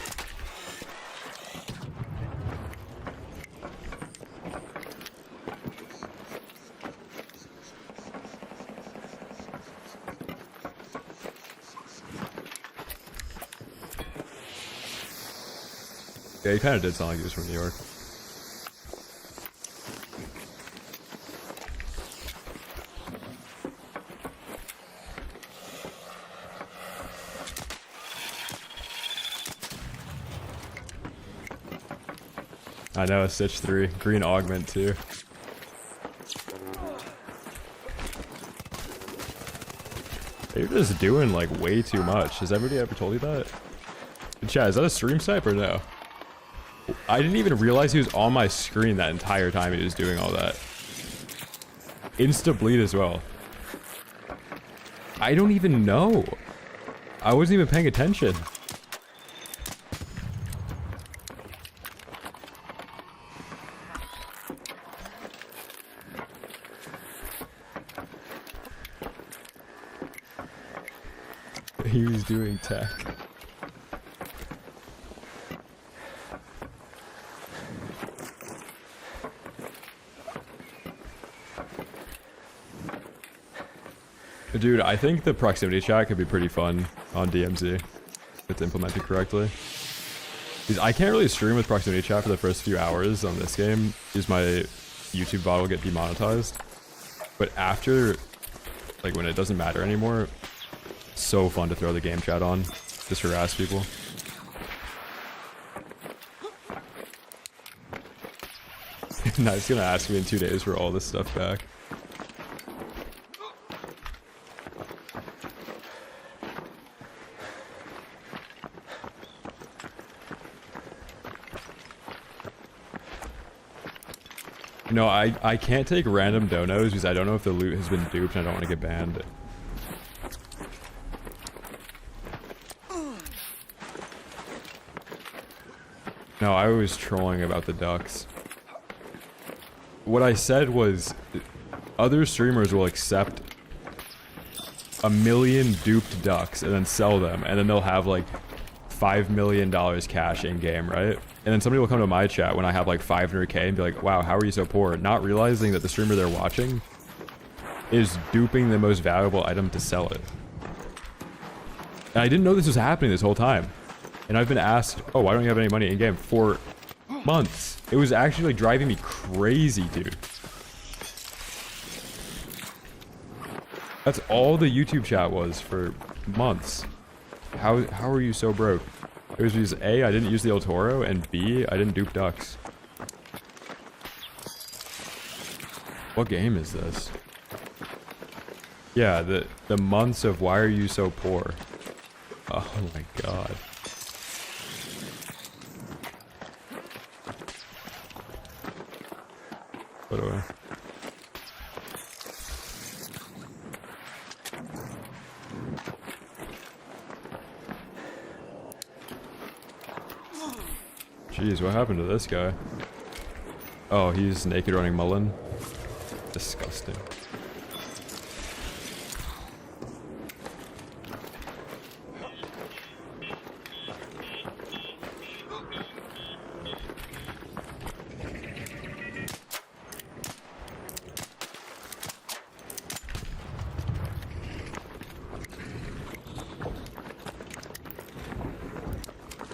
Yeah, he kind of did sound like he was from New York. I know, Stitch 3. Green Augment too. You're just doing like way too much. Has everybody ever told you that? Chad, is that a stream snipe or no? I didn't even realize he was on my screen that entire time he was doing all that. Insta bleed as well. I don't even know. I wasn't even paying attention. He was doing tech. Dude, I think the proximity chat could be pretty fun on DMZ if it's implemented correctly. Because I can't really stream with proximity chat for the first few hours on this game because my YouTube bot will get demonetized. But after, like when it doesn't matter anymore, it's so fun to throw the game chat on, just harass people. Now he's gonna ask me in 2 days for all this stuff back. No, I can't take random donos because I don't know if the loot has been duped and I don't want to get banned. No, I was trolling about the ducks. what I said was other streamers will accept 1 million duped ducks and then sell them, and then they'll have like $5 million cash in game, right? And then somebody will come to my chat when I have like 500k and be like, wow, how are you so poor? Not realizing that the streamer they're watching is duping the most valuable item to sell it. And I didn't know this was happening this whole time. And I've been asked, oh, why don't you have any money in game for months? It was actually like driving me crazy, dude. That's all the YouTube chat was for months. How are you so broke? It was because A, I didn't use the El Toro, and B, I didn't dupe ducks. What game is this? Yeah, the months of why are you so poor? Oh my god. Put away. Jeez, what happened to this guy? Oh, he's naked running Mullen. Disgusting.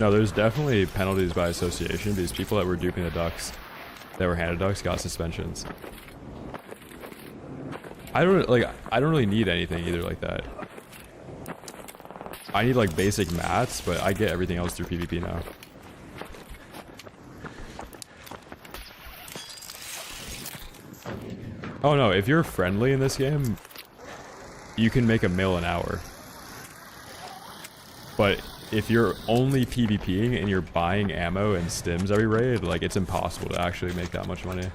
No, there's definitely penalties by association. These people that were duping the ducks, that were handed ducks, got suspensions. I don't really need anything either like that. I need like basic mats, but I get everything else through PvP now. Oh no, if you're friendly in this game, you can make $1 mil an hour. But if you're only PvPing and you're buying ammo and stims every raid, like it's impossible to actually make that much money.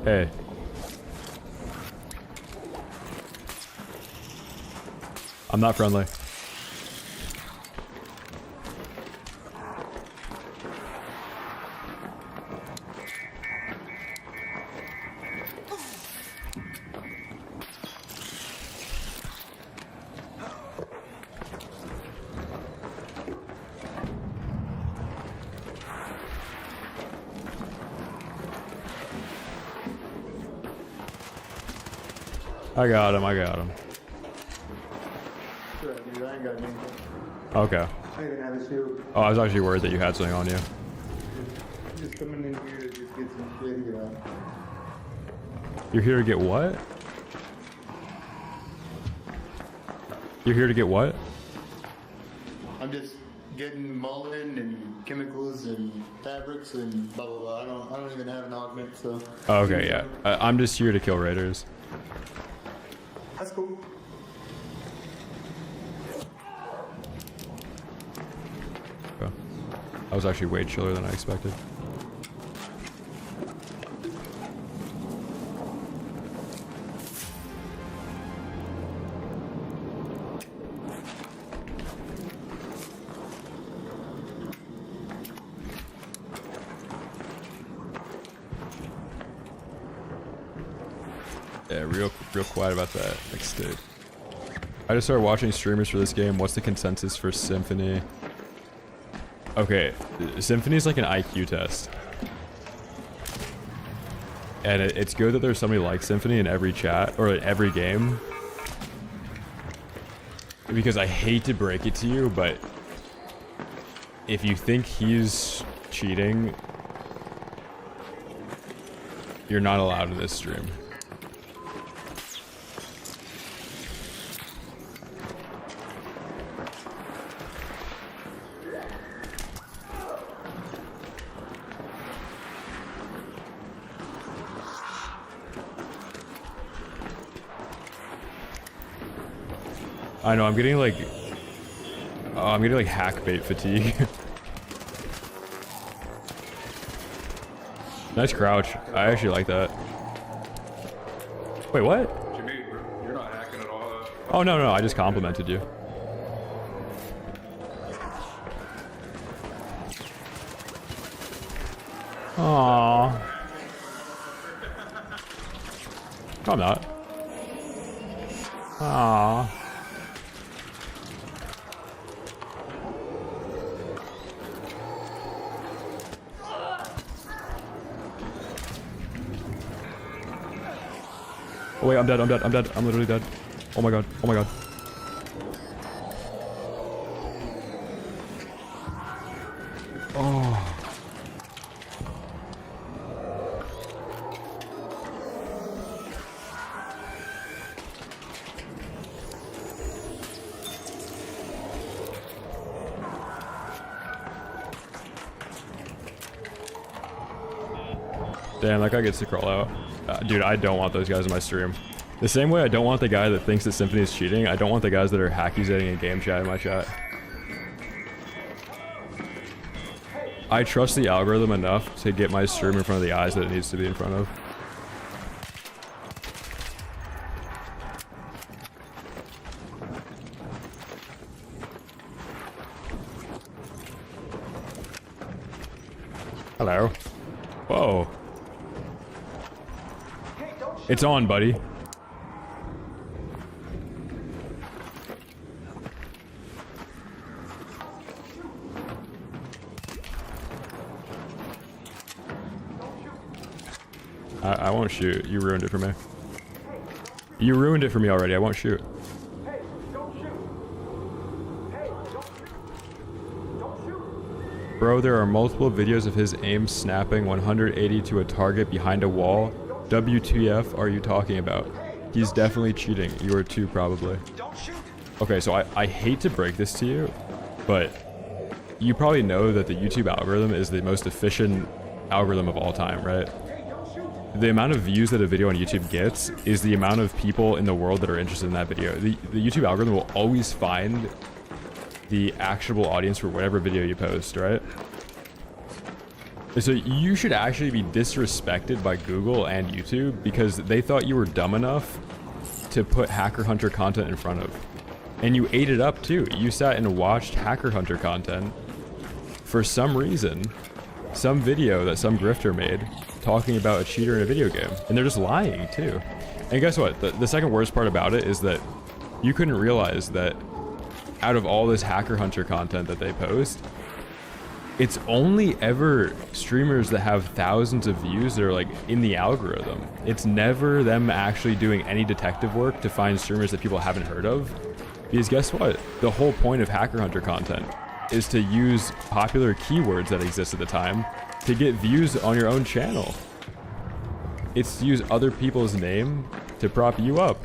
Hey. I'm not friendly. I got him. Sure, dude, I ain't got anything. Okay. I even have a shield. Oh, I was actually worried that you had something on you. Just coming in here to just get some shit, you know. You're here to get what? You're here to get what? I'm just getting mullen and chemicals and fabrics and blah blah blah. I don't even have an augment, so. Oh, okay, yeah. I'm just here to kill raiders. That's cool. Okay. I was actually way chiller than I expected. Yeah, real quiet about that. Next dude. I just started watching streamers for this game. What's the consensus for Symphony? Okay, Symphony is like an IQ test. And it's good that there's somebody like Symphony in every chat, or every game. Because I hate to break it to you, but if you think he's cheating, you're not allowed in this stream. I know, I'm getting like hack bait fatigue. Nice crouch. I actually like that. Wait, what? What you mean, bro? You're not hacking at Oh, no, no, I just complimented you. Aww. No, I'm not. Aww. Oh wait, I'm dead, I'm dead, I'm dead, I'm literally dead. Oh my god, oh my god. Oh. Damn, that guy gets to crawl out. Dude, I don't want those guys in my stream. The same way I don't want the guy that thinks that Symphony is cheating, I don't want the guys that are hackusating in game chat in my chat. I trust the algorithm enough to get my stream in front of the eyes that it needs to be in front of. Hello. Whoa. It's on, buddy. I won't shoot. You ruined it for me. You ruined it for me already. I won't shoot. Bro, there are multiple videos of his aim snapping 180 to a target behind a wall. WTF are you talking about? He's definitely cheating. You are too, probably. Okay, so I hate to break this to you, but you probably know that the YouTube algorithm is the most efficient algorithm of all time, right? The amount of views that a video on YouTube gets is the amount of people in the world that are interested in that video. The YouTube algorithm will always find the actionable audience for whatever video you post, right? So you should actually be disrespected by Google and YouTube because they thought you were dumb enough to put Hacker Hunter content in front of. And you ate it up too. You sat and watched Hacker Hunter content for some reason, some video that some grifter made talking about a cheater in a video game. And they're just lying too. And guess what? The second worst part about it is that you couldn't realize that out of all this Hacker Hunter content that they post, it's only ever streamers that have thousands of views that are like in the algorithm. It's never them actually doing any detective work to find streamers that people haven't heard of. Because guess what? The whole point of Hacker Hunter content is to use popular keywords that exist at the time to get views on your own channel. It's to use other people's name to prop you up.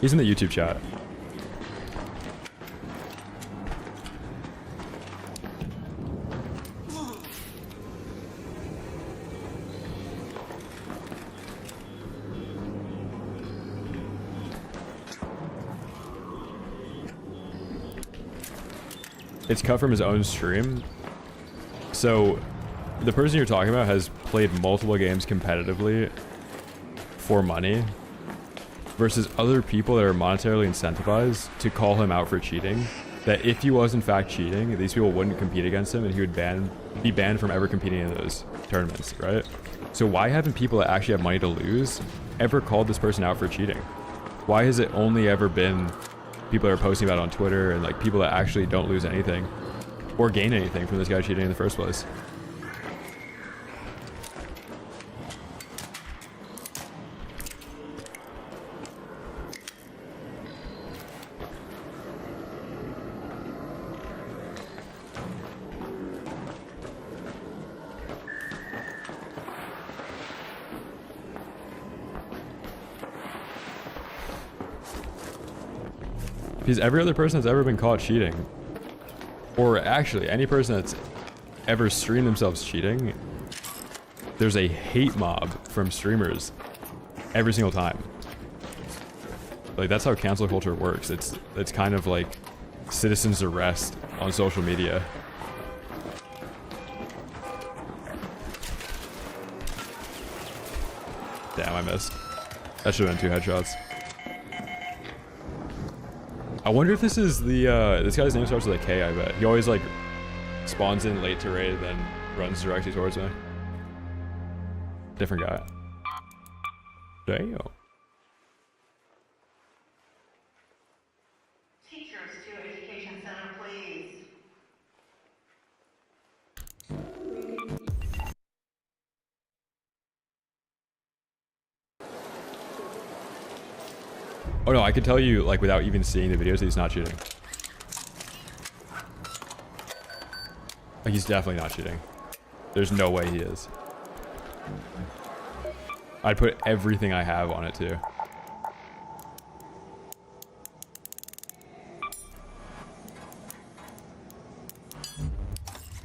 He's in the YouTube chat. It's cut from his own stream. So the person you're talking about has played multiple games competitively for money versus other people that are monetarily incentivized to call him out for cheating. That if he was in fact cheating, these people wouldn't compete against him and he would be banned from ever competing in those tournaments, right? So why haven't people that actually have money to lose ever called this person out for cheating? Why has it only ever been people that are posting about it on Twitter and like people that actually don't lose anything or gain anything from this guy cheating in the first place? Because every other person that's ever been caught cheating, or actually any person that's ever streamed themselves cheating, there's a hate mob from streamers every single time. Like that's how cancel culture works. It's kind of like citizens arrest on social media. Damn, I missed. That should have been 2 headshots. I wonder if this is the, this guy's name starts with a K, I bet. He always, like, spawns in late to raid, then runs directly towards me. Different guy. Damn. Teachers to Education Center, please. Oh no, I can tell you, like, without even seeing the videos, he's not cheating. Like, he's definitely not cheating. There's no way he is. I'd put everything I have on it, too.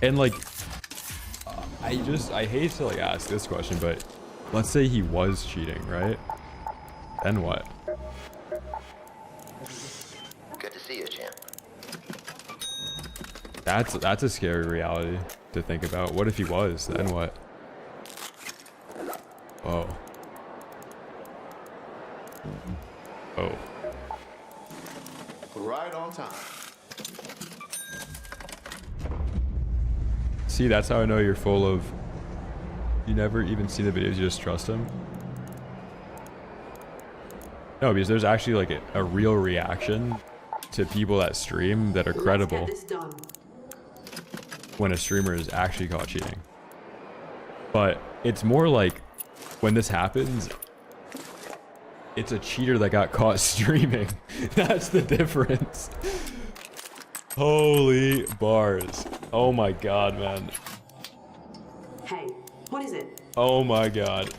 And, like, I hate to, like, ask this question, but let's say he was cheating, right? Then what? Good to see you, champ. That's a scary reality to think about. What if he was? Then what? Oh. Oh. Right on time. See, that's how I know you're full of... You never even see the videos, you just trust him? No, because there's actually like a real reaction to people that stream that are credible when a streamer is actually caught cheating. But it's more like when this happens, it's a cheater that got caught streaming. That's the difference. Holy bars. Oh my god, man. Hey, what is it? Oh my god.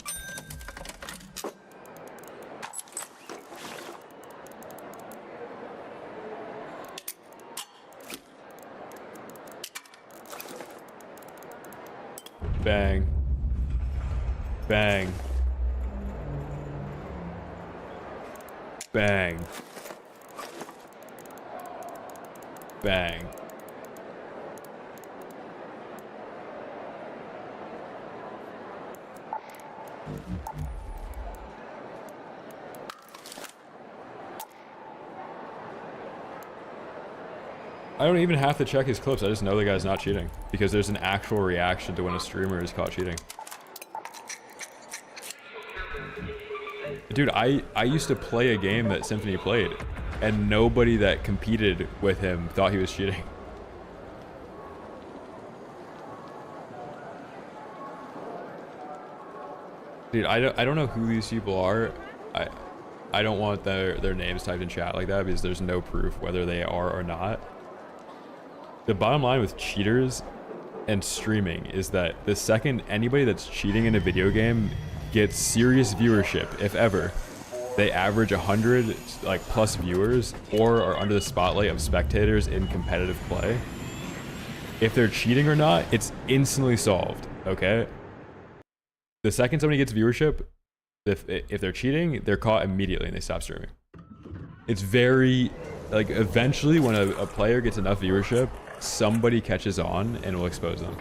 Bang. Bang. Bang. Bang. I don't even have to check his clips. I just know the guy's not cheating because there's an actual reaction to when a streamer is caught cheating. Dude, I used to play a game that Symphony played, and nobody that competed with him thought he was cheating. Dude, I don't know who these people are. I don't want their names typed in chat like that because there's no proof whether they are or not. The bottom line with cheaters and streaming is that the second anybody that's cheating in a video game gets serious viewership, if ever, they average 100 like plus viewers or are under the spotlight of spectators in competitive play. If they're cheating or not, it's instantly solved, okay? The second somebody gets viewership, if they're cheating, they're caught immediately and they stop streaming. It's very, like, eventually when a player gets enough viewership, somebody catches on and will expose them.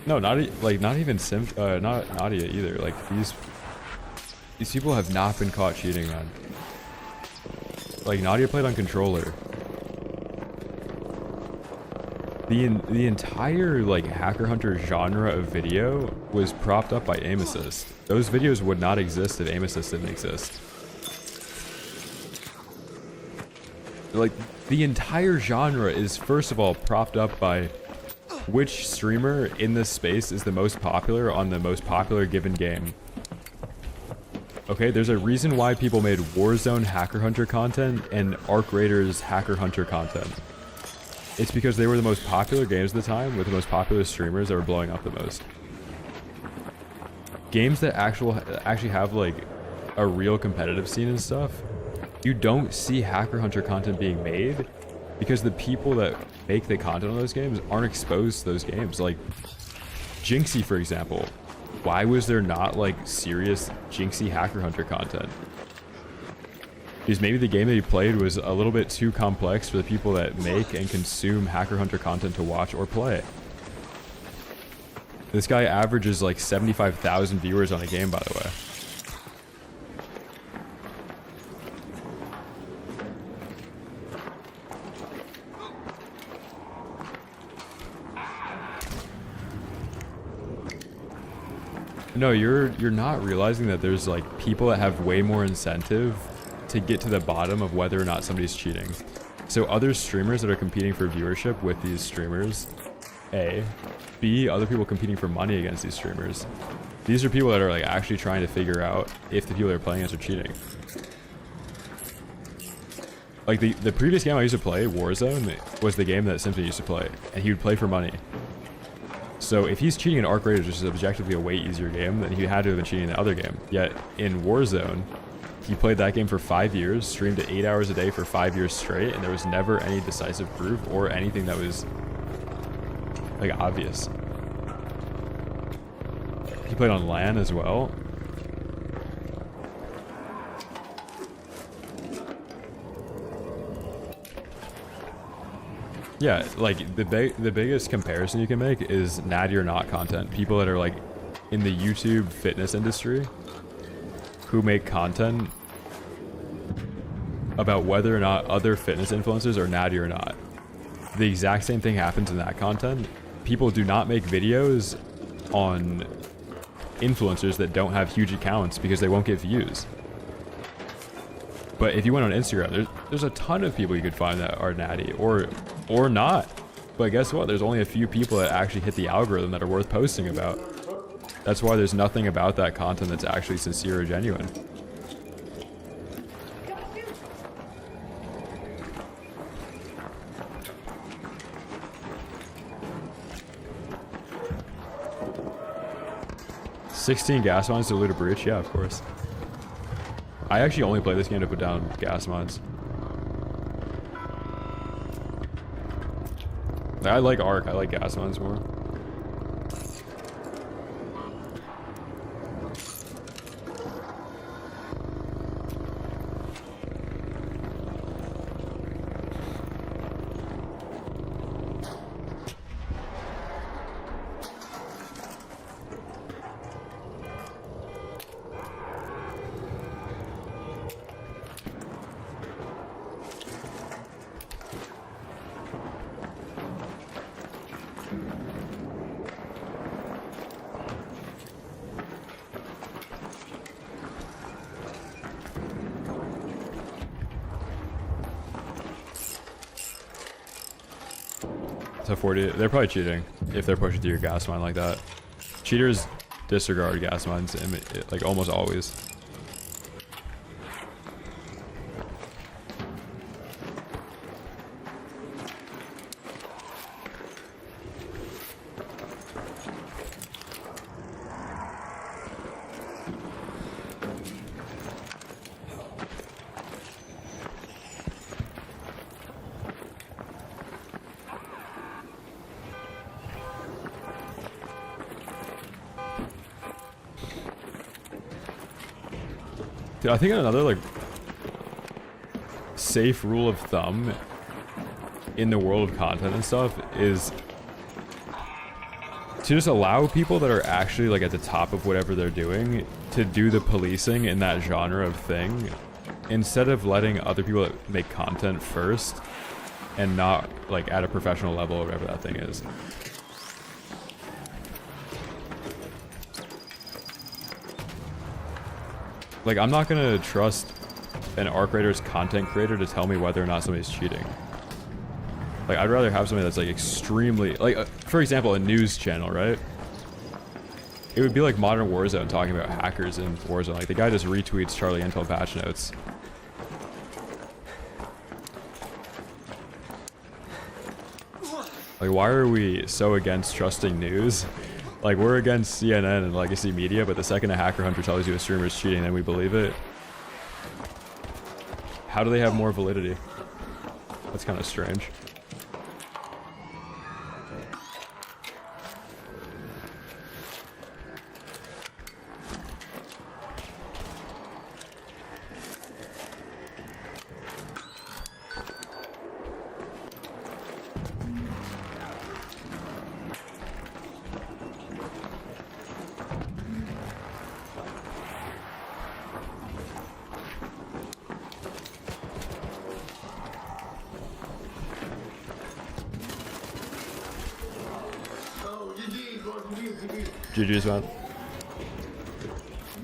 No, not even not Nadia either. Like these people have not been caught cheating, man. Like Nadia played on controller. The entire like hacker hunter genre of video was propped up by aim assist. Those videos would not exist if aim assist didn't exist. Like the entire genre is first of all propped up by which streamer in this space is the most popular on the most popular given game. Okay, there's a reason why people made Warzone Hacker Hunter content and Arc Raiders Hacker Hunter content. It's because they were the most popular games at the time with the most popular streamers that were blowing up the most. Games that actually have like a real competitive scene and stuff, you don't see Hacker Hunter content being made because the people that make the content on those games aren't exposed to those games. Like Jinxie, for example. Why was there not like serious Jinxie Hacker Hunter content? Because maybe the game that he played was a little bit too complex for the people that make and consume Hacker Hunter content to watch or play. This guy averages like 75,000 viewers on a game, by the way. No, you're not realizing that there's like people that have way more incentive to get to the bottom of whether or not somebody's cheating. So other streamers that are competing for viewership with these streamers, A. B, other people competing for money against these streamers. These are people that are like actually trying to figure out if the people they're playing against are cheating. Like the previous game I used to play, Warzone, was the game that Simpson used to play, and he would play for money. So if he's cheating in Arc Raiders, which is objectively a way easier game, then he had to have been cheating in the other game. Yet in Warzone, he played that game for 5 years, streamed it 8 hours a day for 5 years straight, and there was never any decisive proof or anything that was like obvious. He played on LAN as well. Yeah, like the biggest comparison you can make is natty or not content. People that are like in the YouTube fitness industry who make content about whether or not other fitness influencers are natty or not. The exact same thing happens in that content. People do not make videos on influencers that don't have huge accounts because they won't get views. But if you went on Instagram, there's a ton of people you could find that are natty or not. But guess what? There's only a few people that actually hit the algorithm that are worth posting about. That's why there's nothing about that content that's actually sincere or genuine. $16 gas mines to loot a breach? Yeah, of course. I actually only play this game to put down gas mines. I like Arc, I like gas mines more. So 40, they're probably cheating if they're pushing through your gas mine like that. Cheaters disregard gas mines, like almost always. Dude, I think another like safe rule of thumb in the world of content and stuff is to just allow people that are actually like at the top of whatever they're doing to do the policing in that genre of thing, instead of letting other people that make content first and not like at a professional level or whatever that thing is. Like, I'm not gonna trust an Arc Raiders content creator to tell me whether or not somebody's cheating. Like, I'd rather have somebody that's like extremely, like, for example, a news channel, right? It would be like Modern Warzone talking about hackers in Warzone. Like, the guy just retweets Charlie Intel patch notes. Like, why are we so against trusting news? Like, we're against CNN and legacy media, but the second a hacker hunter tells you a streamer is cheating, then we believe it. How do they have more validity? That's kind of strange. Oh, GG, GG's, man.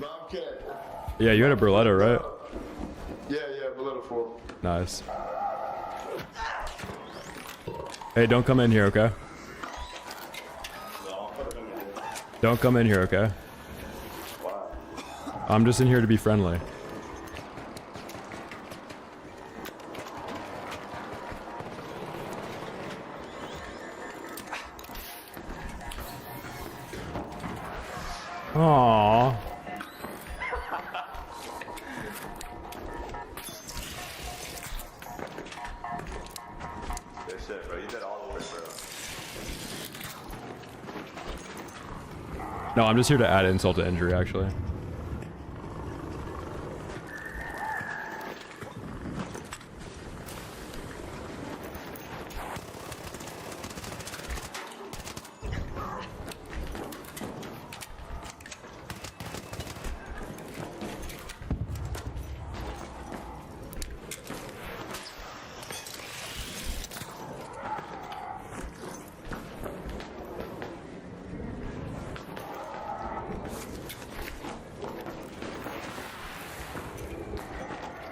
Bobcat. Yeah, you had a Berletta, right? Yeah, Berletta 4. Nice. Hey, don't come in here, okay? Don't come in here, okay? I'm just in here to be friendly. Aww. Good shit, bro. You did all the work, bro. No, I'm just here to add insult to injury, actually.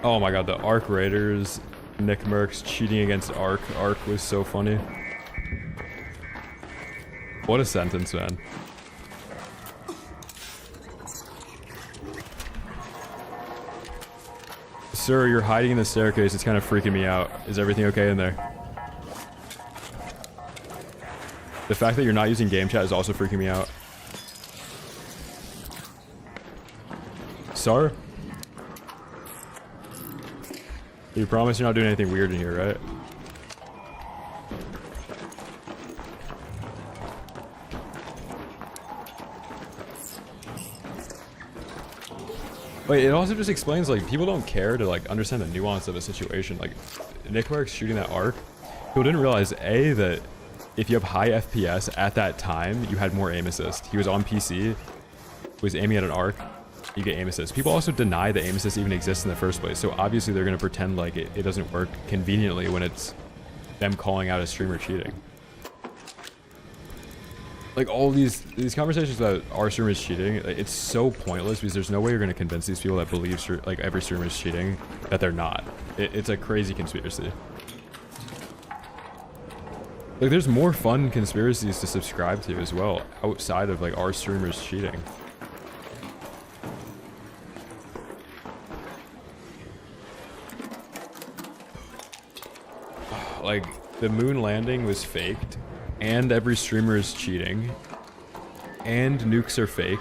Oh my god, the Arc Raiders, Nick Merckx cheating against Arc. Arc was so funny. What a sentence, man. Sir, you're hiding in the staircase. It's kind of freaking me out. Is everything okay in there? The fact that you're not using game chat is also freaking me out. Sir? You promise you're not doing anything weird in here, right? Wait, it also just explains, like, people don't care to, like, understand the nuance of a situation. Like, Nick Merckx shooting that arc, people didn't realize, A, that if you have high FPS at that time, you had more aim assist. He was on PC, was aiming at an arc, you get aim assist. People also deny that aim assist even exists in the first place, so obviously they're going to pretend like it doesn't work conveniently when it's them calling out a streamer cheating. Like, all these conversations about our streamers cheating, it's so pointless because there's no way you're going to convince these people that believe like every streamer is cheating that they're not. It's a crazy conspiracy. Like, there's more fun conspiracies to subscribe to as well outside of, like, our streamers cheating. Like, the moon landing was faked, and every streamer is cheating, and nukes are fake.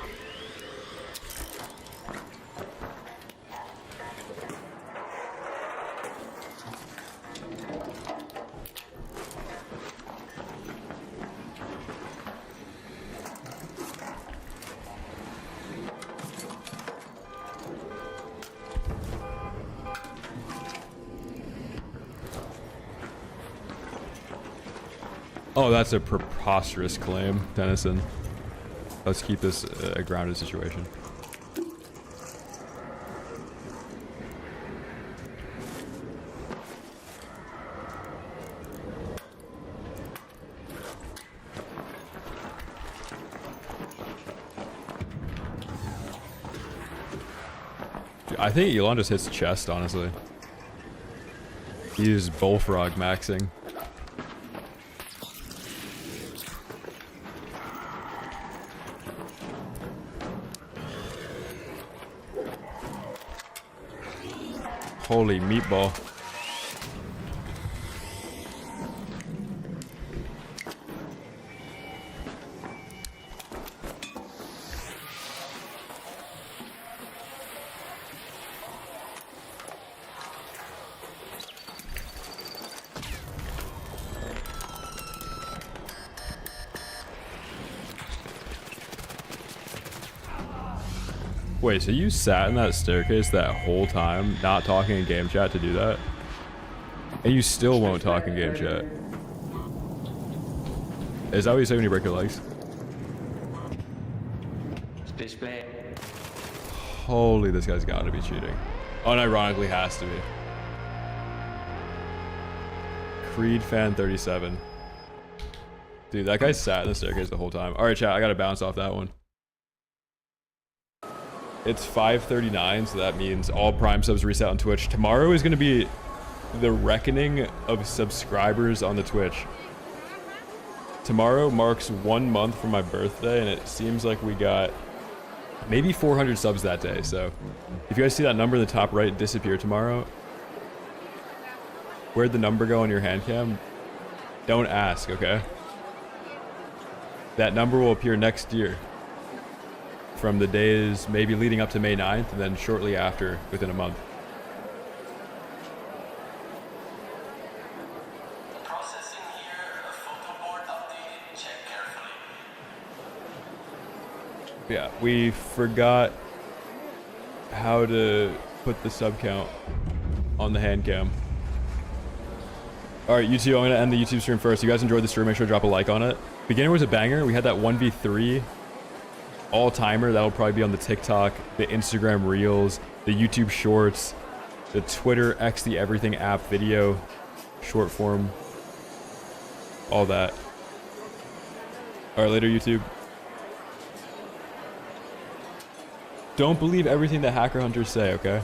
Oh, that's a preposterous claim, Dennison. Let's keep this a grounded situation. Dude, I think Elon just hits chest, honestly. He's bullfrog maxing. Holy meatball. Wait, so you sat in that staircase that whole time, not talking in game chat to do that? And you still won't talk in game chat? Is that what you say when you break your legs? Display. Holy, this guy's got to be cheating. Unironically has to be. Creed fan 37. Dude, that guy sat in the staircase the whole time. All right, chat, I got to bounce off that one. It's 5:39, so that means all Prime subs reset on Twitch. Tomorrow is going to be the reckoning of subscribers on the Twitch. Tomorrow marks 1 month from my birthday, and it seems like we got maybe 400 subs that day. So if you guys see that number in the top right disappear tomorrow, where'd the number go on your hand cam? Don't ask, okay? That number will appear next year from the days maybe leading up to May 9th and then shortly after within a month. Yeah, we forgot how to put the sub count on the hand cam. Alright, YouTube, I'm going to end the YouTube stream first. You guys enjoyed the stream, make sure to drop a like on it. Beginner was a banger. We had that 1v3 all-timer. That'll probably be on the TikTok, the Instagram Reels, the YouTube Shorts, the Twitter X the Everything app video, short form, all that. Alright, later, YouTube. Don't believe everything that hacker hunters say, okay?